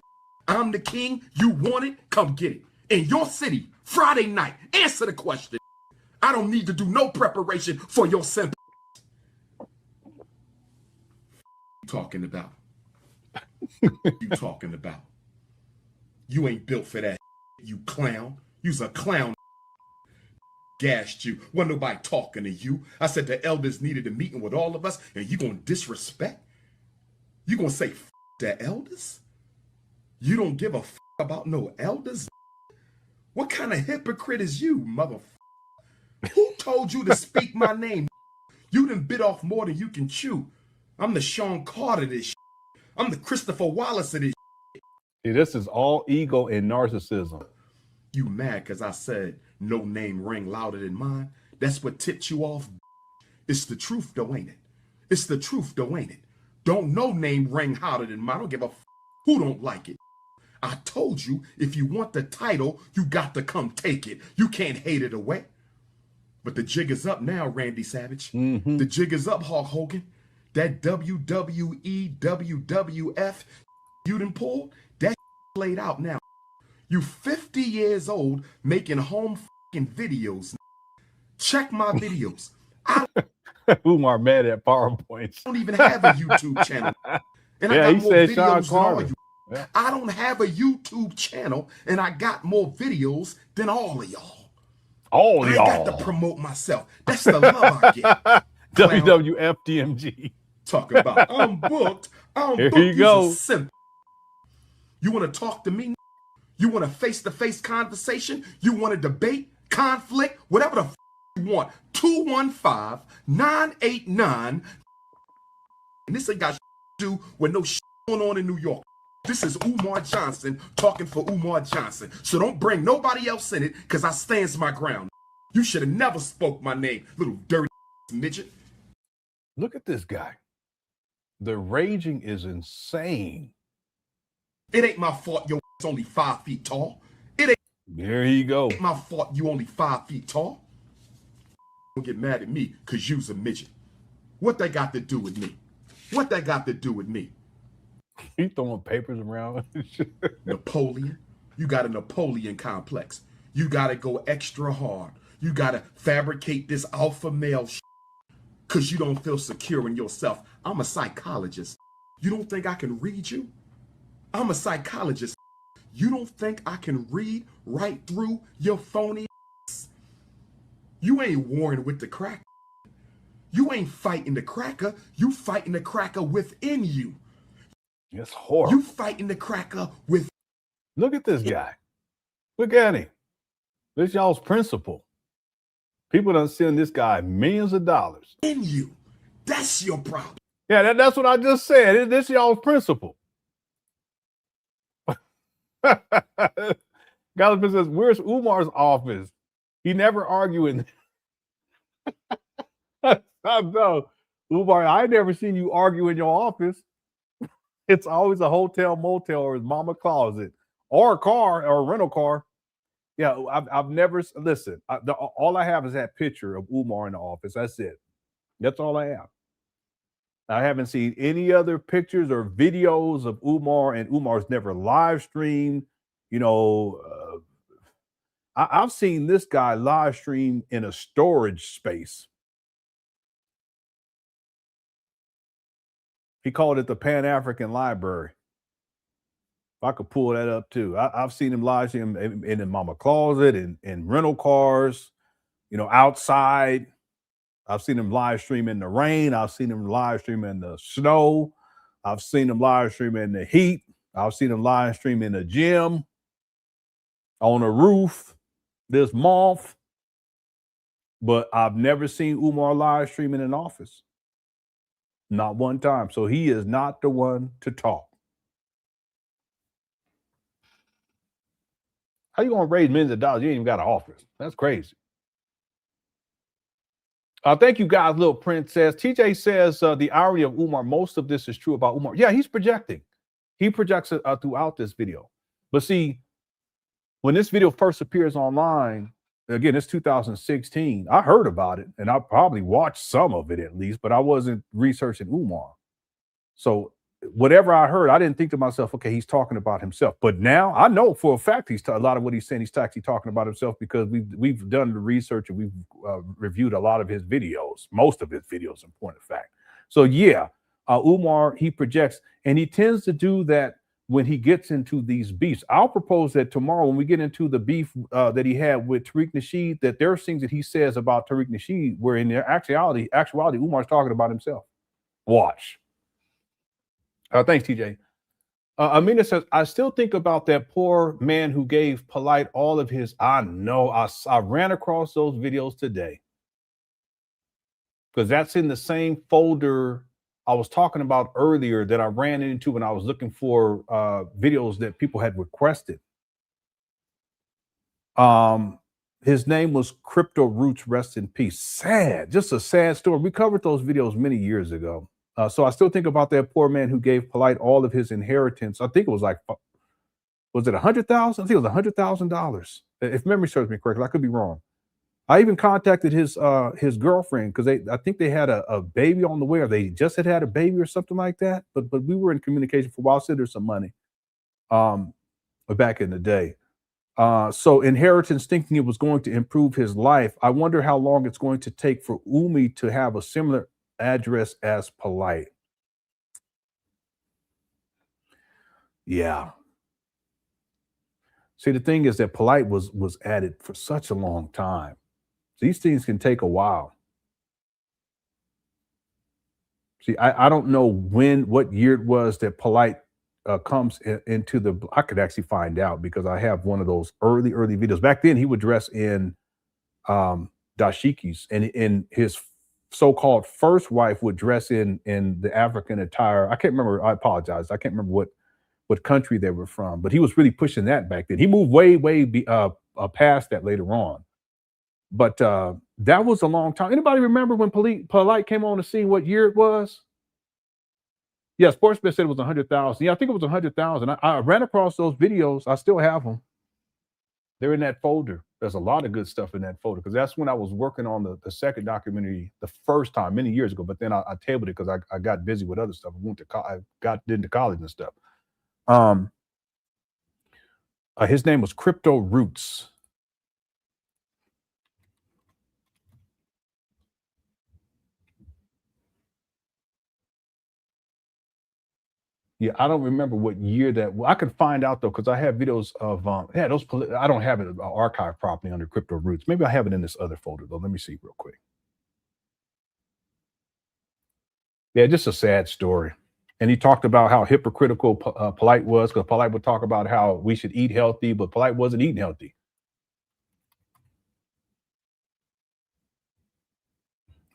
I'm the king, you want it, come get it. In your city, Friday night, answer the question. I don't need to do no preparation for your simple. Talking about? You talking about? You ain't built for that, you clown. You's a clown. Gassed you. Wasn't nobody talking to you. I said the elders needed a meeting with all of us, and you gonna disrespect? You gonna say the elders? You don't give a about no elders? What kind of hypocrite is you, mother? Who told you to speak my name? You done bit off more than you can chew. I'm the Sean Carter of this shit. I'm the Christopher Wallace of this shit. See, this is all ego and narcissism. You mad because I said no name rang louder than mine? That's what tipped you off? It's the truth, though, ain't it? It's the truth, though, ain't it? Don't no name ring hotter than mine. I don't give a who don't like it. I told you, if you want the title, you got to come take it. You can't hate it away. But the jig is up now, Randy Savage. The jig is up, Hulk Hogan. That WWE, WWF you done pulled, that played out now. You 50 years old making home fucking videos. Check my videos. Umar mad at PowerPoints. I don't even have a YouTube channel. And I got more videos than all you. Yeah. I don't have a YouTube channel, and I got more videos than all of y'all. All of y'all. I got to promote myself. That's the love I get. WWF DMG. Talk about I'm booked. Here you go. You want to talk to me? You want a face-to-face conversation? You want a debate, conflict, whatever the you want? 215-989. And this ain't got to do with no going on in New York. This is Umar Johnson talking for Umar Johnson. So don't bring nobody else in it, because I stands my ground. You should have never spoke my name, little dirty midget. Look at this guy. The raging is insane. It ain't my fault your only 5 feet tall. It ain't. There you go. It ain't my fault you only 5 feet tall. Don't get mad at me because you's a midget. What that got to do with me? What that got to do with me? He throwing papers around. Napoleon. You got a Napoleon complex. You got to go extra hard. You got to fabricate this alpha male because you don't feel secure in yourself. I'm a psychologist. You don't think I can read you? I'm a psychologist. You don't think I can read right through your phony ass? You ain't warring with the crack. You ain't fighting the cracker. You fighting the cracker within you. It's horrible. You fighting the cracker with. Look at this guy. Look at him. This y'all's principal. People done send this guy millions of dollars. In you. That's your problem. Yeah, that's what I just said. This y'all's principal. Gallopin says, where's Umar's office? He never arguing. No, Umar, I never seen you argue in your office. It's always a hotel, motel, or his mama closet, or a car, or a rental car. Yeah, I've never, listen, all I have is that picture of Umar in the office. That's it. That's all I have. I haven't seen any other pictures or videos of Umar, and Umar's never live streamed. You know, I've seen this guy live stream in a storage space. He called it the Pan African Library. If I could pull that up too. I've seen him live stream in the mama closet, in rental cars, you know, outside. I've seen him live stream in the rain. I've seen him live stream in the snow. I've seen him live stream in the heat. I've seen him live stream in the gym, on a roof, this month. But I've never seen Umar live stream in an office. Not one time. So he is not the one to talk. How you gonna raise millions of dollars? You ain't even got an office. That's crazy. Thank you guys, little princess. TJ says the irony of Umar, most of this is true about Umar. Yeah, he's projecting. He projects it throughout this video. But see, when this video first appears online, again, it's 2016. I heard about it, and I probably watched some of it at least, but I wasn't researching Umar. So whatever I heard, I didn't think to myself, okay, he's talking about himself. But now I know for a fact a lot of what he's saying, he's actually talking about himself, because we've done the research and we've reviewed a lot of his videos, most of his videos, in point of fact. So yeah, Umar, he projects, and he tends to do that when he gets into these beefs. I'll propose that tomorrow, when we get into the beef that he had with Tariq Nasheed, that there are things that he says about Tariq Nasheed where in their actuality, Umar's talking about himself. Watch. Thanks, TJ. Amina says, I still think about that poor man who gave Polite all of his. I know. I ran across those videos today because that's in the same folder I was talking about earlier that I ran into when I was looking for videos that people had requested. His name was Crypto Roots, rest in peace. Sad, just a sad story. We covered those videos many years ago. So I still think about that poor man who gave Polite all of his inheritance. I think it was like, was it $100,000? I think it was $100,000. If memory serves me correctly, I could be wrong. I even contacted his girlfriend because I think they had a baby on the way, or they just had a baby or something like that. But we were in communication for a while. Said there's some money, back in the day. So inheritance, thinking it was going to improve his life. I wonder how long it's going to take for Umi to have a similar address as Polite. Yeah. See, the thing is that Polite was at it for such a long time. These things can take a while. See, I don't know what year it was that Polite comes into the. I could actually find out because I have one of those early videos. Back then, he would dress in dashikis, and his so-called first wife would dress in the African attire. I can't remember. I apologize. I can't remember what country they were from, but he was really pushing that back then. He moved way past that later on. But that was a long time. Anybody remember when Polite came on the scene? What year it was? Yeah, Sportsman said it was 100,000. Yeah, I think it was 100,000. I ran across those videos. I still have them. They're in that folder. There's a lot of good stuff in that folder because that's when I was working on the second documentary the first time many years ago. But then I tabled it because I got busy with other stuff. I got into college and stuff. His name was Crypto Roots. Yeah, I don't remember what year that. Well, I could find out though because I have videos of those. I don't have it archived properly under Crypto Roots. Maybe I have it in this other folder though. Let me see real quick. Yeah, just a sad story. And he talked about how hypocritical Polite was because Polite would talk about how we should eat healthy, but Polite wasn't eating healthy.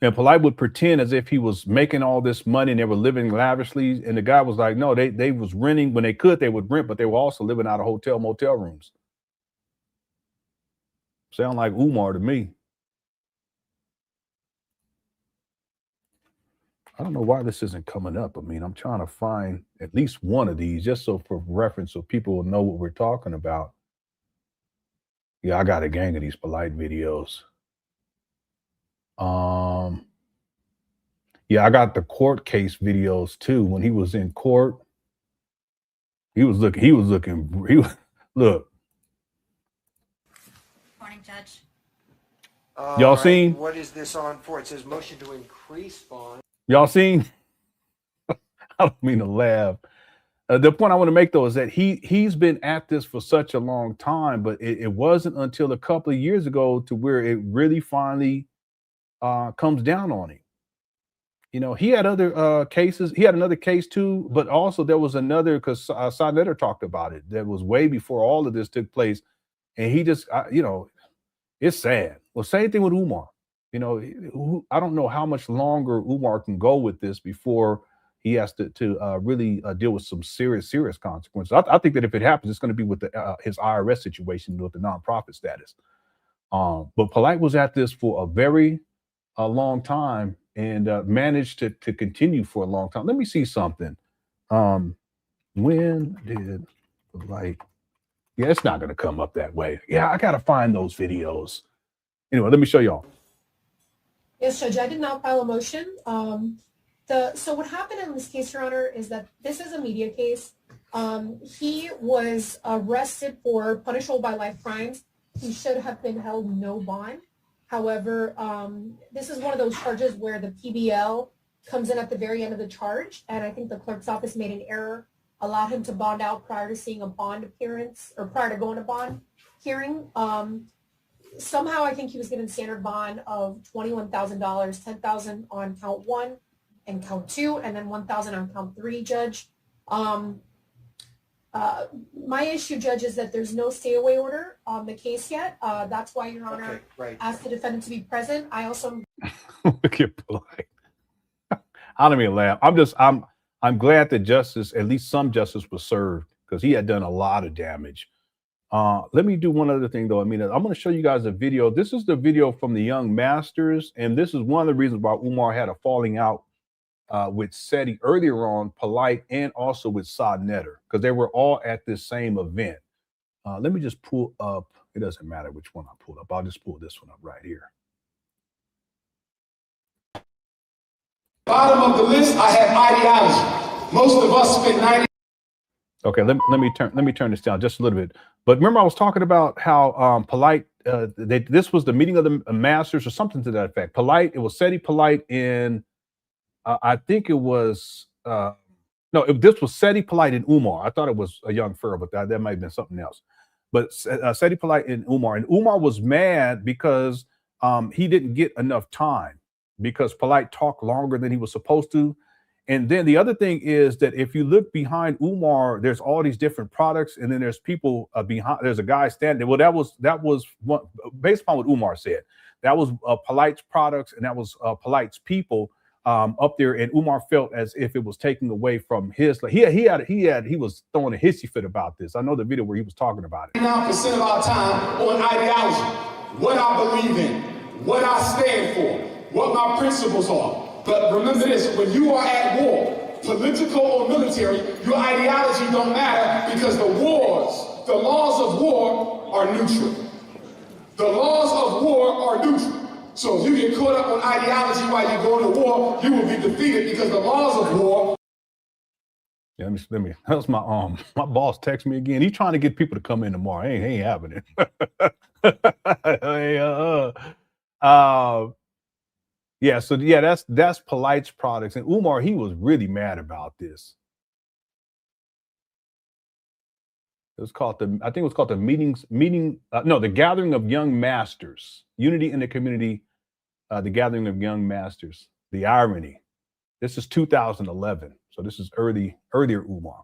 And Polite would pretend as if he was making all this money and they were living lavishly. And the guy was like, no, they was renting when they could, they would rent, but they were also living out of motel rooms. Sound like Umar to me. I don't know why this isn't coming up. I mean, I'm trying to find at least one of these just so for reference so people will know what we're talking about. Yeah, I got a gang of these Polite videos. Yeah, I got the court case videos too. When he was in court, look. Morning, Judge. Y'all seen? What is this on for? It says motion to increase bond. Y'all seen? I don't mean to laugh. The point I want to make though is that he's been at this for such a long time, but it wasn't until a couple of years ago to where it really finally comes down on him. You know, he had other cases. He had another case too, but also there was another because Sonnetta talked about it. That was way before all of this took place, and he just, it's sad. Well, same thing with Umar. You know, I don't know how much longer Umar can go with this before he has to really deal with some serious consequences. I think that if it happens, it's going to be with his IRS situation with the nonprofit status. But Polite was at this for a long time and managed to continue for a long time. Let me see something. When did Polite? Yeah, it's not going to come up that way. Yeah, I got to find those videos. Anyway, let me show y'all. Yes, Judge, I did not file a motion. So what happened in this case, Your Honor, is that this is a media case. He was arrested for punishable by life crimes. He should have been held no bond. However, this is one of those charges where the PBL comes in at the very end of the charge, and I think the clerk's office made an error, allowed him to bond out prior to seeing a bond appearance or prior to going to bond hearing. Somehow I think he was given standard bond of $21,000, $10,000 on count 1 and count 2, and then $1,000 on count 3, Judge. My issue, Judge, is that there's no stay away order on the case yet. That's why Your Honor asked the defendant to be present. I also look at Polite. I don't even laugh. I'm glad that justice, at least some justice, was served because he had done a lot of damage. Let me do one other thing though. I mean, I'm going to show you guys a video. This is the video from the young masters, and this is one of the reasons why Umar had a falling out with Seti earlier on, Polite, and also with Sa Neter, because they were all at this same event. Let me just pull up. It doesn't matter which one I pull up. I'll just pull this one up right here. Bottom of the list, I have ideology. Most of us spend 90. Okay, let me turn this down just a little bit. But remember, I was talking about how Polite. This was the meeting of the masters or something to that effect. Polite. It was Seti, Polite, in I think it was this was Seti, Polite, and Umar. I thought it was a young fur, but that might have been something else. But Seti, Polite, and Umar was mad because he didn't get enough time, because Polite talked longer than he was supposed to. And then the other thing is that if you look behind Umar, there's all these different products, and then there's people behind. There's a guy standing. Well, that was what, based upon what Umar said. That was Polite's products, and that was Polite's people up there. And Umar felt as if it was taking away from his. Like he was throwing a hissy fit about this. I know the video where he was talking about it. 99% of our time on ideology, what I believe in, what I stand for, what my principles are. But remember this, when you are at war, political or military, your ideology don't matter, because the laws of war are neutral. The laws of war are neutral. So if you get caught up on ideology while you're going to war, you will be defeated, because the laws of war. Yeah, let me. That's my boss text me again. He's trying to get people to come in tomorrow. He ain't having it. Yeah, so yeah, that's Polite's products. And Umar, he was really mad about this. It was called the Gathering of Young Masters. Unity in the Community, the Gathering of Young Masters. The irony. This is 2011. So this is earlier Umar.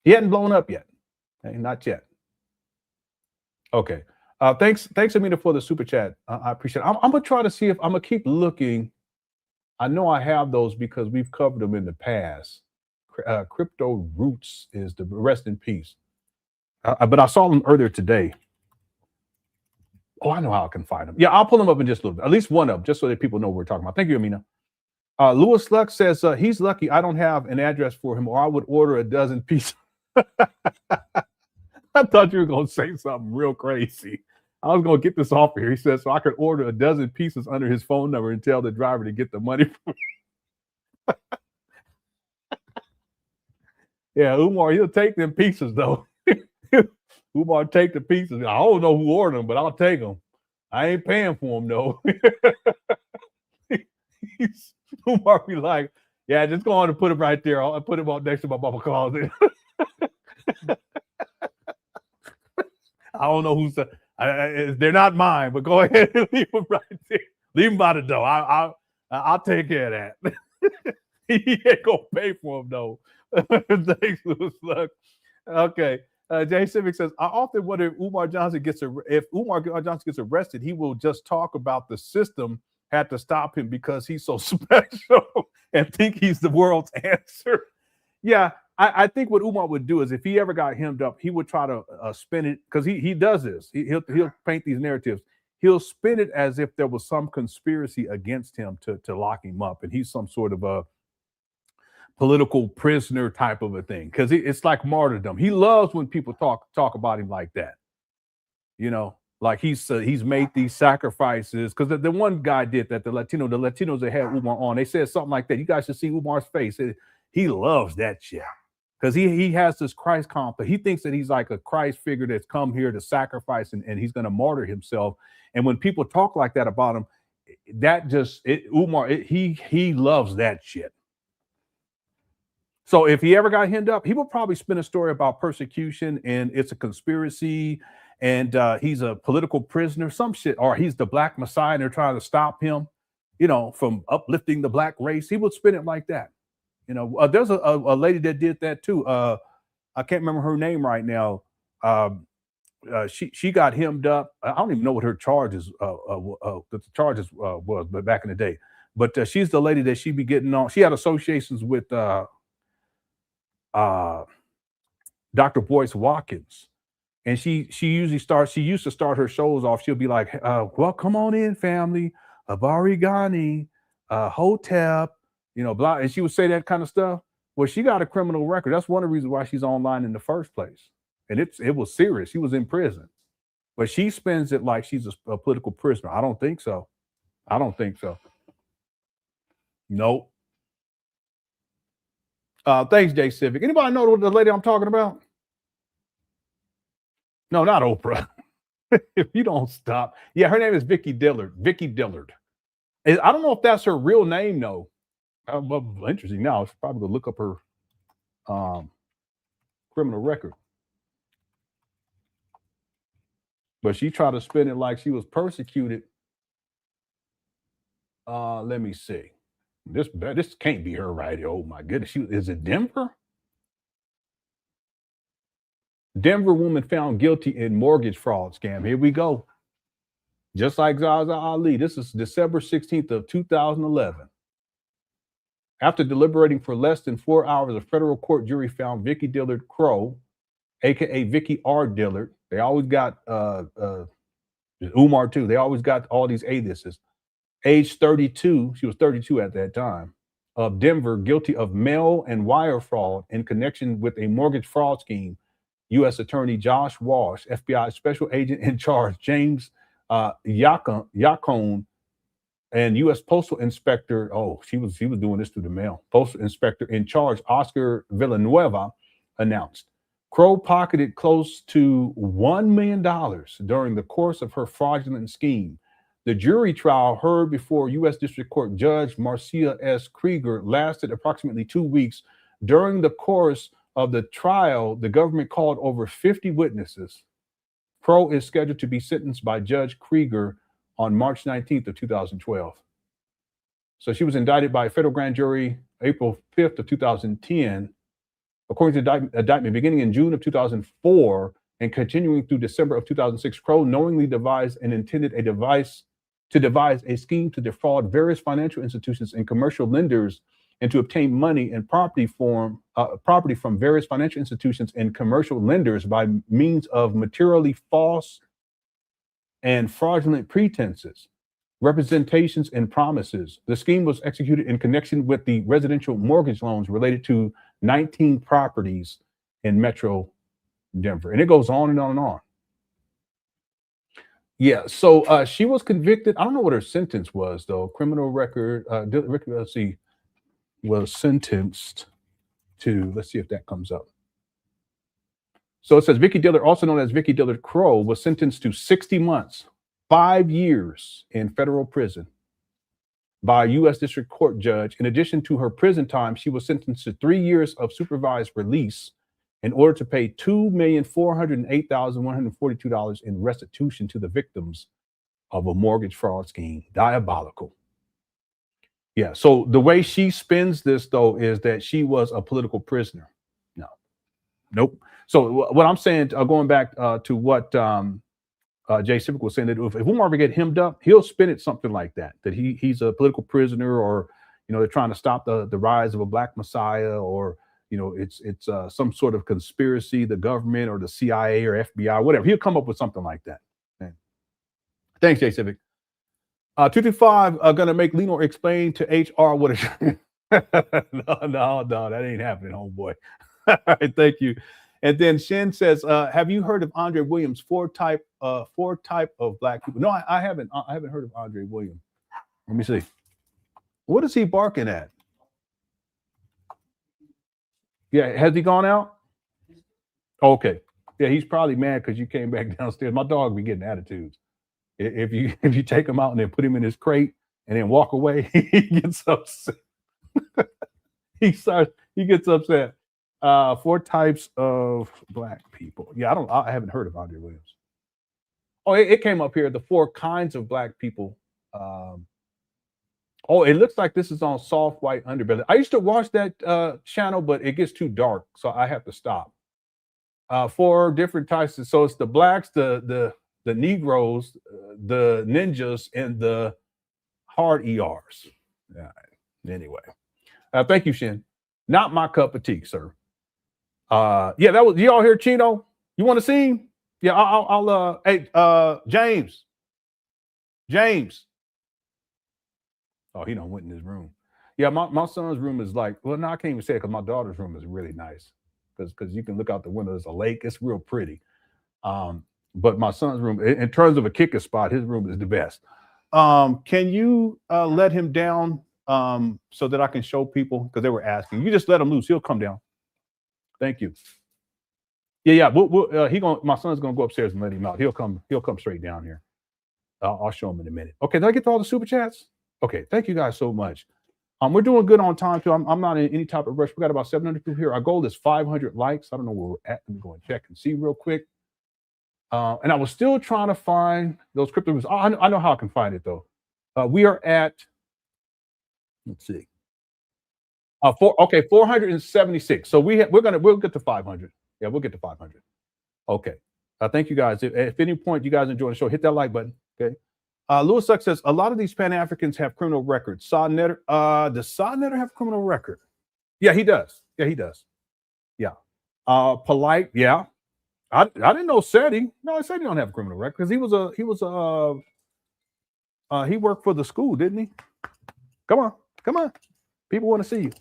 He hadn't blown up yet. Okay, not yet. Okay. Thanks, Amina, for the super chat. I appreciate it. I'm gonna try to see if I'm gonna keep looking. I know I have those because we've covered them in the past. Crypto Roots is the rest in peace. But I saw them earlier today. Oh, I know how I can find them. Yeah, I'll pull them up in just a little bit. At least one of them, just so that people know what we're talking about. Thank you, Amina. Louis Luck says he's lucky I don't have an address for him, or I would order a dozen pieces. I thought you were gonna say something real crazy. I was going to get this off here. He says, so I could order a dozen pieces under his phone number and tell the driver to get the money from him. Yeah, Umar, he'll take them pieces, though. Umar take the pieces. I don't know who ordered them, but I'll take them. I ain't paying for them, though. Umar be like, yeah, just go on and put them right there. I'll put them on next to my mama closet. I don't know who's... they're not mine, but go ahead and leave them right there. Leave them by the door. I'll take care of that. He ain't gonna pay for them though. Thanks, Louis Luck. Okay. Jay Civic says, I often wonder if Umar Johnson gets arrested, he will just talk about the system had to stop him because he's so special and think he's the world's answer. Yeah. I think what Umar would do is if he ever got hemmed up, he would try to spin it, because he does this. He'll paint these narratives. He'll spin it as if there was some conspiracy against him to lock him up, and he's some sort of a political prisoner type of a thing, because it's like martyrdom. He loves when people talk about him like that. You know, like he's made these sacrifices, because the one guy did that. The Latinos that had Umar on, they said something like that. You guys should see Umar's face. He loves that shit. Because he has this Christ complex. He thinks that he's like a Christ figure that's come here to sacrifice, and he's going to martyr himself. And when people talk like that about him, he loves that shit. So if he ever got hemmed up, he would probably spin a story about persecution and it's a conspiracy and he's a political prisoner, some shit, or he's the black messiah and they're trying to stop him, from uplifting the black race. He would spin it like that. There's a lady that did that too. I can't remember her name right now. She got hemmed up. I don't even know what her charges the charges was, but back in the day. But she's the lady that she be getting on. She had associations with Dr. Boyce Watkins, and she usually starts. She used to start her shows off. She'll be like, "Well, come on in, family, Abarigani, Hotep, blah," and she would say that kind of stuff. Well, she got a criminal record. That's one of the reasons why she's online in the first place. And it was serious. She was in prison. But she spends it like she's a political prisoner. I don't think so. I don't think so. Nope. Thanks, Jay Civic. Anybody know the lady I'm talking about? No, not Oprah. If you don't stop. Yeah, her name is Vicky Dillard. Vicky Dillard. I don't know if that's her real name, though. Interesting. Now, I should probably go look up her criminal record. But she tried to spin it like she was persecuted. Let me see. This can't be her, right? Oh my goodness. Is it Denver? Denver woman found guilty in mortgage fraud scam. Here we go. Just like Zaza Ali. This is December 16th of 2011. After deliberating for less than 4 hours, a federal court jury found Vicky Dillard Crow, a.k.a. Vicky R. Dillard. They always got Umar too. They always got all these aliases. Age 32, she was 32 at that time, of Denver, guilty of mail and wire fraud in connection with a mortgage fraud scheme. U.S. Attorney Josh Walsh, FBI Special Agent in charge James Yacone, and U.S. Postal Inspector. Oh, she was doing this through the mail. Postal Inspector in charge Oscar Villanueva announced. Crow pocketed close to $1 million during the course of her fraudulent scheme. The jury trial heard before U.S. District Court Judge Marcia S. Krieger lasted approximately 2 weeks. During the course of the trial, the government called over 50 witnesses. Crow is scheduled to be sentenced by Judge Krieger on March 19th of 2012. So she was indicted by a federal grand jury April 5th of 2010. According to indictment, beginning in June of 2004 and continuing through December of 2006, Crow knowingly devised and intended to devise a scheme to defraud various financial institutions and commercial lenders and to obtain money and property from various financial institutions and commercial lenders by means of materially false and fraudulent pretenses, representations, and promises. The scheme was executed in connection with the residential mortgage loans related to 19 properties in Metro Denver. And it goes on and on and on. Yeah, so she was convicted. I don't know what her sentence was, though. Criminal record, let's see, was sentenced to, let's see if that comes up. So it says Vicky Dillard, also known as Vicky Dillard Crow, was sentenced to 60 months, 5 years in federal prison by a U.S. District Court judge. In addition to her prison time, she was sentenced to 3 years of supervised release in order to pay $2,408,142 in restitution to the victims of a mortgage fraud scheme. Diabolical. Yeah, so the way she spins this, though, is that she was a political prisoner. No. Nope. So what I'm saying, going back to what Jay Civic was saying, that if Umar ever get hemmed up, he'll spin it something like that he's a political prisoner, or they're trying to stop the rise of a black messiah, or it's some sort of conspiracy, the government or the CIA or FBI, whatever. He'll come up with something like that. Okay. Thanks, Jay Civic. 225 are gonna make Lenon explain to HR what it. No, that ain't happening, homeboy. All right, thank you. And then Shin says, have you heard of Andre Williams' four type of black people? No, I haven't. I haven't heard of Andre Williams. Let me see. What is he barking at? Yeah, has he gone out? Okay. Yeah, he's probably mad because you came back downstairs. My dog be getting attitudes. If you take him out and then put him in his crate and then walk away, he gets upset. He gets upset. 4 types of black people. Yeah, I haven't heard of Andre Williams. Oh, it came up here, the 4 kinds of black people. Oh, it looks like this is on Soft White Underbelly. I used to watch that channel, but it gets too dark, so I have to stop. 4 different types. So it's the blacks, the Negroes, the ninjas, and the hard ERs. Yeah. Anyway, thank you, Shin. Not my cup of tea, sir. Yeah, that was you all hear Chino. You want to see him? Yeah, I'll hey, James. Oh, he done went in his room. Yeah, my son's room is like, well, no, I can't even say it because my daughter's room is really nice. Because you can look out the window, there's a lake, it's real pretty. But my son's room, in terms of a kicker spot, his room is the best. Can you let him down so that I can show people? Because they were asking. You just let him loose, he'll come down. Thank you. Yeah. My son's gonna go upstairs and let him out. He'll come straight down here. I'll show him in a minute. Okay, did I get to all the super chats? Okay, thank you guys so much. We're doing good on time too. I'm not in any type of rush. We got about 700 people here. Our goal is 500 likes. I don't know where we're at. Let me go and check and see real quick. And I was still trying to find those crypto. I know how I can find it though. We are at, let's see. 476. So we'll get to 500. Yeah, we'll get to 500. Okay. Thank you guys. If any point you guys enjoy the show, hit that like button. Okay. Lewis Suck says a lot of these Pan Africans have criminal records. Does Sa Netter have a criminal record? Yeah, he does. Yeah. Polite. Yeah. I didn't know Seti. No, I said he don't have a criminal record because he worked for the school, didn't he? Come on. People want to see you.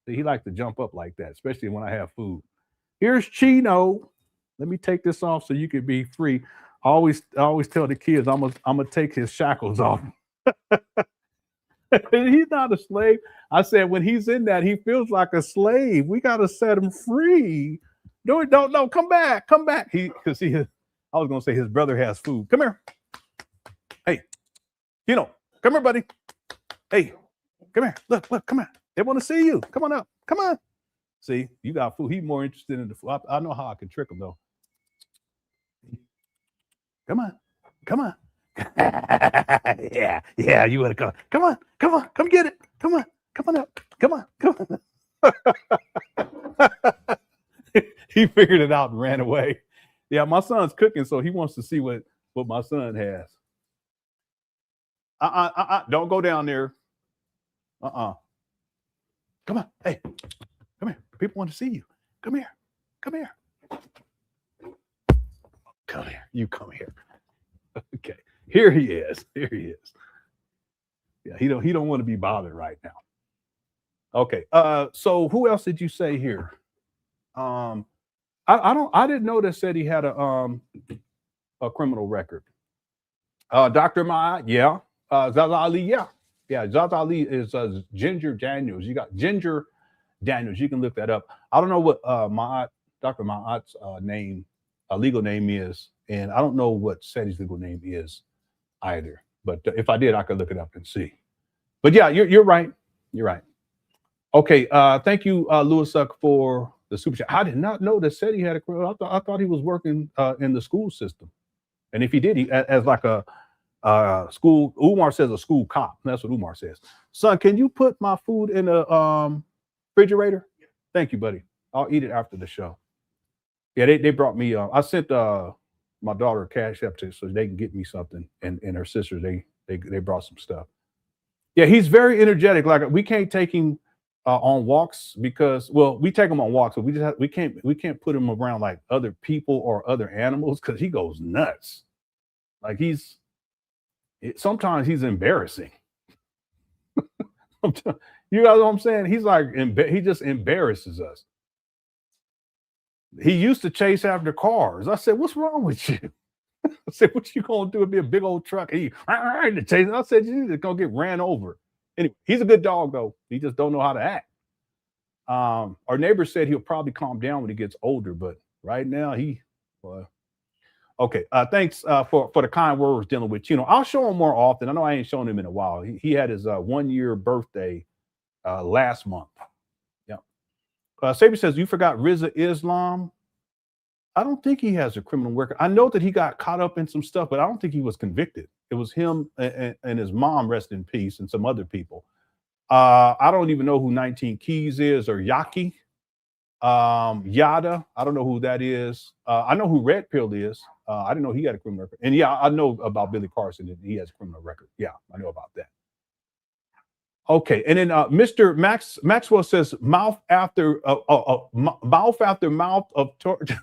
He likes to jump up like that, especially when I have food. Here's Chino. Let me take this off so you can be free. I always tell the kids I'm gonna take his shackles off. He's not a slave. I said when he's in that, he feels like a slave. We gotta set him free. No, come back. I was gonna say his brother has food. Come here. Hey, come here, buddy. Hey, come here. Look, come here. They want to see you. Come on up. Come on. See, you got food. He's more interested in the food. I know how I can trick him though. Come on. yeah, you want to come. Come get it. Come on up. Come on. He figured it out and ran away. Yeah, my son's cooking, so he wants to see what my son has. Don't go down there. Come on. Hey, come here. People want to see you. Come here. Come here. You come here. Okay. Here he is. Yeah, he don't want to be bothered right now. Okay. So who else did you say here? I didn't know that said he had a criminal record. Dr. Ma'at, yeah. Zaza Ali, yeah. Yeah, Zaza Ali is Ginger Daniels. You got Ginger Daniels. You can look that up. I don't know what Dr. Ma'at's legal name is, and I don't know what Seti's legal name is either. But if I did, I could look it up and see. But yeah, you're right. Okay, thank you, Lewis Suck, for the super chat. I did not know that Seti had a criminal. I thought he was working in the school system, and if he did, he as like a school. Umar says a school cop. That's what Umar says. Son, can you put my food in the refrigerator? Thank you, buddy. I'll eat it after the show. Yeah, they brought me. I sent my daughter a CashApp to so they can get me something, and her sisters they brought some stuff. Yeah, he's very energetic. Like we can't take him on walks because we take him on walks, but we can't put him around like other people or other animals because he goes nuts. Like sometimes he's embarrassing. You know what I'm saying? He's like he just embarrasses us. He used to chase after cars. I said, "What's wrong with you?" I said, "What you gonna do? It'd be a big old truck." He to chase. I said, "You're just gonna get ran over." Anyway, he's a good dog though. He just don't know how to act. Our neighbor said he'll probably calm down when he gets older, but right now okay. Thanks for the kind words dealing with Chino. I'll show him more often. I know I ain't shown him in a while. He had his 1-year birthday last month. Sabi says, you forgot Rizza Islam. I don't think he has a criminal record. I know that he got caught up in some stuff, but I don't think he was convicted. It was him and his mom, rest in peace, and some other people. I don't even know who 19 Keys is or Yaki. Yada, I don't know who that is. I know who Red Pill is. I didn't know he had a criminal record. And yeah, I know about Billy Carson. He has a criminal record. Yeah, I know about that. Okay, and then Mr. Maxwell says mouth after mouth of torture.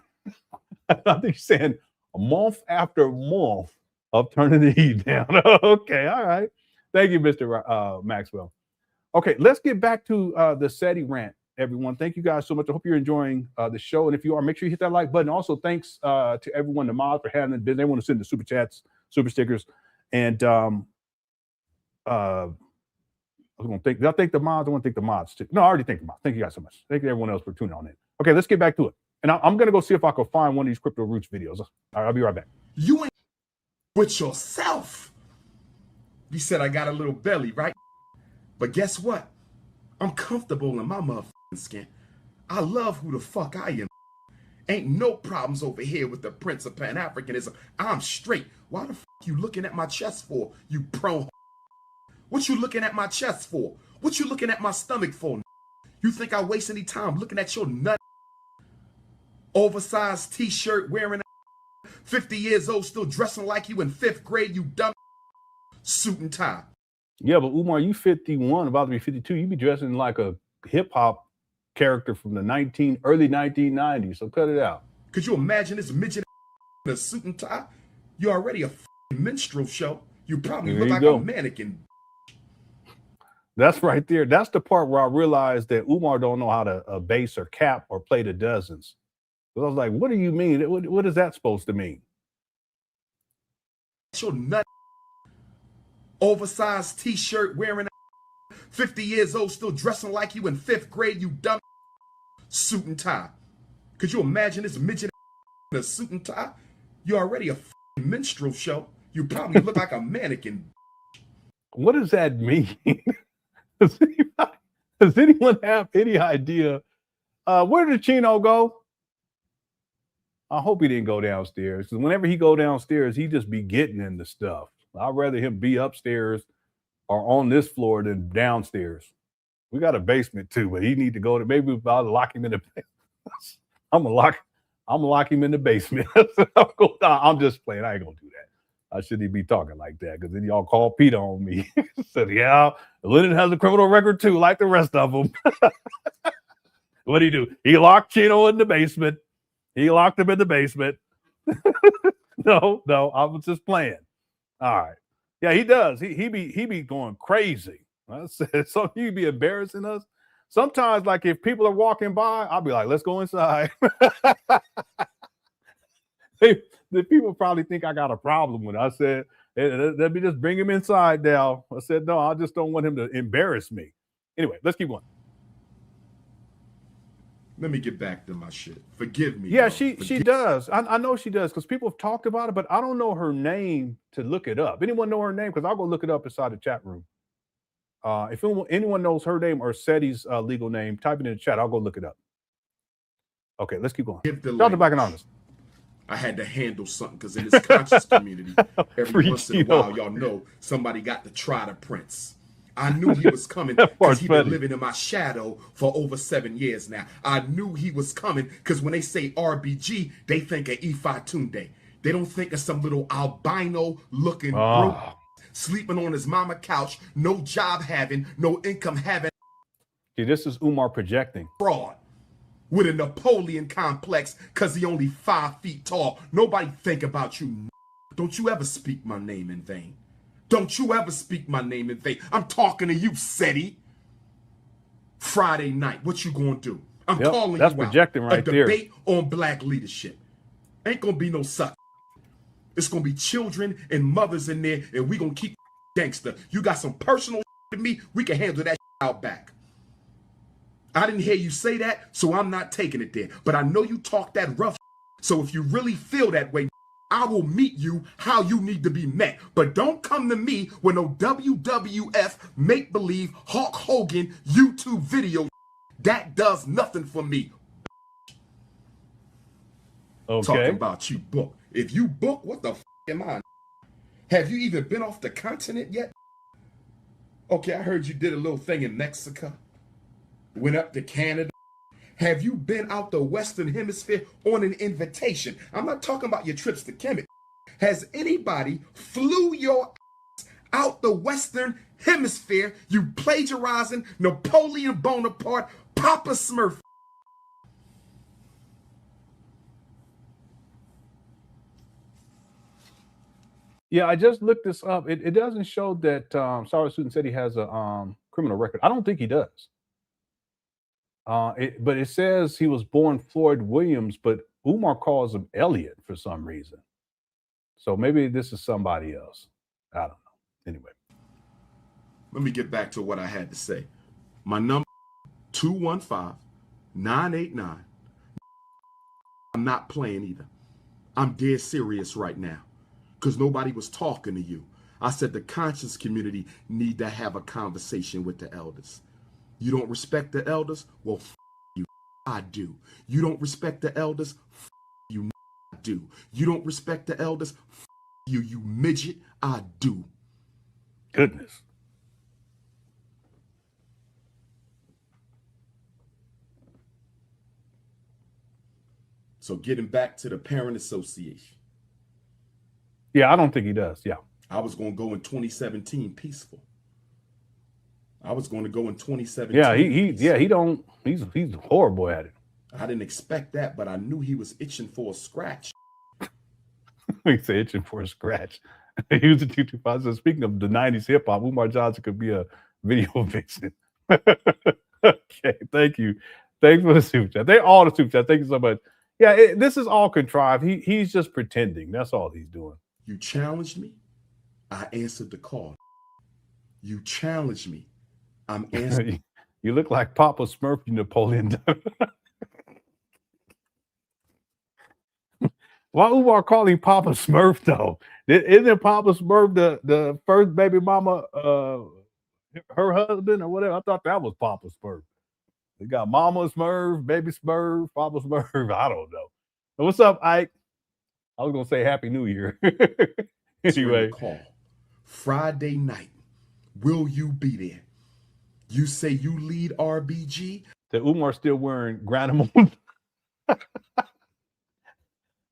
I think he's saying a month after month of turning the heat down. Okay, all right. Thank you, Mr. Maxwell. Okay, let's get back to the SETI rant, everyone. Thank you guys so much. I hope you're enjoying the show. And if you are, make sure you hit that like button. Also, thanks to everyone, the mods, for having been. They want to send the super chats, super stickers. And I want to thank the mods. I want to thank the mods too. No, I already thank the mods. Thank you guys so much. Thank you everyone else for tuning on in. Okay, let's get back to it. And I'm going to go see if I can find one of these Crypto Roots videos. All right, I'll be right back. You ain't with yourself. You said I got a little belly, right? But guess what? I'm comfortable in my motherfucking skin. I love who the fuck I am. Ain't no problems over here with the Prince of Pan Africanism. I'm straight. Why the fuck you looking at my chest for, you pro? What you looking at my chest for? What you looking at my stomach for? You think I waste any time looking at your nut? Oversized t-shirt wearing, 50 years old, still dressing like you in 5th grade, you dumb suit and tie. Yeah, but Umar, you 51, about to be 52. You be dressing like a hip-hop character from the early 1990s, so cut it out. Could you imagine this midget in a suit and tie? You're already a minstrel show. You probably look like a mannequin. That's right there. That's the part where I realized that Umar don't know how to bass or cap or play the dozens. So I was like, what do you mean? What is that supposed to mean? Your nut, oversized t-shirt wearing, 50 years old, still dressing like you in 5th grade, you dumb suit and tie. Could you imagine this midget in a suit and tie? You're already a minstrel show. You probably look like a mannequin. What does that mean? Does anyone have any idea? Where did Chino go? I hope he didn't go downstairs, because whenever he go downstairs, he just be getting into stuff. I'd rather him be upstairs or on this floor than downstairs. We got a basement too, but he need to go to, maybe I'll lock him in the basement. I'm gonna lock him in the basement. I'm just playing. I ain't gonna do that. I shouldn't be talking like that, because then y'all call Peter on me. Said, yeah, Lenon has a criminal record too, like the rest of them. What'd he do? He locked Chino in the basement. He locked him in the basement. No, I was just playing. All right. Yeah, he does. He be going crazy. I said, so he be embarrassing us. Sometimes, like if people are walking by, I'll be like, let's go inside. The people probably think I got a problem with it. I said, let me just bring him inside now. I said, no, I just don't want him to embarrass me. Anyway, let's keep going. Let me get back to my shit. Forgive me. Yeah, she does. I know she does, because people have talked about it, but I don't know her name to look it up. Anyone know her name? Because I'll go look it up inside the chat room. If anyone knows her name or SETI's legal name, type it in the chat. I'll go look it up. Okay, let's keep going. Dr. Black and Honest. I had to handle something, because in this conscious community, every once in a while, y'all know somebody got to try the Prince. I knew he was coming because he's been living in my shadow for over 7 years now. I knew he was coming because when they say RBG, they think of Ifa Tunde. They don't think of some little albino looking broke, sleeping on his mama couch, no job having, no income having. See, this is Umar projecting. Fraud. With a Napoleon complex because he only 5 feet tall. Nobody think about you. Don't you ever speak my name in vain. Don't you ever speak my name in vain. I'm talking to you, SETI. Friday night, what you gonna do? I'm calling that's you projecting out. Right a debate on black leadership. Ain't gonna be no suck. It's gonna be children and mothers in there, and we gonna keep gangster. You got some personal to me, we can handle that out back. I didn't hear you say that, so I'm not taking it there. But I know you talk that rough, so if you really feel that way, I will meet you how you need to be met. But don't come to me with no WWF, make-believe, Hulk Hogan YouTube video. That does nothing for me. Okay. Talking about you book. If you book, what the f am I? Have you even been off the continent yet? Okay, I heard you did a little thing in Mexico. Went up to Canada. Have you been out the Western Hemisphere on an invitation? I'm not talking about your trips to Kemet. Has anybody flew your ass out the Western Hemisphere, you plagiarizing Napoleon Bonaparte, Papa Smurf? Yeah, I just looked this up. It doesn't show that Sarah Student said he has a criminal record. I don't think he does. But it says he was born Floyd Williams, but Umar calls him Elliot for some reason. So maybe this is somebody else. I don't know. Anyway. Let me get back to what I had to say. My number 215-989. I'm not playing either. I'm dead serious right now because nobody was talking to you. I said the conscious community need to have a conversation with the elders. You don't respect the elders? Well, you. I do. You don't respect the elders? You. I do. You don't respect the elders? You midget? I do. Goodness. So getting back to the Parent Association. Yeah, I don't think he does. Yeah. I was going to go in 2017 peaceful. I was going to go in 2017. Yeah, he's horrible at it. I didn't expect that, but I knew he was itching for a scratch. He's itching for a scratch. He was a 225. So speaking of the 90s hip hop, Umar Johnson could be a video vixen. Okay, thank you. Thanks for the super chat. They're all the super chat. Thank you so much. Yeah, this is all contrived. He's just pretending. That's all he's doing. You challenged me. I answered the call. You challenged me. I'm answering. You look like Papa Smurf, you Napoleon. Why Umar calling Papa Smurf though? Isn't Papa Smurf the first baby mama, her husband or whatever? I thought that was Papa Smurf. They got Mama Smurf, Baby Smurf, Papa Smurf. I don't know. So what's up, Ike? I was gonna say Happy New Year. Anyway, call Friday night. Will you be there? You say you lead RBG. That Umar's still wearing Granimals.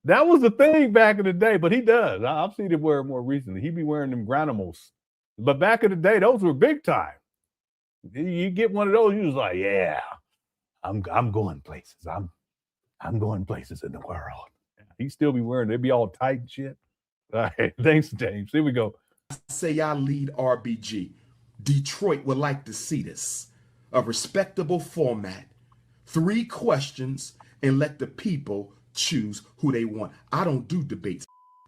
That was the thing back in the day, but he does. I've seen him wear it more recently. He be wearing them Granimals. But back in the day, those were big time. You get one of those, you was like, yeah, I'm going places. I'm going places in the world. He still be wearing, they be all tight and shit. All right, thanks, James. Here we go. Say I lead RBG. Detroit would like to see this. A respectable format. 3 questions and let the people choose who they want. I don't do debates.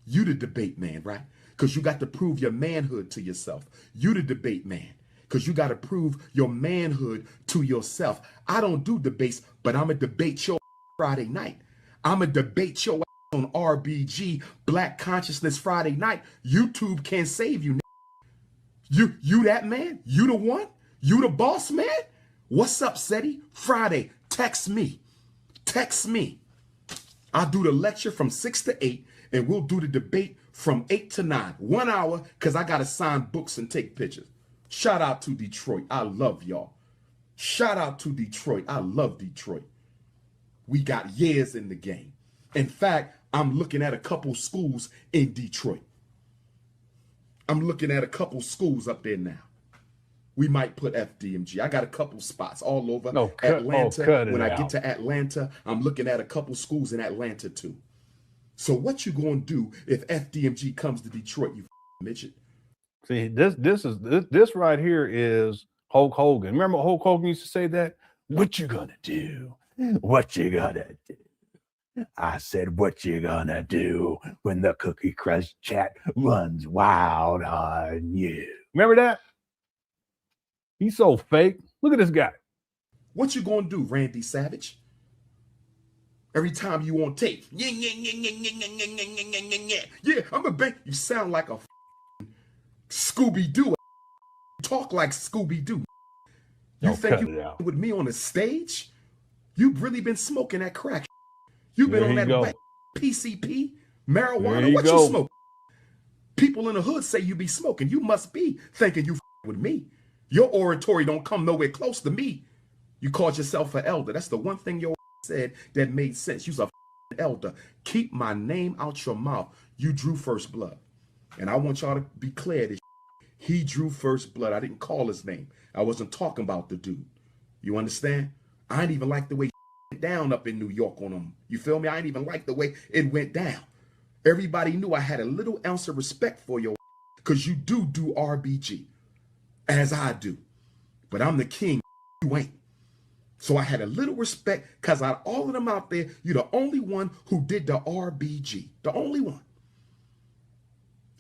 You the debate man, right? Because you got to prove your manhood to yourself. You the debate man. Because you got to prove your manhood to yourself. I don't do debates, but I'm a debate your Friday night. I'm a debate your on RBG, Black Consciousness Friday night. YouTube can't save you. You that man? You the one? You the boss man? What's up, Seti? Friday, text me. Text me. I'll do the lecture from 6 to 8, and we'll do the debate from 8 to 9. 1 hour, because I got to sign books and take pictures. Shout out to Detroit. I love y'all. Shout out to Detroit. I love Detroit. We got years in the game. In fact, I'm looking at a couple schools in Detroit. I'm looking at a couple schools up there now. We might put FDMG. I got a couple spots all over Atlanta. When I get to Atlanta, I'm looking at a couple schools in Atlanta too. So what you gonna do if FDMG comes to Detroit, you midget? See, this right here is Hulk Hogan. Remember Hulk Hogan used to say that? What you gonna do? What you gonna do? I said, what you gonna do when the Cookie Crush chat runs wild on you? Remember that? He's so fake. Look at this guy. What you gonna do, Randy Savage? Every time you on tape, yeah, I'm a bang. You sound like a Scooby-Doo. Talk like Scooby-Doo. You think you with me on the stage? You've really been smoking that crack. You've been on that wet PCP, marijuana. What you smoke? People in the hood say you be smoking. You must be thinking you with me. Your oratory don't come nowhere close to me. You called yourself an elder. That's the one thing your said that made sense. You's a elder. Keep my name out your mouth. You drew first blood. And I want y'all to be clear. This he drew first blood. I didn't call his name. I wasn't talking about the dude. You understand? I didn't even like the way went down up in New York on him. You feel me? I didn't even like the way it went down. Everybody knew I had a little ounce of respect for your because you do RBG as I do. But I'm the king. You ain't. So I had a little respect because out of all of them out there, you're the only one who did the RBG. The only one.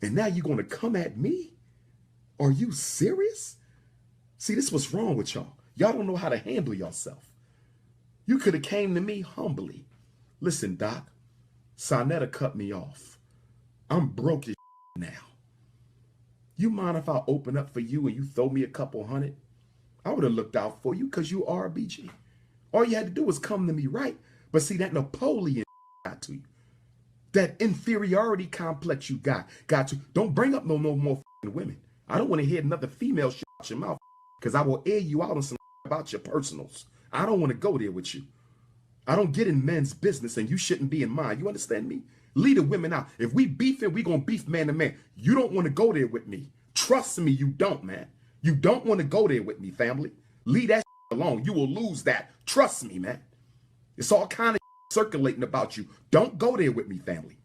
And now you're going to come at me? Are you serious? See, this is what's wrong with y'all. Y'all don't know how to handle yourself. You could have came to me humbly. Listen, Doc, Sonetta cut me off. I'm broke as now. You mind if I open up for you and you throw me a couple hundred? I would have looked out for you because you RBG. All you had to do was come to me right. But see, that Napoleon got to you. That inferiority complex you got to. Don't bring up no more women. I don't want to hear another female shit out your mouth because I will air you out on some about your personals. I don't want to go there with you. I don't get in men's business and you shouldn't be in mine. You understand me? Lead the women out. If we beefing, we going to beef man to man. You don't want to go there with me. Trust me, you don't, man. You don't want to go there with me, family. Leave that alone. You will lose that. Trust me, man. It's all kind of circulating about you. Don't go there with me, family.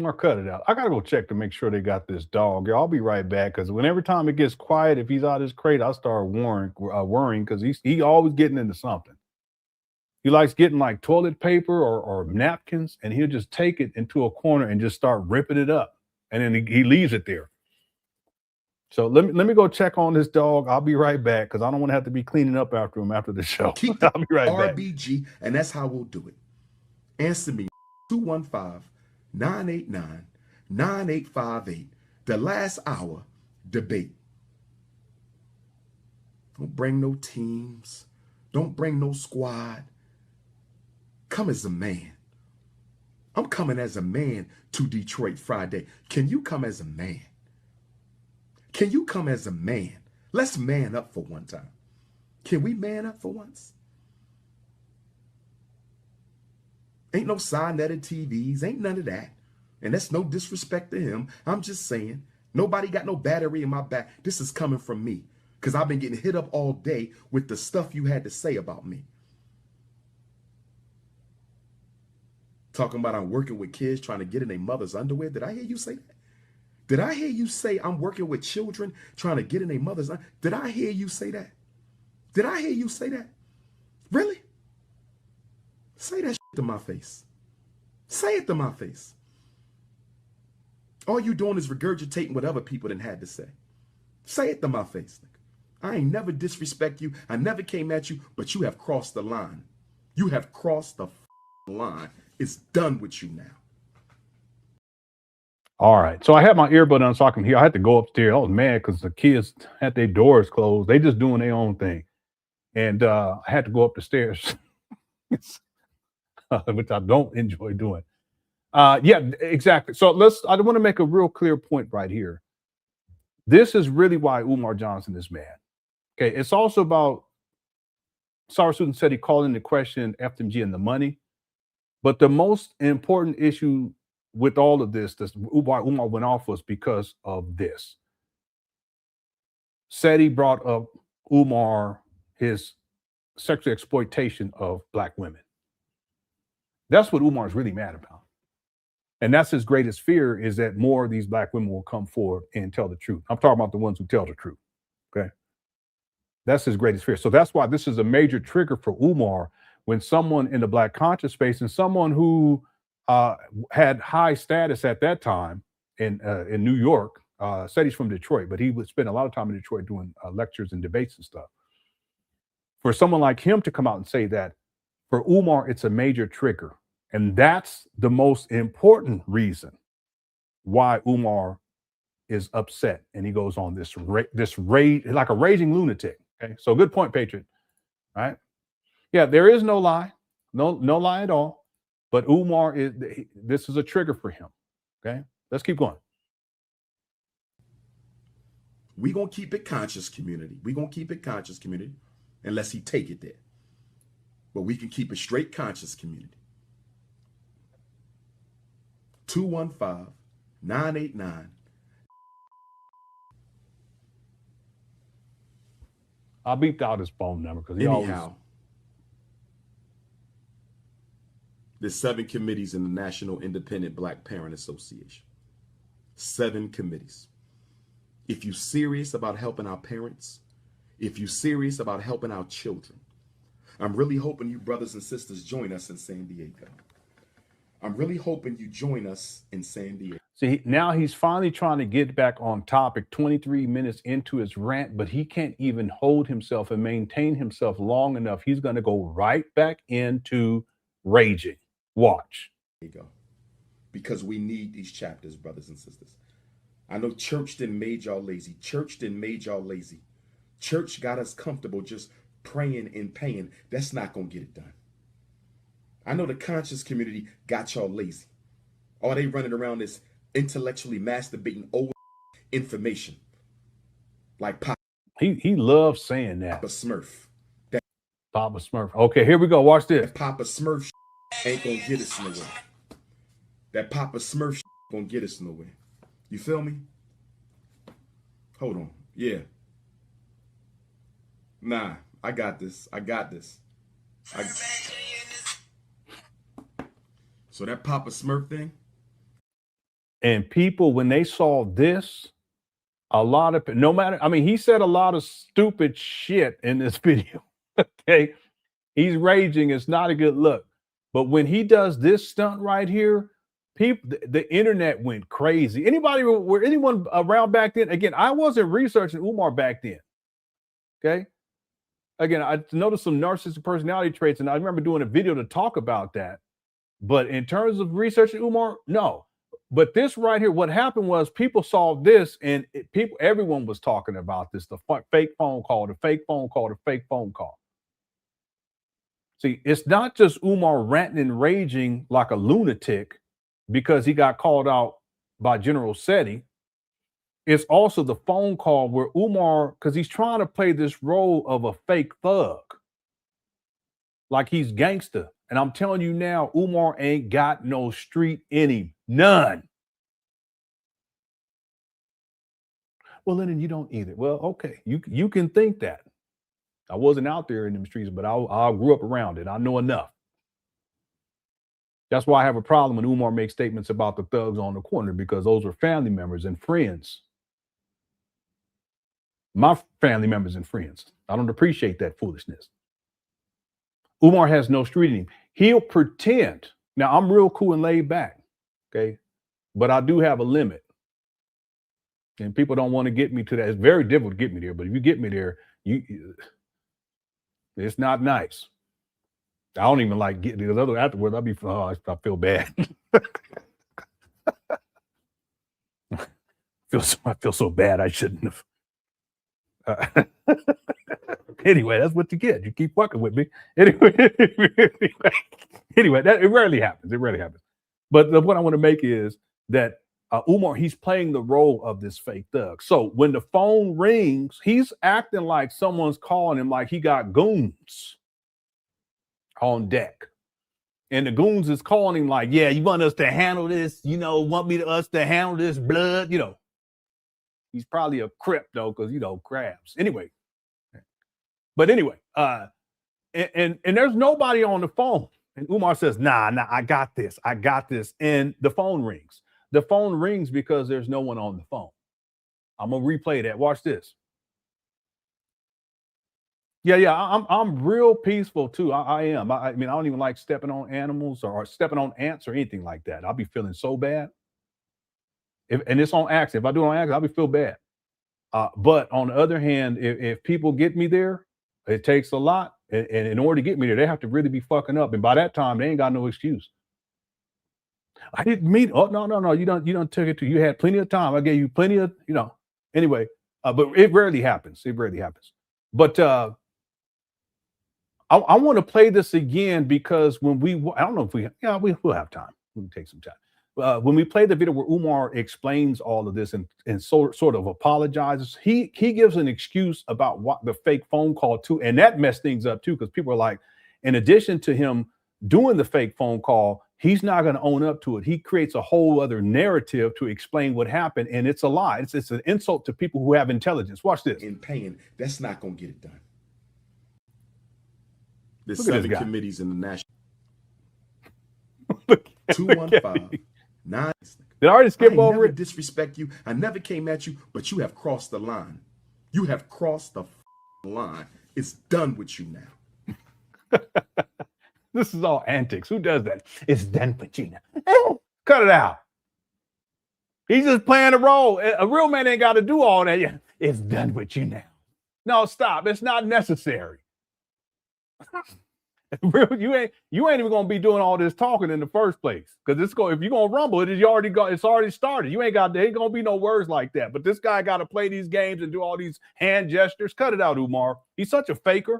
Or cut it out. I gotta go check to make sure they got this dog. I'll be right back because every time it gets quiet, if he's out of his crate, I start worrying because he always getting into something. He likes getting like toilet paper or napkins, and he'll just take it into a corner and just start ripping it up, and then he leaves it there. So let me go check on this dog. I'll be right back because I don't want to have to be cleaning up after him after the show. Keep I'll be right back. RBG, and that's how we'll do it. Answer me 215-989-9858. The last hour debate. Don't bring no teams. Don't bring no squad. Come as a man. I'm coming as a man to Detroit Friday. Can you come as a man? Can you come as a man? Let's man up for one time. Can we man up for once? Ain't no Sonetta TVs, ain't none of that. And that's no disrespect to him. I'm just saying, nobody got no battery in my back. This is coming from me because I've been getting hit up all day with the stuff you had to say about me. Talking about I'm working with kids trying to get in their mother's underwear. Did I hear you say that? Did I hear you say I'm working with children trying to get in their mother's underwear? Did I hear you say that? Did I hear you say that? Really? Say that shit to my face. Say it to my face. All you doing is regurgitating what other people done had to say. Say it to my face. I ain't never disrespect you. I never came at you, but you have crossed the line. You have crossed the line. It's done with you now. All right. So I had my earbud on so I can hear. I had to go upstairs. I was mad because the kids had their doors closed. They just doing their own thing. And I had to go up the stairs, which I don't enjoy doing. Yeah, exactly. So I want to make a real clear point right here. This is really why Umar Johnson is mad. Okay. It's also about, Sarah Susan said he called into question FDMG and the money. But the most important issue with all of this, why Umar went off, was because of this. Seti brought up Umar, his sexual exploitation of Black women. That's what Umar is really mad about. And that's his greatest fear, is that more of these Black women will come forward and tell the truth. I'm talking about the ones who tell the truth, okay? That's his greatest fear. So that's why this is a major trigger for Umar when someone in the Black conscious space and someone who had high status at that time in New York, said he's from Detroit, but he would spend a lot of time in Detroit doing lectures and debates and stuff. For someone like him to come out and say that, for Umar, it's a major trigger. And that's the most important reason why Umar is upset. And he goes on this rage, like a raging lunatic. Okay, so good point, Patriot. Right? Yeah, there is no lie, no lie at all. But Umar this is a trigger for him. Okay, let's keep going. We're going to keep it conscious, community. We're going to keep it conscious, community. unless he take it there. But we can keep a straight conscious community. 215-989. I beeped out his phone number because he Anyhow, there's 7 committees in the National Independent Black Parent Association. 7 committees. If you're serious about helping our parents, if you're serious about helping our children, I'm really hoping you brothers and sisters join us in San Diego. I'm really hoping you join us in San Diego. See, now he's finally trying to get back on topic 23 minutes into his rant, but he can't even hold himself and maintain himself long enough. He's going to go right back into raging. Watch. There you go. Because we need these chapters, brothers and sisters. I know church done made y'all lazy. Church done made y'all lazy. Church got us comfortable just praying and paying. That's not going to get it done. I know the conscious community got y'all lazy. Or they running around this intellectually masturbating old information. Like Papa. He loves saying that. Papa Smurf. Papa Smurf. Okay, here we go. Watch this. That Papa Smurf ain't going to get us nowhere. That Papa Smurf going to get us nowhere. You feel me? Hold on. Yeah. Nah, I got this. I got this. So that Papa Smurf thing. And people, when they saw this, a lot of, no matter, I mean, he said a lot of stupid shit in this video. Okay. He's raging. It's not a good look. But when he does this stunt right here, people, the internet went crazy. Anyone around back then? Again, I wasn't researching Umar back then. Okay. Again, I noticed some narcissistic personality traits, and I remember doing a video to talk about that. But in terms of researching Umar, no. But this right here, what happened was people saw this, and everyone was talking about this, the fake phone call, the fake phone call, the fake phone call. See, it's not just Umar ranting and raging like a lunatic because he got called out by General Seti. It's also the phone call where Umar, because he's trying to play this role of a fake thug, like he's gangster. And I'm telling you now, Umar ain't got no street in him. None. Well, Lenon, you don't either. Well, okay. You can think that. I wasn't out there in them streets, but I grew up around it. I know enough. That's why I have a problem when Umar makes statements about the thugs on the corner, because those are family members and friends. My family members and friends. I don't appreciate that foolishness. Umar has no street in him. He'll pretend. Now, I'm real cool and laid back, okay? But I do have a limit. And people don't want to get me to that. It's very difficult to get me there, but if you get me there, it's not nice. I don't even like getting the other afterwards. I feel bad. I feel so bad I shouldn't have. Anyway, that's what you get. You keep fucking with me. Anyway, it rarely happens. It rarely happens. But the point I want to make is that Umar, he's playing the role of this fake thug. So when the phone rings, he's acting like someone's calling him, like he got goons on deck. And the goons is calling him like, yeah, you want us to handle this? Us to handle this blood? He's probably a Crip though, because crabs. Anyway. But anyway, and there's nobody on the phone. And Umar says, nah, I got this. And the phone rings. The phone rings because there's no one on the phone. I'm going to replay that. Watch this. Yeah, I'm real peaceful too. I am. I mean, I don't even like stepping on animals or stepping on ants or anything like that. I'll be feeling so bad. And it's on accident. If I do it on accident, I'll be feel bad. But on the other hand, if people get me there, it takes a lot. And in order to get me there, they have to really be fucking up. And by that time, they ain't got no excuse. I didn't mean, oh, no. You don't take it to, you had plenty of time. I gave you plenty of, anyway, but it rarely happens. But I want to play this again because when I don't know if we'll have time. We can take some time. when we play the video where Umar explains all of this and sort of apologizes, he gives an excuse about what the fake phone call too, and that messed things up too, because people are like, in addition to him doing the fake phone call, he's not going to own up to it. He creates a whole other narrative to explain what happened, and it's a lie. It's an insult to people who have intelligence. Watch this. In pain, that's not going to get it done. There's Look at 7 this guy. committees in the national. Look 215 9. Did I already skip I over never it? disrespect you. I never came at you, but you have crossed the line. You have crossed the line. It's done with you now. This is all antics. Who does that? It's done with you now. Cut it out. He's just playing a role. A real man ain't got to do all that. Yeah, it's done with you now. No, stop. It's not necessary. You ain't even gonna be doing all this talking in the first place, because if you're gonna rumble it, it's already started. You ain't gonna be no words like that. But this guy got to play these games and do all these hand gestures. Cut it out, Umar. He's such a faker.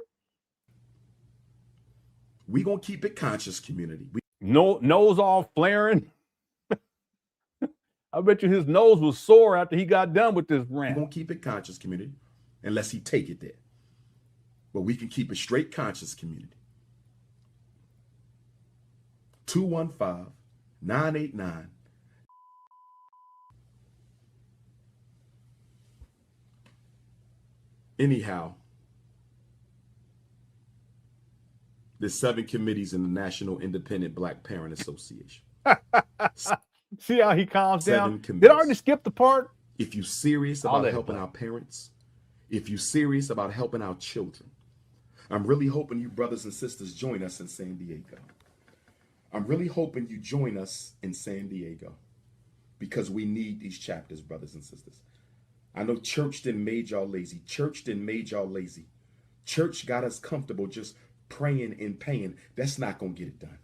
We gonna keep it conscious, community. Nose all flaring. I bet you his nose was sore after he got done with this rant. We gonna keep it conscious, community, unless he take it there. But we can keep it straight conscious, community. 215-989. Anyhow, there's 7 committees in the National Independent Black Parent Association. See how he calms 7 down? committees. Did I already skip the part? If you're serious about helping our parents, if you're serious about helping our children, I'm really hoping you brothers and sisters join us in San Diego. I'm really hoping you join us in San Diego, because we need these chapters, brothers and sisters. I know church didn't made y'all lazy. Church didn't made y'all lazy. Church got us comfortable just praying and paying. That's not going to get it done.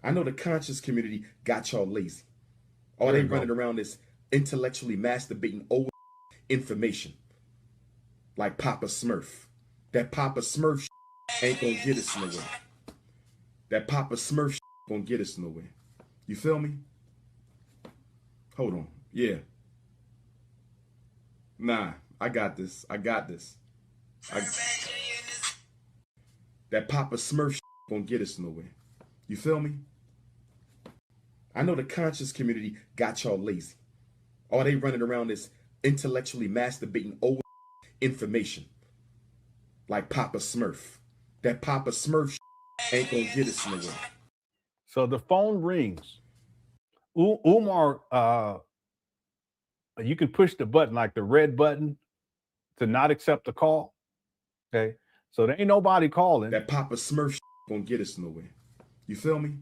I know the conscious community got y'all lazy. All they running around is intellectually masturbating old information like Papa Smurf. That Papa Smurf ain't going to get us nowhere. That Papa Smurf gonna get us nowhere. You feel me? Hold on. Yeah. Nah, I got this. That Papa Smurf gonna get us nowhere. You feel me? I know the conscious community got y'all lazy. All they running around is intellectually masturbating old information like Papa Smurf. That Papa Smurf ain't gonna get us nowhere. So the phone rings. Umar, you can push the button, like the red button, to not accept the call. Okay, so there ain't nobody calling. That Papa Smurf gonna get us nowhere. You feel me?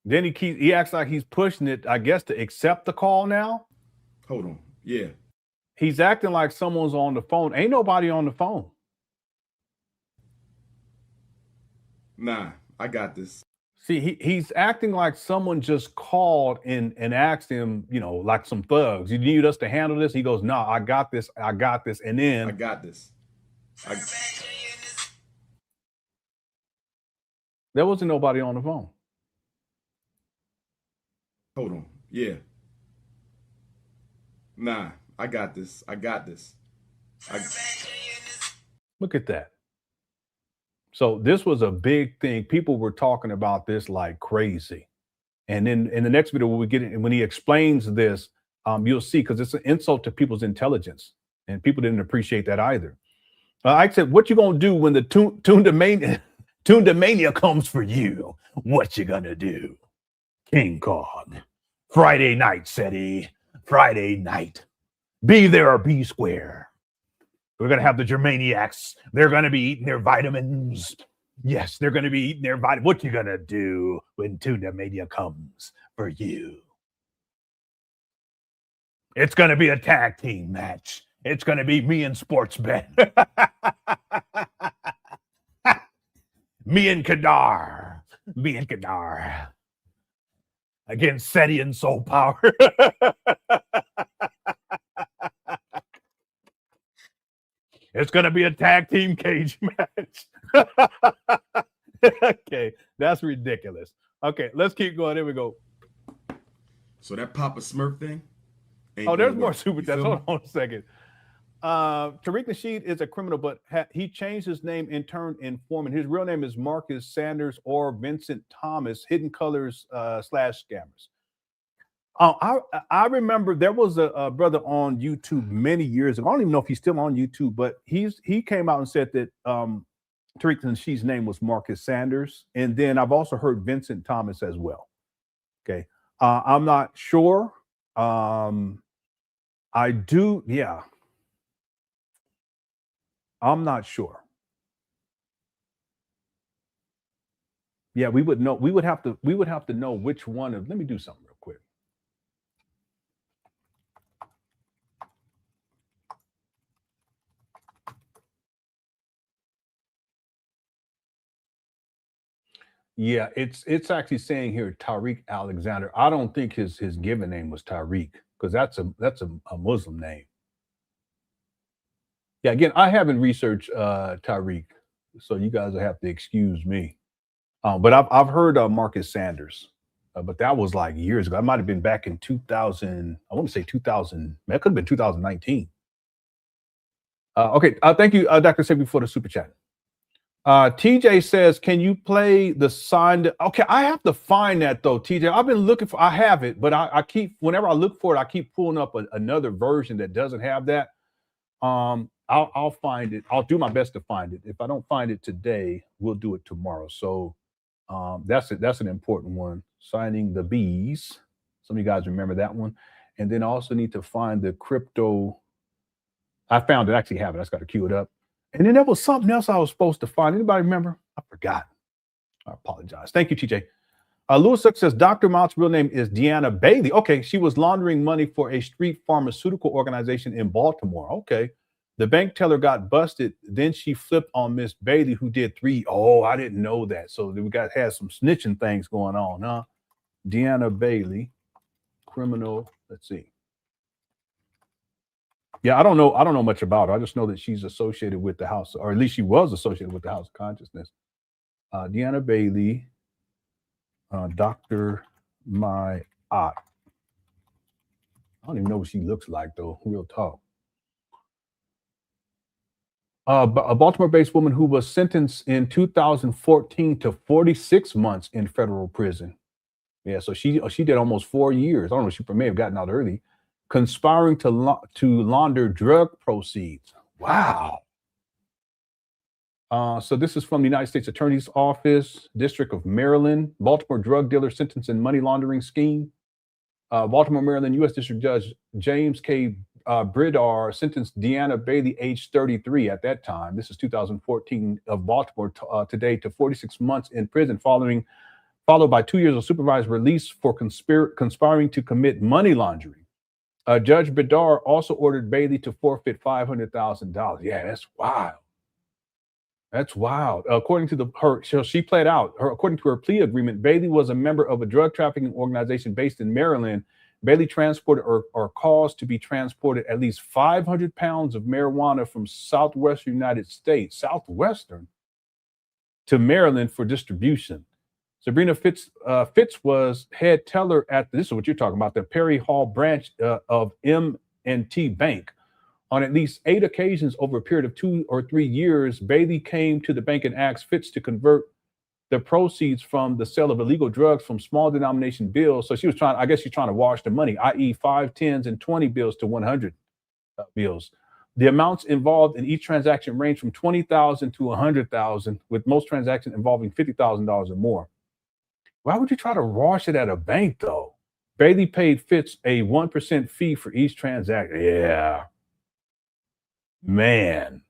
Then he acts like he's pushing it, I guess, to accept the call now. Hold on. Yeah. He's acting like someone's on the phone. Ain't nobody on the phone. Nah, I got this. See, he's acting like someone just called and asked him, like some thugs. You need us to handle this? He goes, no, I got this. And then I got this. There wasn't nobody on the phone. Hold on. Yeah. Nah, I got this. Look at that. So this was a big thing. People were talking about this like crazy. And then in the next video, when he explains this, you'll see, because it's an insult to people's intelligence. And people didn't appreciate that either. I said, what you gonna do when the Tunda Mania comes for you? What you gonna do? King Kong. Friday night, said he. Friday night. Be there or be square. We're going to have the Germaniacs. They're going to be eating their vitamins. Yes, they're going to be eating their vitamins. What you going to do when Tunda Mania comes for you? It's going to be a tag team match. It's going to be me and Sportsbet. Me and Kadar. Against SETI and Soul Power. It's going to be a tag team cage match. Okay, that's ridiculous. Okay, let's keep going. Here we go. So that Papa Smurf thing. Oh, there's more super chats. Hold on a second. Tariq Nasheed is a criminal, but he changed his name and turned informant. His real name is Marcus Sanders or Vincent Thomas, Hidden Colors / scammers. I remember there was a brother on YouTube many years ago. I don't even know if he's still on YouTube, but he came out and said that Tariq Nasheed's name was Marcus Sanders. And then I've also heard Vincent Thomas as well. Okay. I'm not sure. I do, yeah. I'm not sure. Yeah, we would know. We would have to know which one of. Let me do something real quick. Yeah, it's actually saying here Tariq Alexander. I don't think his given name was Tariq, because that's a Muslim name. Yeah, again, I haven't researched Tariq, so you guys will have to excuse me. But I've heard Marcus Sanders, but that was like years ago. I might have been back in 2000. I want to say 2000. That could have been 2019. Okay, thank you, Dr. Sebi, for the super chat. TJ says, can you play the signed? Okay, I have to find that though, TJ. I've been looking for. I have it, but I keep, whenever I look for it, I keep pulling up another version that doesn't have that. I'll find it. I'll do my best to find it. If I don't find it today, we'll do it tomorrow. So that's it. That's an important one. Signing the bees. Some of you guys remember that one. And then I also need to find the crypto. I found it. I actually have it. I just got to queue it up. And then there was something else I was supposed to find. Anybody remember? I forgot. I apologize. Thank you, TJ. Lewis says Dr. Mount's real name is Deanna Bailey. Okay, she was laundering money for a street pharmaceutical organization in Baltimore. Okay. The bank teller got busted. Then she flipped on Miss Bailey, who did 3. Oh, I didn't know that. So we had some snitching things going on, huh? Deanna Bailey, criminal. Let's see. Yeah, I don't know much about her. I just know that she's associated with the House, or at least she was associated with the House of Consciousness. Deanna Bailey, Dr. My Aunt. I don't even know what she looks like, though. Real talk. A Baltimore-based woman who was sentenced in 2014 to 46 months in federal prison. Yeah, so she did almost 4 years. I don't know, she may have gotten out early. Conspiring to launder drug proceeds. Wow. So this is from the United States Attorney's Office, District of Maryland. Baltimore drug dealer sentenced in money laundering scheme. Baltimore, Maryland, U.S. District Judge James K. Bridar sentenced Deanna Bailey, age 33 at that time. This is 2014 of Baltimore today to 46 months in prison, followed by 2 years of supervised release for conspiring to commit money laundering. Judge Bridar also ordered Bailey to forfeit $500,000. Yeah, that's wild. That's wild. According to she played out. According to her plea agreement, Bailey was a member of a drug trafficking organization based in Maryland. Bailey transported or caused to be transported at least 500 pounds of marijuana from southwestern United States, to Maryland for distribution. Sabrina Fitz was head teller at, this is what you're talking about, the Perry Hall branch of M&T Bank. On at least 8 occasions over a period of 2 or 3 years, Bailey came to the bank and asked Fitz to convert the proceeds from the sale of illegal drugs from small denomination bills. So she's trying to wash the money, i.e. 5, 10s, and 20 bills to 100 bills. The amounts involved in each transaction range from $20,000 to $100,000, with most transactions involving $50,000 or more. Why would you try to wash it at a bank, though? Bailey paid Fitz a 1% fee for each transaction. Yeah. Man.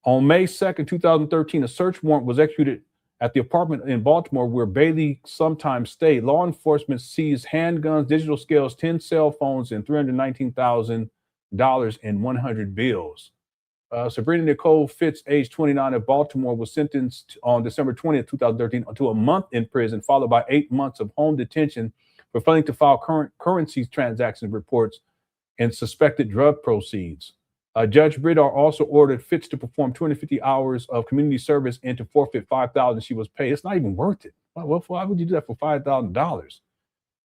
On May 2nd, 2013, a search warrant was executed at the apartment in Baltimore where Bailey sometimes stayed. Law enforcement seized handguns, digital scales, 10 cell phones, and $319,000 in 100 bills. Sabrina Nicole Fitz, age 29, of Baltimore, was sentenced on December 20th, 2013 to a month in prison, followed by 8 months of home detention for failing to file currency transaction reports and suspected drug proceeds. Judge Bridar also ordered Fitz to perform 250 hours of community service and to forfeit $5,000 she was paid. It's not even worth it. Why would you do that for $5,000?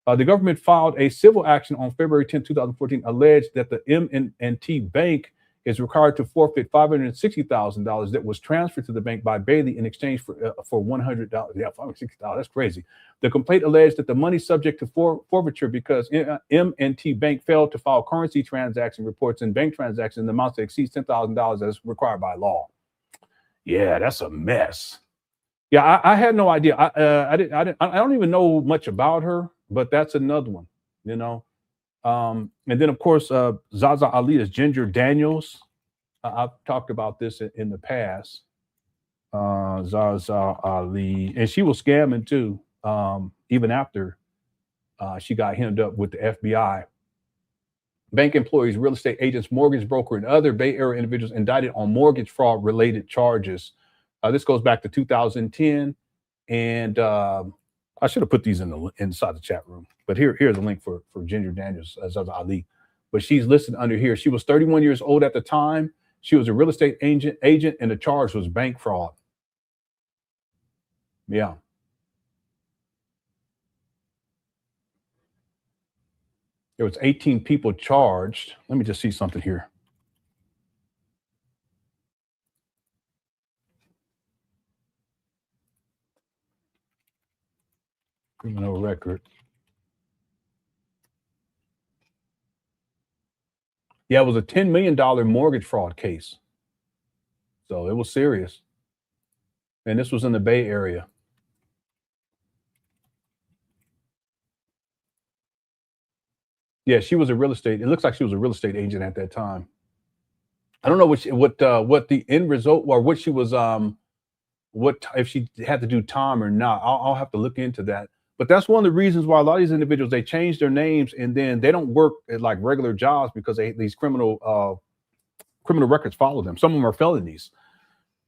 The government filed a civil action on February 10, 2014, alleged that the M&T Bank is required to forfeit $560,000 that was transferred to the bank by Bailey in exchange for $100. Yeah, $560. That's crazy. The complaint alleged that the money subject to forfeiture because M&T Bank failed to file currency transaction reports and bank transactions in amounts that exceeds $10,000 as required by law. Yeah, that's a mess. Yeah, I had no idea. I don't even know much about her, but that's another one, you know. And then, of course, Zaza Ali is Ginger Daniels. I've talked about this in the past. Zaza Ali, and she was scamming too, even after she got hemmed up with the FBI. Bank employees, real estate agents, mortgage broker, and other Bay Area individuals indicted on mortgage fraud related charges. This goes back to 2010, and I should have put these inside the chat room, but here's a link for Ginger Daniels, Zaza Ali. But she's listed under here. She was 31 years old at the time. She was a real estate agent, and the charge was bank fraud. Yeah. There was 18 people charged. Let me just see something here. Criminal record. Yeah, it was a $10 million mortgage fraud case. So it was serious. And this was in the Bay Area. Yeah, she was a real estate. It looks like she was a real estate agent at that time. I don't know what the end result or what she was what if she had to do time or not. I'll have to look into that. But that's one of the reasons why a lot of these individuals, they change their names and then they don't work at like regular jobs because these criminal records follow them. Some of them are felonies,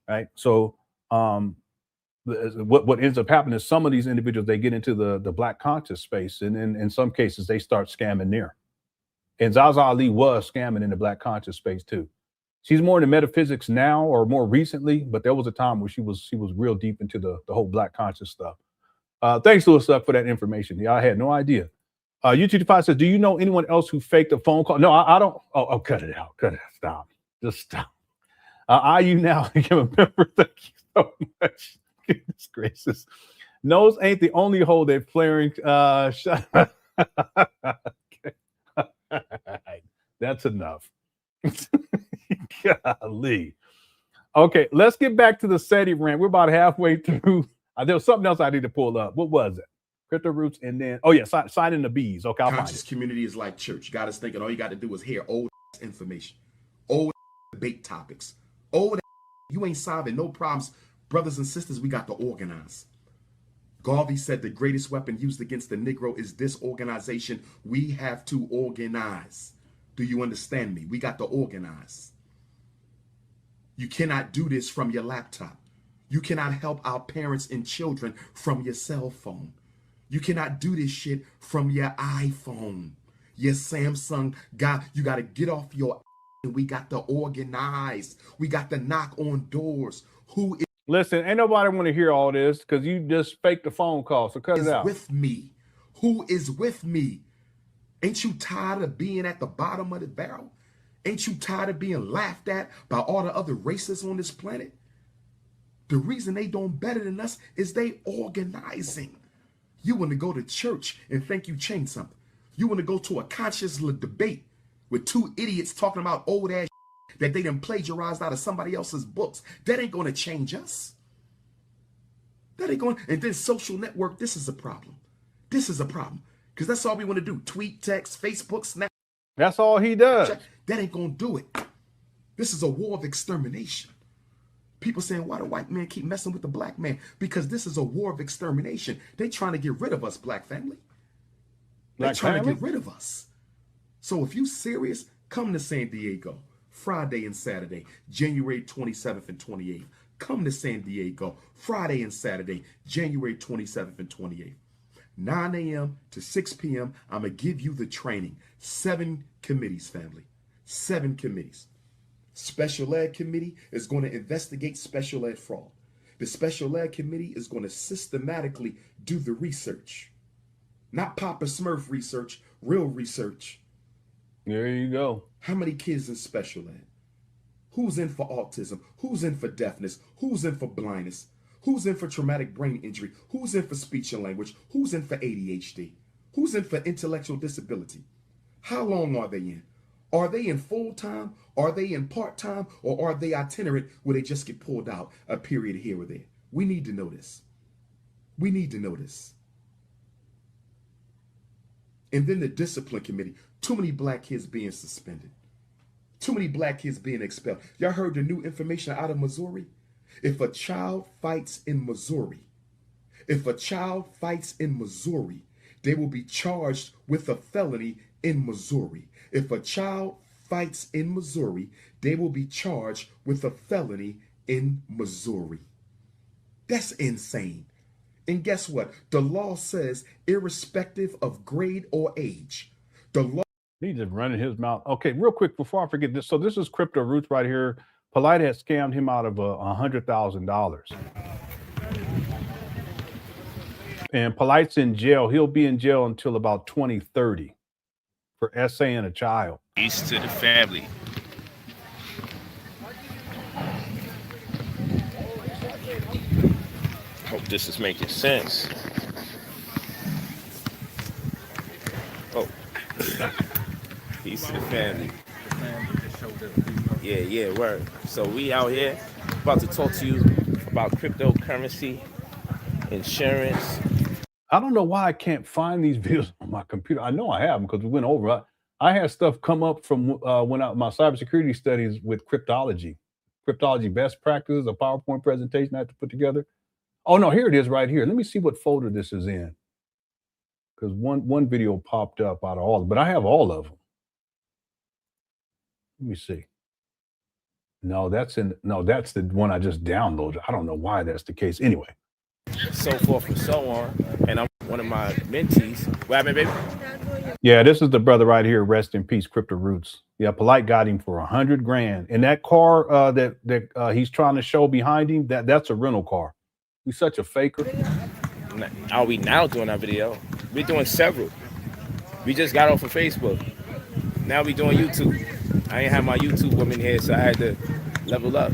right? So what ends up happening is some of these individuals, they get into the black conscious space, and in some cases they start scamming there. And Zaza Ali was scamming in the black conscious space too. She's more into metaphysics now or more recently, but there was a time where she was real deep into the whole black conscious stuff. Thanks, Louis, for that information. Yeah, I had no idea. U225 says, do you know anyone else who faked a phone call? No, I don't. Oh, cut it out. Cut it out. Stop. Just stop. IU now became a member. Thank you so much. Goodness gracious. Nose ain't the only hole that flaring. Shut up. That's enough. Golly. Okay, let's get back to the SETI rant. We're about halfway through. There was something else I need to pull up. What was it? Crypto roots, and then signing the bees. Okay, I'll find it. Conscious community is like church. You got us thinking all you got to do is hear old information, old debate topics, old. You ain't solving no problems, brothers and sisters. We got to organize. Garvey said the greatest weapon used against the Negro is disorganization. We have to organize. Do you understand me? We got to organize. You cannot do this from your laptop. You cannot help our parents and children from your cell phone. You cannot do this shit from your iPhone, your Samsung guy. You got to get off your and we got to organize. We got to knock on doors. Who is Listen, ain't nobody want to hear all this because you just faked the phone call. So cut it out. With me? Who is with me? Ain't you tired of being at the bottom of the barrel? Ain't you tired of being laughed at by all the other races on this planet? The reason they doing better than us is they organizing. You want to go to church and think you changed something. You want to go to a conscious debate with two idiots talking about old ass that they done plagiarized out of somebody else's books. That ain't going to change us. That ain't going. And then social network, this is a problem. This is a problem. Because that's all we want to do. Tweet, text, Facebook, Snap. That's all he does. That ain't going to do it. This is a war of extermination. People saying, why do white men keep messing with the black man? Because this is a war of extermination. They trying to get rid of us, black family. They're trying to get rid of us. So if you serious, come to San Diego, Friday and Saturday, January 27th and 28th. Come to San Diego, Friday and Saturday, January 27th and 28th. 9 a.m. to 6 p.m., I'm going to give you the training. 7 committees, family. 7 committees. Special Ed Committee is going to investigate special ed fraud. The Special Ed Committee is going to systematically do the research. Not Papa Smurf research, real research. There you go. How many kids in special ed? Who's in for autism? Who's in for deafness? Who's in for blindness? Who's in for traumatic brain injury? Who's in for speech and language? Who's in for ADHD? Who's in for intellectual disability? How long are they in? Are they in full-time? Are they in part-time? Or are they itinerant where they just get pulled out a period here or there? We need to know this. We need to know this. And then the discipline committee. Too many black kids being suspended. Too many black kids being expelled. Y'all heard the new information out of Missouri? If a child fights in Missouri, they will be charged with a felony in Missouri. If a child fights in Missouri, they will be charged with a felony in Missouri. That's insane. And guess what? The law says, irrespective of grade or age, the law. He's just running his mouth. Okay, real quick before I forget this. So this is Crypto Roots right here. Polite had scammed him out of $100,000. And Polite's in jail. He'll be in jail until about 2030 for essaying a child. Peace to the family. Hope this is making sense. Oh. Peace to the family. Yeah, word. So we out here about to talk to you about cryptocurrency, insurance. I don't know why I can't find these videos on my computer. I know I have them because we went over. I had stuff come up from when my cybersecurity studies with cryptology best practices, a PowerPoint presentation I had to put together. Oh no, here it is right here. Let me see what folder this is in. Because one video popped up out of all, but I have all of them. Let me see. No, that's the one I just downloaded. I don't know why that's the case. Anyway. So forth and so on. And I'm one of my mentees. What happened, baby? Yeah, this is the brother right here. Rest in peace, Crypto Roots. Yeah, Polite got him for $100 grand. And that car that he's trying to show behind him, that's a rental car. He's such a faker. Are we now doing our video? We're doing several. We just got off of Facebook. Now we doing YouTube. I ain't have my YouTube woman here, so I had to level up.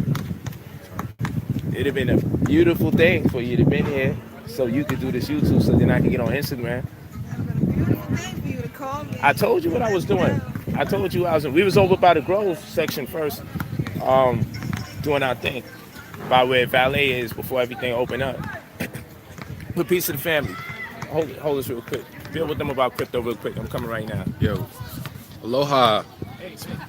It'd have been a beautiful thing for you to been here so you could do this YouTube so then I can get on Instagram. I told you what I was doing. I told you we was over by the Grove section first, doing our thing by where Valet is before everything opened up. But peace to the family. Hold this real quick. Deal with them about crypto real quick. I'm coming right now. Yo, aloha.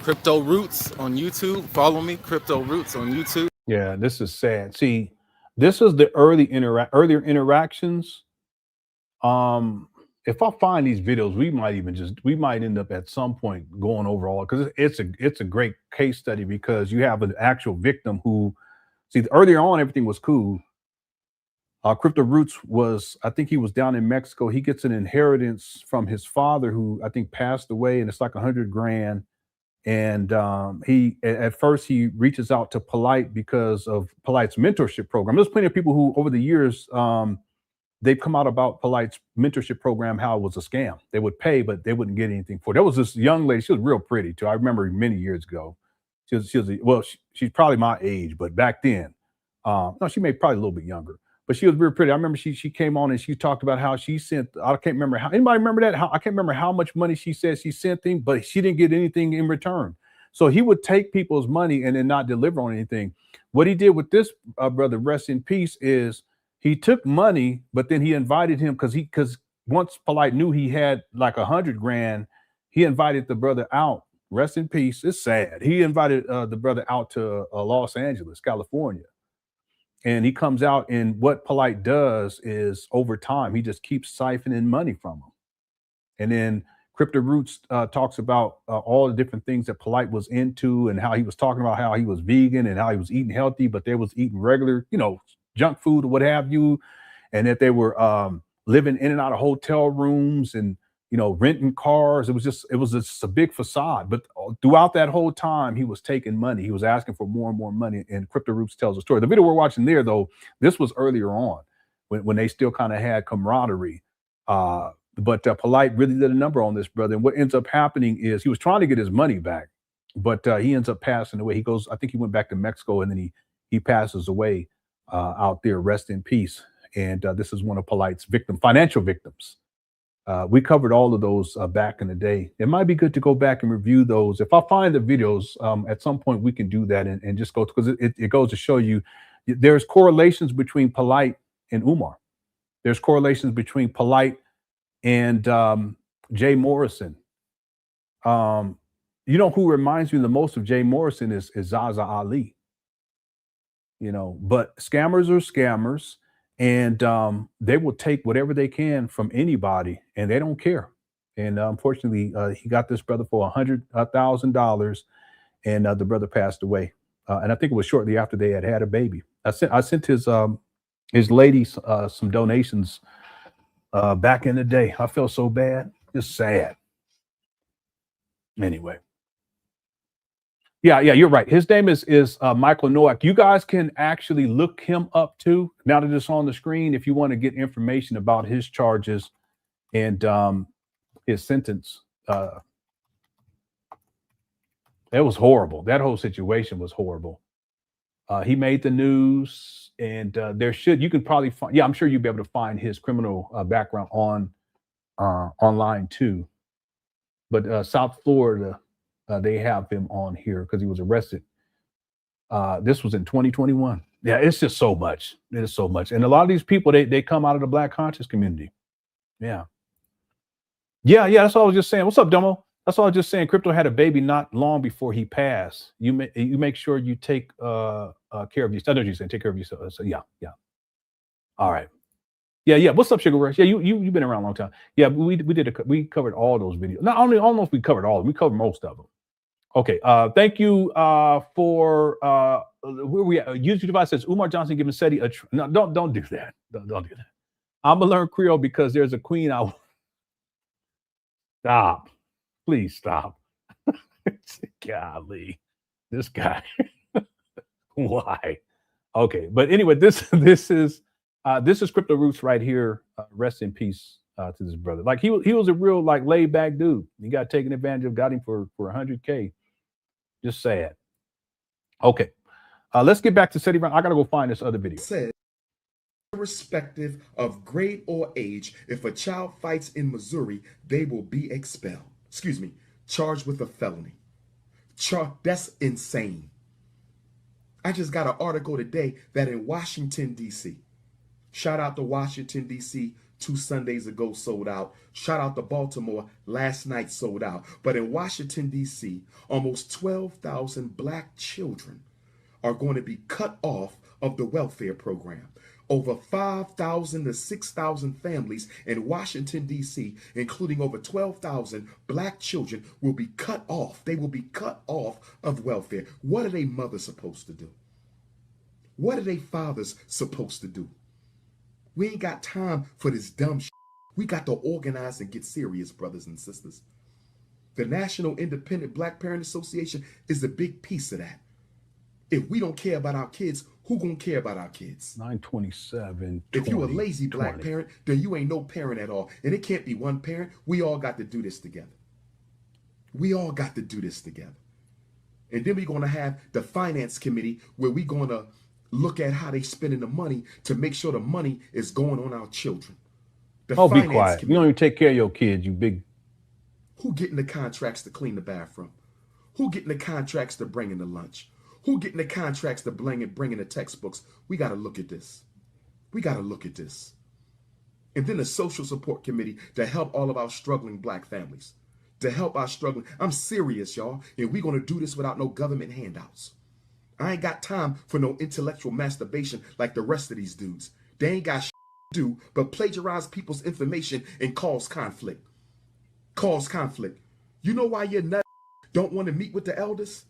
Crypto Roots on YouTube. Follow me, Crypto Roots on YouTube. Yeah, this is sad. See, this is the earlier interactions. If I find these videos, we might end up at some point going over all, because it's a great case study, because you have an actual victim who, see, earlier on everything was cool. Crypto Roots I think he was down in Mexico. He gets an inheritance from his father, who I think passed away, and it's like $100 grand. And he at first he reaches out to Polite because of Polite's mentorship program. There's plenty of people who over the years they've come out about Polite's mentorship program, how it was a scam. They would pay, but they wouldn't get anything for it. There was this young lady, she was real pretty too. I remember many years ago. She's probably my age, but back then, no, she may probably a little bit younger. But she was real pretty. I remember she came on and she talked about how she sent, I can't remember how, anybody remember that? I can't remember how much money she said she sent him, but she didn't get anything in return. So he would take people's money and then not deliver on anything. What he did with this brother, rest in peace, is he took money, but then he invited him because once Polite knew he had like $100 grand, he invited the brother out. Rest in peace. It's sad. He invited the brother out to Los Angeles, California. And he comes out, and what Polite does is over time, he just keeps siphoning money from him. And then Crypto Roots talks about all the different things that Polite was into, and how he was talking about how he was vegan and how he was eating healthy, but they was eating regular, junk food or what have you. And that they were living in and out of hotel rooms. And, renting cars. It was just a big facade. But throughout that whole time, he was taking money. He was asking for more and more money. And Crypto Roots tells a story. The video we're watching there, though, this was earlier on when they still kind of had camaraderie. But Polite really did a number on this brother. And what ends up happening is he was trying to get his money back, but he ends up passing away. He goes, I think he went back to Mexico, and then he passes away out there. Rest in peace. And this is one of Polite's financial victims. We covered all of those back in the day. It might be good to go back and review those. If I find the videos, at some point we can do that and just go, because it goes to show you there's correlations between Polite and Umar. There's correlations between Polite and Jay Morrison. Who reminds me the most of Jay Morrison is Zaza Ali. But scammers are scammers. And they will take whatever they can from anybody, and they don't care. And unfortunately, he got this brother for $100,000, and the brother passed away. And I think it was shortly after they had a baby. I sent his lady some donations back in the day. I felt so bad, just sad. Anyway. Yeah, you're right. His name is Michael Nowak. You guys can actually look him up too. Now that it's on the screen, if you want to get information about his charges and his sentence. It was horrible. That whole situation was horrible. He made the news, and you can probably find. Yeah, I'm sure you'll be able to find his criminal background online too. But South Florida. They have him on here because he was arrested. This was in 2021. Yeah, it's just so much. It is so much. And a lot of these people, they come out of the Black conscious community. Yeah. That's all I was just saying. What's up, Domo? That's all I was just saying. Crypto had a baby not long before he passed. You make sure you take care of yourself. That's what you saying. Take care of yourself. So yeah. All right. Yeah. What's up, Sugar Rush? Yeah, you've been around a long time. Yeah, we covered all those videos. Not only, I don't know if we covered all of them. We covered most of them. Okay. Thank you for where we at? YouTube device says Umar Johnson giving SETI a no, don't do that. Don't do that. I'm gonna learn Creole because there's a queen out. Stop. Please stop. Golly. This guy. Why? Okay, but anyway, this is Crypto Roots right here. Rest in peace to this brother. Like he was a real laid back dude. He got taken advantage of, got him for $100K. Just sad. Okay, let's get back to SETI Round. I gotta go find this other video. Said, irrespective of grade or age, if a child fights in Missouri, they will be expelled. Charged with a felony. That's insane. I just got an article today that in Washington, D.C., shout out to Washington, D.C., 2 Sundays ago sold out. Shout out to Baltimore, last night sold out. But in Washington, D.C., almost 12,000 Black children are going to be cut off of the welfare program. Over 5,000 to 6,000 families in Washington, D.C., including over 12,000 Black children, will be cut off. They will be cut off of welfare. What are they mothers supposed to do? What are they fathers supposed to do? We ain't got time for this dumb shit. We got to organize and get serious, brothers and sisters. The National Independent Black Parent Association is a big piece of that. If we don't care about our kids, who gonna care about our kids? 927. If you a lazy Black parent, then you ain't no parent at all. And it can't be one parent. We all got to do this together. We all got to do this together. And then we're gonna have the finance committee where we're gonna look at how they spending the money to make sure the money is going on our children. Be quiet. Committee. You don't even take care of your kids, you big. Who getting the contracts to clean the bathroom? Who getting the contracts to bring in the lunch? Who getting the contracts to bring in the textbooks? We got to look at this. We got to look at this. And then the social support committee to help all of our struggling Black families. To help our struggling. I'm serious, y'all. And we're going to do this without no government handouts. I ain't got time for no intellectual masturbation like the rest of these dudes. They ain't got shit to do but plagiarize people's information and cause conflict. Cause conflict. You know why your nuts don't want to meet with the elders?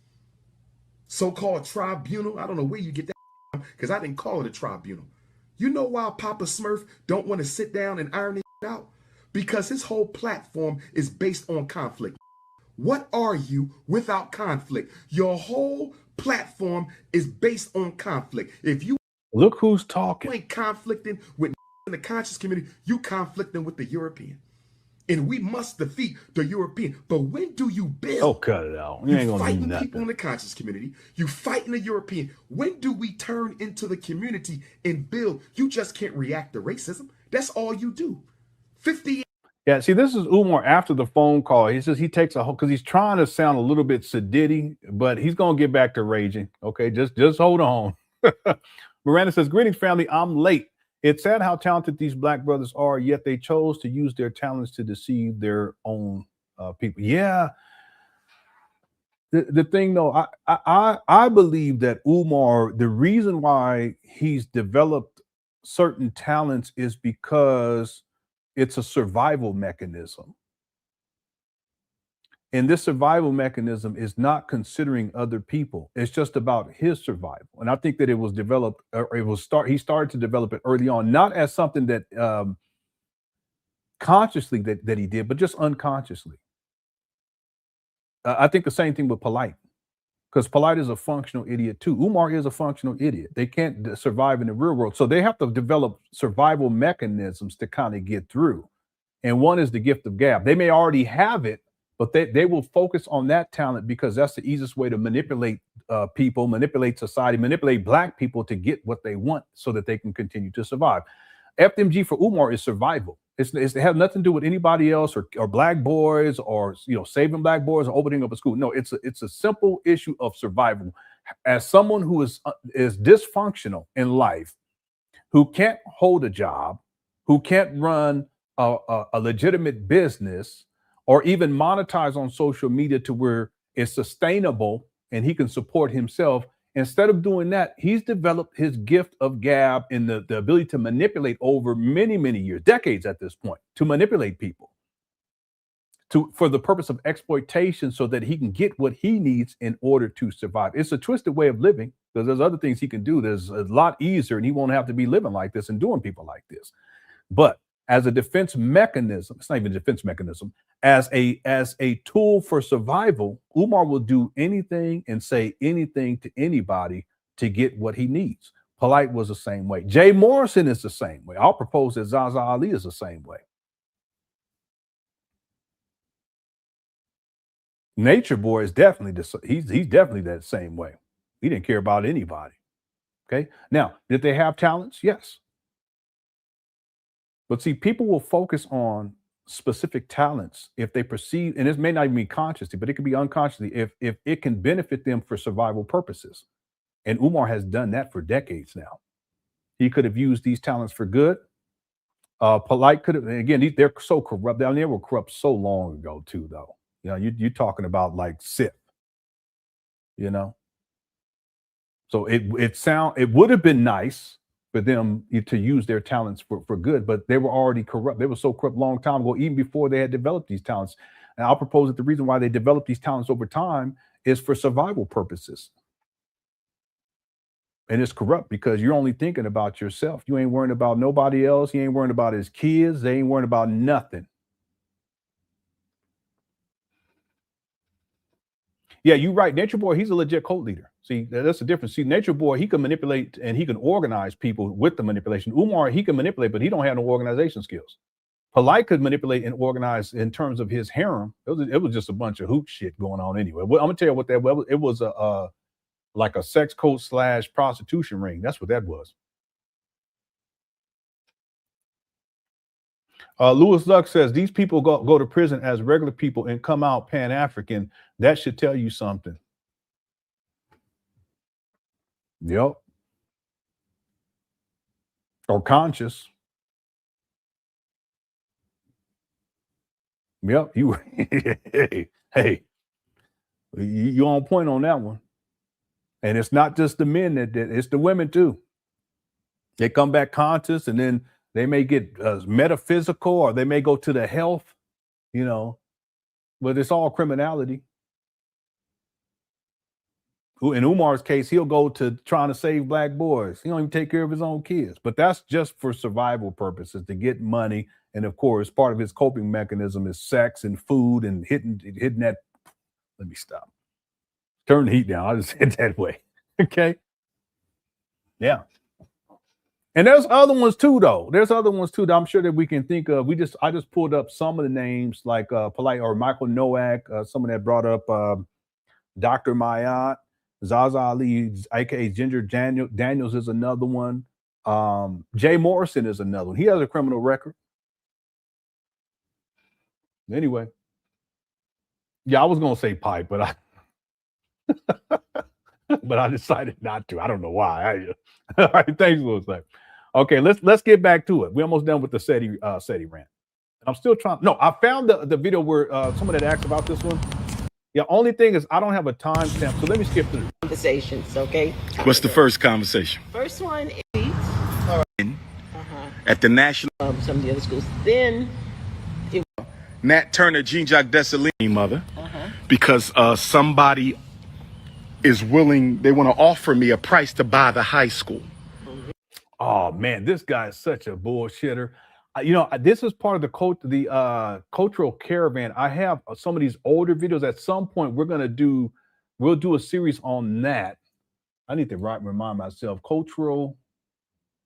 So-called tribunal. I don't know where you get that from because I didn't call it a tribunal. You know why Papa Smurf don't want to sit down and iron it out? because his whole platform is based on conflict. What are you without conflict? Your whole platform is based on conflict. If you look who's talking, ain't conflicting with in the conscious community, you conflicting with the European. And we must defeat the European. But when do you build? Oh, cut it out. You ain't gonna do fighting nothing. people in the conscious community. You fighting the European. When do we turn into the community and build? You just can't react to racism. That's all you do. 50. Yeah, see, this is Umar after the phone call. He says he takes a whole because he's trying to sound a little bit sedity, but he's gonna get back to raging. Okay, just hold on. Miranda says, "Greetings, family. I'm late. It's sad how talented these black brothers are, yet they chose to use their talents to deceive their own people." Yeah. The thing though, I believe that Umar, the reason why he's developed certain talents is because it's a survival mechanism. And this survival mechanism is not considering other people. It's just about his survival. And I think that it was developed, or he started to develop it early on, not as something that consciously that he did, but just unconsciously. I think the same thing with Polite, because Polite is a functional idiot too. Umar is a functional idiot. They can't survive in the real world. So they have to develop survival mechanisms to kind of get through. And one is the gift of gab. They may already have it, but they will focus on that talent because that's the easiest way to manipulate people, manipulate society, manipulate black people to get what they want so that they can continue to survive. FDMG for Umar is survival. It has nothing to do with anybody else or black boys or saving black boys or opening up a school. No, it's a simple issue of survival. As someone who is dysfunctional in life, who can't hold a job, who can't run a legitimate business, or even monetize on social media to where it's sustainable and he can support himself. Instead of doing that, he's developed his gift of gab and the ability to manipulate over many, many years, decades at this point, to manipulate people for the purpose of exploitation so that he can get what he needs in order to survive. It's a twisted way of living because there's other things he can do. There's a lot easier and he won't have to be living like this and doing people like this. But as a defense mechanism, it's not even a defense mechanism, as a tool for survival, Umar will do anything and say anything to anybody to get what he needs. Polite was the same way. Jay Morrison is the same way. I'll propose that Zaza Ali is the same way. Nature Boy is definitely he's definitely that same way. He didn't care about anybody. Okay. Now, did they have talents? Yes. But see, people will focus on specific talents if they perceive, and this may not even be consciously, but it could be unconsciously, if it can benefit them for survival purposes. And Umar has done that for decades now. He could have used these talents for good. Polite could have, again, they're so corrupt. They were corrupt so long ago too, though. You're talking about like Sith, So it would have been nice for them to use their talents for good, but they were already corrupt. They were so corrupt a long time ago, even before they had developed these talents. And I'll propose that the reason why they developed these talents over time is for survival purposes. And it's corrupt because you're only thinking about yourself. You ain't worrying about nobody else. You ain't worrying about his kids. They ain't worrying about nothing. Yeah, you're right. Nature Boy, he's a legit cult leader. See, that's the difference. See, Nature Boy, he can manipulate and he can organize people with the manipulation. Umar, he can manipulate, but he don't have no organization skills. Polite could manipulate and organize in terms of his harem. It was just a bunch of hoot shit going on anyway. Well, I'm gonna tell you what that was. It was like a sex cult / prostitution ring. That's what that was. Louis Luck says these people go to prison as regular people and come out Pan-African. That should tell you something. Yep. Or conscious. Yep. You hey, you on point on that one. And it's not just the men that did, it's the women too. They come back conscious and then they may get metaphysical or they may go to the health, but it's all criminality. who in Umar's case, he'll go to trying to save black boys. He don't even take care of his own kids. But that's just for survival purposes, to get money. And of course, part of his coping mechanism is sex and food and hitting that. Let me stop. Turn the heat down. I just said that way. Okay. Yeah. And there's other ones too, though. There's other ones too that I'm sure that we can think of. I just pulled up some of the names, like Polite or Michael Nowak, someone that brought up Dr. Mayat, Zaza Ali, a.k.a. Ginger Daniels is another one. Jay Morrison is another one. He has a criminal record. Anyway. Yeah, I was gonna say pipe, but I decided not to. I don't know why. All right, thanks, Will. Okay, let's get back to it. We're almost done with the SETI rant. And I'm still trying. No, I found the video where someone had asked about this one. Yeah, only thing is I don't have a timestamp, so let me skip through. Conversations, okay? What's the first conversation? First one is at the national. Some of the other schools. Then Nat Turner, Jean Jacques Dessalines, mother, because somebody is willing. They want to offer me a price to buy the high school. Oh man, this guy is such a bullshitter. This is part of the cultural caravan. I have some of these older videos. At some point, we'll do a series on that. I need to remind myself, cultural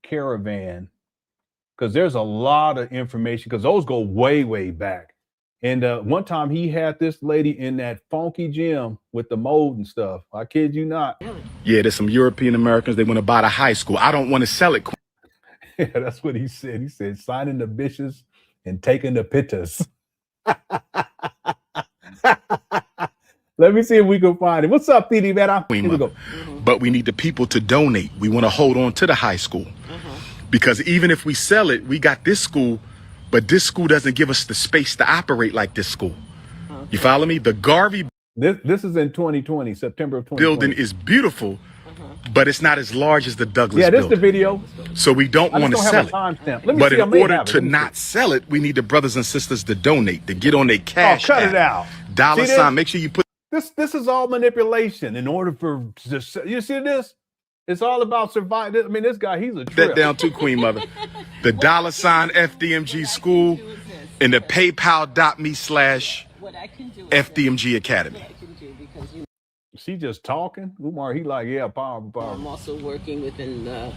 caravan, because there's a lot of information, because those go way, way back. And one time he had this lady in that funky gym with the mold and stuff. I kid you not. Yeah, there's some European Americans. They want to buy the high school. I don't want to sell it. Yeah, that's what he said. He said, signing the bitches and taking the pittas. Let me see if we can find it. What's up, PD man? Here we go. But we need the people to donate. We want to hold on to the high school. Because even if we sell it, we got this school, but this school doesn't give us the space to operate like this school. You follow me? The Garvey this is in 2020, September of 2020. Building is beautiful, but it's not as large as the Douglas building. Building. This is the video. So we don't want to sell it. But in order to not sell it, we need the brothers and sisters to donate, to get on their cash. Cut it out. Dollar sign. Make sure you put this is all manipulation in order for you see this? It's all about surviving. I mean, this guy, he's a trip. That down too, Queen Mother. The dollar sign FDMG school and the PayPal.me/FDMG Academy. She just talking. Umar, he like, yeah, power. I'm also working within the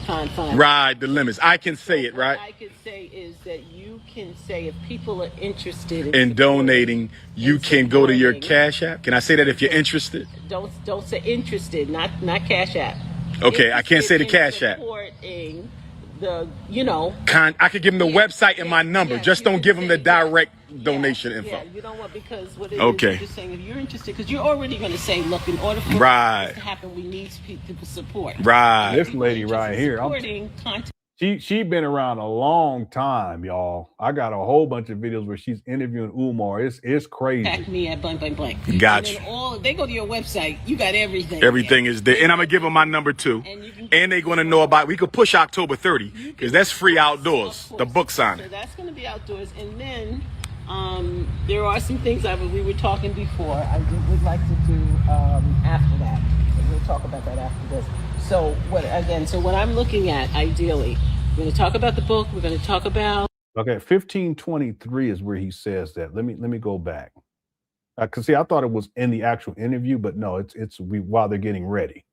confines. Right, the limits. I can say it, right? What I can say is that you can say if people are interested in donating, you can go to your Cash App. Can I say that if you're interested? Don't say interested, not Cash App. Okay, I can't say the Cash App. Supporting I could give them the website and my number. Just don't give them the direct donation info. Yeah, you don't want, because what it is, you're just saying if you're interested, because you're already going to say, look, in order for this to happen, we need people support. Right. This lady right here. Supporting content. She been around a long time, y'all. I got a whole bunch of videos where she's interviewing Umar. It's crazy. Contact me at blank. Got you. They go to your website. You got everything. Everything is there. And I'm going to give them my number too. And they're going to know about, we could push October 30 because that's free outdoors, the book signing. So that's going to be outdoors. And then there are some things we were talking before. I would like to do after that. We'll talk about that after this. So what I'm looking at, ideally, we're going to talk about the book. We're going to talk about. Okay, 1523 is where he says that. Let me go back. Cause see, I thought it was in the actual interview, but no, it's while they're getting ready.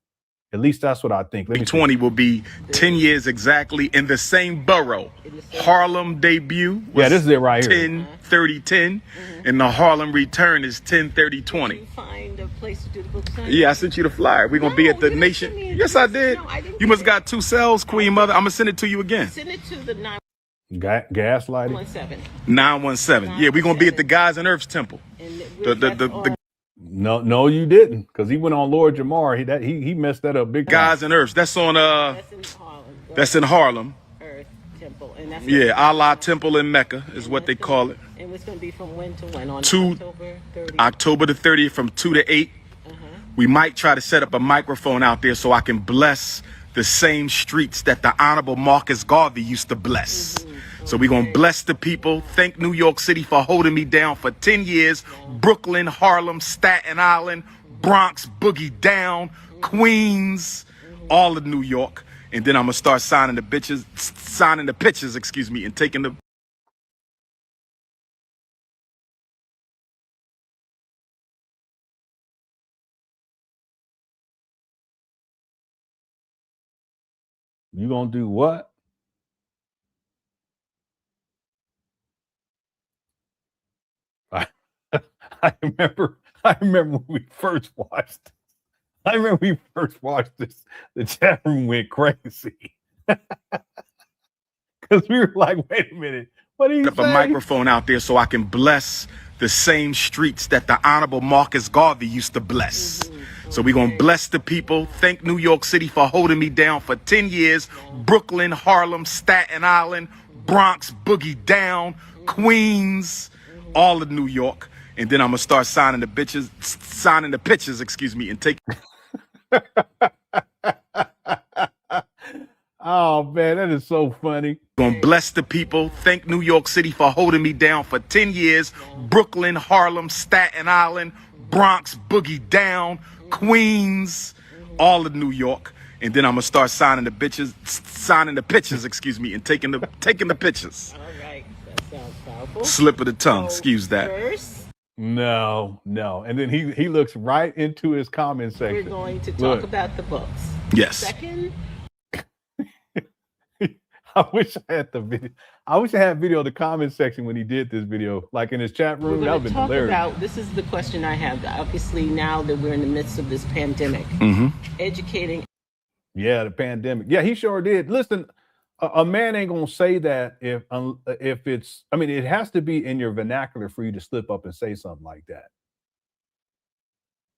At least that's what I think. 20 will be 10 years exactly in the same borough. Harlem debut was this is it right here. 10-30-10, and the Harlem return is 10-30-20. Find a place to do the book signing? Yeah, I sent you the flyer. We're going to be at the Nation. Yes, I did. You must got 2 cells, Queen Mother. I'm going to send it to you again. Send it to the 917. 917. Yeah, we're going to be at the Guys and Earths Temple. No, you didn't, because he went on Lord Jamar. He messed that up big time. Guys and Earths. That's on that's in Harlem. Earth Temple. And that's Allah Temple in Mecca is what they call it. And it's going to be from when to when? On October the 30th from 2 to 8. We might try to set up a microphone out there so I can bless the same streets that the Honorable Marcus Garvey used to bless. So we're going to bless the people. Thank New York City for holding me down for 10 years. Brooklyn, Harlem, Staten Island, Bronx boogie down, Queens, all of New York. And then I'm gonna start signing the pictures, excuse me, and taking the. You gonna do what? I remember when we first watched. I remember we first watched this. The chat room went crazy because we were like, "Wait a minute, what are you Up a microphone out there so I can bless the same streets that the Honorable Marcus Garvey used to bless. So we're gonna bless the people. Thank New York City for holding me down for 10 years. Brooklyn, Harlem, Staten Island, Bronx, boogie down, Queens, all of New York. And then I'm gonna start signing the pictures, excuse me, and take. Oh man, that is so funny. Gonna bless the people. Thank New York City for holding me down for 10 years. Brooklyn, Harlem, Staten Island, Bronx, boogie down, Queens, all of New York. And then I'm gonna start signing the pictures, excuse me, and taking the pictures. All right, that sounds powerful. Slip of the tongue, excuse that. First, No. And then he looks right into his comment section. we're going to talk about the books. Yes. Second, I wish I had the video. I wish I had video of the comment section when he did this video, like in his chat room. we're That going would to have been talk hilarious. about, this is the question I have. Obviously, now that we're in the midst of this pandemic, educating. Yeah, the pandemic. Yeah, he sure did. Listen, a man ain't gonna say that if it's. I mean, it has to be in your vernacular for you to slip up and say something like that.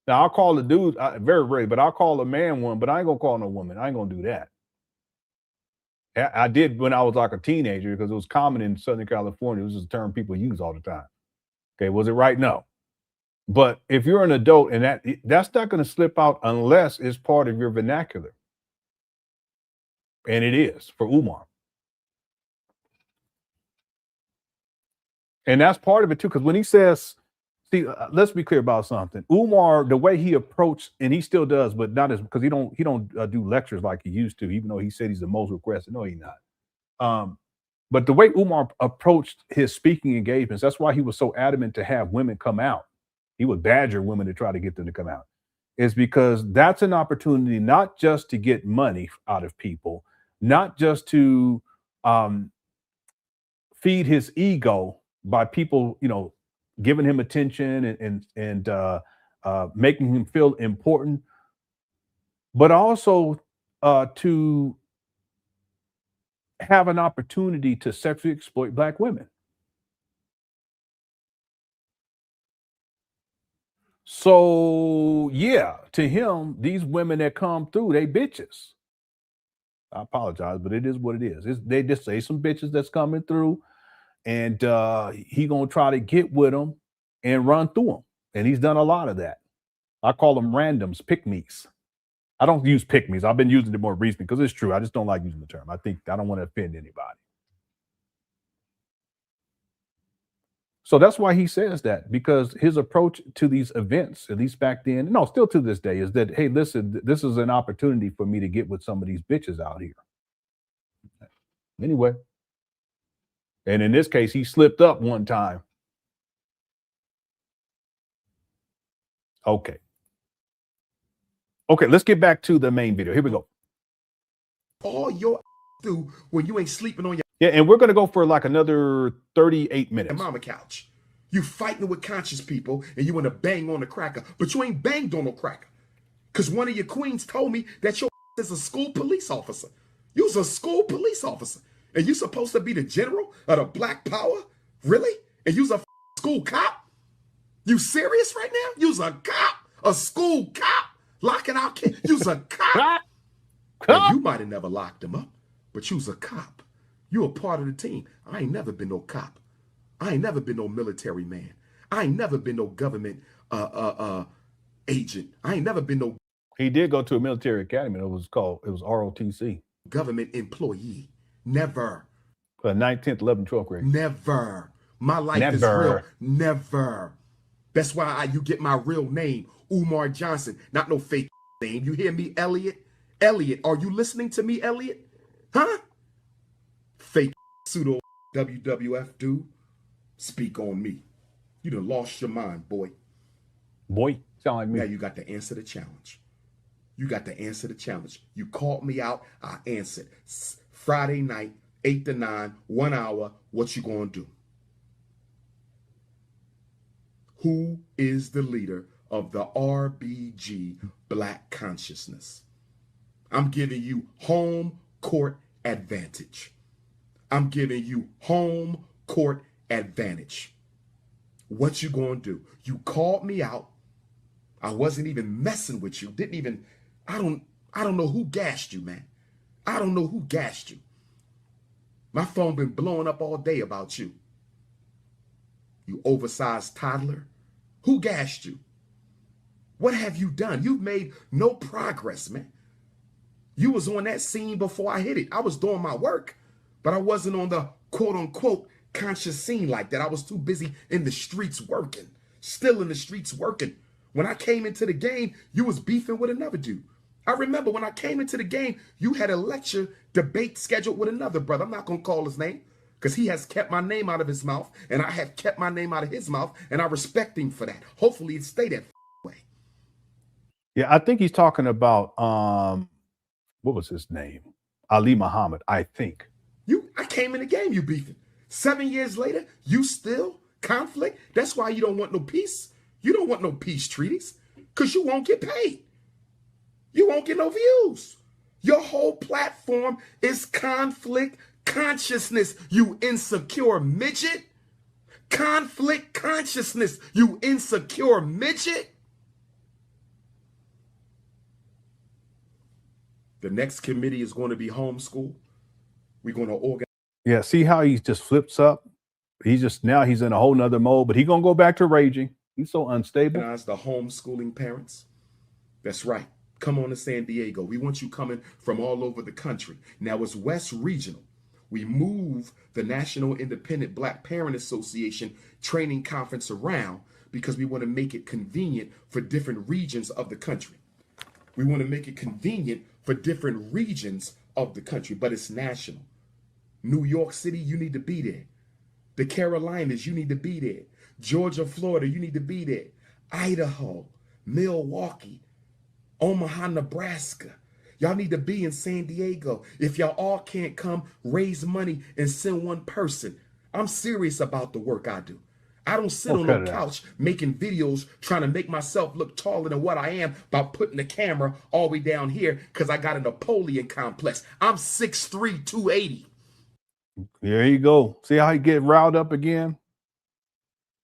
Now, I'll call a dude very rarely, but I'll call a man one. But I ain't gonna call no woman. I ain't gonna do that. I did when I was like a teenager because it was common in Southern California. It was just a term people use all the time. Okay, was it right? No. But if you're an adult and that's not going to slip out unless it's part of your vernacular. And it is for Umar. And that's part of it too, because when he says, see, let's be clear about something. Umar, the way he approached, and he still does, but not as, because he don't do lectures like he used to, even though he said he's the most requested. No, he's not. But the way Umar approached his speaking engagements, that's why he was so adamant to have women come out. He would badger women to try to get them to come out. Is because that's an opportunity not just to get money out of people, not just to feed his ego by people, giving him attention and making him feel important, but also to have an opportunity to sexually exploit Black women. So yeah, to him, these women that come through, they bitches. I apologize, but it is what it is. They just say some bitches that's coming through, and he gonna try to get with them and run through them. And he's done a lot of that. I call them randoms, pick-me's. I don't use pick-me's. I've been using it more recently because it's true. I just don't like using the term. I don't want to offend anybody. So that's why he says that, because his approach to these events, at least back then, no, still to this day, is that, hey, listen, this is an opportunity for me to get with some of these bitches out here. Anyway. And in this case, he slipped up one time. Okay, let's get back to the main video. Here we go. All your do when you ain't sleeping on your and we're going to go for like another 38 minutes. mama couch. You fighting with conscious people and you want to bang on the cracker, but you ain't banged on no cracker. Because one of your queens told me that your is a school police officer. You's a school police officer. And you supposed to be the general of the Black Power? Really? And you's a school cop? You serious right now? You's a cop? A school cop? Locking out kids? You's a cop? Now, you might have never locked them up, but you's a cop. You a part of the team. I ain't never been no cop. I ain't never been no military man. I ain't never been no government agent. I ain't never been no. He did go to a military academy. It was ROTC. Government employee. Never. 9th, 10th, 11th, 12th grade. Never. My life is real. Never. That's why you get my real name, Umar Johnson, not no fake name. You hear me, Elliot? Elliot, are you listening to me, Elliot? Huh? Fake pseudo WWF dude. Speak on me. You done lost your mind, boy. Boy, sound like me. Now you got to answer the challenge. You got to answer the challenge. You called me out, I answered. Friday night, 8 to 9, 1 hour, what you gonna do? Who is the leader of the RBG Black Consciousness? I'm giving you home court advantage. I'm giving you home court advantage. What you gonna do? You called me out. I wasn't even messing with you. I don't know who gassed you, man. I don't know who gassed you. My phone been blowing up all day about you. You oversized toddler. Who gassed you? What have you done? You've made no progress, man. You was on that scene before I hit it. I was doing my work, but I wasn't on the quote unquote conscious scene like that. I was too busy in the streets working, still in the streets working. When I came into the game, you was beefing with another dude. I remember when I came into the game, you had a lecture debate scheduled with another brother. I'm not going to call his name because he has kept my name out of his mouth and I have kept my name out of his mouth, and I respect him for that. Hopefully it stay that way. Yeah, I think he's talking about, what was his name? Ali Muhammad, I think. I came in the game, you beefing. 7 years later, you still conflict? That's why you don't want no peace. You don't want no peace treaties because you won't get paid. You won't get no views. Your whole platform is conflict consciousness, you insecure midget. Conflict consciousness, you insecure midget. The next committee is going to be homeschool. We're going to organize. Yeah, see how he just flips up? Now he's in a whole nother mode, but he's going to go back to raging. He's so unstable. The homeschooling parents. That's right. Come on to San Diego. We want you coming from all over the country. Now it's West Regional. We move the National Independent Black Parent Association training conference around because we want to make it convenient for different regions of the country. We want to make it convenient for different regions of the country, but it's national. New York City, you need to be there. The Carolinas, you need to be there. Georgia, Florida, you need to be there. Idaho, Milwaukee, Omaha, Nebraska. Y'all need to be in San Diego. If y'all all can't come, raise money and send one person. I'm serious about the work I do. I don't sit on no couch making videos trying to make myself look taller than what I am by putting the camera all the way down here because I got a Napoleon complex. I'm 6'3", 280. There you go. See how he get riled up again?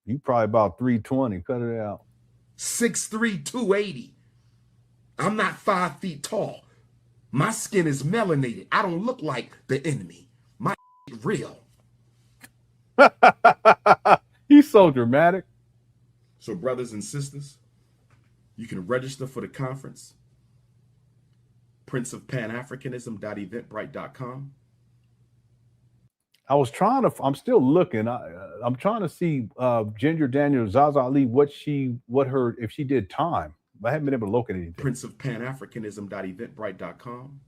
You probably about 320. Cut it out. 6'3", 280. I'm not 5 feet tall. My skin is melanated. I don't look like the enemy. My real. He's so dramatic. So brothers and sisters, you can register for the conference. princeofpanafricanism.eventbrite.com. I was trying to, I'm still looking. I'm trying to see Ginger Daniels, Zaza Ali, if she did time. I haven't been able to locate anything. princeofpanafricanism.eventbrite.com.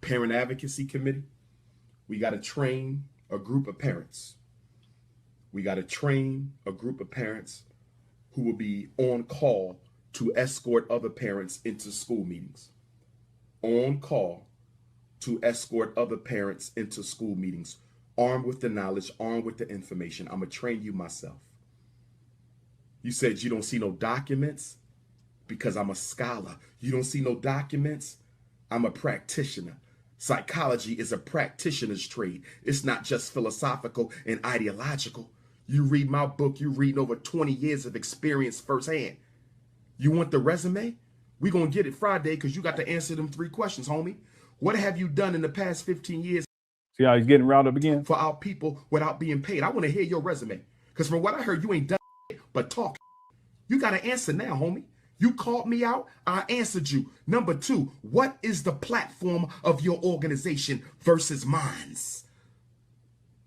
Parent Advocacy Committee. We got to train a group of parents. We got to train a group of parents who will be on call to escort other parents into school meetings. On call to escort other parents into school meetings. Armed with the knowledge, armed with the information. I'm going to train you myself. You said you don't see no documents because I'm a scholar. You don't see no documents? I'm a practitioner. Psychology is a practitioner's trade. It's not just philosophical and ideological. You read my book, you're reading over 20 years of experience firsthand. You want the resume? We're going to get it Friday because you got to answer them 3 questions, homie. What have you done in the past 15 years? See how he's getting riled up again? For our people without being paid. I want to hear your resume because from what I heard, you ain't done but talk. You got to answer now, homie. You called me out, I answered you. Number 2, what is the platform of your organization versus mine's?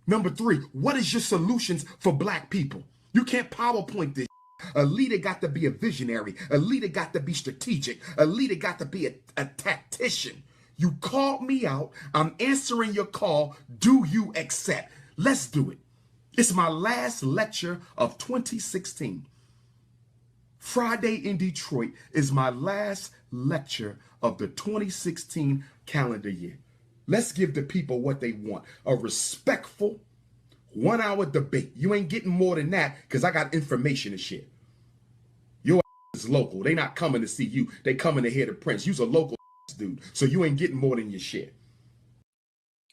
Number 3, what is your solutions for black people? You can't PowerPoint this. A leader got to be a visionary. A leader got to be strategic. A leader got to be a tactician. You called me out. I'm answering your call. Do you accept? Let's do it. It's my last lecture of 2016. Friday in Detroit is my last lecture of the 2016 calendar year. Let's give the people what they want. A respectful 1-hour debate. You ain't getting more than that because I got information and shit. Your is local. They not coming to see you. They coming to hear the prince. You's a local dude. So you ain't getting more than your shit.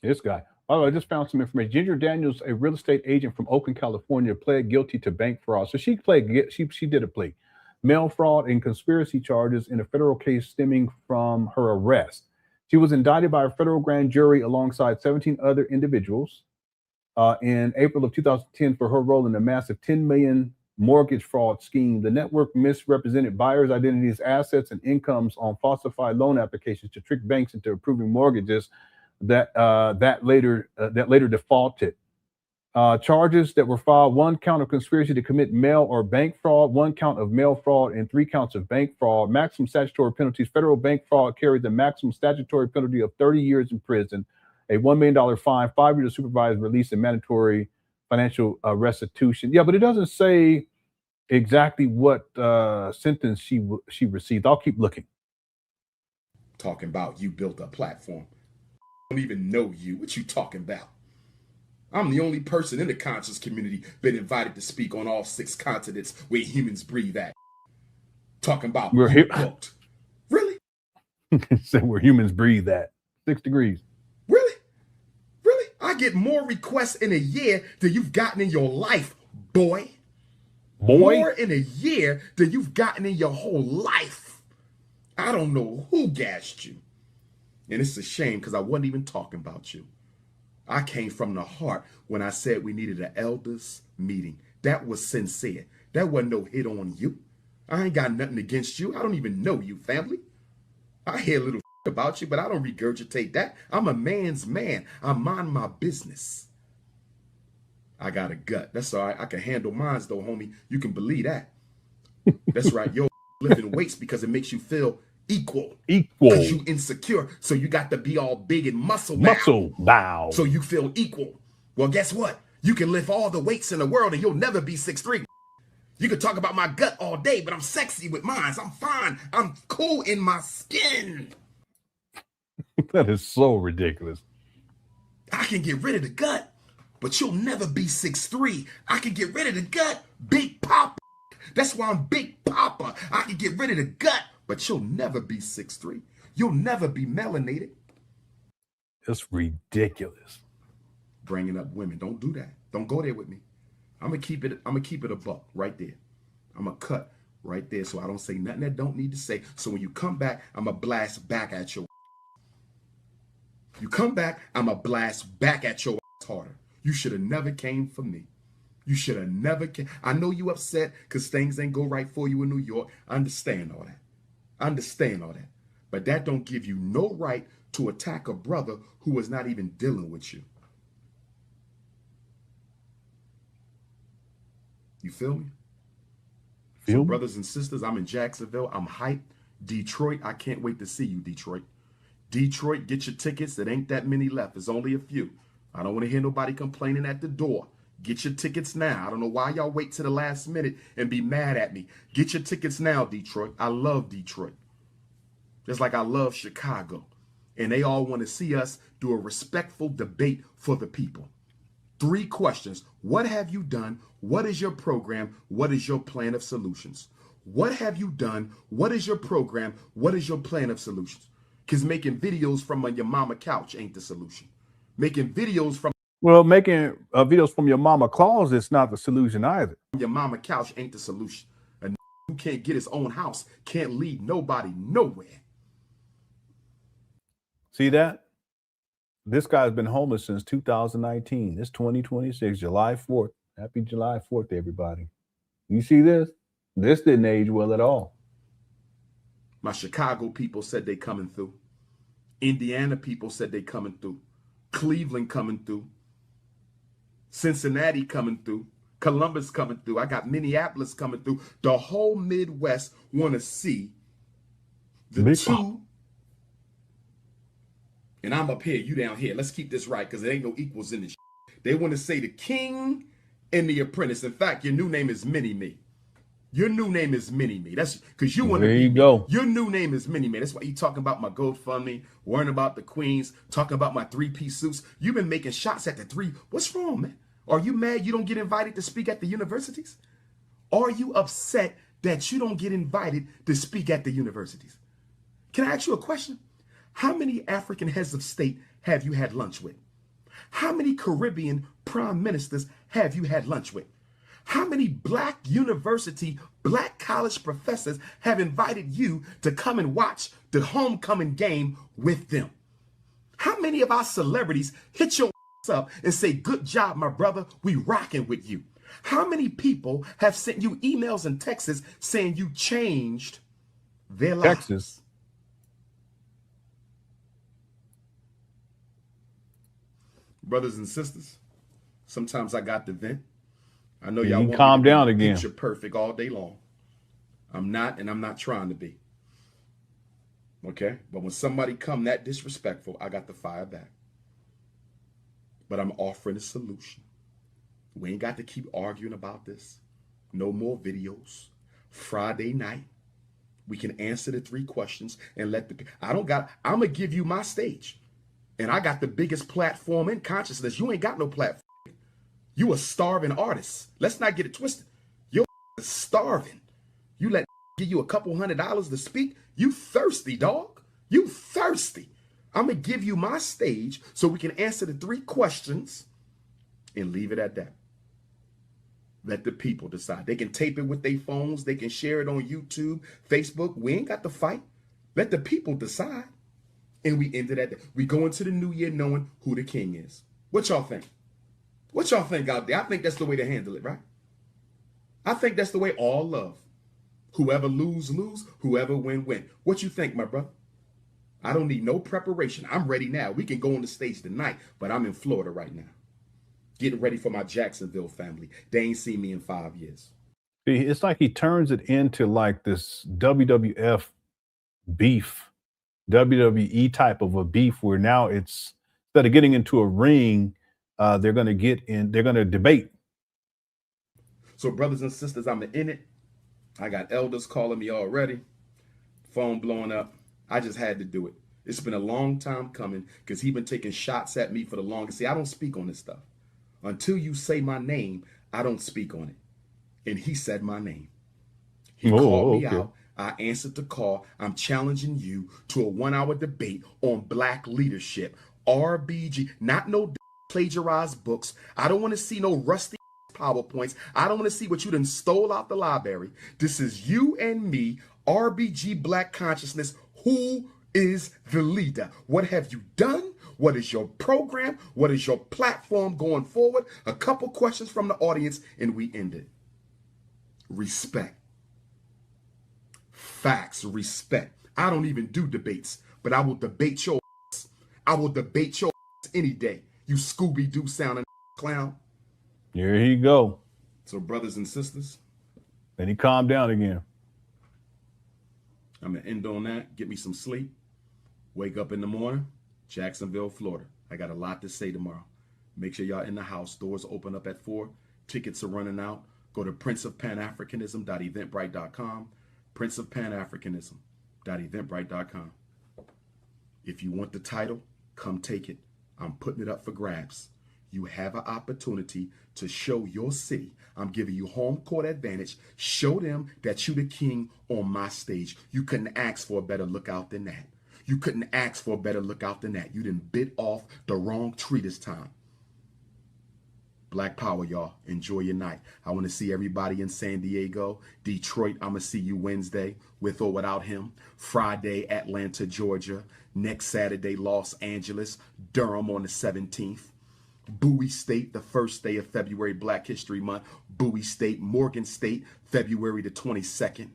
This guy. Oh, I just found some information. Ginger Daniels, a real estate agent from Oakland, California, pled guilty to bank fraud. So she did a plea. Mail fraud and conspiracy charges in a federal case stemming from her arrest. She was indicted by a federal grand jury alongside 17 other individuals in April of 2010 for her role in a massive $10 million mortgage fraud scheme. The network misrepresented buyers' identities, assets, and incomes on falsified loan applications to trick banks into approving mortgages that later defaulted. Charges that were filed: 1 count of conspiracy to commit mail or bank fraud, 1 count of mail fraud, and 3 counts of bank fraud. Maximum statutory penalties: federal bank fraud carried the maximum statutory penalty of 30 years in prison, a $1 million fine, 5 years of supervised release, and mandatory financial restitution. Yeah, but it doesn't say exactly what sentence she received. I'll keep looking. Talking about you built a platform. I don't even know you. What you talking about? I'm the only person in the conscious community been invited to speak on all 6 continents where humans breathe at. Talking about we're booked. Really? Said where humans breathe at 6 degrees. Really? Really? I get more requests in a year than you've gotten in your life, boy. More in a year than you've gotten in your whole life. I don't know who gassed you. And it's a shame because I wasn't even talking about you. I came from the heart when I said we needed an elders meeting. That was sincere. That wasn't no hit on you. I ain't got nothing against you. I don't even know you, family. I hear a little about you, but I don't regurgitate that. I'm a man's man. I mind my business. I got a gut. That's all right. I can handle mines though, homie. You can believe that. That's right. Yo, lifting weights because it makes you feel equal. Because you insecure. So you got to be all big and muscle bound. So you feel equal. Well, guess what? You can lift all the weights in the world and you'll never be 6'3". You can talk about my gut all day, but I'm sexy with mine. I'm fine. I'm cool in my skin. That is so ridiculous. I can get rid of the gut, but you'll never be 6'3". I can get rid of the gut, Big Papa. That's why I'm Big Papa. I can get rid of the gut, but you'll never be 6'3". You'll never be melanated. It's ridiculous. Bringing up women. Don't do that. Don't go there with me. I'm gonna keep it a buck right there. I'm gonna cut right there so I don't say nothing that don't need to say. So when you come back, I'm gonna blast back at your. You come back, I'm gonna blast back at your harder. You should have never came for me. You should have never came. I know you upset because things ain't go right for you in New York. I understand all that. I understand all that. But that don't give you no right to attack a brother who was not even dealing with you. You feel me? So brothers and sisters, I'm in Jacksonville. I'm hyped. Detroit, I can't wait to see you, Detroit. Detroit, get your tickets. It ain't that many left. There's only a few. I don't want to hear nobody complaining at the door. Get your tickets now. I don't know why y'all wait to the last minute and be mad at me. Get your tickets now, Detroit. I love Detroit. Just like I love Chicago. And they all want to see us do a respectful debate for the people. 3 questions. What have you done? What is your program? What is your plan of solutions? What have you done? What is your program? What is your plan of solutions? Because making videos from your mama couch ain't the solution. Making videos from making videos from your mama closet is not the solution either. Your mama couch ain't the solution. A who can't get his own house can't lead nobody nowhere. See that? This guy's been homeless since 2019. It's 2026, July 4th. Happy July 4th, everybody. You see this? This didn't age well at all. My Chicago people said they coming through. Indiana people said they coming through. Cleveland coming through. Cincinnati coming through. Columbus coming through. I got Minneapolis coming through. The whole Midwest want to see the two. And I'm up here, you down here. Let's keep this right, because there ain't no equals in this. They want to say the king and the apprentice. In fact, your new name is Mini-Me. Your new name is Mini-Me. That's because you want to be. There you go. Your new name is Mini-Me. That's why you talking about my GoFundMe, worrying about the queens, talking about my 3-piece suits. You've been making shots at the 3. What's wrong, man? Are you mad you don't get invited to speak at the universities? Are you upset that you don't get invited to speak at the universities? Can I ask you a question? How many African heads of state have you had lunch with? How many Caribbean prime ministers have you had lunch with? How many black university, black college professors have invited you to come and watch the homecoming game with them? How many of our celebrities hit your up and say, good job, my brother, we rocking with you? How many people have sent you emails and texts saying you changed their lives? Texas. Brothers and sisters, sometimes I got to vent. I know y'all want calm me to down be again. Picture perfect all day long. I'm not, and I'm not trying to be. Okay? But when somebody come that disrespectful, I got to fire back. But I'm offering a solution. We ain't got to keep arguing about this. No more videos. Friday night, we can answer the 3 questions and let the, I'm going to give you my stage. And I got the biggest platform in consciousness. You ain't got no platform. You a starving artist. Let's not get it twisted. You're starving. You let give you a couple $100 to speak. You thirsty, dog. You thirsty. I'm going to give you my stage so we can answer the 3 questions and leave it at that. Let the people decide. They can tape it with their phones. They can share it on YouTube, Facebook. We ain't got to fight. Let the people decide. And we ended at that. We go into the new year knowing who the king is. What y'all think? What y'all think out there? I think that's the way to handle it, right? I think that's the way all love. Whoever lose, lose. Whoever win, win. What you think, my brother? I don't need no preparation. I'm ready now. We can go on the stage tonight, but I'm in Florida right now. Getting ready for my Jacksonville family. They ain't seen me in 5 years. See, it's like he turns it into like this WWF beef. WWE type of a beef where now it's, instead of getting into a ring, they're going to debate. So brothers and sisters, I'm in it. I got elders calling me already. Phone blowing up. I just had to do it. It's been a long time coming because he's been taking shots at me for the longest. See, I don't speak on this stuff. Until you say my name, I don't speak on it. And he said my name. He called me out. I answered the call. I'm challenging you to a 1-hour debate on black leadership. RBG, not no plagiarized books. I don't want to see no rusty PowerPoints. I don't want to see what you done stole out the library. This is you and me, RBG Black Consciousness. Who is the leader? What have you done? What is your program? What is your platform going forward? A couple questions from the audience and we end it. Respect. Facts, respect. I don't even do debates, but I will debate your ass. I will debate your ass any day. You Scooby-Doo sounding clown. Here he go. So brothers and sisters. Then he calmed down again. I'm going to end on that. Get me some sleep. Wake up in the morning. Jacksonville, Florida. I got a lot to say tomorrow. Make sure y'all in the house. Doors open up at 4. Tickets are running out. Go to princeofpanafricanism.eventbrite.com. princeofpanafricanism.eventbrite.com. If you want the title, come take it. I'm putting it up for grabs. You have an opportunity to show your city. I'm giving you home court advantage. Show them that you the king on my stage. You couldn't ask for a better lookout than that. You couldn't ask for a better lookout than that. You didn't bit off the wrong tree this time. Black power, y'all. Enjoy your night. I want to see everybody in San Diego. Detroit, I'm going to see you Wednesday with or without him. Friday, Atlanta, Georgia. Next Saturday, Los Angeles. Durham on the 17th. Bowie State, the first day of February, Black History Month. Bowie State, Morgan State, February the 22nd.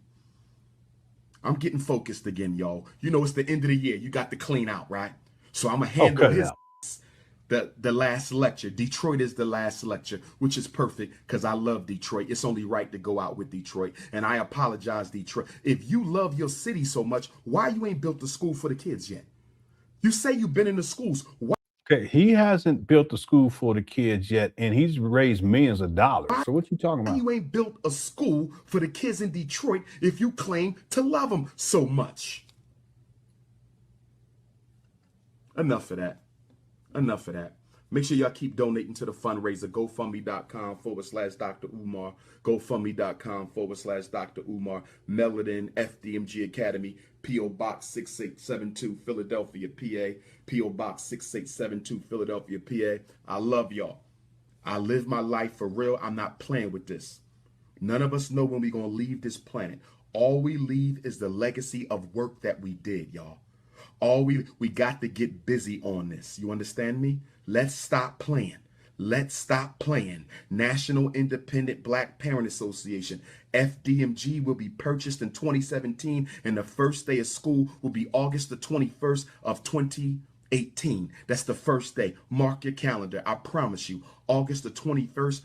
I'm getting focused again, y'all. You know, it's the end of the year. You got to clean out, right? So I'm going to handle his the last lecture. Detroit is the last lecture, which is perfect because I love Detroit. It's only right to go out with Detroit. And I apologize, Detroit. If you love your city so much, why you ain't built the school for the kids yet? You say you've been in the schools. Why? Okay, he hasn't built a school for the kids yet, and he's raised millions of dollars. So what you talking about? You ain't built a school for the kids in Detroit if you claim to love them so much. Enough of that. Enough of that. Make sure y'all keep donating to the fundraiser. GoFundMe.com/Dr. Umar. GoFundMe.com/Dr. Umar. Melanin FDMG Academy. P.O. Box 6872, Philadelphia, PA. P.O. Box 6872, Philadelphia, PA. I love y'all. I live my life for real. I'm not playing with this. None of us know when we're going to leave this planet. All we leave is the legacy of work that we did, y'all. All we got to get busy on this. You understand me? Let's stop playing. Let's stop playing. National Independent Black Parent Association, FDMG, will be purchased in 2017, and the first day of school will be August the 21st of 2018. That's the first day. Mark your calendar. I promise you, August the 21st,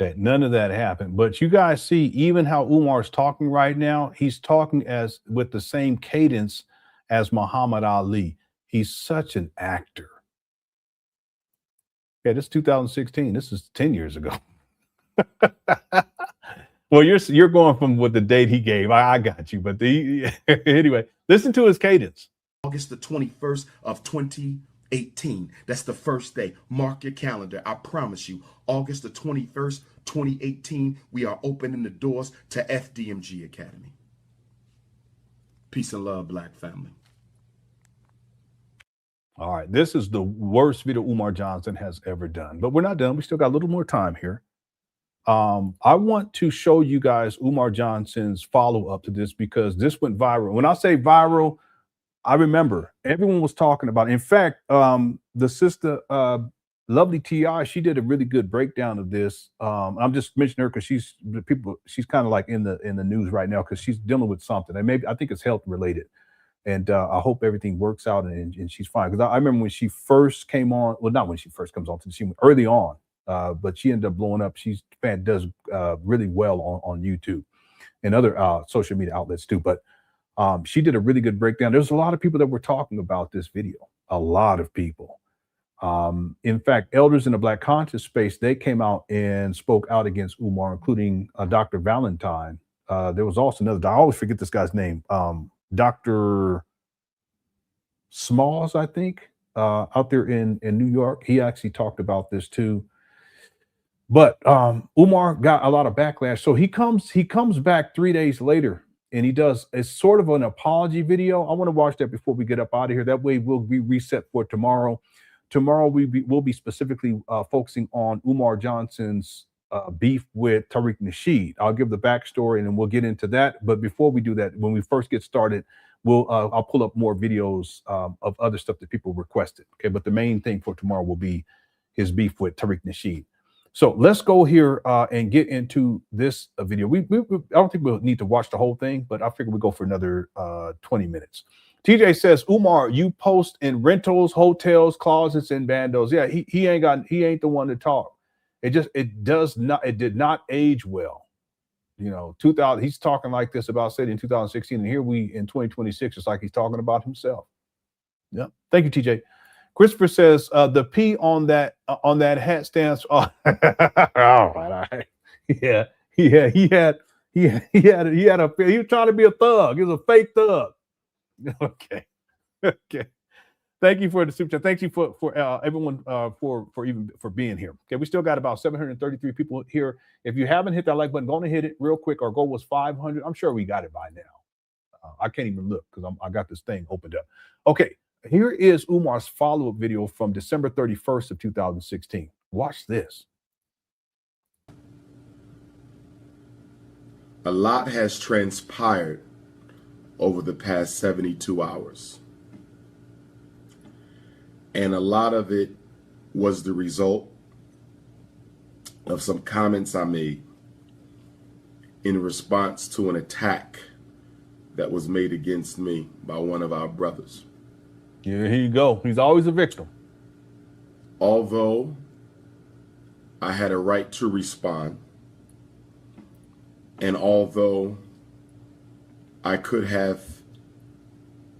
Okay, none of that happened. But you guys see, even how Umar's talking right now, he's talking as with the same cadence as Muhammad Ali. He's such an actor. Yeah, this is 2016. This is 10 years ago. Well, you're going from what the date he gave. I got you. But anyway, listen to his cadence. August the 21st of 2018. That's the first day. Mark your calendar. I promise you, August the 21st, 2018, we are opening the doors to FDMG Academy. Peace and love, Black family. All right, this is the worst video Umar Johnson has ever done, but we're not done. We still got a little more time here. I want to show you guys Umar Johnson's follow-up to this because this went viral. When I say viral, I remember everyone was talking about it. In fact, the sister, Lovely T.I., she did a really good breakdown of this. I'm just mentioning her because she's kind of like in the news right now because she's dealing with something. And maybe I think it's health related. And I hope everything works out and she's fine. Because I remember when she first came on, well, not when she first comes on, she early on, but she ended up blowing up. She does really well on YouTube and other social media outlets too. But she did a really good breakdown. There's a lot of people that were talking about this video. A lot of people. In fact, elders in the Black conscious space, they came out and spoke out against Umar, including Dr. Valentine. There was also another, I always forget this guy's name. Dr. Smalls, I think, out there in New York. He actually talked about this too. But Umar got a lot of backlash. So he comes back 3 days later and he does a sort of an apology video. I want to watch that before we get up out of here. That way we'll be reset for tomorrow. Tomorrow we'll be specifically focusing on Umar Johnson's beef with Tariq Nasheed. I'll give the backstory and then we'll get into that. But before we do that, when we first get started, I'll pull up more videos of other stuff that people requested. Okay, but the main thing for tomorrow will be his beef with Tariq Nasheed. So let's go here and get into this video. I don't think we'll need to watch the whole thing, but I figure we go for another 20 minutes. TJ says, Umar, you post in rentals, hotels, closets, and bandos. Yeah, he ain't the one to talk. It did not age well. You know, 2000, he's talking like this about Sadie in 2016, and here we in 2026, it's like he's talking about himself. Yeah. Thank you, TJ. Christopher says the P on that hat stands for all right. Yeah. He was trying to be a thug. He was a fake thug. Okay. Thank you for the super chat. Thank you for everyone for being here. Okay, we still got about 733 people here. If you haven't hit that like button, go on and hit it real quick. Our goal was 500. I'm sure we got it by now. I can't even look because I got this thing opened up. Okay, here is Umar's follow-up video from December 31st of 2016. Watch this. A lot has transpired over the past 72 hours. And a lot of it was the result of some comments I made in response to an attack that was made against me by one of our brothers. Yeah, here you go. He's always a victim. although I had a right to respond, and although I could have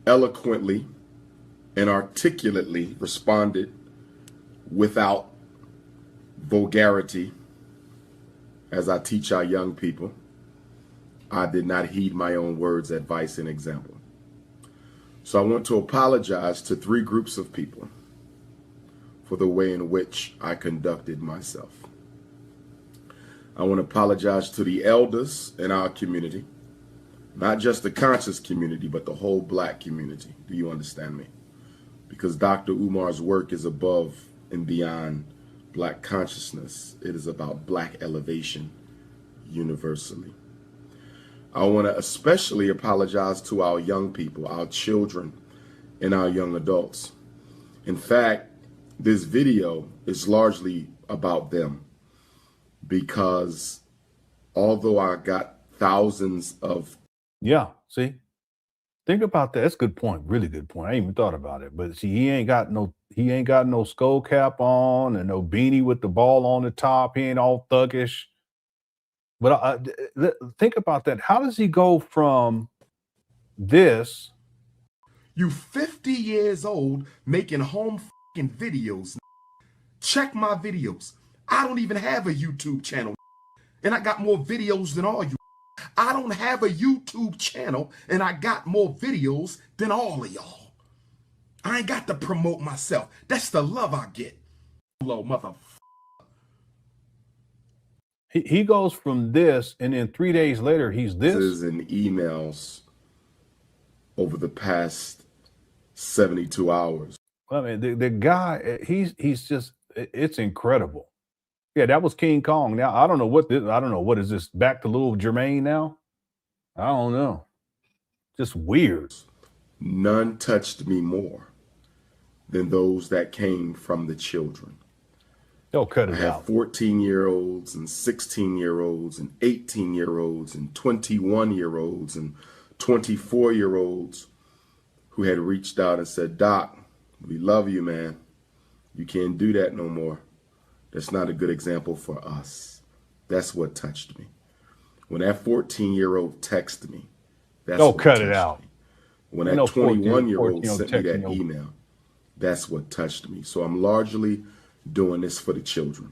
eloquently and articulately responded without vulgarity, as I teach our young people, I did not heed my own words, advice, and example. So I want to apologize to 3 groups of people for the way in which I conducted myself. I want to apologize to the elders in our community, not just the conscious community, but the whole black community. Do you understand me? Because Dr. Umar's work is above and beyond black consciousness. It is about black elevation universally. I want to especially apologize to our young people, our children, and our young adults. In fact, this video is largely about them, because although I got thousands of... Yeah, see? Think about that. That's a good point. Really good point. I ain't even thought about it. But see, he ain't got no skull cap on and no beanie with the ball on the top. He ain't all thuggish. But think about that. How does he go from this? You 50 years old making home f***ing videos. Check my videos. I don't even have a YouTube channel. And I got more videos than all you. I don't have a YouTube channel and I got more videos than all of y'all. I ain't got to promote myself. That's the love I get. Hello, mother. He goes from this, and then 3 days later, he's this. And emails over the past 72 hours. I mean, the guy, he's just, it's incredible. Yeah, that was King Kong. Now, I don't know what is this, back to little Jermaine now? I don't know. Just weird. None touched me more than those that came from the children. They'll cut it out. I have 14-year-olds and 16-year-olds and 18-year-olds and 21-year-olds and 24-year-olds who had reached out and said, "Doc, we love you, man. You can't do that no more. That's not a good example for us." That's what touched me. When that 14-year-old texted me, that's what cut it out. Me. When that 21-year-old sent me that email, that's what touched me. So I'm largely doing this for the children.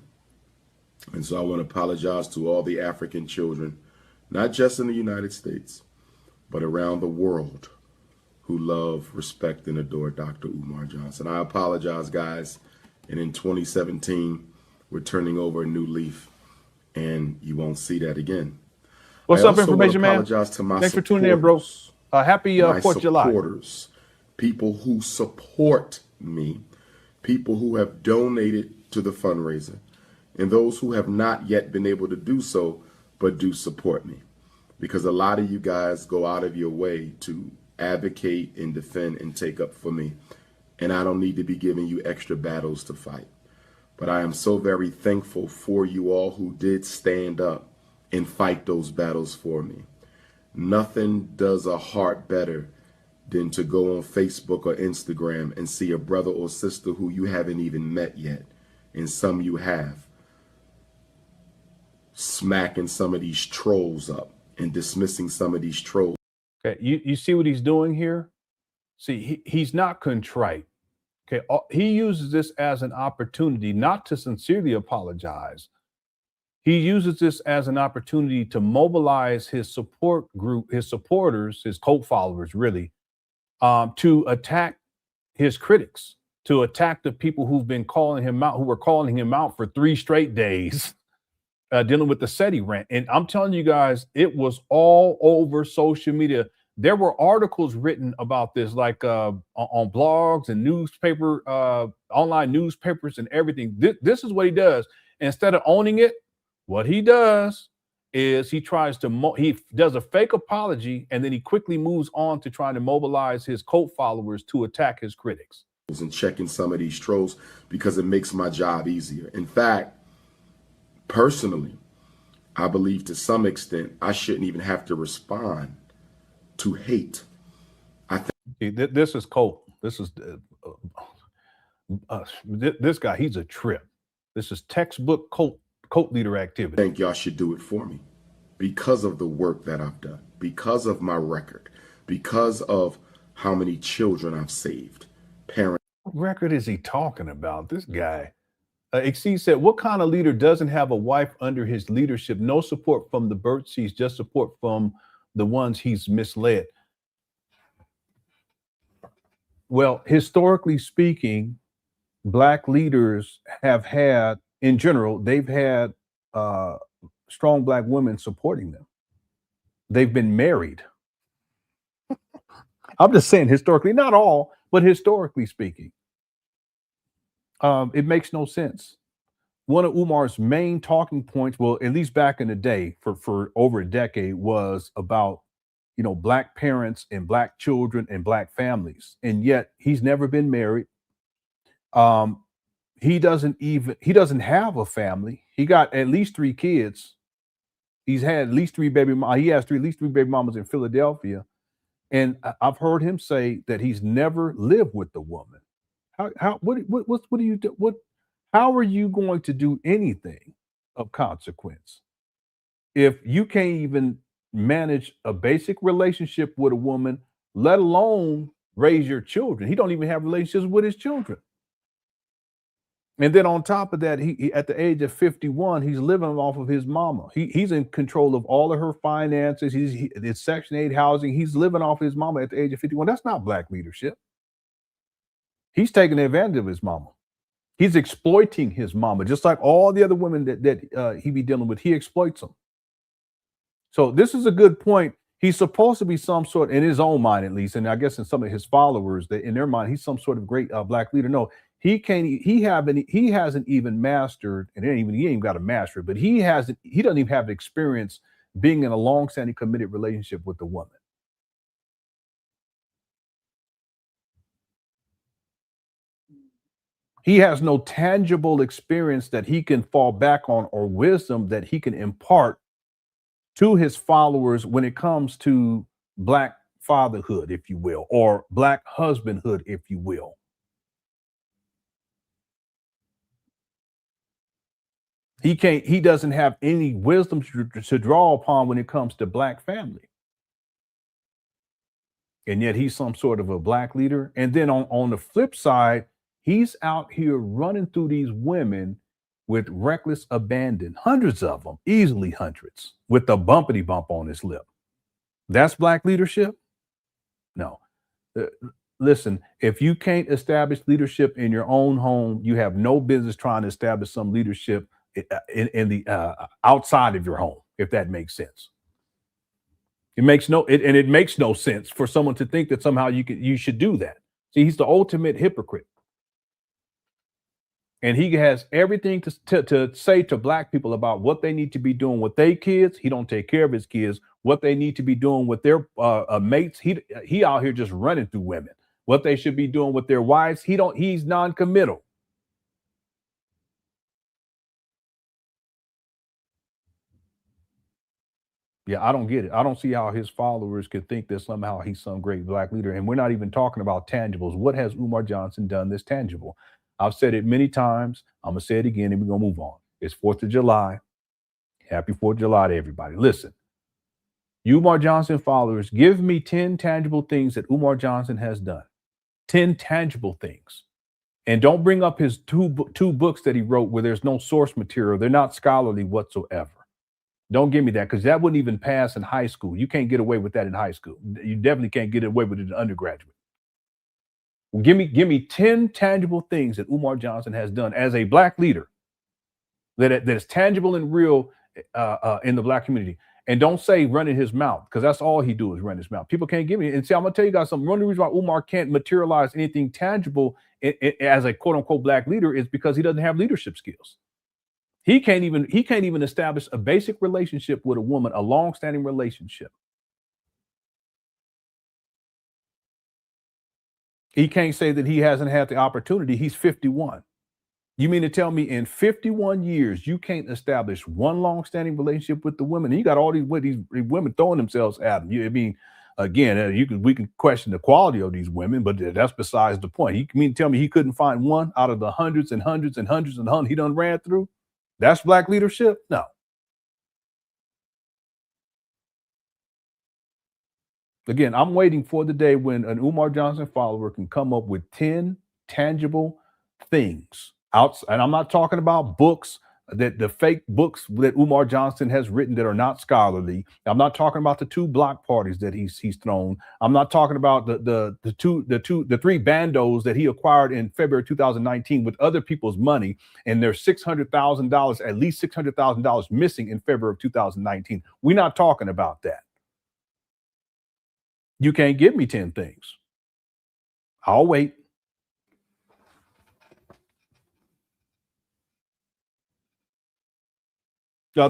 And so I want to apologize to all the African children, not just in the United States, but around the world, who love, respect, and adore Dr. Umar Johnson. I apologize, guys. And in 2017, we're turning over a new leaf, and you won't see that again. What's up, Information Man? To my Thanks for tuning in, bro. Happy 4th of July. Supporters, people who support me, people who have donated to the fundraiser, and those who have not yet been able to do so, but do support me. Because a lot of you guys go out of your way to advocate and defend and take up for me. And I don't need to be giving you extra battles to fight. But I am so very thankful for you all who did stand up and fight those battles for me. Nothing does a heart better than to go on Facebook or Instagram and see a brother or sister who you haven't even met yet, and some you have, smacking some of these trolls up and dismissing some of these trolls. Okay, you see what he's doing here? See, he's not contrite. Okay, he uses this as an opportunity not to sincerely apologize. He uses this as an opportunity to mobilize his support group, his supporters, his cult followers, really, to attack his critics, to attack the people who've been calling him out, who were calling him out for 3 straight days, dealing with the SETI rant. And I'm telling you guys, it was all over social media. There were articles written about this, like on blogs and newspaper, online newspapers and everything. This is what he does. Instead of owning it, what he does is he tries to, he does a fake apology, and then he quickly moves on to trying to mobilize his cult followers to attack his critics. And checking some of these trolls because it makes my job easier. In fact, personally, I believe to some extent I shouldn't even have to respond to hate. I think this is cult. This is This guy, he's a trip. This is textbook cult leader activity. I think y'all should do it for me because of the work that I've done, because of my record, because of how many children I've saved. Parents. What record is he talking about? This guy. Exceed said, what kind of leader doesn't have a wife under his leadership? No support from the bird seeds, just support from the ones he's misled. Well, historically speaking, Black leaders have had, in general, they've had strong Black women supporting them. They've been married. I'm just saying historically, not all, but historically speaking. It makes no sense. One of Umar's main talking points, well, at least back in the day, for over a decade, was about, you know, Black parents and Black children and Black families. And yet he's never been married. He doesn't have a family. He got at least 3 kids. He's had at least 3 baby mamas. He has at least 3 baby mamas in Philadelphia. And I've heard him say that he's never lived with the woman. How do you do? How are you going to do anything of consequence if you can't even manage a basic relationship with a woman, let alone raise your children? He don't even have relationships with his children. And then on top of that, he at the age of 51, he's living off of his mama. He's in control of all of her finances. It's Section 8 housing. He's living off his mama at the age of 51. That's not Black leadership. He's taking advantage of his mama. He's exploiting his mama, just like all the other women that he be dealing with. He exploits them. So this is a good point. He's supposed to be some sort, in his own mind at least, and I guess in some of his followers, that in their mind, he's some sort of great Black leader. No, he can't. He hasn't even mastered, and he ain't even got to master it. But he doesn't even have the experience being in a long-standing committed relationship with a woman. He has no tangible experience that he can fall back on or wisdom that he can impart to his followers when it comes to Black fatherhood, if you will, or Black husbandhood, if you will. He doesn't have any wisdom to draw upon when it comes to Black family. And yet he's some sort of a Black leader. And then on the flip side, he's out here running through these women with reckless abandon, hundreds of them, easily hundreds, with a bumpity bump on his lip. That's Black leadership? No. Listen, if you can't establish leadership in your own home, you have no business trying to establish some leadership in the outside of your home, if that makes sense. It makes no sense for someone to think that somehow you should do that. See, he's the ultimate hypocrite. And he has everything to say to Black people about what they need to be doing with their kids. He don't take care of his kids. What they need to be doing with their mates. He out here just running through women. What they should be doing with their wives. He's non-committal. Yeah, I don't get it. I don't see how his followers could think that somehow he's some great Black leader. And we're not even talking about tangibles. What has Umar Johnson done that's tangible? I've said it many times. I'm going to say it again, and we're going to move on. It's 4th of July. Happy 4th of July to everybody. Listen, you Umar Johnson followers, give me 10 tangible things that Umar Johnson has done. 10 tangible things. And don't bring up his two books that he wrote where there's no source material. They're not scholarly whatsoever. Don't give me that, because that wouldn't even pass in high school. You can't get away with that in high school. You definitely can't get away with it in undergraduate. Well, give me 10 tangible things that Umar Johnson has done as a Black leader that is tangible and real in the Black community. And don't say running his mouth, because that's all he do is run his mouth. People can't give me. And see, I'm going to tell you guys something. One of the reasons why Umar can't materialize anything tangible as a quote unquote Black leader is because he doesn't have leadership skills. He can't even establish a basic relationship with a woman, a long-standing relationship. He can't say that he hasn't had the opportunity. He's 51. You mean to tell me in 51 years, you can't establish one long-standing relationship with the women? And you got all these women throwing themselves at him. I mean, Again, we can question the quality of these women, but that's besides the point. You mean tell me he couldn't find one out of the hundreds and hundreds and hundreds and hundreds he done ran through? That's black leadership? No. Again, I'm waiting for the day when an Umar Johnson follower can come up with 10 tangible things out. And I'm not talking about books, that the fake books that Umar Johnson has written that are not scholarly. I'm not talking about the 2 block parties that he's thrown. I'm not talking about the 3 bandos that he acquired in February 2019 with other people's money, and there's $600,000, at least $600,000 missing in February of 2019. We're not talking about that. You can't give me 10 things. I'll wait.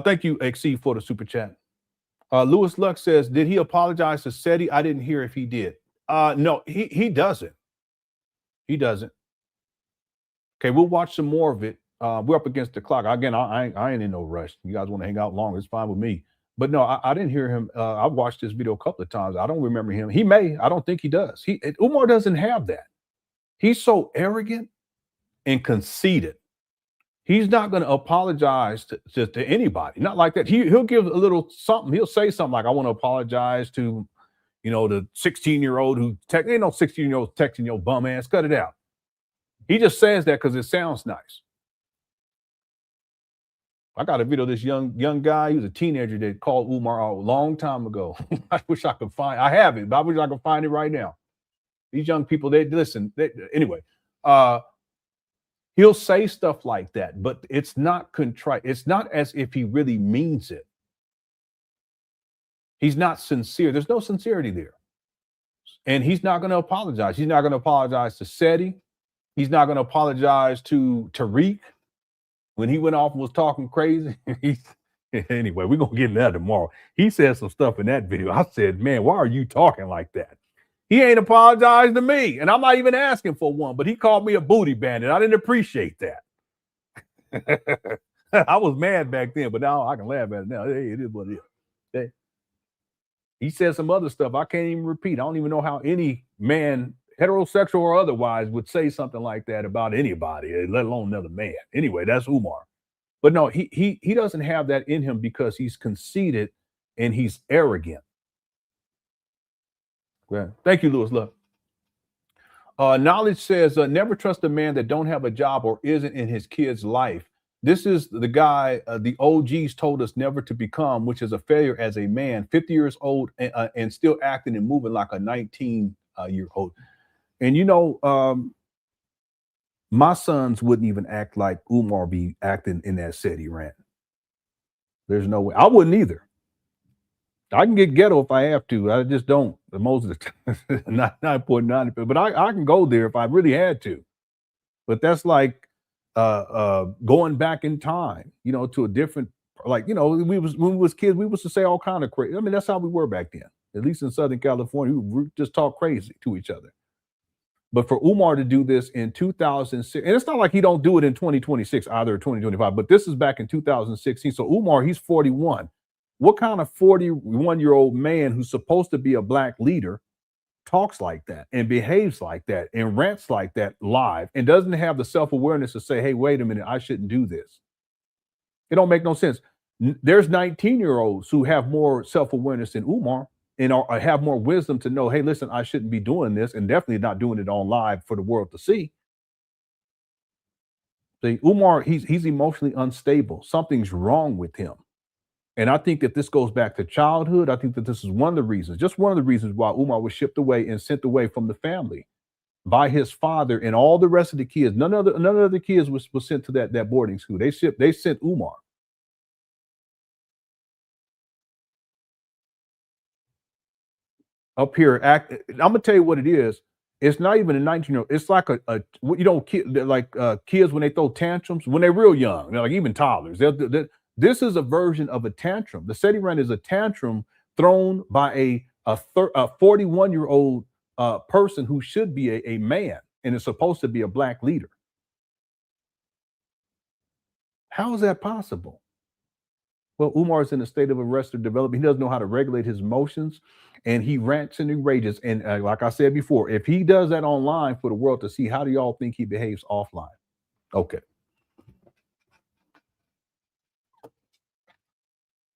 Thank you, XC, for the super chat. Lewis Luck says, did he apologize to SETI? I didn't hear if he did. No, he doesn't. He doesn't. Okay, we'll watch some more of it. We're up against the clock. Again, I ain't in no rush. You guys want to hang out longer, it's fine with me. But no, I didn't hear him. I watched this video a couple of times. I don't remember him. He may. I don't think he does. Umar doesn't have that. He's so arrogant and conceited. He's not going to apologize to anybody. Not like that. He'll give a little something. He'll say something like, I want to apologize to, the 16-year-old who ain't no 16-year-old texting your bum ass. Cut it out. He just says that because it sounds nice. I got a video of this young guy. He was a teenager that called Umar out a long time ago. I wish I could find. I have it, but I wish I could find it right now. These young people, they listen. Anyway. He'll say stuff like that, but it's not contrite. It's not as if he really means it. He's not sincere. There's no sincerity there. And he's not going to apologize. He's not going to apologize to SETI. He's not going to apologize to Tariq when he went off and was talking crazy. Anyway, we're going to get into that tomorrow. He said some stuff in that video. I said, man, why are you talking like that? He ain't apologized to me, and I'm not even asking for one, but he called me a booty bandit. I didn't appreciate that. I was mad back then, but now I can laugh at it now. Hey, it is what it is. Okay. He said some other stuff I can't even repeat. I don't even know how any man, heterosexual or otherwise, would say something like that about anybody, let alone another man. Anyway, that's Umar. But no, he doesn't have that in him because he's conceited and he's arrogant. Yeah. Thank you, Lewis Love. Knowledge says, never trust a man that don't have a job or isn't in his kid's life. This is the guy the OGs told us never to become, which is a failure as a man, 50 years old and still acting and moving like a 19-year-old. And, my sons wouldn't even act like Umar be acting in that SETI rant. There's no way. I wouldn't either. I can get ghetto if I have to. I just don't. Most of the time, not 9.9, but I can go there if I really had to. But that's like going back in time, to a different, when we was kids, we used to say all kind of crazy. I mean, that's how we were back then. At least in Southern California, we just talk crazy to each other. But for Umar to do this in 2006, and it's not like he don't do it in 2026 either, or 2025, but this is back in 2016. So Umar, he's 41. What kind of 41-year-old man who's supposed to be a black leader talks like that and behaves like that and rants like that live and doesn't have the self-awareness to say, hey, wait a minute, I shouldn't do this? It don't make no sense. There's 19-year-olds who have more self-awareness than Umar and have more wisdom to know, hey, listen, I shouldn't be doing this, and definitely not doing it on live for the world to see. See, Umar, he's emotionally unstable. Something's wrong with him. And I think that this goes back to childhood. I think that this is one of the reasons, just one of the reasons why Umar was shipped away and sent away from the family by his father and all the rest of the kids. None of the kids was sent to that boarding school. They sent Umar. Up here, I'm gonna tell you what it is. It's not even a 19-year-old. It's like kids when they throw tantrums when they're real young. Like even toddlers. This is a version of a tantrum. The SETI rant is a tantrum thrown by a 41-year-old person who should be a man and is supposed to be a black leader. How is that possible? Well, Umar is in a state of arrested development. He doesn't know how to regulate his emotions, and he rants and he rages. And like I said before, if he does that online for the world to see, how do y'all think he behaves offline? Okay.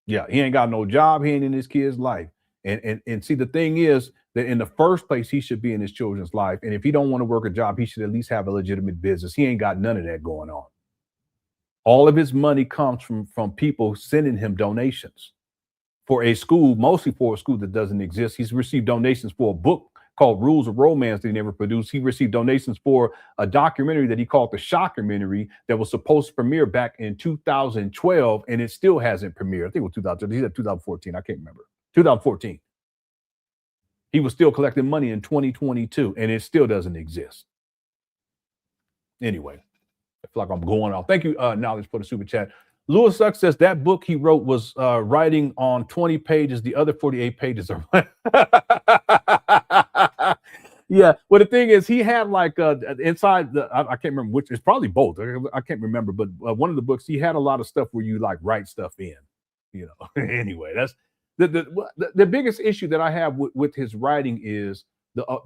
Yeah, he ain't got no job. He ain't in his kid's life. And see, the thing is that in the first place, he should be in his children's life. And if he don't want to work a job, he should at least have a legitimate business. He ain't got none of that going on. All of his money comes from people sending him donations for a school, mostly for a school that doesn't exist. He's received donations for a book called Rules of Romance that he never produced. He received donations for a documentary that he called the Shockumentary that was supposed to premiere back in 2012, and it still hasn't premiered. I think it was 2000. He said 2014. I can't remember. 2014. He was still collecting money in 2022, and it still doesn't exist. Anyway, I feel like I'm going off. Thank you, Knowledge, for the super chat. Lewis Suck says that book he wrote was writing on 20 pages. The other 48 pages are. Yeah. Well, the thing is, he had like inside the, I can't remember which, it's probably both. I can't remember, but one of the books, he had a lot of stuff where you like write stuff in, you know. Anyway, that's the biggest issue that I have with his writing is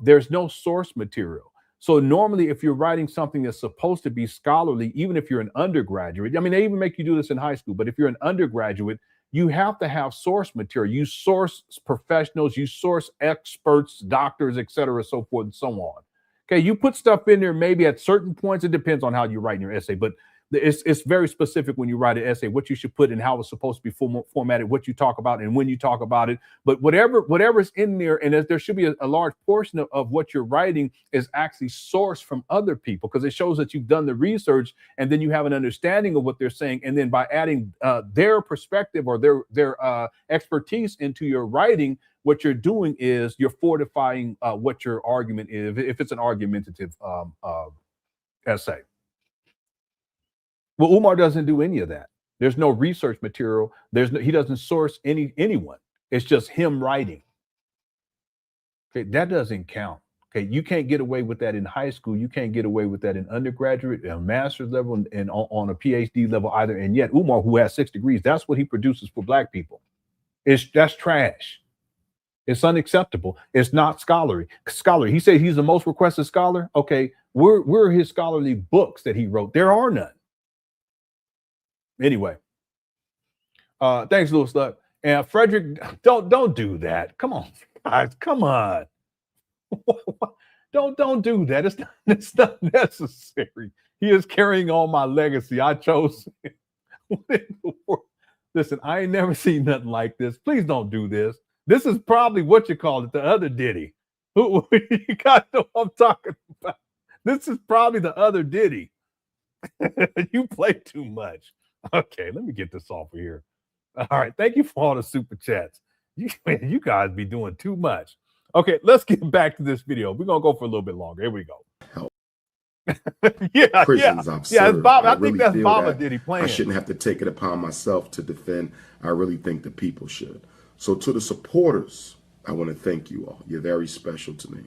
there's no source material. So normally, if you're writing something that's supposed to be scholarly, even if you're an undergraduate, I mean, they even make you do this in high school, but if you're an undergraduate, you have to have source material. You source professionals, you source experts, doctors, et cetera, so forth and so on. Okay, you put stuff in there maybe at certain points. It depends on how you write in your essay, but it's very specific when you write an essay, what you should put and how it's supposed to be formatted, what you talk about and when you talk about it. But whatever's in there, and there should be a large portion of what you're writing is actually sourced from other people, because it shows that you've done the research and then you have an understanding of what they're saying. And then by adding their perspective or their expertise into your writing, what you're doing is you're fortifying what your argument is, if it's an argumentative essay. Well, Umar doesn't do any of that. There's no research material. He doesn't source anyone. It's just him writing. Okay, that doesn't count. Okay, you can't get away with that in high school. You can't get away with that in undergraduate, a master's level, and on a PhD level either. And yet, Umar, who has 6 degrees, that's what he produces for Black people. That's trash. It's unacceptable. It's not scholarly. He said he's the most requested scholar. Okay, we're his scholarly books that he wrote. There are none. Anyway, thanks, Louis Luck. And Frederick, don't do that. Come on, guys, come on. don't do that. It's not necessary. He is carrying on my legacy. I chose. Listen, I ain't never seen nothing like this. Please don't do this. This is probably what you call it, the other Diddy. You got to know what I'm talking about. This is probably the other Diddy. You play too much. Okay, let me get this off of here. All right, thank you for all the super chats. You guys be doing too much. Okay, let's get back to this video. We're gonna go for a little bit longer. Here we go. Prisons I've yeah. served. Bob, I really think that's feel Baba that Diddy playing. I shouldn't have to take it upon myself to defend. I really think the people should. So to the supporters, I want to thank you all. You're very special to me.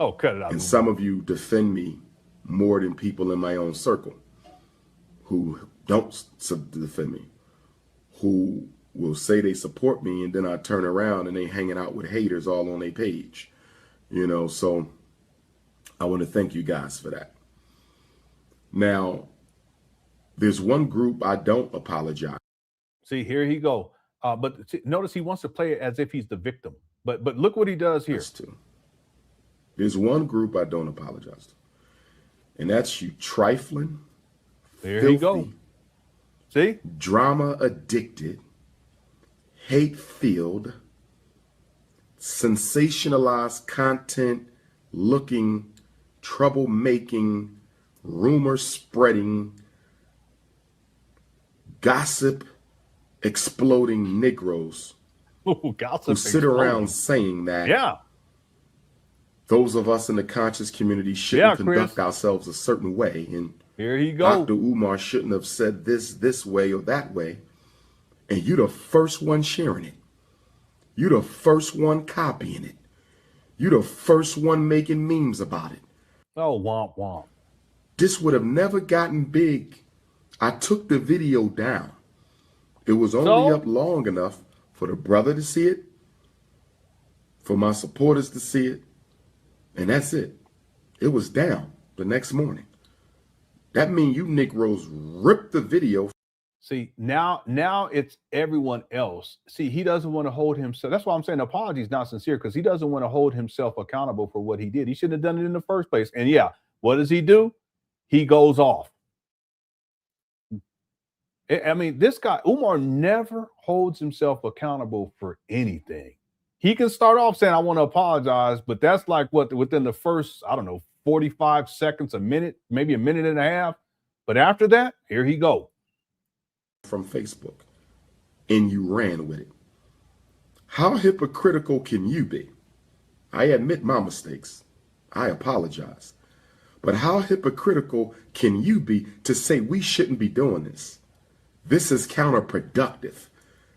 Oh, cut it out. And some of you defend me more than people in my own circle who don't defend me, who will say they support me, and then I turn around and they hanging out with haters all on their page, you know. So I want to thank you guys for that. Now, there's one group I don't apologize. See, here he go. But notice he wants to play it as if he's the victim. But look what he does here. There's one group I don't apologize to, and that's you trifling, there filthy, he go. See? Drama addicted, hate filled, sensationalized content looking, troublemaking, rumor spreading, gossip exploding Negroes who sit around saying that those of us in the conscious community shouldn't conduct ourselves a certain way, and here you go. Dr. Umar shouldn't have said this way or that way. And you're the first one sharing it. You're the first one copying it. You're the first one making memes about it. Oh, womp womp. This would have never gotten big. I took the video down. It was only up long enough for the brother to see it, for my supporters to see it, and that's it. It was down the next morning. That means you Negroes ripped the video. See, now it's everyone else. See, he doesn't want to hold himself. That's why I'm saying the apology is not sincere, because he doesn't want to hold himself accountable for what he did. He shouldn't have done it in the first place. And yeah, what does he do? He goes off. I mean, this guy, Umar, never holds himself accountable for anything. He can start off saying, I want to apologize, but that's like what, within the first, I don't know, 45 seconds, a minute, maybe a minute and a half. But after that, here he go. From Facebook, and you ran with it. How hypocritical can you be? I admit my mistakes. I apologize. But how hypocritical can you be to say we shouldn't be doing this? This is counterproductive.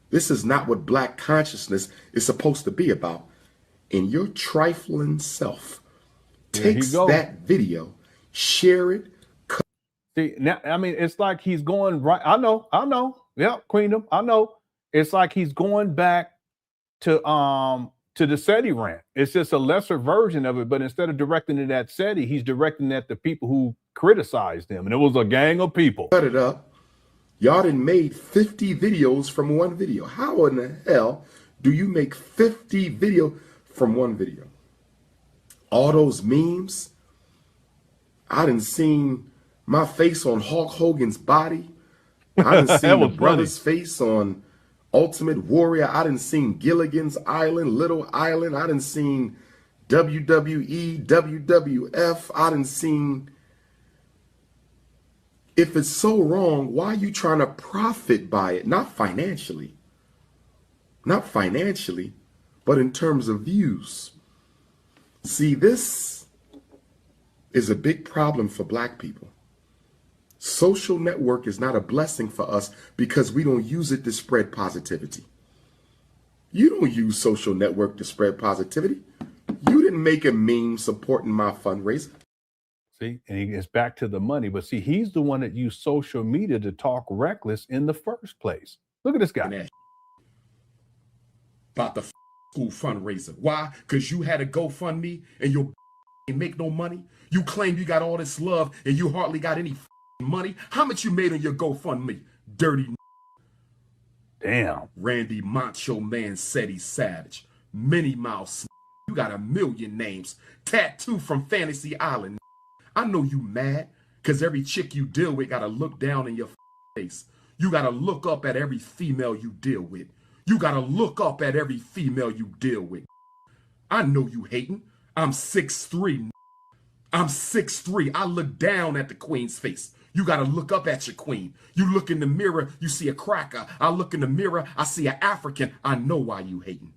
This is not what Black consciousness is supposed to be about. And your trifling self takes that video, share it. See, now, I mean, it's like he's going right. I know. Yeah, Queendom, I know. It's like he's going back to the SETI rant. It's just a lesser version of it, but instead of directing it at SETI, he's directing it at the people who criticized him. And it was a gang of people. Cut it up. Y'all done made 50 videos from one video. How in the hell do you make 50 videos from one video? All those memes. I done seen my face on Hulk Hogan's body. I done seen the brother's face on Ultimate Warrior. I done seen Gilligan's Island, Little Island. I done seen WWE, WWF. I done seen. If it's so wrong, why are you trying to profit by it? Not financially. Not financially, but in terms of views. See, this is a big problem for Black people. Social network is not a blessing for us because we don't use it to spread positivity. You don't use social network to spread positivity. You didn't make a meme supporting my fundraiser. See, and he gets back to the money. But see, he's the one that used social media to talk reckless in the first place. Look at this guy. About the school fundraiser. Why? Because you had a GoFundMe and your make no money. You claim you got all this love and you hardly got any money. How much you made on your GoFundMe? Dirty. Damn. Randy Macho Man said he's savage. Minnie Mouse. You got a million names. Tattoo from Fantasy Island. I know you mad because every chick you deal with got to look down in your face. You got to look up at every female you deal with. You got to look up at every female you deal with. I know you hating. I'm 6'3". I'm 6'3". I look down at the queen's face. You got to look up at your queen. You look in the mirror, you see a cracker. I look in the mirror, I see an African. I know why you hating.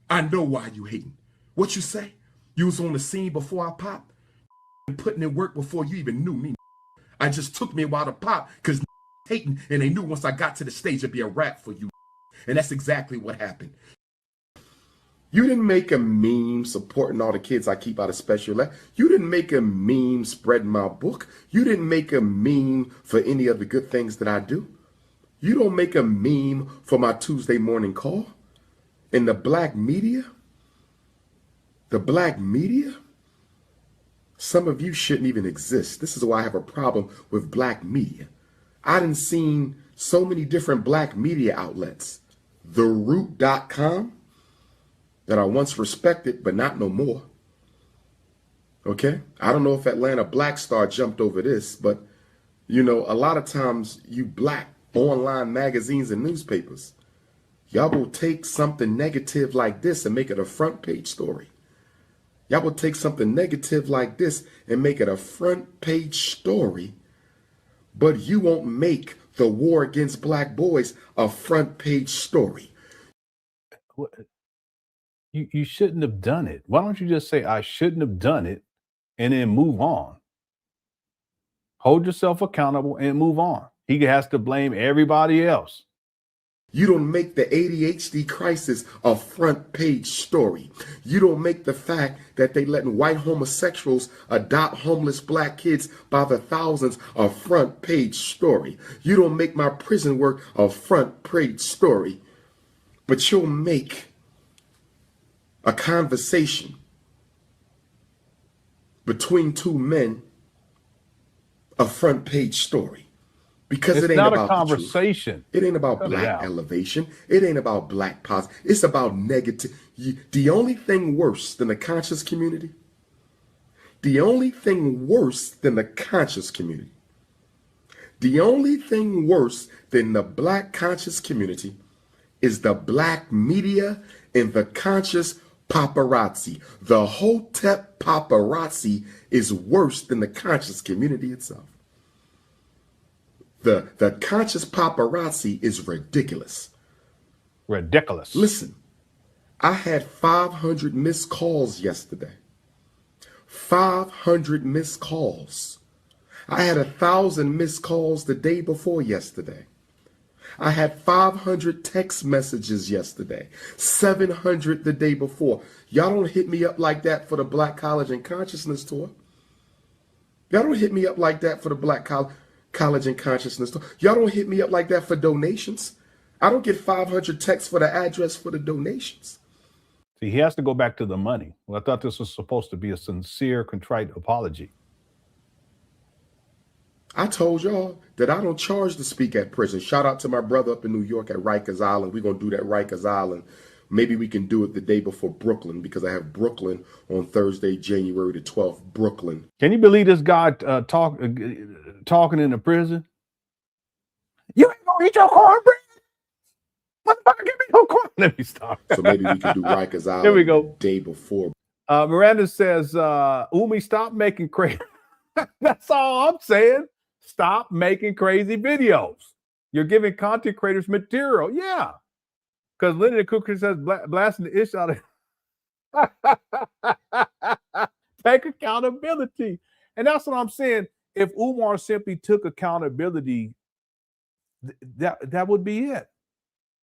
I know why you hating. What you say? You was on the scene before I popped? Putting in work before you even knew me. I just took me a while to pop because hating, and they knew once I got to the stage it'd be a wrap for you. And that's exactly what happened. You didn't make a meme supporting all the kids I keep out of special ed. You didn't make a meme spreading my book. You didn't make a meme for any of the good things that I do. You don't make a meme for my Tuesday morning call. In the Black media, some of you shouldn't even exist. This is why I have a problem with Black media. I done seen so many different Black media outlets. TheRoot.com, that I once respected, but not no more. Okay? I don't know if Atlanta Black Star jumped over this, but, you know, a lot of times you Black online magazines and newspapers, y'all will take something negative like this and make it a front page story. Y'all will take something negative like this and make it a front page story, but you won't make the war against Black boys a front page story. You shouldn't have done it. Why don't you just say, I shouldn't have done it, and then move on? Hold yourself accountable and move on. He has to blame everybody else. You don't make the ADHD crisis a front page story. You don't make the fact that they letting white homosexuals adopt homeless black kids by the thousands a front page story. You don't make my prison work a front page story. But you'll make a conversation between two men a front page story. Because it ain't not about a conversation. It ain't about black elevation. It ain't about black positive. It's about negative. The only thing worse than the conscious community, the only thing worse than the conscious community, the only thing worse than the black conscious community is the black media and the conscious paparazzi. The Hotep paparazzi is worse than the conscious community itself. The conscious paparazzi is ridiculous. Ridiculous. Listen, I had 500 missed calls yesterday. 500 missed calls. I had 1,000 missed calls the day before yesterday. I had 500 text messages yesterday. 700 the day before. Y'all don't hit me up like that for the Black College and Consciousness Tour. Y'all don't hit me up like that for the Black College and Consciousness Tour. Y'all don't hit me up like that for donations. I don't get 500 texts for the address for the donations. See, he has to go back to the money. Well, I thought this was supposed to be a sincere, contrite apology. I told y'all that I don't charge to speak at prison. Shout out to my brother up in New York at Rikers Island. We're going to do that Rikers Island. Maybe we can do it the day before Brooklyn, because I have Brooklyn on Thursday, January the 12th, Brooklyn. Can you believe this guy talking in the prison? You ain't going to eat your cornbread? Motherfucker, give me your corn. Let me stop. So maybe we can do Rikers Island Here we go. the day before. Miranda says, Umi, stop making crazy. That's all I'm saying. Stop making crazy videos. You're giving content creators material. Yeah. Because Lenon Cooker says blasting the ish out of take accountability. And that's what I'm saying. If Umar simply took accountability, that would be it.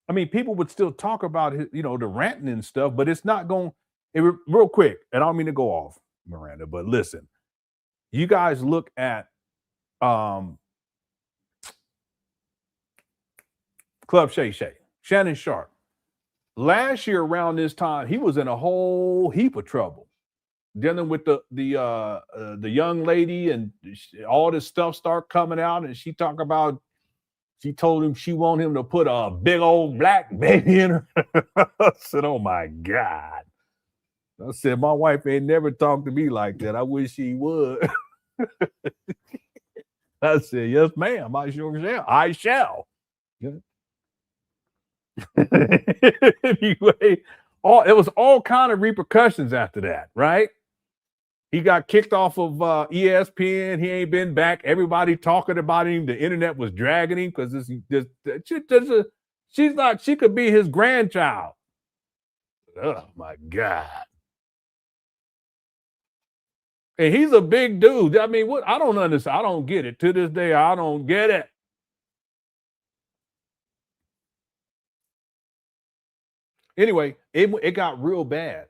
I mean, people would still talk about his, the ranting and stuff, but it's not going real quick. And I don't mean to go off, Miranda, but listen, you guys look at Club Shay Shay, Shannon Sharp. Last year around this time, he was in a whole heap of trouble, dealing with the young lady, and all this stuff start coming out, and she told him she want him to put a big old black baby in her. I said, oh my God. I said, my wife ain't never talked to me like that. I wish she would. I said, yes, ma'am, I sure shall. I shall. Anyway, it was all kind of repercussions after that, right? He got kicked off of ESPN. He ain't been back. Everybody talking about him. The internet was dragging him because she could be his grandchild. Oh my God. And he's a big dude. I mean, what? I don't understand. I don't get it. To this day, I don't get it. Anyway, it got real bad.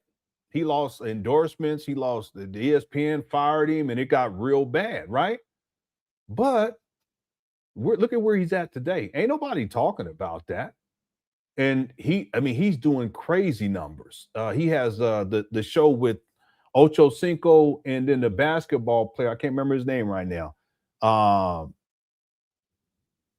He lost endorsements. He lost the ESPN fired him, and it got real bad, right? But look at where he's at today. Ain't nobody talking about that. And he's doing crazy numbers. He has the show with Ocho Cinco, and then the basketball player. I can't remember his name right now.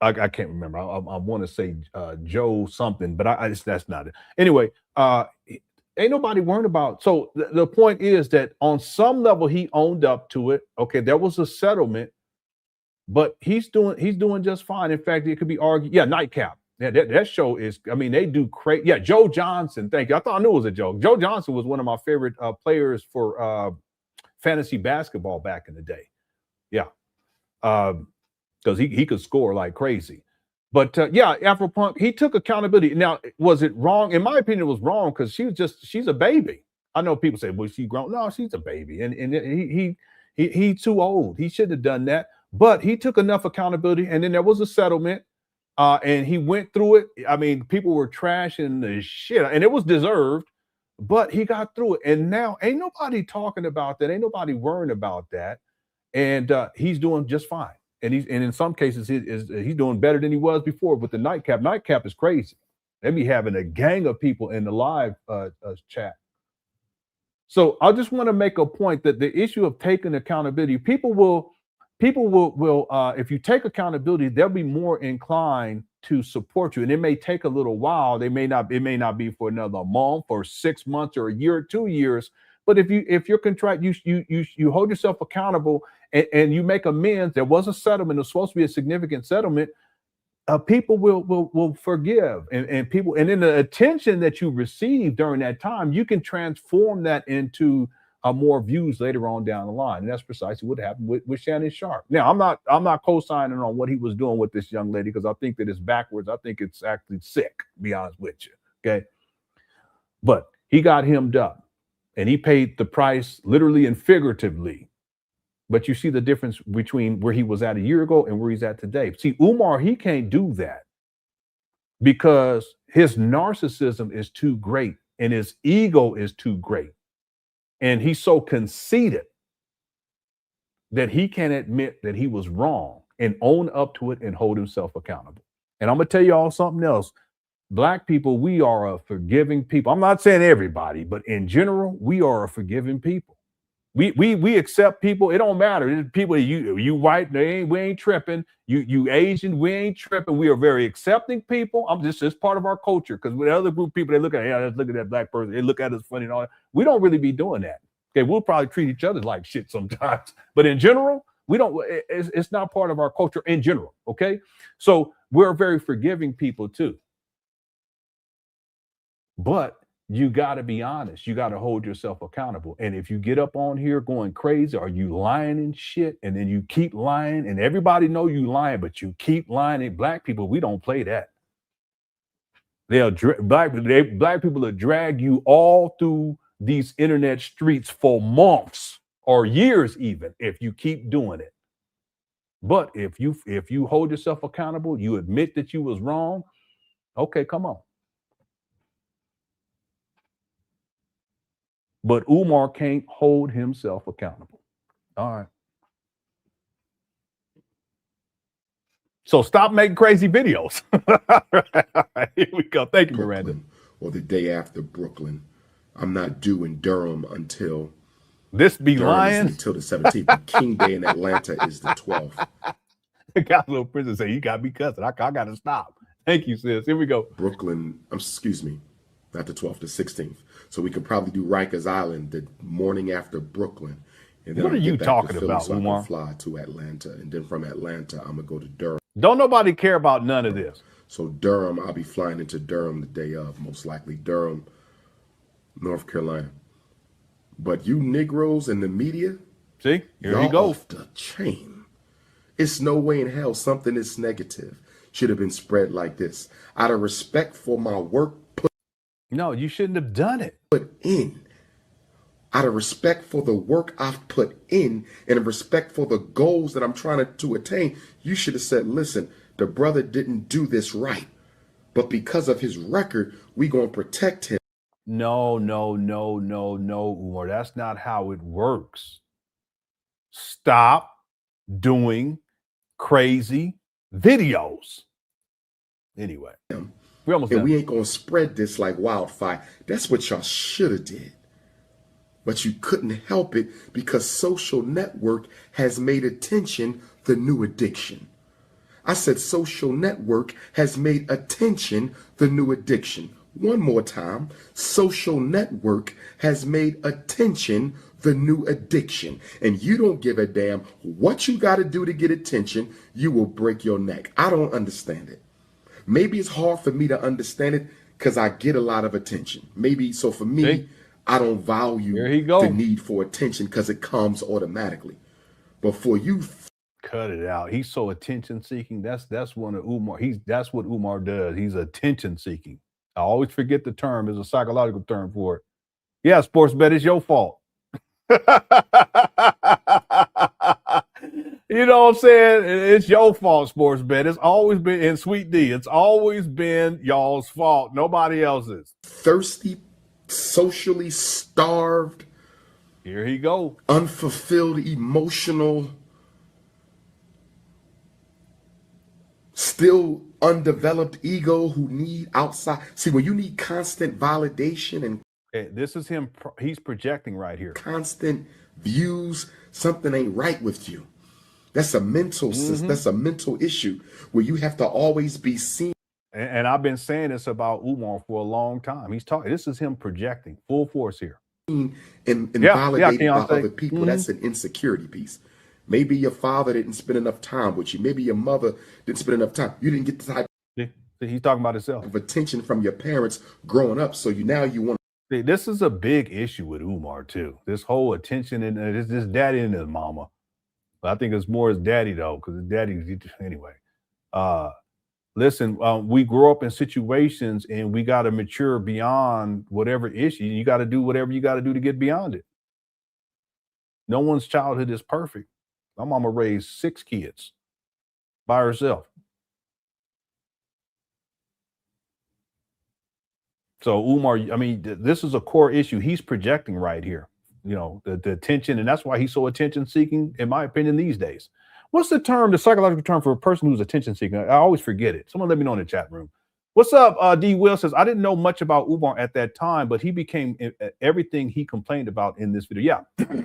I can't remember. I want to say Joe something, but that's not it. Anyway, ain't nobody worried about. So the point is that on some level he owned up to it. Okay, there was a settlement, but he's doing just fine. In fact, it could be argued. Yeah, Nightcap. Yeah, that show is. I mean, they do crazy. Yeah, Joe Johnson. Thank you. I thought I knew it was a joke. Joe Johnson was one of my favorite players for fantasy basketball back in the day. Yeah. Because he could score like crazy. But yeah, Afropunk, he took accountability. Now, was it wrong? In my opinion, it was wrong because she's a baby. I know people say, well, she grown. No, she's a baby. And he's too old. He shouldn't have done that. But he took enough accountability. And then there was a settlement. And he went through it. I mean, people were trashing the shit, and it was deserved, but he got through it. And now ain't nobody talking about that. Ain't nobody worrying about that. And he's doing just fine. And in some cases he's doing better than he was before with the nightcap. Nightcap is crazy. They be having a gang of people in the live chat. So I just want to make a point that the issue of taking accountability, people will if you take accountability, they'll be more inclined to support you. And it may take a little while. It may not be for another month or 6 months or a year or 2 years. But if you're contrite, you hold yourself accountable and you make amends. There was a settlement. It was supposed to be a significant settlement. People will forgive, and people, and in the attention that you receive during that time, you can transform that into more views later on down the line. And that's precisely what happened with Shannon Sharpe. Now, I'm not co-signing on what he was doing with this young lady, because I think that it's backwards. I think it's actually sick, to be honest with you. Okay. But he got hemmed up and he paid the price literally and figuratively. But you see the difference between where he was at a year ago and where he's at today. See, Umar, he can't do that because his narcissism is too great and his ego is too great. And he's so conceited that he can't admit that he was wrong and own up to it and hold himself accountable. And I'm going to tell you all something else. Black people, we are a forgiving people. I'm not saying everybody, but in general, we are a forgiving people. We accept people. It don't matter. There's people, you white, we ain't tripping. You Asian, we ain't tripping. We are very accepting people. It's part of our culture. Because with other group of people, they look at, yeah, let's look at that black person. They look at us funny and all that. We don't really be doing that. Okay, we'll probably treat each other like shit sometimes. But in general, we don't. It's not part of our culture in general. Okay, so we're very forgiving people too. But you got to be honest. You got to hold yourself accountable. And if you get up on here going crazy, or you lying and shit, and then you keep lying, and everybody know you lying, but you keep lying. And black people, we don't play that. Black people will drag you all through these internet streets for months or years, even if you keep doing it. But if you hold yourself accountable, you admit that you was wrong. Okay, come on. But Umar can't hold himself accountable. All right. So stop making crazy videos. All right, here we go. Thank you, Miranda. Or the day after Brooklyn. I'm not due in Durham until this be lying until the 17th. But King Day in Atlanta is the 12th. Got a little princess say you got me cussing. I got to stop. Thank you, sis. Here we go. Brooklyn. Excuse me, not the 12th, the 16th. So we could probably do Rikers Island the morning after Brooklyn. And then what are you talking about, so Umar? I can fly to Atlanta, and then from Atlanta, I'm gonna go to Durham. Don't nobody care about none of this. So Durham, I'll be flying into Durham the day of, most likely Durham, North Carolina. But you Negroes in the media, see, here you go. Off the chain. It's no way in hell something this negative should have been spread like this. Out of respect for my work. No, you shouldn't have done it. Put in. Out of respect for the work I've put in, and of respect for the goals that I'm trying to attain, you should have said, listen, the brother didn't do this right. But because of his record, we gonna protect him. No, Umar. That's not how it works. Stop doing crazy videos. Anyway. We ain't gonna spread this like wildfire. That's what y'all should have did. But you couldn't help it because social network has made attention the new addiction. I said social network has made attention the new addiction. One more time. Social network has made attention the new addiction. And you don't give a damn what you got to do to get attention. You will break your neck. I don't understand it. Maybe it's hard for me to understand it because I get a lot of attention. Maybe so for me, I don't value the need for attention because it comes automatically. But for you, cut it out. He's so attention seeking. That's one of Umar. That's what Umar does. He's attention seeking. I always forget the term. There's a psychological term for it. Yeah, sports bet, it's your fault. You know what I'm saying? It's your fault, sports bet. It's always been in Sweet D. It's always been y'all's fault. Nobody else's. Thirsty, socially starved. Here he go. Unfulfilled, emotional, still undeveloped ego who need outside. See, when you need constant validation and this is him. He's projecting right here. Constant views, something ain't right with you. That's a mental that's a mental issue where you have to always be seen. And I've been saying this about Umar for a long time. He's talking. This is him projecting full force here. And validated by other people. That's an insecurity piece. Maybe your father didn't spend enough time with you. Maybe your mother didn't spend enough time. You didn't get the type he's talking about himself of attention from your parents growing up. So now you want. See, this is a big issue with Umar too. This whole attention and his daddy and his mama. But I think it's more his daddy though, because his daddy anyway. Listen, we grow up in situations and we got to mature beyond whatever issue. You got to do whatever you got to do to get beyond it. No one's childhood is perfect. My mama raised 6 kids by herself. So Umar, I mean, this is a core issue he's projecting right here. You know, the attention, and that's why he's so attention seeking, in my opinion, these days. What's the term, the psychological term for a person who's attention seeking? I always forget it. Someone let me know in the chat room. What's up? D. Will says, I didn't know much about Umar at that time, but he became everything he complained about in this video. Yeah.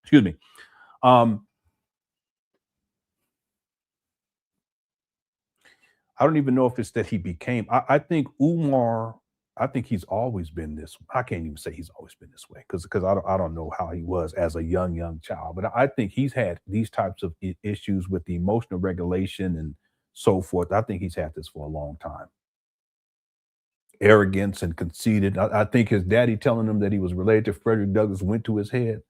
Excuse me. I don't even know if it's that he became. I think Umar, I think he's always been this. I can't even say he's always been this way because I don't know how he was as a young child. But I think he's had these types of issues with the emotional regulation and so forth. I think he's had this for a long time. Arrogance and conceited. I think his daddy telling him that he was related to Frederick Douglass went to his head.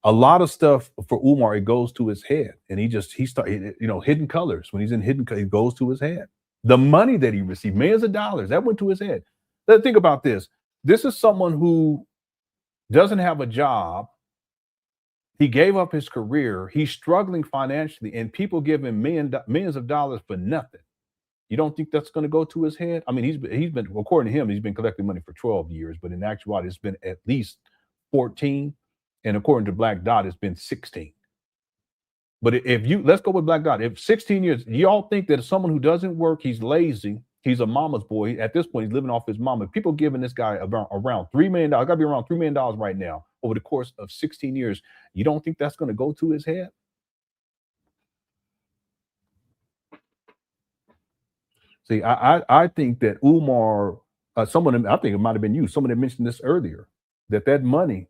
A lot of stuff for Umar, it goes to his head, and he started, you know, hidden colors. When he's in hidden, it goes to his head. The money that he received, millions of dollars, that went to his head. Let's think about this. This is someone who doesn't have a job. He gave up his career. He's struggling financially, and people give him millions of dollars for nothing. You don't think that's going to go to his head? I mean, he's been, according to him, he's been collecting money for 12 years, but in actuality, it's been at least 14. And according to Black Dot, it's been 16. But let's go with Black Dot. If 16 years, y'all think that someone who doesn't work, he's lazy, he's a mama's boy. At this point, he's living off his mama. People giving this guy around $3 million. Got to be around $3 million right now over the course of 16 years. You don't think that's going to go to his head? See, I think that Umar, someone, I think it might have been you, someone had mentioned this earlier, that money,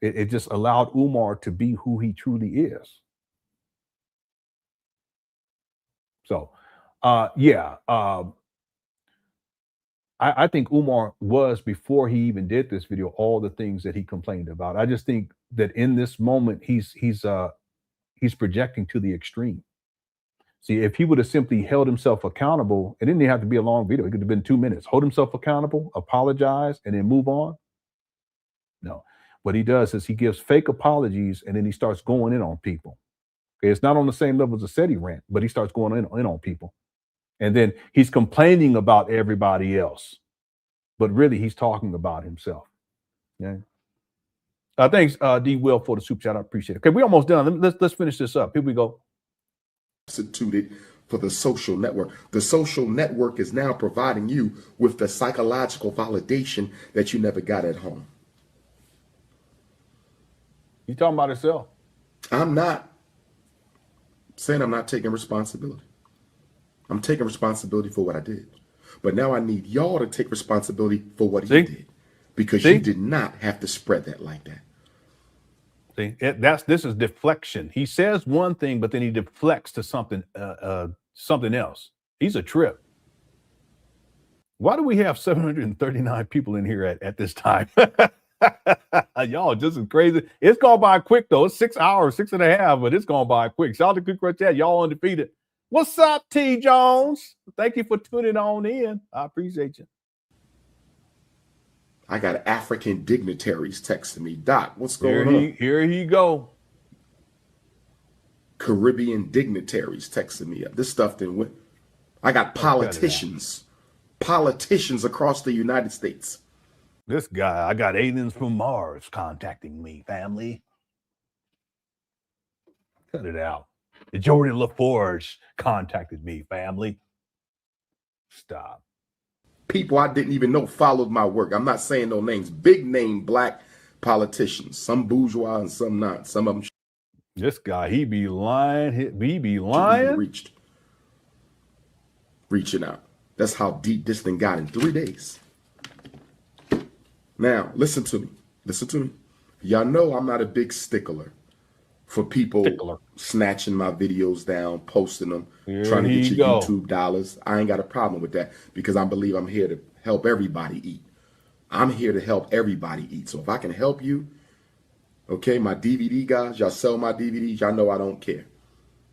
it just allowed Umar to be who he truly is. So, I think Umar was, before he even did this video, all the things that he complained about. I just think that in this moment, he's projecting to the extreme. See, if he would have simply held himself accountable, it didn't even have to be a long video. It could have been 2 minutes. Hold himself accountable, apologize, and then move on. No. What he does is he gives fake apologies, and then he starts going in on people. Okay, it's not on the same level as a SETI rant, but he starts going in on people. And then he's complaining about everybody else. But really, he's talking about himself. Yeah. Thanks, D. Will, for the super chat. I appreciate it. Okay, we're almost done. Let's finish this up. Here we go. Substituted for the social network. The social network is now providing you with the psychological validation that you never got at home. You talking about yourself? I'm not saying I'm not taking responsibility. I'm taking responsibility for what I did. But now I need y'all to take responsibility for what he did. Because you did not have to spread that like that. See, this is deflection. He says one thing, but then he deflects to something else. He's a trip. Why do we have 739 people in here at this time? Y'all just as crazy. It's gone by quick though. It's 6 hours, 6.5, but it's gone by quick. Shout out to Quick Crush Chat. Y'all undefeated. What's up, T. Jones? Thank you for tuning on in. I appreciate you. I got African dignitaries texting me. Doc, what's going on? Here he go. Caribbean dignitaries texting me up. This stuff didn't win. I got politicians across the United States. This guy, I got aliens from Mars contacting me, family. Cut it out. Jordan LaForge contacted me, family. Stop. People I didn't even know followed my work. I'm not saying no names. Big name black politicians. Some bourgeois and some not. Some of them. This guy, he be lying. He be lying. Reaching out. That's how deep this thing got in 3 days. Now, listen to me. Listen to me. Y'all know I'm not a big stickler for people snatching my videos down, posting them, trying to get your YouTube dollars. I ain't got a problem with that because I believe I'm here to help everybody eat. I'm here to help everybody eat. So if I can help you, okay, my DVD guys, y'all sell my DVDs, y'all know I don't care.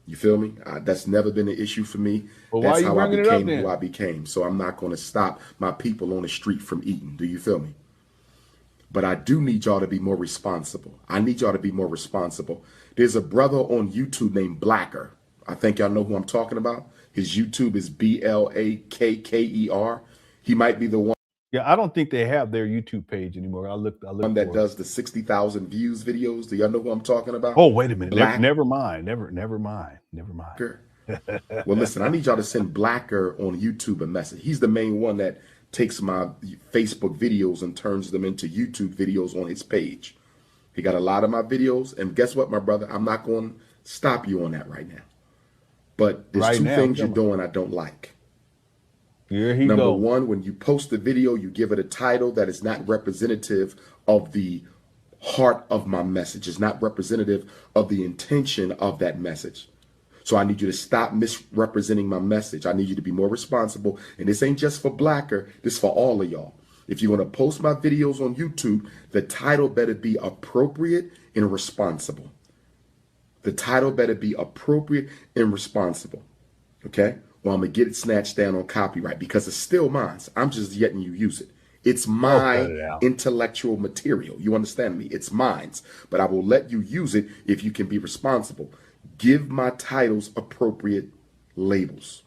You feel me? That's never been an issue for me. Well, that's how I became who I became. So I'm not going to stop my people on the street from eating. Do you feel me? But I do need y'all to be more responsible. I need y'all to be more responsible. There's a brother on YouTube named Blacker. I think y'all know who I'm talking about. His YouTube is BLAKKER. He might be the one. Yeah, I don't think they have their YouTube page anymore. I looked one that does the 60,000 views videos. Do y'all know who I'm talking about? Oh, wait a minute. Never mind. Never mind. Well, listen, I need y'all to send Blacker on YouTube a message. He's the main one that takes my Facebook videos and turns them into YouTube videos on his page. He got a lot of my videos. And guess what, my brother? I'm not going to stop you on that right now. But there's two things you're doing I don't like. Here he Number one, when you post a video, you give it a title that is not representative of the heart of my message. It's not representative of the intention of that message. So I need you to stop misrepresenting my message. I need you to be more responsible. And this ain't just for Blacker. This is for all of y'all. If you're going to post my videos on YouTube, the title better be appropriate and responsible. The title better be appropriate and responsible. Okay? Well, I'm going to get it snatched down on copyright because it's still mine. I'm just letting you use it. It's my intellectual material. You understand me? It's mine. But I will let you use it if you can be responsible. Give my titles appropriate labels.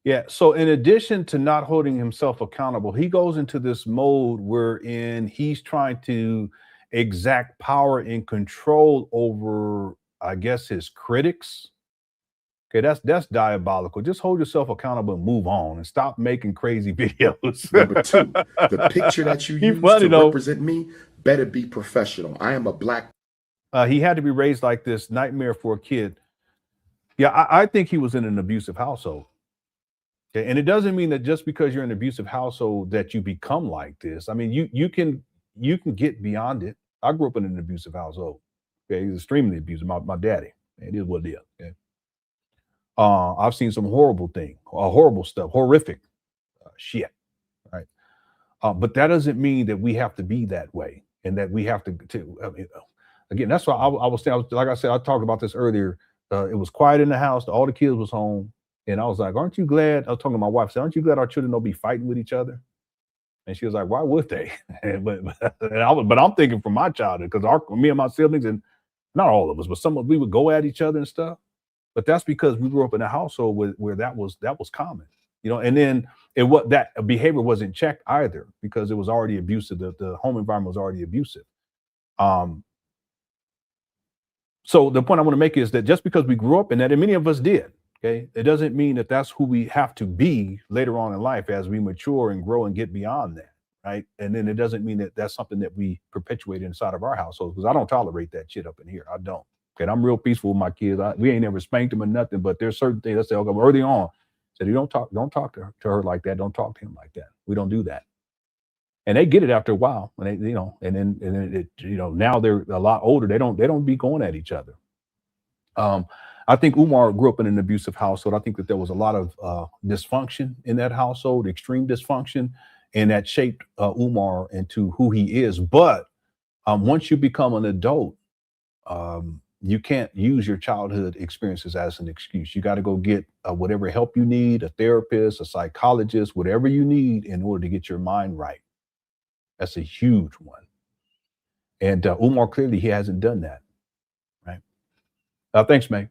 Yeah. So in addition to not holding himself accountable, he goes into this mode wherein he's trying to exact power and control over, I guess, his critics. Okay, that's diabolical. Just hold yourself accountable and move on and stop making crazy videos. Number two, the picture that you use to represent me better be professional. I am a black. He had to be raised like this, nightmare for a kid. Yeah, I think he was in an abusive household. Okay, and it doesn't mean that just because you're in an abusive household that you become like this. I mean, you can get beyond it. I grew up in an abusive household. Okay, he's extremely abusive. My daddy. It is what it is. Okay? I've seen some horrible things, horrible stuff, horrific shit, right? But that doesn't mean that we have to be that way and that we have to I mean, again, that's why I was saying, like I said, I talked about this earlier. It was quiet in the house. All the kids was home. And I was like, aren't you glad? I was talking to my wife, I said, aren't you glad our children don't be fighting with each other? And she was like, why would they? but I'm thinking from my childhood, because me and my siblings, and not all of us, but we would go at each other and stuff. But that's because we grew up in a household where that was common, you know. And then that behavior wasn't checked either because it was already abusive. The home environment was already abusive. So the point I want to make is that just because we grew up in that, and many of us did, okay, it doesn't mean that that's who we have to be later on in life as we mature and grow and get beyond that, right? And then it doesn't mean that that's something that we perpetuate inside of our households, because I don't tolerate that shit up in here. I don't. Okay, I'm real peaceful with my kids. We ain't never spanked them or nothing, but there's certain things I say, okay, early on, said, you don't talk to her like that. Don't talk to him like that. We don't do that. And they get it after a while, and they, you know, and then it, you know, now they're a lot older. They don't be going at each other. I think Umar grew up in an abusive household. I think that there was a lot of dysfunction in that household, extreme dysfunction, and that shaped Umar into who he is. But once you become an adult, you can't use your childhood experiences as an excuse. You got to go get whatever help you need, a therapist, a psychologist, whatever you need in order to get your mind right. That's a huge one. And Umar, clearly, he hasn't done that, right? Thanks, May.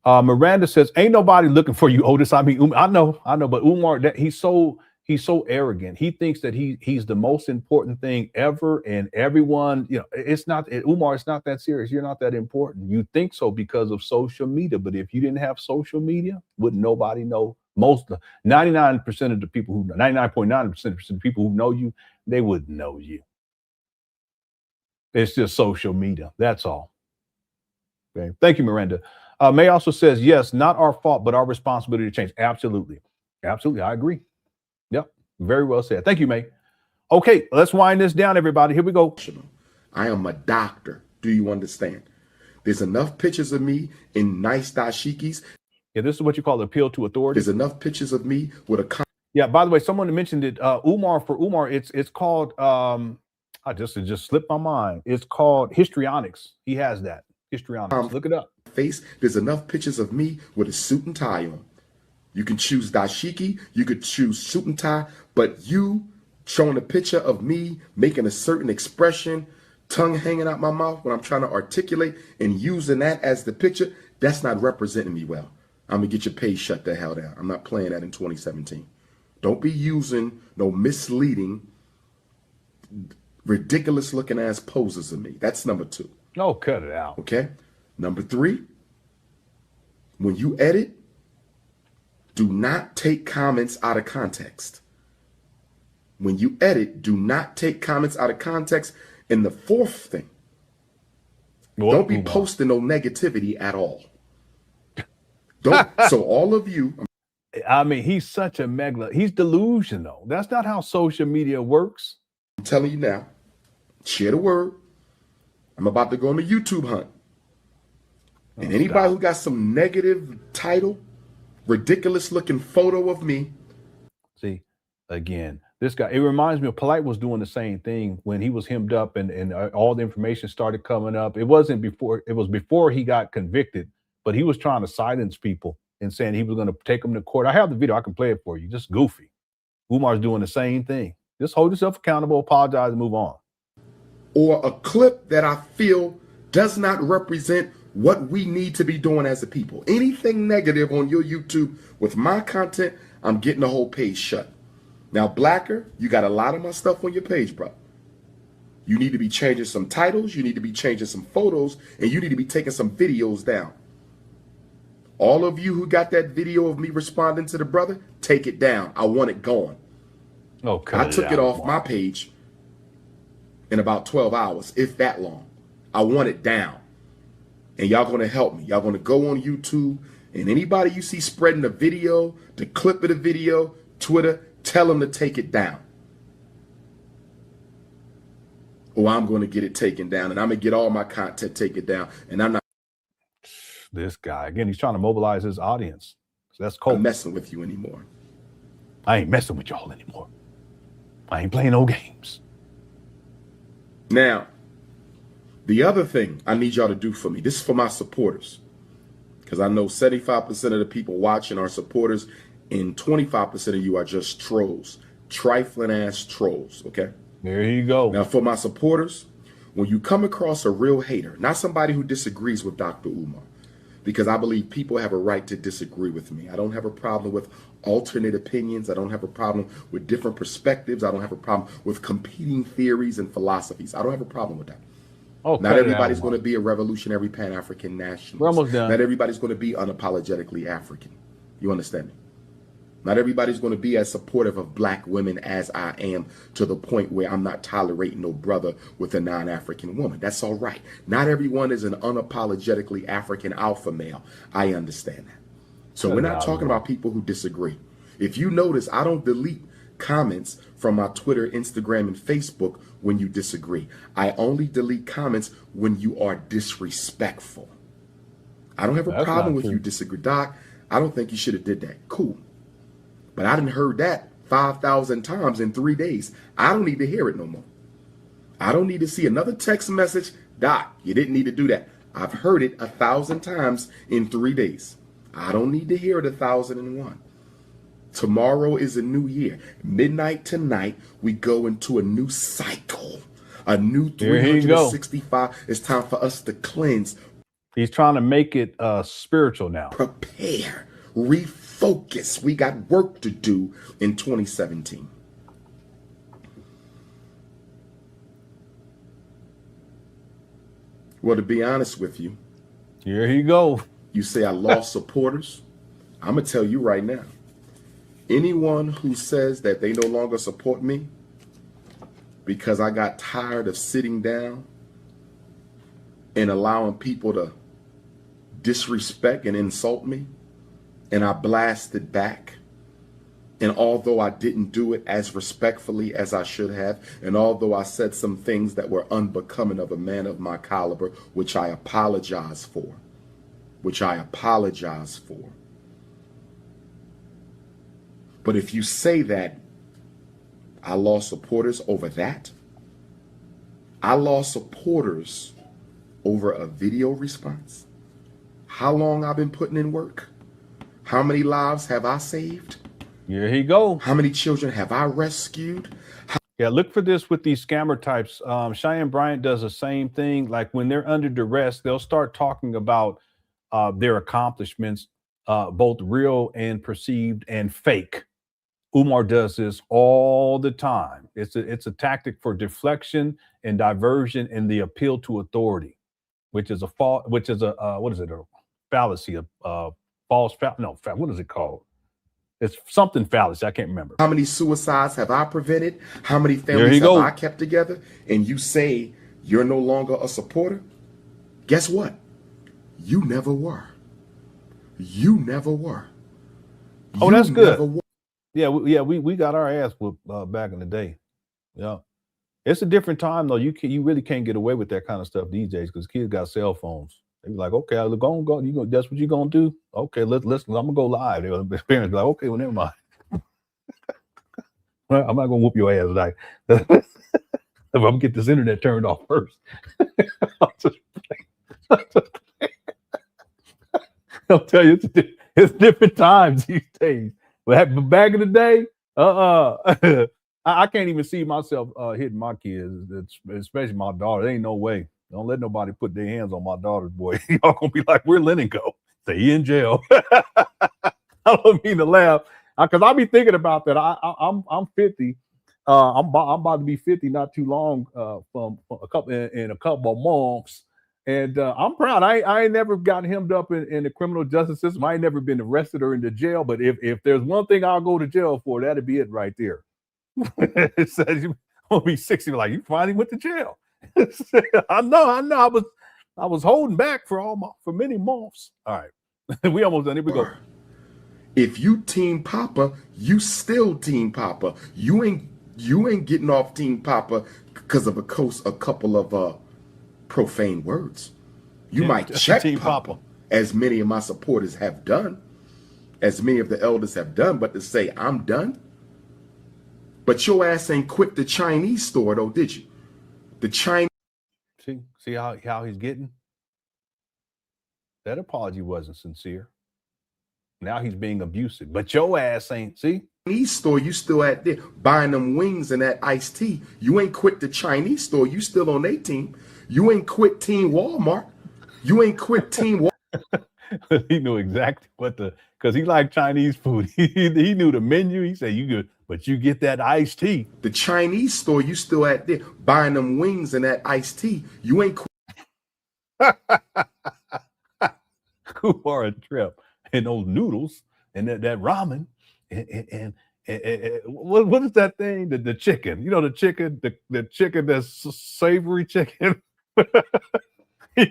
Miranda says, "Ain't nobody looking for you, Otis." I mean, I know, but Umar, that he's so arrogant. He thinks that he's the most important thing ever, and everyone, it's not Umar. It's not that serious. You're not that important. You think so because of social media, but if you didn't have social media, wouldn't nobody know? 99% of the people who 99.9% of the people who know you, they wouldn't know you. It's just social media. That's all. Okay. Thank you, Miranda. May also says, yes, not our fault, but our responsibility to change. Absolutely. Absolutely. I agree. Yep. Very well said. Thank you, May. Okay, let's wind this down, everybody. Here we go. I am a doctor. Do you understand? There's enough pictures of me in nice dashikis. Yeah, this is what you call appeal to authority. There's enough pictures of me with a... Yeah, by the way, someone mentioned it. Umar, it's called, I just slipped my mind. It's called histrionics. He has that. Histrionics. Look it up. Face. There's enough pictures of me with a suit and tie on. You can choose dashiki, you could choose suit and tie, but you showing a picture of me making a certain expression, tongue hanging out my mouth when I'm trying to articulate and using that as the picture, that's not representing me well. I'm gonna get your page shut the hell down. I'm not playing that in 2017. Don't be using no misleading, ridiculous looking ass poses of me. That's number 2. No, cut it out. Okay. Number 3, when you edit, do not take comments out of context. When you edit, do not take comments out of context. And the 4th thing, don't be posting no negativity at all. Don't. So all of you. I mean, he's such a megla. He's delusional. That's not how social media works. I'm telling you now, share the word. I'm about to go on a YouTube hunt. And anybody who got some negative title, ridiculous looking photo of me. See, again, this guy, it reminds me of Polite was doing the same thing when he was hemmed up and all the information started coming up. It was before he got convicted, but he was trying to silence people and saying he was going to take them to court. I have the video. I can play it for you. Just goofy. Umar's doing the same thing. Just hold yourself accountable, apologize, and move on. Or a clip that I feel does not represent what we need to be doing as a people. Anything negative on your YouTube with my content, I'm getting the whole page shut. Now, Blacker, you got a lot of my stuff on your page, bro. You need to be changing some titles, you need to be changing some photos, and you need to be taking some videos down. All of you who got that video of me responding to the brother, take it down. I want it gone. Okay. I took it off my page in about 12 hours, if that long. I want it down. And y'all going to help me. Y'all going to go on YouTube, and anybody you see spreading the video, the clip of the video, Twitter, tell them to take it down. Or I'm going to get it taken down, and I'm going to get all my content taken down, and I'm not. This guy, again, he's trying to mobilize his audience. So that's cool. I'm messing with you anymore. I ain't messing with y'all anymore. I ain't playing no games. Now, the other thing I need y'all to do for me, this is for my supporters, because I know 75% of the people watching are supporters, and 25% of you are just trolls, trifling ass trolls, okay? There you go. Now, for my supporters, when you come across a real hater, not somebody who disagrees with Dr. Umar, because I believe people have a right to disagree with me. I don't have a problem with alternate opinions. I don't have a problem with different perspectives. I don't have a problem with competing theories and philosophies. I don't have a problem with that. Oh, not everybody's going to be a revolutionary Pan-African nationalist. We're almost done. Not everybody's going to be unapologetically African. You understand me? Not everybody's going to be as supportive of black women as I am, to the point where I'm not tolerating no brother with a non-African woman. That's all right. Not everyone is an unapologetically African alpha male. I understand that. So we're not talking about people who disagree. If you notice, I don't delete comments from my Twitter, Instagram, and Facebook when you disagree. I only delete comments when you are disrespectful. I don't have a problem with you disagree. Doc, I don't think you should have did that. Cool. But I done heard that 5,000 times in 3 days. I don't need to hear it no more. I don't need to see another text message. Doc, you didn't need to do that. I've heard it 1,000 times in 3 days. I don't need to hear it 1,001. Tomorrow is a new year. Midnight tonight, we go into a new cycle. A new 365. It's time for us to cleanse. He's trying to make it spiritual now. Prepare, refocus. We got work to do in 2017. Well, to be honest with you, here he go. You say I lost supporters. I'm gonna tell you right now. Anyone who says that they no longer support me because I got tired of sitting down and allowing people to disrespect and insult me, and I blasted back, and although I didn't do it as respectfully as I should have, and although I said some things that were unbecoming of a man of my caliber, which I apologize for, but if you say that I lost supporters over that, I lost supporters over a video response, how long I've been putting in work, how many lives have I saved? Here he go. How many children have I rescued? Yeah, look for this with these scammer types. Cheyenne Bryant does the same thing. Like when they're under duress, they'll start talking about their accomplishments, both real and perceived and fake. Umar does this all the time. It's a tactic for deflection and diversion and the appeal to authority, which is a what is it? A fallacy, what is it called? It's something fallacy. I can't remember. How many suicides have I prevented? How many families have I kept together? And you say you're no longer a supporter? Guess what? You never were. You never were. Oh, that's good. Yeah, we got our ass whooped back in the day. Yeah, it's a different time though. You really can't get away with that kind of stuff these days because kids got cell phones. They be like, okay, I'll go. That's what you gonna do? Okay, let's. I'm gonna go live. The parents be like, okay, well, never mind. Well, I'm not gonna whoop your ass tonight. I'm gonna get this internet turned off first. I'll tell you, it's different times these days. But back in the day, I can't even see myself hitting my kids, especially my daughter. There ain't no way. Don't let nobody put their hands on my daughter's boy. Y'all gonna be like, where Lenon go? Say he in jail. I don't mean to laugh because I be thinking about that. I'm 50. I'm about to be 50 not too long from a couple in a couple of months. And I'm proud. I ain't never gotten hemmed up in the criminal justice system. I ain't never been arrested or into jail. But if there's one thing I'll go to jail for, that'd be it right there. It says you will be 60. Like you finally went to jail. I know. I was holding back for many months. All right, we almost done. Here we go. If you Team Papa, you still Team Papa. You ain't getting off Team Papa because of a couple of profane words. You might check Papa, as many of my supporters have done, as many of the elders have done, but to say I'm done. But your ass ain't quit the Chinese store though, did you? The Chinese. See how he's getting? That apology wasn't sincere. Now he's being abusive, but your ass ain't. See? Chinese store, you still at there buying them wings and that iced tea. You ain't quit the Chinese store. You still on their team. You ain't quit Team Walmart. You ain't quit Team Walmart. He knew exactly because he liked Chinese food. He knew the menu. He said, you good, but you get that iced tea. The Chinese store, you still at there buying them wings and that iced tea. You ain't quit. Who are a trip and those noodles and that ramen and what is that thing? The chicken, the chicken, the chicken that's savory chicken. He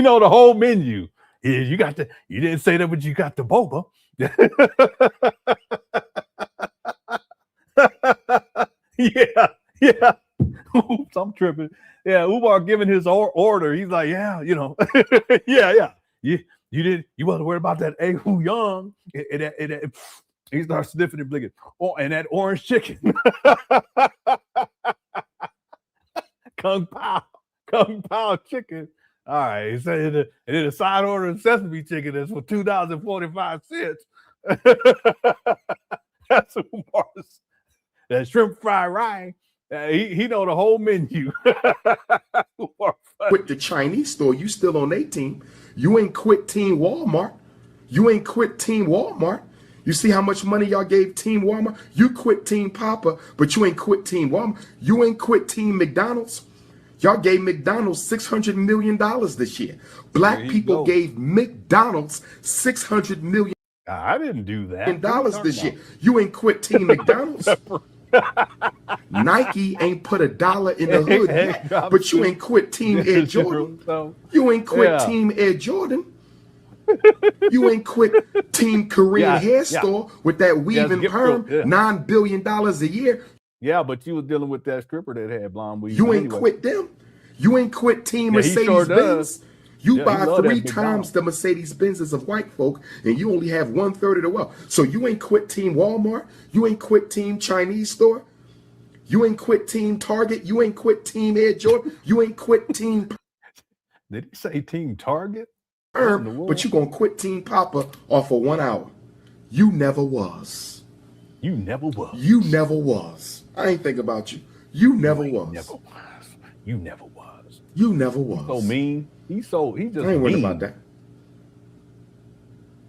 know the whole menu. Yeah, you didn't say that, but you got the boba. Yeah. Oops, I'm tripping. Yeah, Umar giving his order. He's like, yeah. Yeah. You wasn't worried about that Ahu Young. He starts sniffing and blinking. Oh, and that orange chicken. Kung Pao chicken. All right. He said, and then a side order of sesame chicken that's for $2.45. That's Umar's. That shrimp fried rice He know the whole menu. Quit the Chinese store, you still on their team. You ain't quit Team Walmart. You ain't quit Team Walmart. You see how much money y'all gave Team Walmart? You quit Team Papa, but you ain't quit Team Walmart. You ain't quit Team McDonald's. Y'all gave McDonald's $600 million this year. Black people gave McDonald's $600 million. I didn't do that. Dollars this year. You ain't quit Team McDonald's. Nike ain't put $1 in the hood yet, but you ain't quit Team Air Jordan. You ain't quit Team Air Jordan. You ain't quit Team Korean hair store with that weave and perm, $9 billion a year. Yeah, but you was dealing with that stripper that had blonde weave. You ain't quit them. You ain't quit Team Mercedes-Benz. You buy 3 times the Mercedes-Benzes of white folk, and you only have 1/3 of the wealth. So you ain't quit Team Walmart. You ain't quit Team Chinese store. You ain't quit Team Target. You ain't quit Team Air Jordan. You ain't quit Team. Did he say Team Target? But you gonna quit Team Papa off of 1 hour. You never was. You never was. You never was. I ain't think about you. You never was. Never was. You never was. You never was. So mean. He just I ain't worried about that.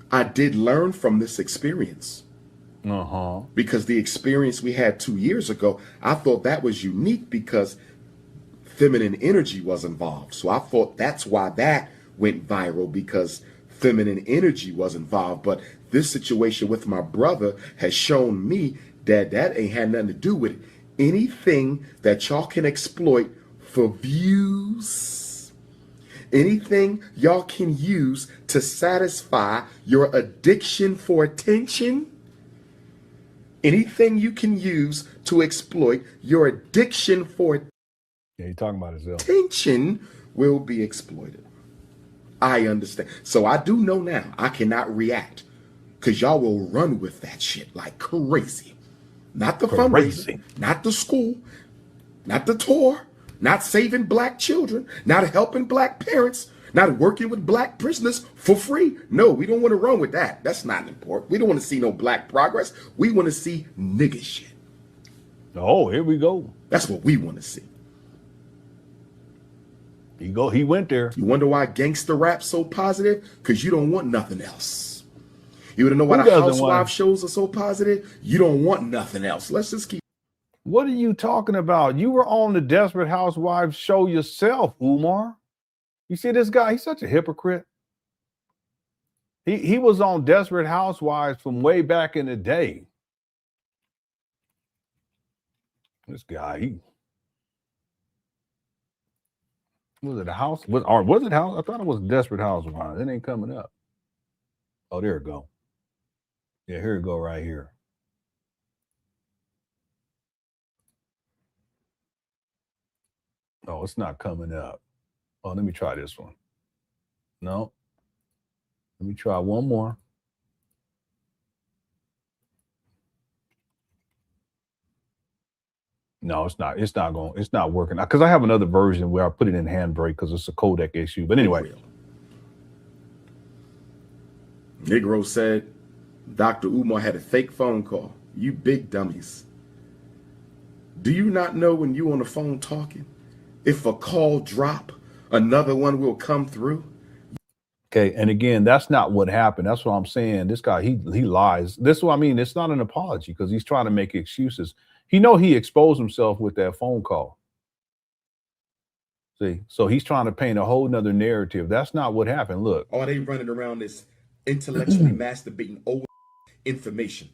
I did learn from this experience. Because the experience we had 2 years ago, I thought that was unique because feminine energy was involved. So I thought that's why that went viral, because feminine energy was involved. But this situation with my brother has shown me that that ain't had nothing to do with it. Anything that y'all can exploit for views, anything y'all can use to satisfy your addiction for attention, anything you can use to exploit your addiction for you're talking about himself. Attention will be exploited. I understand. So I do know now I cannot react because y'all will run with that shit like crazy. Not the fundraising, not the school, not the tour, not saving black children, not helping black parents, not working with black prisoners for free. No, we don't want to run with that. That's not important. We don't want to see no black progress. We want to see nigga shit. Oh, here we go. That's what we want to see. He went there. You wonder why gangster rap's so positive? Because you don't want nothing else. You want to know why the housewife shows are so positive? You don't want nothing else. Let's just keep. What are you talking about? You were on the Desperate Housewives show yourself, Umar. You see this guy? He's such a hypocrite. He was on Desperate Housewives from way back in the day. This guy, was it a house? Was it house? I thought it was Desperate Housewives. It ain't coming up. Oh, there it go. Yeah, here it go right here. Oh, it's not coming up. Oh, let me try this one. No. Let me try one more. No, it's not. It's not working. Because I have another version where I put it in handbrake because it's a codec issue. But anyway. Negro said Dr. Umar had a fake phone call. You big dummies. Do you not know when you on the phone talking, if a call drop, another one will come through? Okay, and again, that's not what happened. That's what I'm saying. This guy, he lies. This is what I mean. It's not an apology because he's trying to make excuses. He exposed himself with that phone call. See, so he's trying to paint a whole nother narrative. That's not what happened. Look. Are they running around this intellectually masturbating old information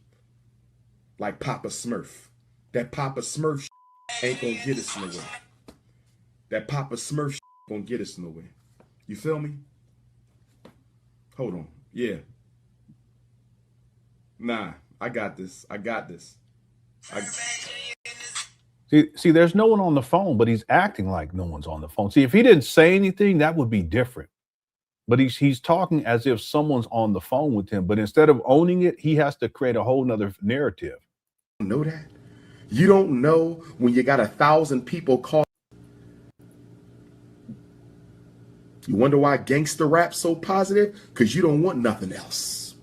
like Papa Smurf? That Papa Smurf ain't gonna get us nowhere. That Papa Smurf gonna get us nowhere. You feel me? Hold on. Yeah. Nah, I got this. See, there's no one on the phone, but he's acting like no one's on the phone. See, if he didn't say anything, that would be different. But he's talking as if someone's on the phone with him. But instead of owning it, he has to create a whole nother narrative. You know that? You don't know when you got 1,000 people call. You wonder why gangster rap's so positive? Because you don't want nothing else.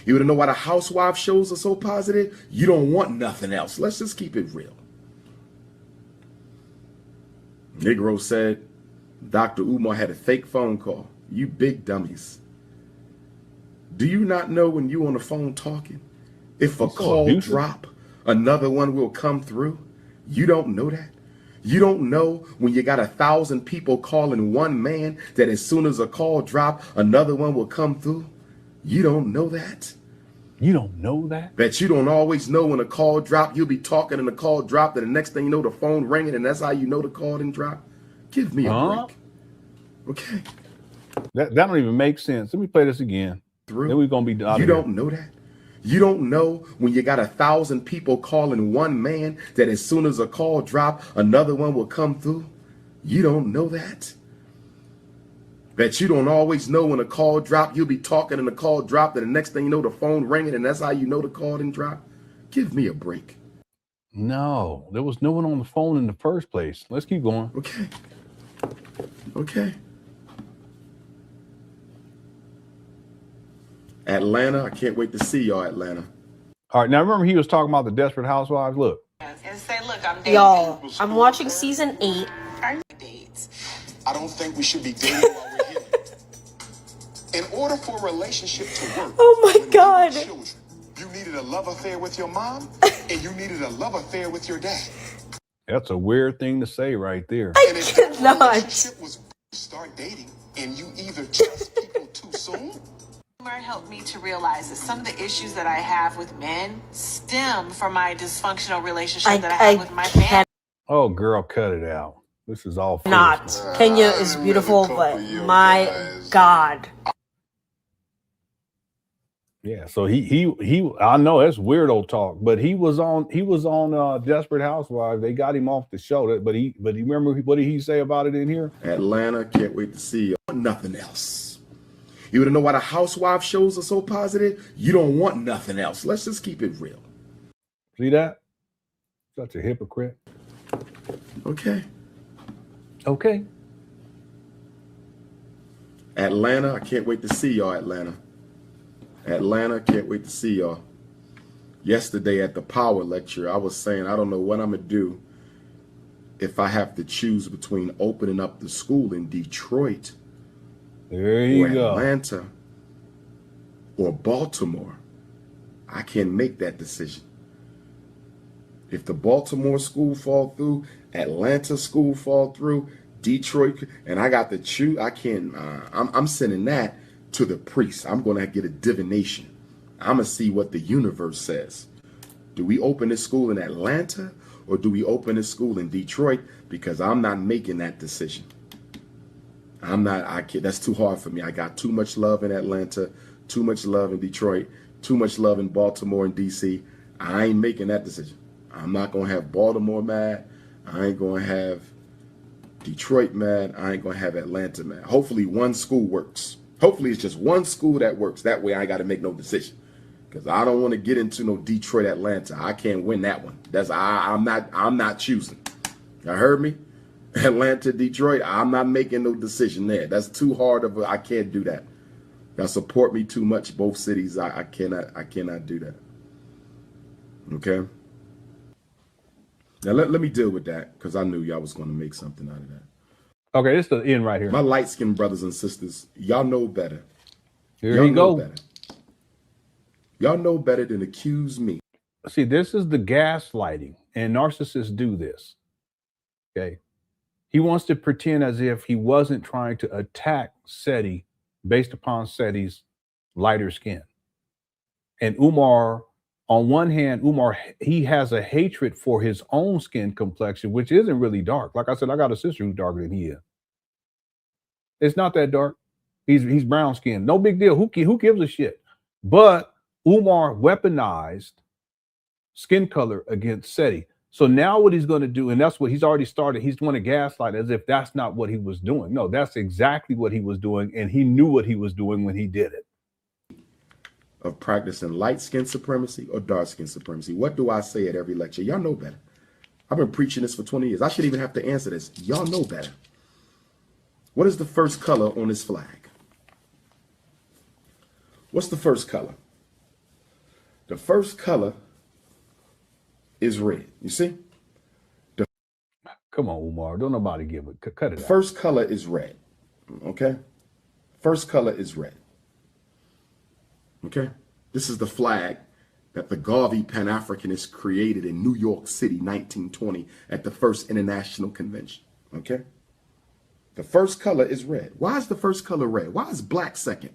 You want to know why the housewife shows are so positive? You don't want nothing else. Let's just keep it real. Negro said Dr. Umar had a fake phone call. You big dummies. Do you not know when you on the phone talking, if a call drop, another one will come through? You don't know that? You don't know when you got 1,000 people calling one man that as soon as a call drop, another one will come through? You don't know that? You don't know that? That you don't always know when a call drop, you'll be talking and the call dropped, and the next thing you know, the phone ringing, and that's how you know the call didn't drop? Give me a break. Okay. That don't even make sense. Let me play this again. Then we're gonna be out You of here. don't know that? You don't know when you got 1,000 people calling one man that as soon as a call drop, another one will come through? You don't know that? That you don't always know when a call drop, you'll be talking and the call dropped, and the next thing you know, the phone ringing, and that's how you know the call didn't drop? Give me a break. No, there was no one on the phone in the first place. Let's keep going. Okay. Okay. Atlanta, I can't wait to see y'all, Atlanta. All right, now remember he was talking about the Desperate Housewives? Look. And say, look, I'm dating. Y'all, I'm watching season 8. I don't think we should be dating while we're healing. In order for a relationship to work, oh my God, you needed a love affair with your mom, and you needed a love affair with your dad. That's a weird thing to say right there. I cannot. Start dating, and you either trust people too soon. Umar helped me to realize that some of the issues that I have with men stem from my dysfunctional relationship that I have with my family. Oh, girl, cut it out. This is all Not. Kenya is beautiful, but my God. Yeah, so he I know that's weirdo talk, but he was on Desperate Housewives. They got him off the show, but he remember what did he say about it in here? Atlanta, can't wait to see you. Nothing else. You want to know why the housewife shows are so positive? You don't want nothing else. Let's just keep it real. See that? Such a hypocrite. Okay. Okay. Atlanta, I can't wait to see y'all, Atlanta. Atlanta, can't wait to see y'all. Yesterday at the power lecture, I was saying I don't know what I'm going to do if I have to choose between opening up the school in Detroit there you or go. Atlanta or Baltimore. I can't make that decision. If the Baltimore school fall through, Atlanta school fall through, Detroit, and I got to choose, I can't, I'm sending that to the priest. I'm going to get a divination. I'm going to see what the universe says. Do we open this school in Atlanta or do we open this school in Detroit? Because I'm not making that decision. I can't, that's too hard for me. I got too much love in Atlanta, too much love in Detroit, too much love in Baltimore and DC. I ain't making that decision. I'm not going to have Baltimore mad. I ain't going to have Detroit mad. I ain't going to have Atlanta mad. Hopefully one school works. Hopefully it's just one school that works. That way I ain't got to make no decision. Because I don't want to get into no Detroit, Atlanta. I can't win that one. I'm not choosing. You heard me? Atlanta, Detroit, I'm not making no decision there. That's too hard of I can't do that. Y'all support me too much, both cities. I cannot do that. Okay? Now let me deal with that because I knew y'all was going to make something out of that. Okay, this is the end right here. My light-skinned brothers and sisters, y'all know better. Here you go. Better. Y'all know better than accuse me. See, this is the gaslighting, and narcissists do this. Okay? He wants to pretend as if he wasn't trying to attack Seti based upon Seti's lighter skin. And Umar, on one hand, he has a hatred for his own skin complexion, which isn't really dark. Like I said, I got a sister who's darker than he is. It's not that dark. He's brown skinned. No big deal. Who gives a shit? But Umar weaponized skin color against Seti. So now what he's going to do, and that's what he's already started, he's going to gaslight as if that's not what he was doing. No, that's exactly what he was doing, and he knew what he was doing when he did it. Of practicing light skin supremacy or dark skin supremacy. What do I say at every lecture? Y'all know better. I've been preaching this for 20 years. I shouldn't even have to answer this. Y'all know better. What is the first color on this flag? What's the first color? The first color is red. You see? Come on, Umar. Don't nobody give it. Cut it out. First color is red. Okay? First color is red. Okay? This is the flag that the Garvey Pan Africanists created in New York City, 1920, at the first International Convention. Okay? The first color is red. Why is the first color red? Why is black second?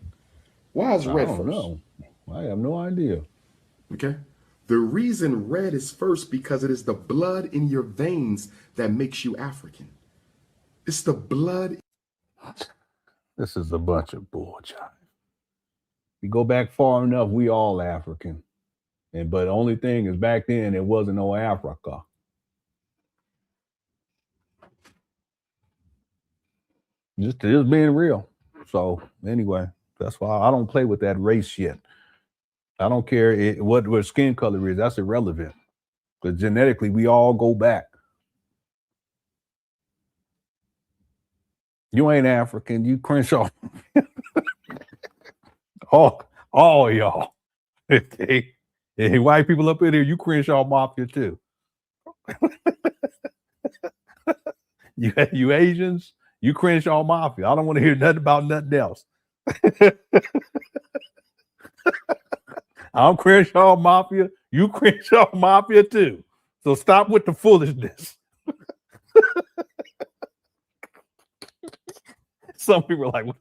Why is red first? No. I have no idea. Okay? The reason red is first because it is the blood in your veins that makes you African. It's the blood. This is a bunch of bullshit. You go back far enough, we all African. But the only thing is back then there wasn't no Africa. Just being real. So anyway, that's why I don't play with that race shit. I don't care what skin color is. That's irrelevant. Because genetically, we all go back. You ain't African. You Crenshaw. all y'all. Hey, white people up in here, you Crenshaw Mafia too. You Asians, you Crenshaw Mafia. I don't want to hear nothing about nothing else. I'm Crenshaw Mafia. You Crenshaw Mafia too. So stop with the foolishness. Some people are like, what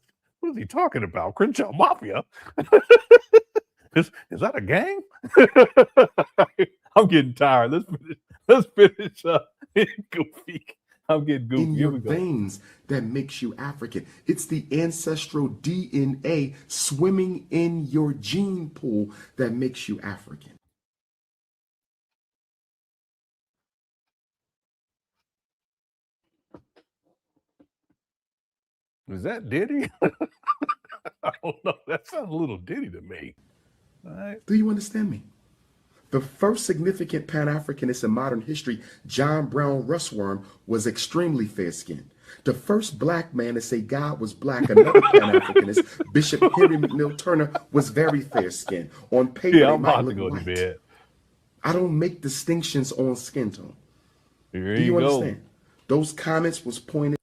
is he talking about? Crenshaw Mafia? Is that a gang? I'm getting tired. Let's finish up. Goofy. I'm getting goofy. In your veins that makes you African. It's the ancestral DNA swimming in your gene pool that makes you African. Is that Diddy? I don't know. That sounds a little Diddy to me. All right. Do you understand me? The first significant Pan-Africanist in modern history, John Brown Russwurm, was extremely fair-skinned. The first black man to say God was black, another Pan-Africanist, Bishop Henry McNeil Turner, was very fair-skinned. On paper, Yeah, they I'm might about to look go white. to bed. I don't make distinctions on skin tone. Here Do you you go. understand? Those comments was pointed.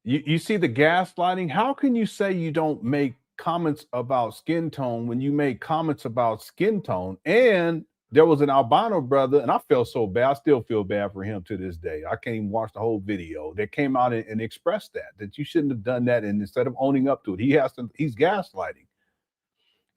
You see the gaslighting? How can you say you don't make comments about skin tone when you make comments about skin tone? And there was an albino brother, and I felt so bad. I still feel bad for him to this day. I can't even watch the whole video. That came out and expressed that you shouldn't have done that. And instead of owning up to it, he's gaslighting.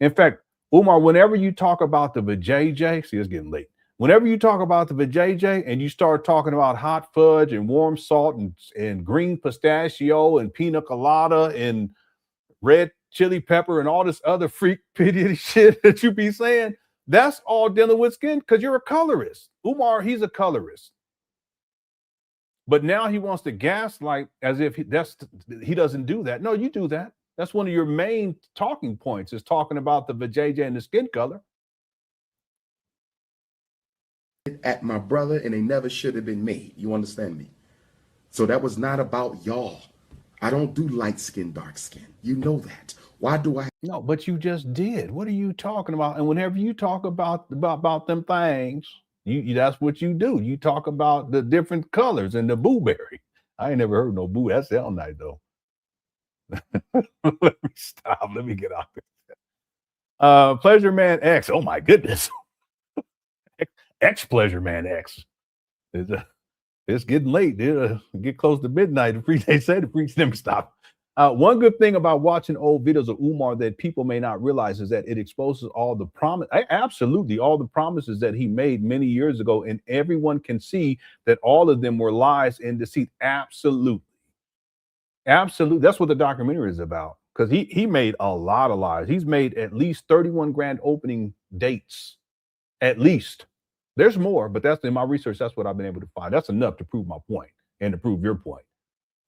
In fact, Umar, whenever you talk about the vajayjay, see, it's getting late. Whenever you talk about the vajayjay and you start talking about hot fudge and warm salt and green pistachio and pina colada and red chili pepper and all this other freak pity shit that you be saying, that's all dealing with skin because you're a colorist. Umar, he's a colorist. But now he wants to gaslight as if he doesn't do that. No, you do that. That's one of your main talking points is talking about the vajayjay and the skin color. At my brother, and they never should have been made. You understand me? So that was not about y'all. I don't do light skin, dark skin. You know that. Why do I? No, but you just did. What are you talking about? And whenever you talk about them things, you that's what you do. You talk about the different colors and the blueberry. I ain't never heard no boo. That sound nice though. Let me stop. Let me get out there. Pleasure Man X. Oh my goodness. X Pleasure Man X. It's getting late. It'll get close to midnight. They say the preach them stop. One good thing about watching old videos of Umar that people may not realize is that it exposes all the absolutely all the promises that he made many years ago, and everyone can see that all of them were lies and deceit. Absolutely. That's what the documentary is about, because he made a lot of lies. He's made at least 31 grand opening dates, at least. There's more, but that's in my research. That's what I've been able to find. That's enough to prove my point and to prove your point.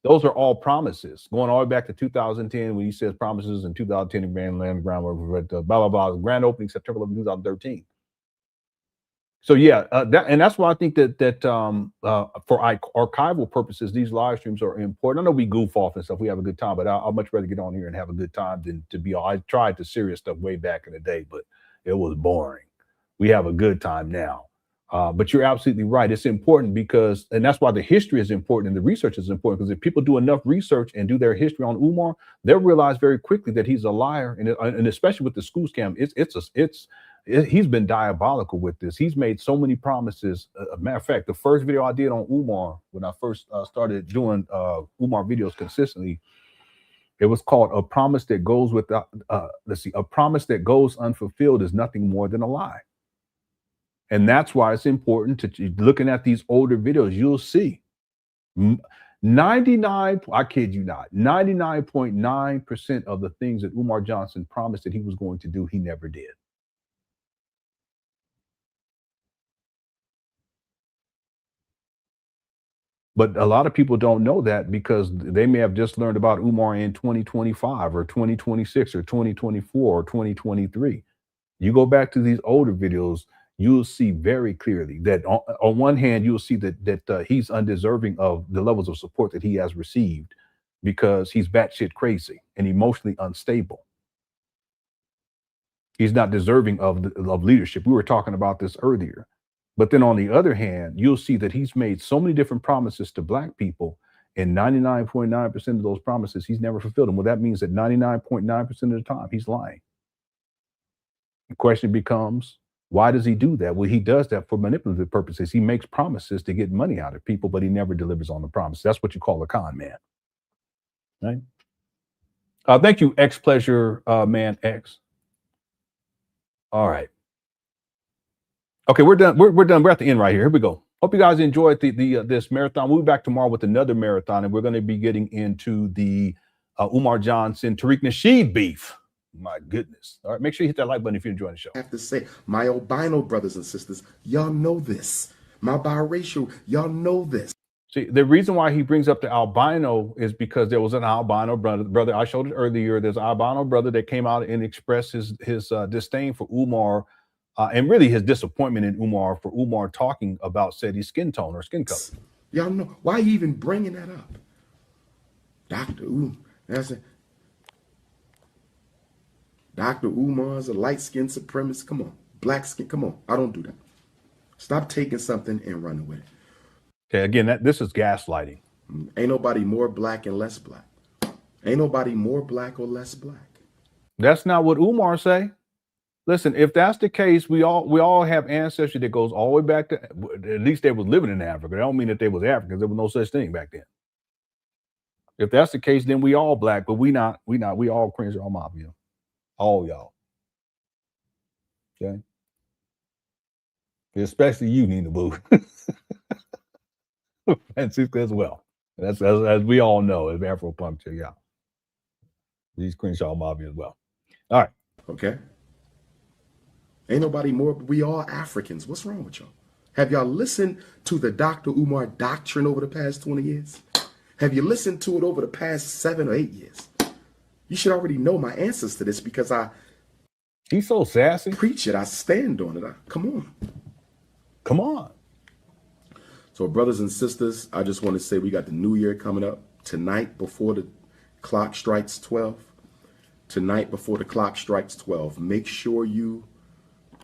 Those are all promises going all the way back to 2010 when he says promises in 2010 in Grand Land Groundwork, blah, blah, blah, grand opening September 11, 2013. So yeah, that's why I think that for archival purposes, these live streams are important. I know we goof off and stuff. We have a good time, but I'd much rather get on here and have a good time than to be all. I tried the serious stuff way back in the day, but it was boring. We have a good time now. But you're absolutely right. It's important because, and that's why the history is important and the research is important, because if people do enough research and do their history on Umar, they'll realize very quickly that he's a liar. And especially with the school scam, he's been diabolical with this. He's made so many promises. Matter of fact, the first video I did on Umar, when I first started doing Umar videos consistently, it was called "A Promise That Goes Without." A promise that goes unfulfilled is nothing more than a lie. And that's why it's important to looking at these older videos. You'll see 99, I kid you not, 99.9% of the things that Umar Johnson promised that he was going to do, he never did. But a lot of people don't know that because they may have just learned about Umar in 2025 or 2026 or 2024 or 2023. You go back to these older videos, you'll see very clearly that on one hand, you'll see that he's undeserving of the levels of support that he has received because he's batshit crazy and emotionally unstable. He's not deserving of leadership. We were talking about this earlier. But then on the other hand, you'll see that he's made so many different promises to Black people, and 99.9% of those promises, he's never fulfilled them. Well, that means that 99.9% of the time, he's lying. The question becomes, why does he do that? Well, he does that for manipulative purposes. He makes promises to get money out of people, but he never delivers on the promise. That's what you call a con man, right? Thank you, X Pleasure Man X. All right. Okay, we're done. We're done. We're at the end right here. Here we go. Hope you guys enjoyed this marathon. We'll be back tomorrow with another marathon, and we're going to be getting into the Umar Johnson, Tariq Nasheed beef. My goodness. All right, make sure you hit that like button if you're enjoying the show. I have to say, my albino brothers and sisters, y'all know this. My biracial, y'all know this. See, the reason why he brings up the albino is because there was an albino brother. I showed it earlier. There's an albino brother that came out and expressed his disdain for Umar. And really his disappointment in Umar for Umar talking about Seti's skin tone or skin color. Y'all know, why are you even bringing that up? Dr. Umar, Dr. Umar's a light-skinned supremacist. Come on, black skin, come on. I don't do that. Stop taking something and running with it. Okay, again, this is gaslighting. Ain't nobody more black and less black. Ain't nobody more black or less black. That's not what Umar say. Listen, if that's the case, we all have ancestry that goes all the way back to, at least they was living in Africa. That don't mean that they was Africans. There was no such thing back then. If that's the case, then we all black, but we not. We all cringe on mafia. All y'all. Okay. Especially you, Nina Boo. Francisco as well. That's as we all know, as Afro Punk, yeah. These Crenshaw Mafia as well. All right. Okay. Ain't nobody more. We all Africans. What's wrong with y'all? Have y'all listened to the Dr. Umar doctrine over the past 20 years? Have you listened to it over the past 7 or 8 years? You should already know my answers to this because he's so sassy. Preach it. I stand on it. Come on. Come on. So brothers and sisters, I just want to say we got the new year coming up tonight before the clock strikes 12. Tonight before the clock strikes 12. Make sure you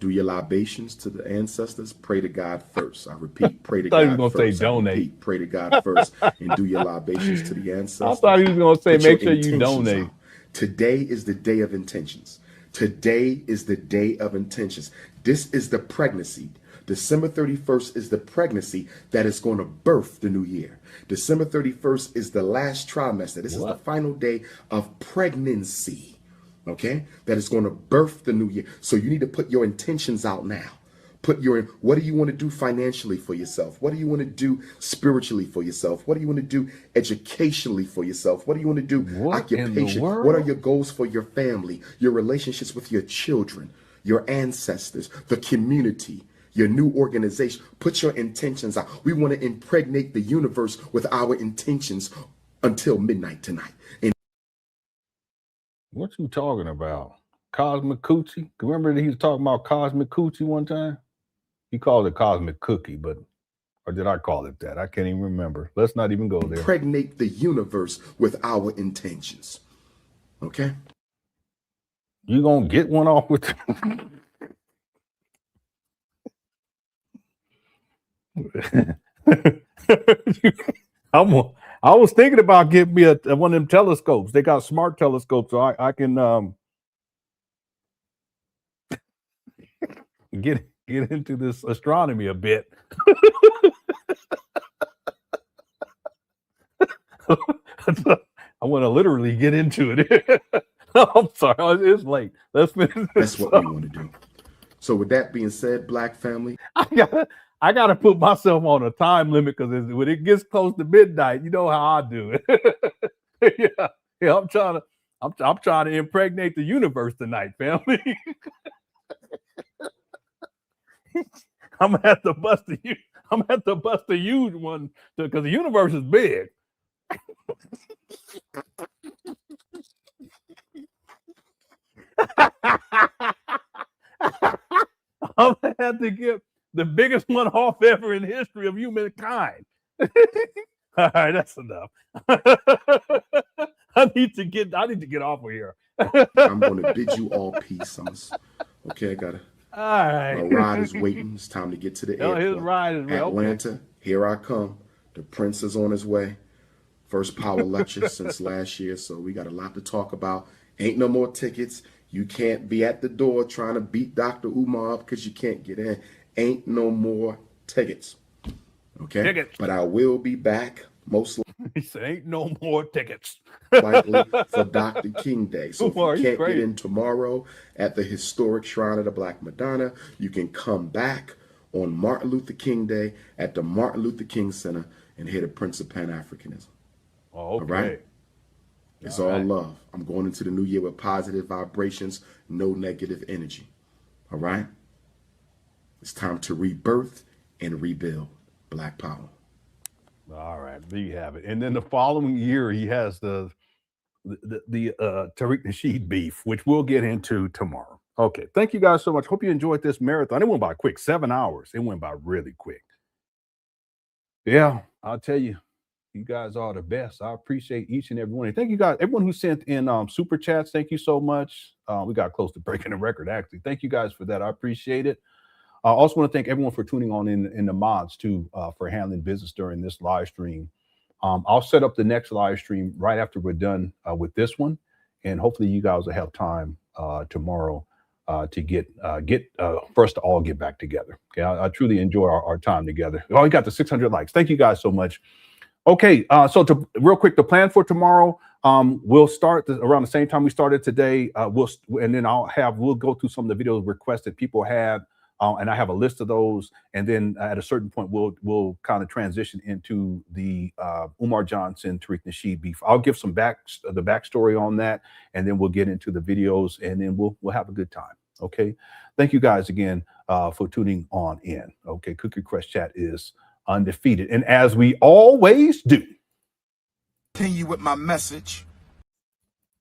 do your libations to the ancestors. Pray to God first. I repeat, pray to God first. I thought he was going to say donate. Pray to God first and do your libations to the ancestors. I thought he was going to say make sure you donate. Today is the day of intentions. Today is the day of intentions. This is the pregnancy. December 31st is the pregnancy that is going to birth the new year. December 31st is the last trimester. This is the final day of pregnancy. Okay, that is going to birth the new year. So you need to put your intentions out now. What do you want to do financially for yourself? What do you want to do spiritually for yourself? What do you want to do educationally for yourself? What do you want to do occupation? What are your goals for your family, your relationships with your children, your ancestors, the community, your new organization? Put your intentions out. We want to impregnate the universe with our intentions until midnight tonight. What you talking about? Cosmic Coochie? Remember that he was talking about Cosmic Coochie one time? He called it Cosmic Cookie, or did I call it that? I can't even remember. Let's not even go there. Impregnate the universe with our intentions. Okay? You gonna get one off with I was thinking about getting me one of them telescopes. They got smart telescopes, so I can get into this astronomy a bit. I want to literally get into it. I'm sorry, it's late. Let's finish. That's what we want to do. So with that being said, Black family, I gotta put myself on a time limit because when it gets close to midnight, you know how I do it. yeah, I'm trying to impregnate the universe tonight, family. I'm gonna have to bust a huge one because the universe is big. I'm gonna have to get the biggest one off ever in the history of humankind. All right, that's enough. I need to get off of here. I'm gonna bid you all peace. Okay, I gotta. All right. My ride is waiting. It's time to get to the airport. His ride is Atlanta. Okay. Here I come. The Prince is on his way. First power lecture since last year, so we got a lot to talk about. Ain't no more tickets. You can't be at the door trying to beat Dr. Umar up because you can't get in. Ain't no more tickets. Okay? Tickets. But I will be back most likely. He said, ain't no more tickets. Likely for Dr. King Day. So Umar, if you can't get in tomorrow at the historic Shrine of the Black Madonna, you can come back on Martin Luther King Day at the Martin Luther King Center and hear the Prince of Pan Africanism. Oh, okay. All right? It's all love. I'm going into the new year with positive vibrations, no negative energy. All right? It's time to rebirth and rebuild. Black power. All right, there you have it. And then the following year, he has the Tariq Nasheed beef, which we'll get into tomorrow. Okay, thank you guys so much. Hope you enjoyed this marathon. It went by quick, 7 hours. It went by really quick. Yeah, I'll tell you. You guys are the best. I appreciate each and every one. And thank you guys, everyone who sent in super chats. Thank you so much. We got close to breaking the record, actually. Thank you guys for that. I appreciate it. I also want to thank everyone for tuning on in the mods too, for handling business during this live stream. I'll set up the next live stream right after we're done with this one, and hopefully you guys will have time tomorrow to get for us to all get back together. Okay, I truly enjoy our time together. Oh, we got the 600 likes. Thank you guys so much. Okay, so real quick, the plan for tomorrow, we'll start around the same time we started today. And then we'll go through some of the videos requested people had, and I have a list of those. And then at a certain point, we'll kind of transition into the Umar Johnson, Tariq Nasheed beef. I'll give the backstory on that, and then we'll get into the videos, and then we'll have a good time. Okay, thank you guys again for tuning on in. Okay, Cookie Crush Chat is undefeated, and as we always do, continue with my message.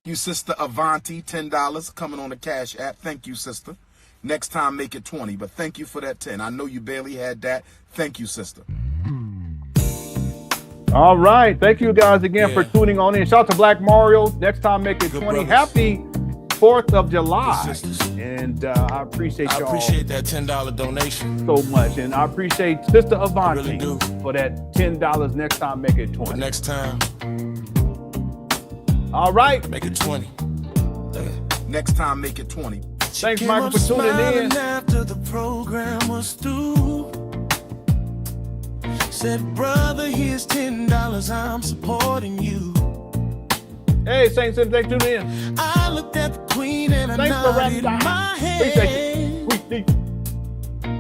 You sister Avanti, $10 coming on the Cash App. Thank you, sister. Next time make it 20, but thank you for that 10. I know you barely had that. Thank you, sister. All right, thank you guys again for tuning on in. Shout out to Black Mario. Next time make it 20. Brothers. Happy 4th of July, and I appreciate y'all. I appreciate that $10 donation so much, and I appreciate Sister Avanti for that $10. Next time, make it 20. Next time, all right, make it 20. Next time, make it 20. Thanks, Michael, for tuning in. After the program was through, said, "Brother, here's $10. I'm supporting you." Hey, Saint Sim, thanks for tuning in. I looked at the Queen and I nodded my head.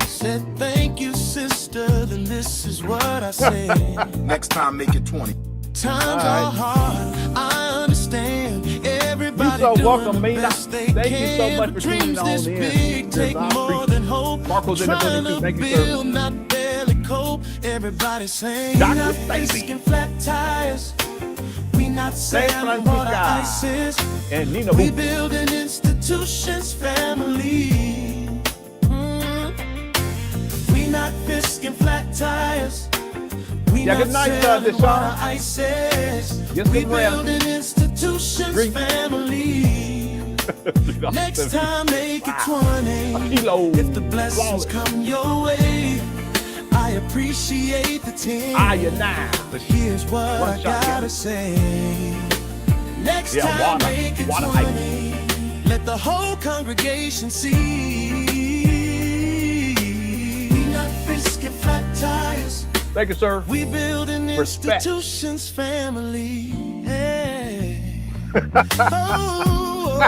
Said, "Thank you, sister." Then this is what I said. Next time, make it 20. Times are hard, I understand. Everybody so doing welcome, the best they Thank can. you so much for Dreams tuning this on big in. take more than hope. Marco's in the building too. Thank you, sir. Not barely cope. Everybody saying, Dr. "Not Stacy. risking flat tires." We not selling water ices. And Nina we building institutions, family. We not risking flat tires. We not good night, selling Deshaun. water ices. Yes, we good morning. building institutions, family. Next time, make it 20. If the blessings come your way, I appreciate the 10. But here's what I gotta say. Next time, make it 20. Let the whole congregation see. We not biscuit flat tires. Thank you, sir. We build an Respect. institution's family. Hey. Oh,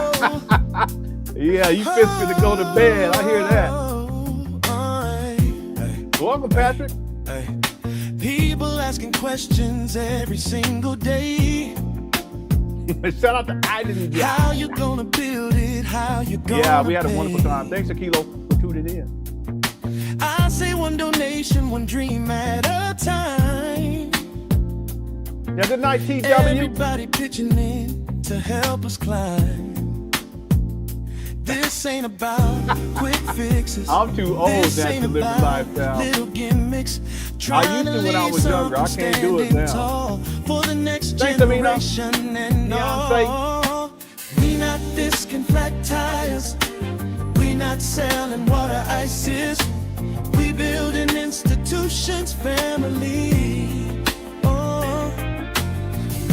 Yeah, you fixing to go to bed. I hear that. Welcome, Patrick. People asking questions every single day. Shout out to Identity. How you gonna build it? How you gonna Yeah, we had a pay? wonderful time. Thanks, Akilo, for tuning in. I say one donation, one dream at a time. Yeah, good night, TW. Everybody pitching in to help us climb. This ain't about quick fixes. I'm too old This now to ain't live the about lifestyle. little gimmicks. I Trying used to when I leave was younger. I something can't do it standing now. tall for the next Thanks, Amina. generation and all. We not discing flat tires. We not selling water ices. We building institutions, family. Oh,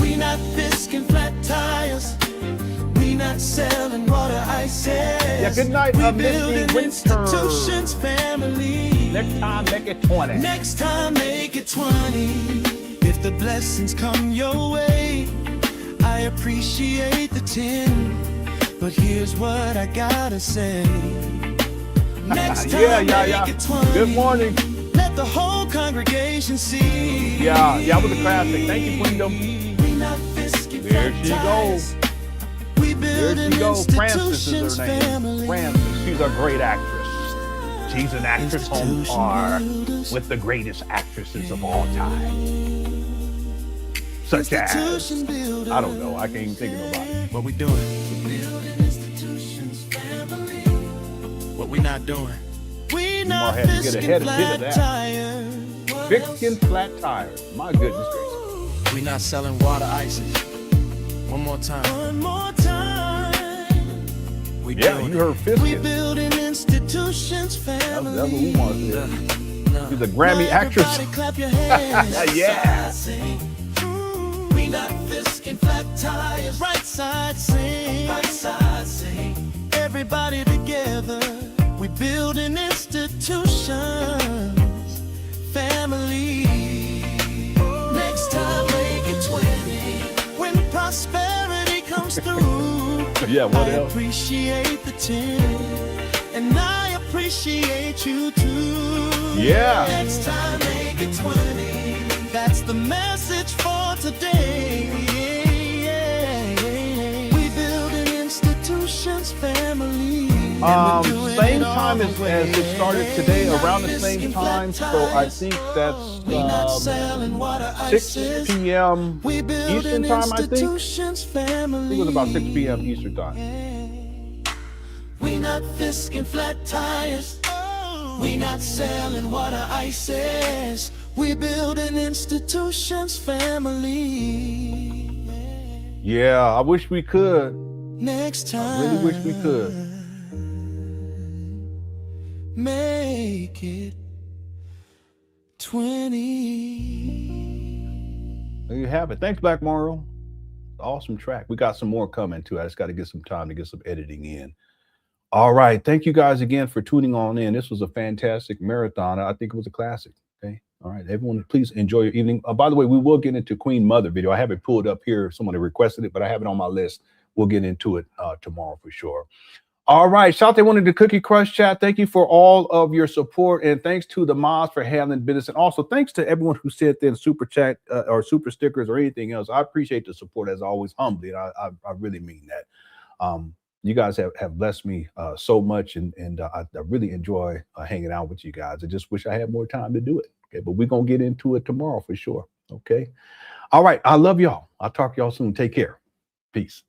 we not discing flat tires. We not selling water ices. Yeah, good night, we Misty building Winter. institutions, family. Next time, make it 20. Next time, make it 20. If the blessings come your way, I appreciate the 10. But here's what I gotta say. Next time, make it 20. Good morning. Let the whole congregation see. Yeah, that was a classic. Thank you, Queendom. There she goes. There she goes. Frances is her name. Frances. She's a great actress. She's an actress on par with the greatest actresses of all time. Such as, I don't know, I can't even think of nobody. What we doing? What we not doing? We Umar had to get a hit of that. Fixing flat tires. My goodness gracious. We not selling water ices. One more time. One more time. We Yeah, you heard Fiskin. We building institutions, family. That's what Umar said. She's a Grammy actress. Everybody clap your hands. Yeah. We not fisking flat tires. Right side sing. Right side sing. Everybody together. We building institutions, family. Next time, make it 20. When prosperity comes through, Yeah, what I else? appreciate the 10, and I appreciate you too. Yeah. Next time, make it 20. That's the message for today. We building institutions, family. Same time as it started today, around the same time. So I think that's 6 p.m. Eastern time, I think. It was about 6 p.m. Eastern time. We not fisking flat tires. We not selling water ices. We building institutions, family. Yeah, I wish we could. Next time. I really wish we could. Make it 20. There you have it. Thanks, Black Mario. Awesome track. We got some more coming too. I just got to get some time to get some editing in. All right. Thank you guys again for tuning on in. This was a fantastic marathon. I think it was a classic. Okay. All right. Everyone, please enjoy your evening. By the way, we will get into Queen Mother video. I have it pulled up here. Someone requested it, but I have it on my list. We'll get into it tomorrow for sure. All right, shout out to one of the Cookie Crush chat. Thank you for all of your support, and thanks to the mods for handling business, and also thanks to everyone who sent in super chat or super stickers or anything else. I appreciate the support as always, humbly, and I really mean that. You guys have blessed me so much, and I really enjoy hanging out with you guys. I just wish I had more time to do it. Okay, but we're gonna get into it tomorrow for sure. Okay, all right. I love y'all. I'll talk to y'all soon. Take care. Peace.